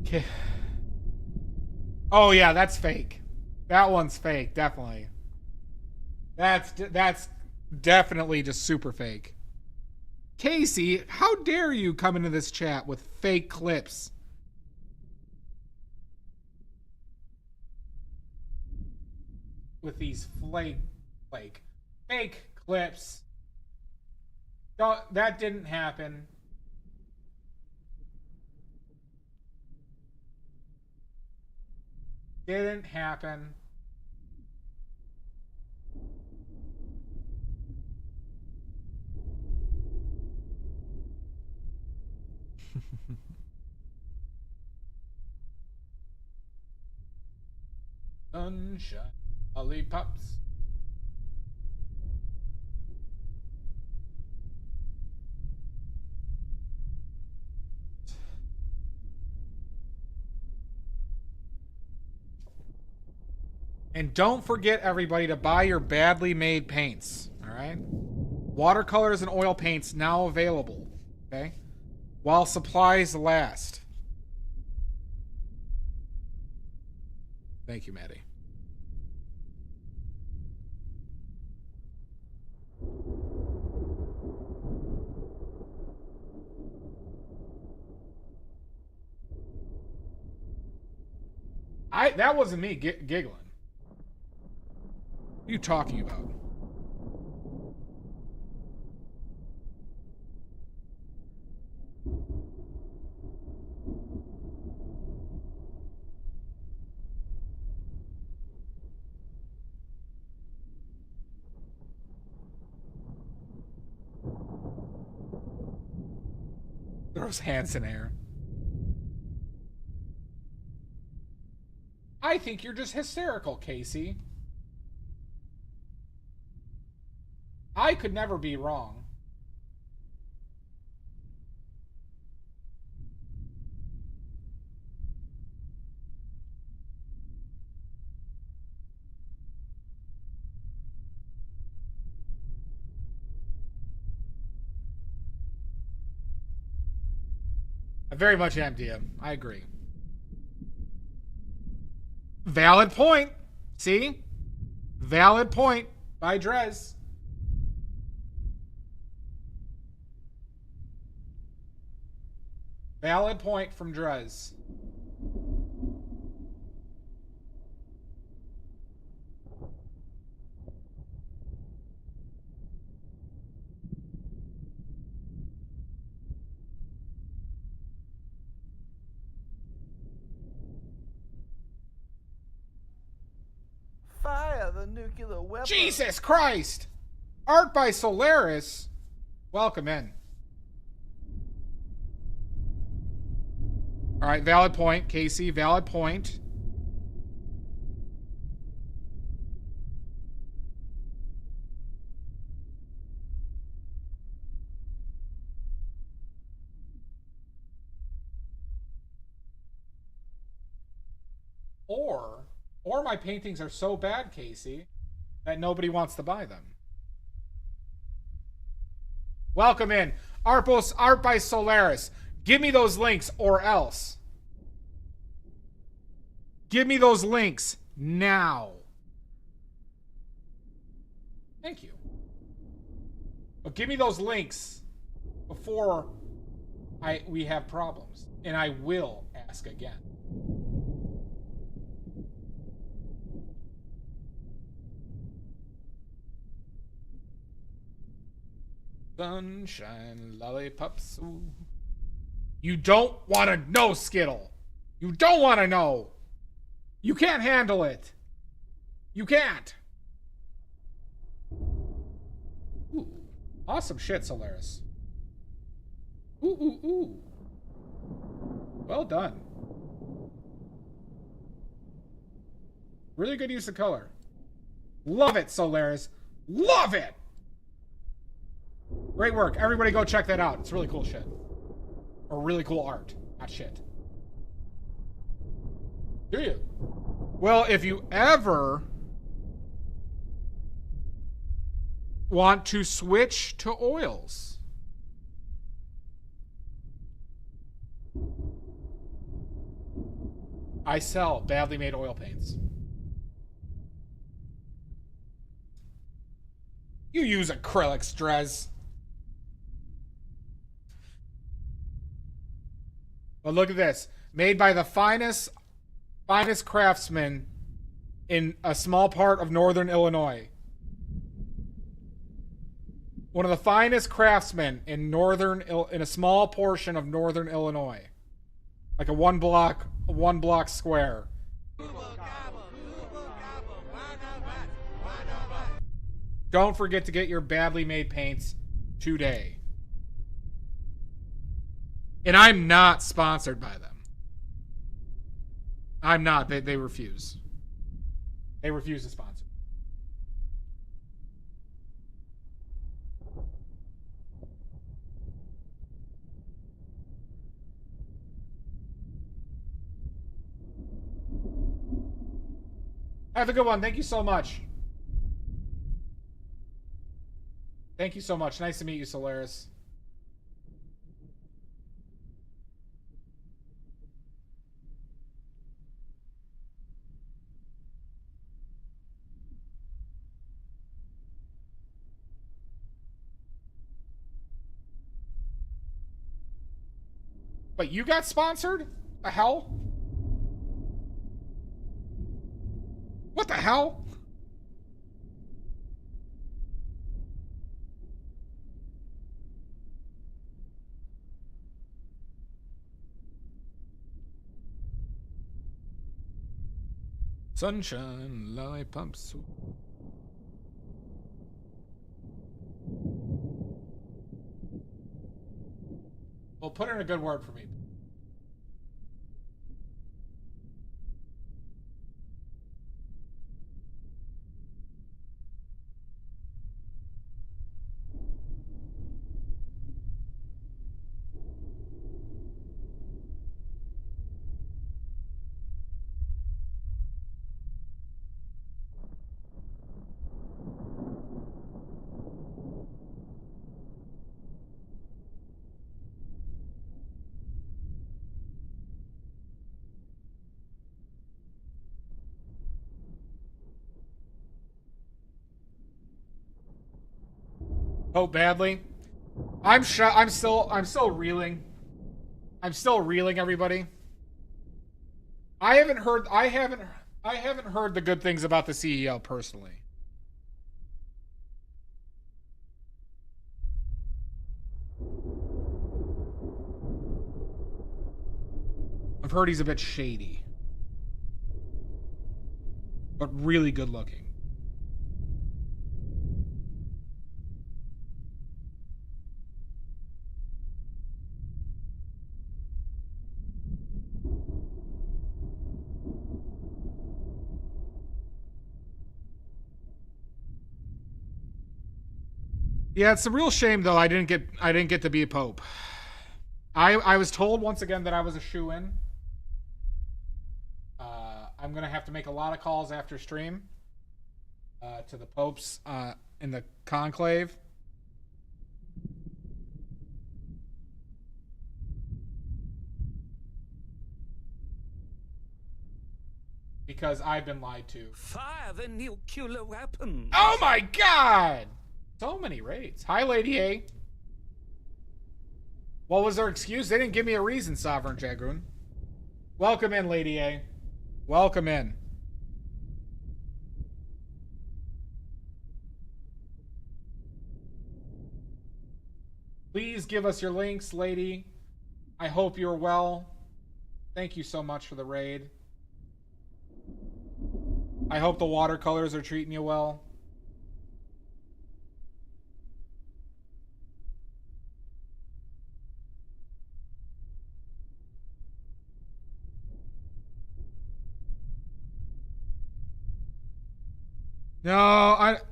[SPEAKER 1] Okay. Oh yeah, that's fake. That one's fake, definitely. That's definitely just super fake. Casey, how dare you come into this chat with fake clips? With these fake clips. That didn't happen. Didn't happen. Sunshine, lollipops. And don't forget, everybody, to buy your badly made paints. All right? Watercolors and oil paints now available. Okay? While supplies last. Thank you, Maddie. That wasn't me giggling. What are you talking about? Throws hands in air. I think you're just hysterical, Casey. I could never be wrong. I very much am, DM. I agree. Valid point. See? Valid point by Drez. Valid point from Drez.
[SPEAKER 7] Fire the nuclear weapon.
[SPEAKER 1] Jesus Christ! Art by Solaris. Welcome in. All right, valid point, Casey. Valid point. Or my paintings are so bad, Casey, that nobody wants to buy them. Welcome in. Art by Solaris. Give me those links or else. Give me those links now. Thank you. But give me those links before we have problems. And I will ask again. Sunshine, lollipops. Ooh. You don't want to know, Skittle. You don't want to know. You can't handle it. You can't. Ooh. Awesome shit, Solaris. Ooh, ooh, ooh. Well done. Really good use of color. Love it, Solaris. Love it. Great work. Everybody go check that out. It's really cool shit. Or really cool art. Not shit. Do you? Well, if you ever want to switch to oils, I sell badly made oil paints. You use acrylics, Drez. But look at this. Made by the finest craftsmen in a small part of northern Illinois. One of the finest craftsmen in a small portion of northern Illinois. Like a one block square. Don't forget to get your badly made paints today. And I'm not sponsored by them. I'm not. They refuse. They refuse to sponsor. Have a good one. Thank you so much. Thank you so much. Nice to meet you, Solaris. Wait, you got sponsored? The hell? What the hell? Sunshine, lollipops. Well, put in a good word for me. Hope badly. I'm still reeling. I'm still reeling, everybody. I haven't heard the good things about the CEO personally. I've heard he's a bit shady. But really good looking. Yeah, it's a real shame though. I didn't get to be a pope. I was told once again that I was a shoo-in. I'm gonna have to make a lot of calls after stream to the popes in the conclave. Because I've been lied to.
[SPEAKER 10] Fire the nuclear weapons.
[SPEAKER 1] Oh my god! So many raids. Hi, Lady A. What was their excuse? They didn't give me a reason, Sovereign Jagroon. Welcome in, Lady A. Welcome in. Please give us your links, lady. I hope you're well. Thank you so much for the raid. I hope the watercolors are treating you well.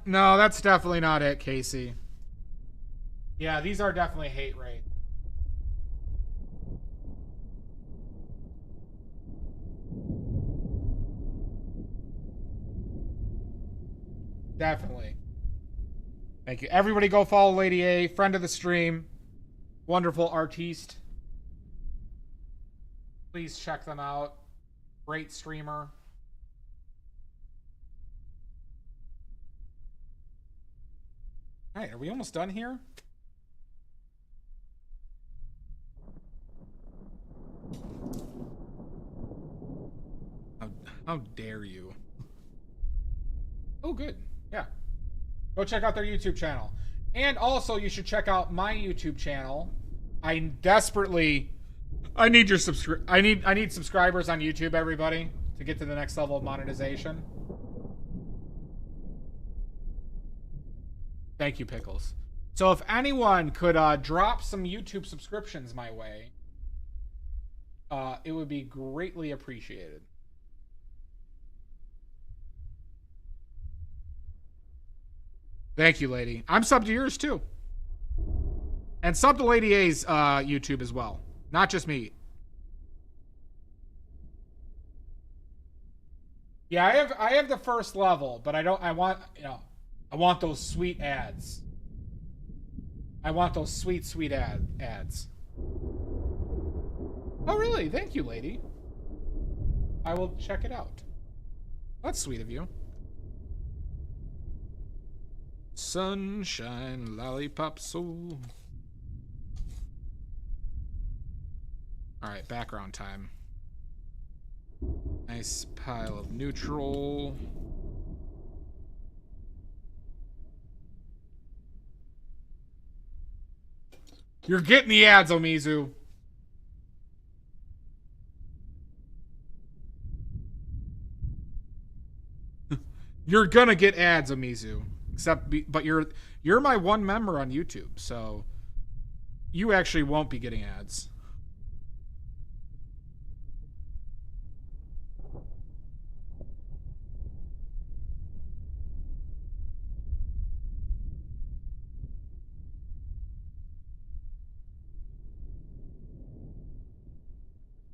[SPEAKER 1] No, that's definitely not it, Casey. Yeah, these are definitely hate raids. Definitely. Thank you. Everybody go follow Lady A, friend of the stream. Wonderful artiste. Please check them out. Great streamer. Alright, are we almost done here? How dare you? Oh, good. Yeah. Go check out their YouTube channel. And also, you should check out my YouTube channel. I need your I need subscribers on YouTube, everybody, to get to the next level of monetization. Thank you, Pickles. So if anyone could drop some YouTube subscriptions my way, it would be greatly appreciated. Thank you, lady. I'm subbed to yours too. And sub to Lady A's YouTube as well. Not just me. Yeah, I have the first level, but I want those sweet ads. I want those sweet ads. Oh really? Thank you, lady. I will check it out. That's sweet of you. Sunshine, lollipop soul. Alright, background time. Nice pile of neutral. You're getting the ads, Omizu. You're gonna get ads, Omizu. But you're my one member on YouTube, so you actually won't be getting ads.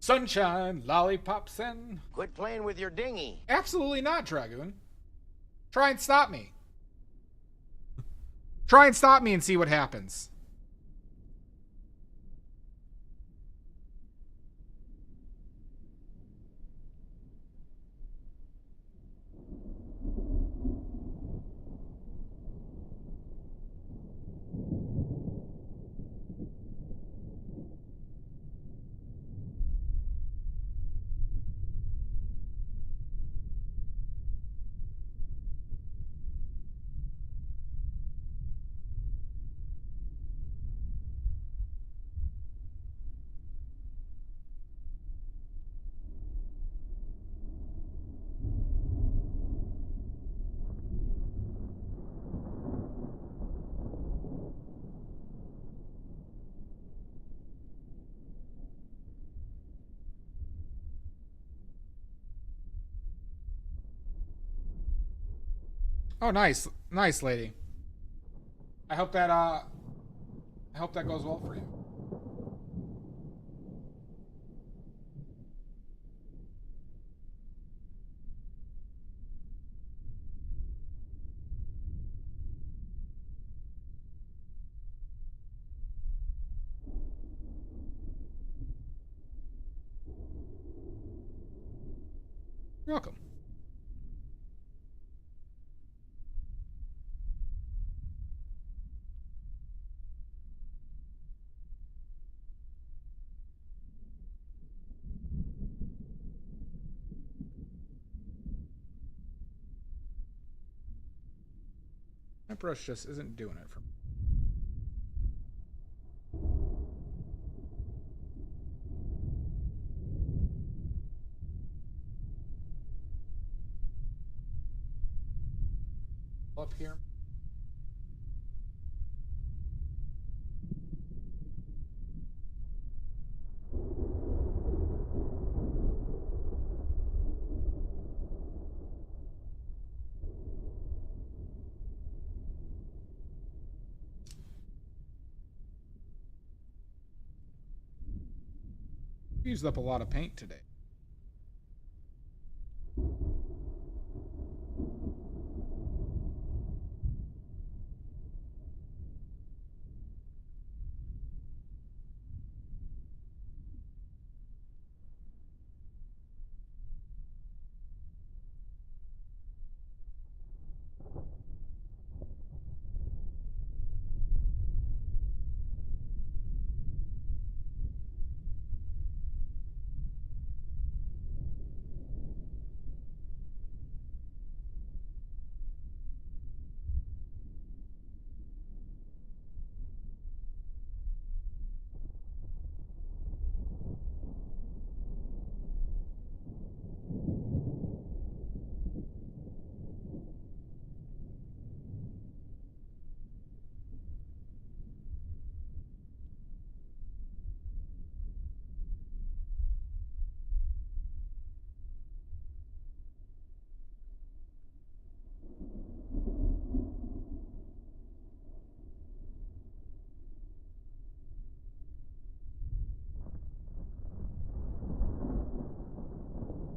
[SPEAKER 1] Sunshine, lollipops, and...
[SPEAKER 9] Quit playing with your dinghy.
[SPEAKER 1] Absolutely not, Dragoon. Try and stop me. Try and stop me and see what happens. Oh, nice. Nice, lady. I hope that goes well for you. You're welcome. My brush just isn't doing it for me. Up here. Used up a lot of paint today.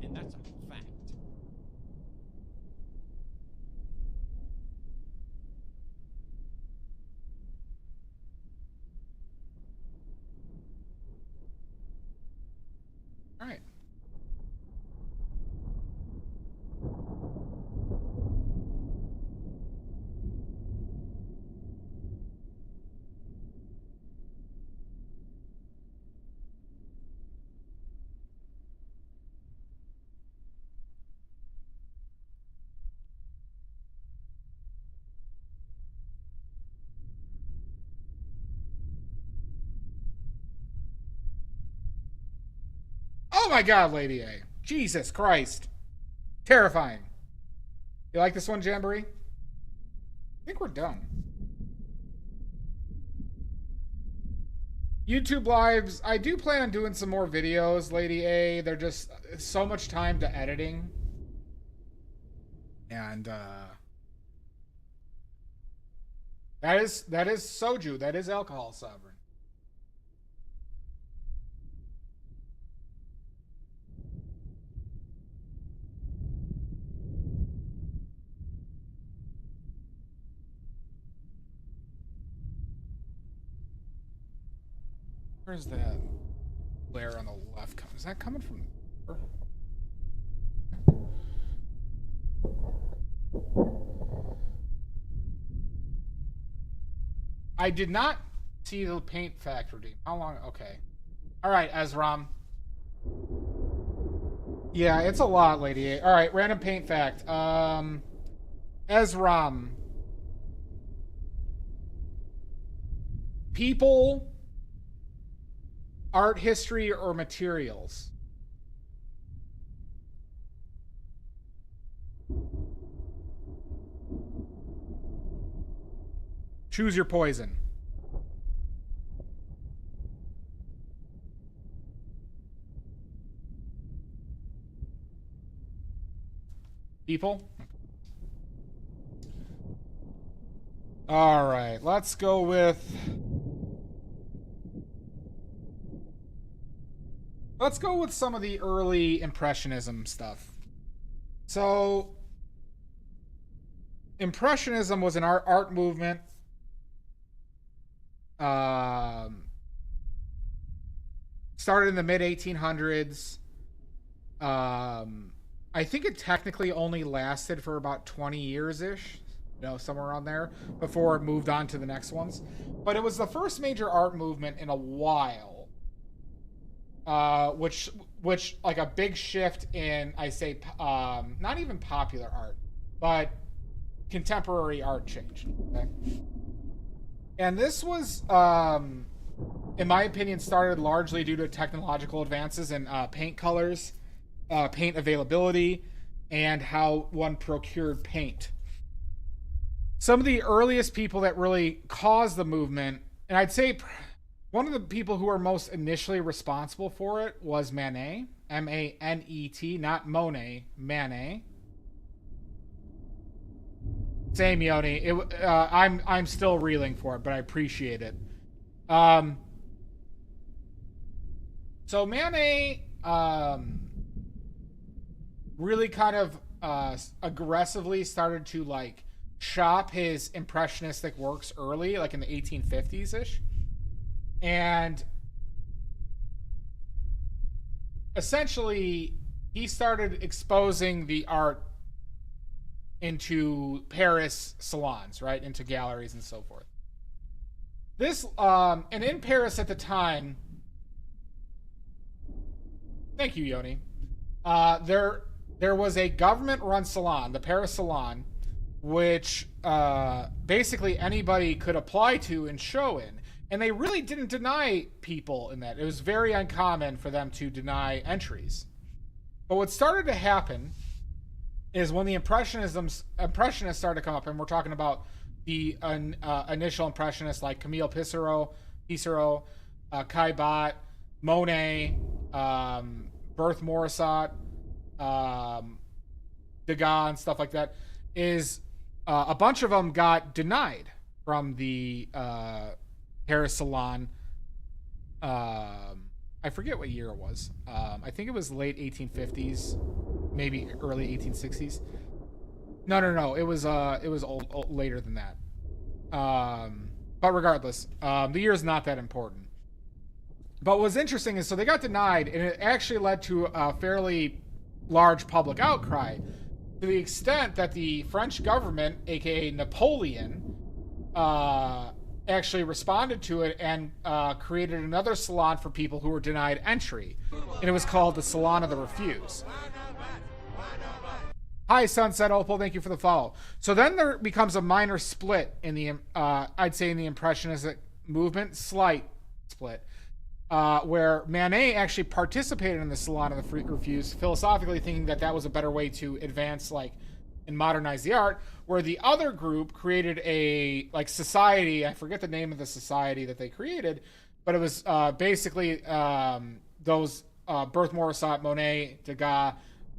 [SPEAKER 11] And that's a fact.
[SPEAKER 1] All right. Oh my god, Lady A. Jesus Christ. Terrifying. You like this one, Jamboree? I think we're done. YouTube lives, I do plan on doing some more videos, Lady A. They're just so much time to editing. And that is soju. That is alcohol, Sovereign. Where's that glare on the left coming? Is that coming from? I did not see the paint factory. How long? Okay. All right, Ezram. Yeah, it's a lot, Lady A. All right, random paint fact. Ezram. People, art history, or materials? Choose your poison. People? All right, let's go with... Let's go with some of the early Impressionism stuff. So, Impressionism was an art movement. Started in the mid 1800s. I think it technically only lasted for about 20 years ish, somewhere around there, before it moved on to the next ones. But it was the first major art movement in a while, which like a big shift in, I say, not even popular art, but contemporary art changed. Okay? And this was, in my opinion, started largely due to technological advances in paint colors, paint availability, and how one procured paint. Some of the earliest people that really caused the movement, and I'd say one of the people who were most initially responsible for it was Manet, M-A-N-E-T, not Monet, Manet. Same, Yoni. I'm still reeling for it, but I appreciate it. So Manet really kind of aggressively started to like shop his impressionistic works early, like in the 1850s ish, and essentially he started exposing the art into Paris salons, right, into galleries and so forth. This and in Paris at the time, thank you, Yoni, there was a government-run salon, the Paris Salon, which basically anybody could apply to and show in. And they really didn't deny people in that. It was very uncommon for them to deny entries. But what started to happen is when the Impressionists started to come up, and we're talking about the initial Impressionists like Camille Pissarro, Caillebotte, Monet, Berthe Morisot, Degas, and stuff like that, is a bunch of them got denied from the Paris Salon. I forget what year it was. I think it was late 1850s, maybe early 1860s. No. It was old later than that. But regardless, the year is not that important. But what's interesting is, so they got denied, and it actually led to a fairly large public outcry, to the extent that the French government, aka Napoleon, actually responded to it and created another salon for people who were denied entry, and it was called the Salon of the Refuse. Hi, Sunset Opal, thank you for the follow. So then there becomes a minor split in the, I'd say in the Impressionistic movement, slight split, where Manet actually participated in the Salon of the Refuse, philosophically thinking that that was a better way to advance, like, and modernize the art, where the other group created a, like, society, I forget the name of the society that they created, but it was basically those Berthe Morisot, Monet, Degas,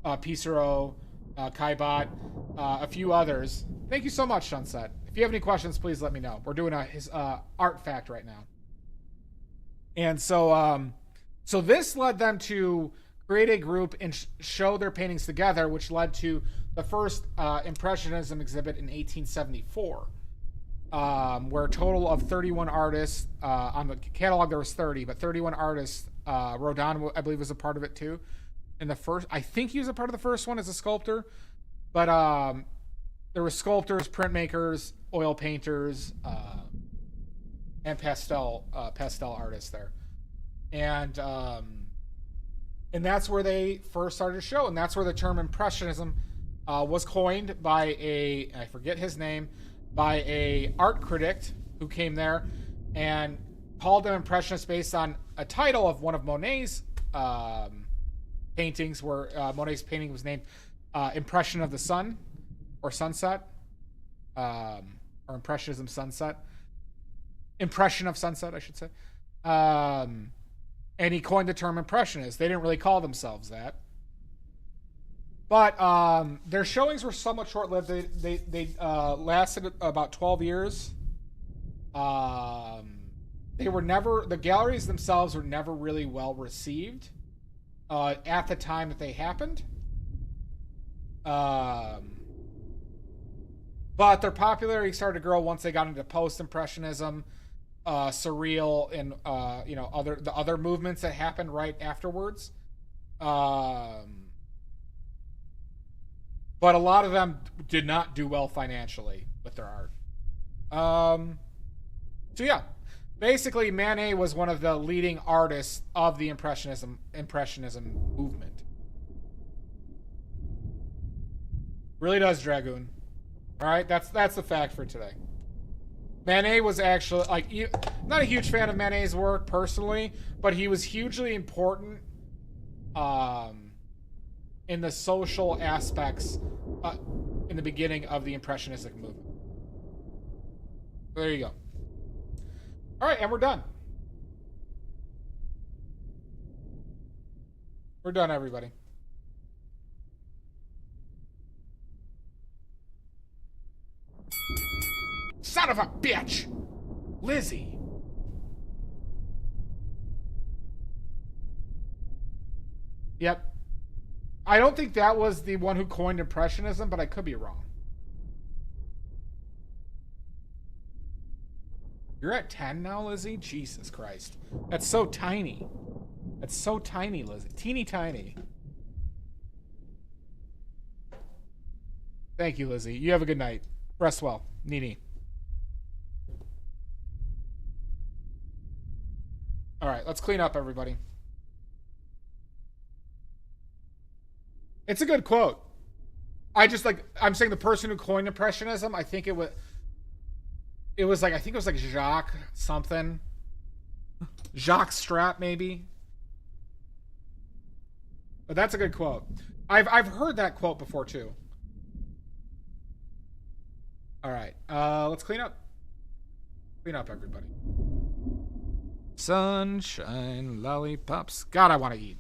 [SPEAKER 1] Pissarro, Caillebotte, a few others. Thank you so much, Sunset. If you have any questions, please let me know. We're doing his art fact right now. And so so this led them to create a group and show their paintings together, which led to the first Impressionism exhibit in 1874, where a total of 31 artists, on the catalog there was 30, but 31 artists, Rodin, I believe, was a part of it too. In the first, I think he was a part of the first one as a sculptor, but there were sculptors, printmakers, oil painters, and pastel artists there, and that's where they first started to show, and that's where the term Impressionism was coined by I forget his name, by a art critic who came there and called them Impressionists based on a title of one of Monet's paintings, where Monet's painting was named Impression of the Sun, or Sunset, or Impressionism Sunset. Impression of Sunset, I should say. And he coined the term Impressionist. They didn't really call themselves that. But their showings were somewhat short-lived. They lasted about 12 years. They were never, the galleries themselves were never really well received at the time that they happened. But their popularity started to grow once they got into post-impressionism, surreal, and you know, the other movements that happened right afterwards. But a lot of them did not do well financially with their art. So yeah, basically Manet was one of the leading artists of the impressionism movement. Really does, Dragoon. All right, that's the fact for today. Manet was actually, like, not a huge fan of Manet's work personally, but he was hugely important in the social aspects in the beginning of the impressionistic movement. There you go. All right, and we're done. We're done, everybody. Son of a bitch! Lizzie. Yep. I don't think that was the one who coined Impressionism, but I could be wrong. You're at 10 now, Lizzie? Jesus Christ. That's so tiny. That's so tiny, Lizzie. Teeny tiny. Thank you, Lizzie. You have a good night. Rest well. Nini. All right, let's clean up, everybody. It's a good quote. I'm saying the person who coined Impressionism, I think it was like Jacques something. Jacques Strat, maybe. But that's a good quote. I've heard that quote before too. All right, let's clean up. Clean up, everybody. Sunshine, lollipops. God, I want to eat.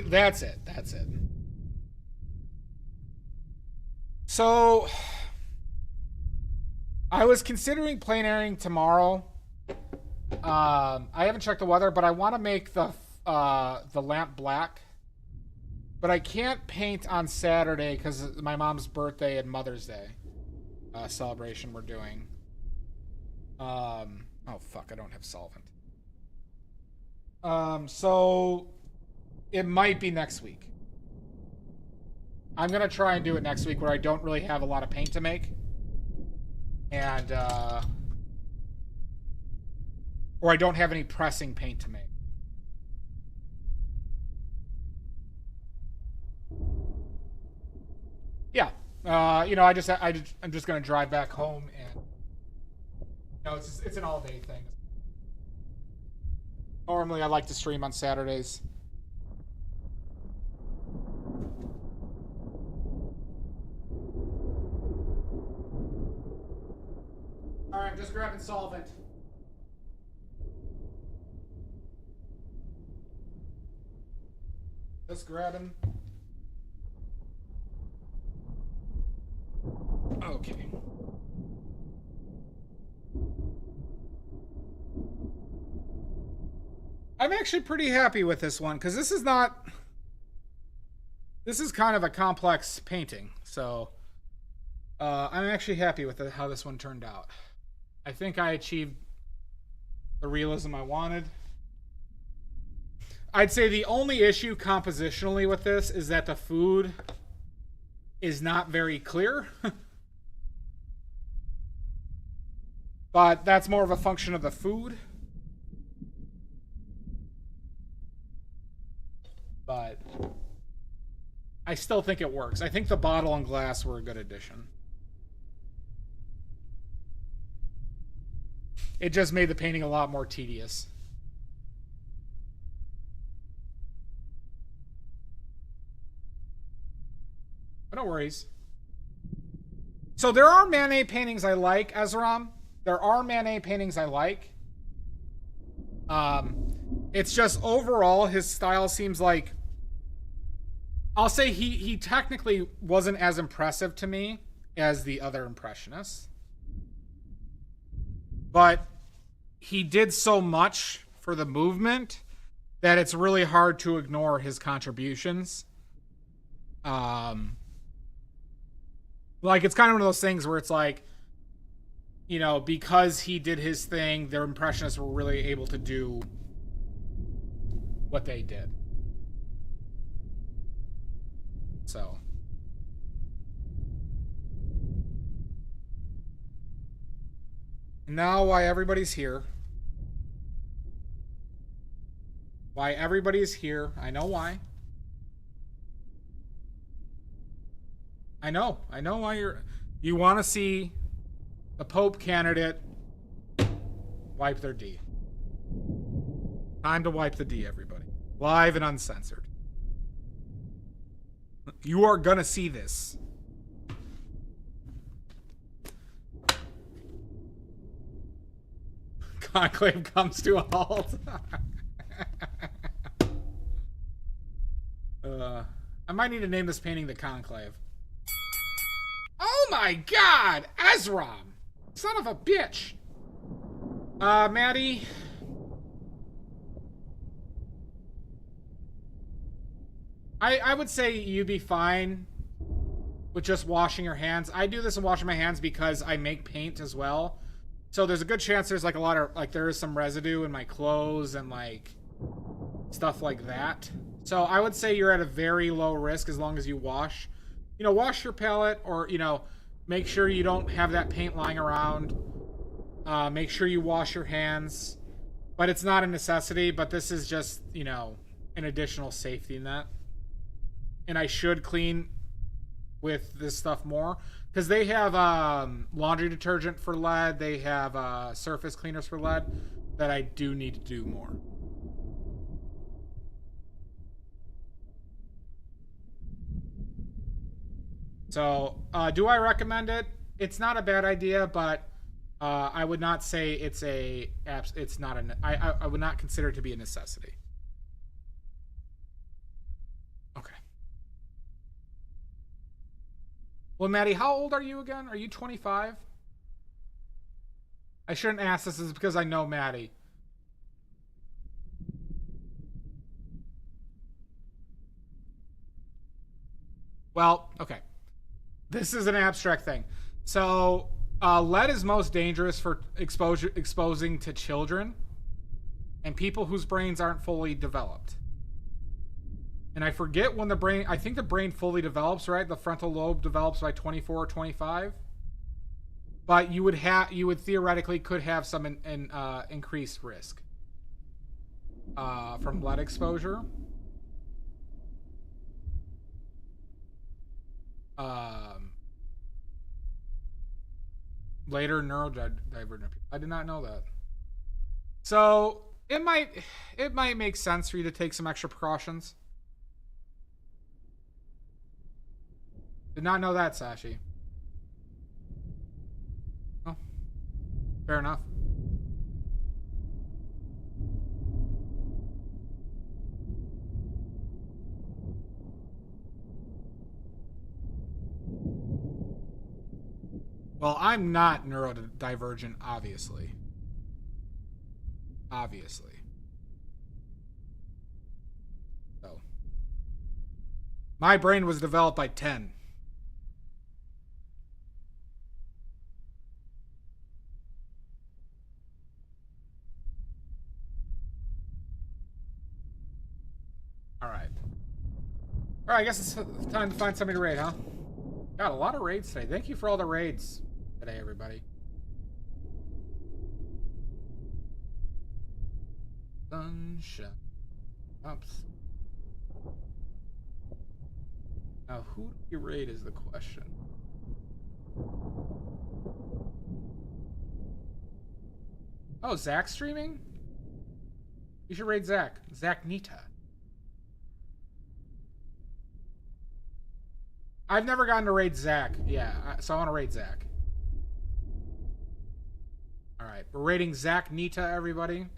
[SPEAKER 1] That's it. That's it. So, I was considering plein airing tomorrow. I haven't checked the weather, but I want to make the lamp black. But I can't paint on Saturday because my mom's birthday and Mother's Day celebration we're doing. Oh fuck! I don't have solvent. So it might be next week. I'm gonna try and do it next week where I don't really have a lot of paint to make, and or I don't have any pressing paint to make. Yeah, you know, I'm just gonna drive back home, and you know, it's an all day thing. Normally, I like to stream on Saturdays. All right, I'm just grabbing solvent. Just grabbing. Okay. I'm actually pretty happy with this one because this is kind of a complex painting, so I'm actually happy with how this one turned out. I think I achieved the realism I wanted. I'd say the only issue compositionally with this is that the food is not very clear. But that's more of a function of the food. But I still think it works. I think the bottle and glass were a good addition. It just made the painting a lot more tedious. But no worries. So there are Manet paintings I like, Ezram. There are Manet paintings I like. It's just overall his style seems like, I'll say he technically wasn't as impressive to me as the other Impressionists. But he did so much for the movement that it's really hard to ignore his contributions. Like, it's kind of one of those things where it's like, you know, because he did his thing, the Impressionists were really able to do what they did. So. Now, why everybody's here. Why everybody's here. I know why. I know why you want to see the Pope candidate wipe their D. Time to wipe the D, everybody. Live and uncensored. You are gonna see this. Conclave comes to a halt. I might need to name this painting the Conclave. Oh my god! Ezram! Son of a bitch! Maddie. I would say you'd be fine with just washing your hands. I do this and washing my hands because I make paint as well. So there's a good chance there's like a lot of, like, there is some residue in my clothes and like stuff like that. So I would say you're at a very low risk as long as you wash. You know, wash your palette, or, you know, make sure you don't have that paint lying around. Make sure you wash your hands. But it's not a necessity, but this is just, you know, an additional safety net. And I should clean with this stuff more, because they have laundry detergent for lead. They have surface cleaners for lead that I do need to do more. So, do I recommend it? It's not a bad idea, but I would not say it's not I would not consider it to be a necessity. Okay. Well, Maddie, how old are you again? Are you 25? I shouldn't ask this, is because I know Maddie. Well, okay. This is an abstract thing. So, lead is most dangerous for exposing to children and people whose brains aren't fully developed. And I forget when the brain, I think the brain fully develops, right? The frontal lobe develops by 24 or 25. But you would theoretically could have some increased risk from lead exposure. Later neurodivergent. I did not know that. So it might make sense for you to take some extra precautions. Did not know that, Sashi. Oh, fair enough. Well, I'm not neurodivergent, obviously. Obviously. So. My brain was developed by 10. Alright. Alright, I guess it's time to find somebody to raid, huh? Got a lot of raids today. Thank you for all the raids today, everybody. Sunshine. Oops. Now, who do you raid is the question. Oh, Zach's streaming? You should raid Zach. Zach Nita. I've never gotten to raid Zach. Yeah, so I want to raid Zach. Alright, we're raiding Zach Nita, everybody.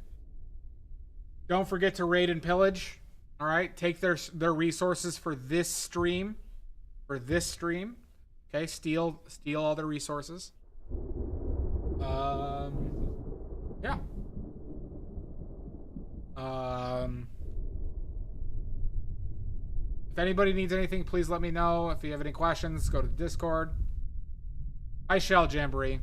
[SPEAKER 1] Don't forget to raid and pillage. Alright, take their resources for this stream. Okay, steal all their resources. Yeah. If anybody needs anything, please let me know. If you have any questions, go to the Discord. Hi, Shell Jamboree.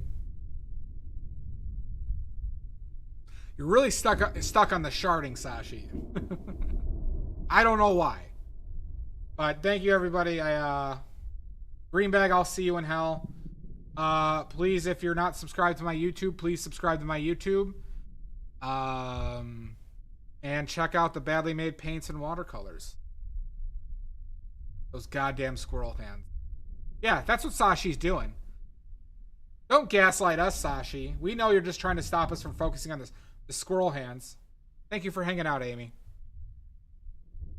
[SPEAKER 1] You're really stuck on the sharding, Sashi. I don't know why. But thank you, everybody. Greenbag, I'll see you in hell. Please, if you're not subscribed to my YouTube, please subscribe to my YouTube. And check out the badly made paints and watercolors. Those goddamn squirrel hands. Yeah, that's what Sashi's doing. Don't gaslight us, Sashi. We know you're just trying to stop us from focusing on the squirrel hands. Thank you for hanging out, Amy.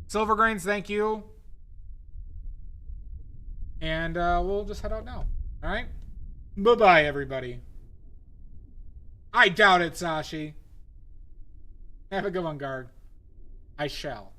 [SPEAKER 1] Silvergrains, thank you. And we'll just head out now. All right? Bye-bye, everybody. I doubt it, Sashi. Have a good one, Guard. I shall.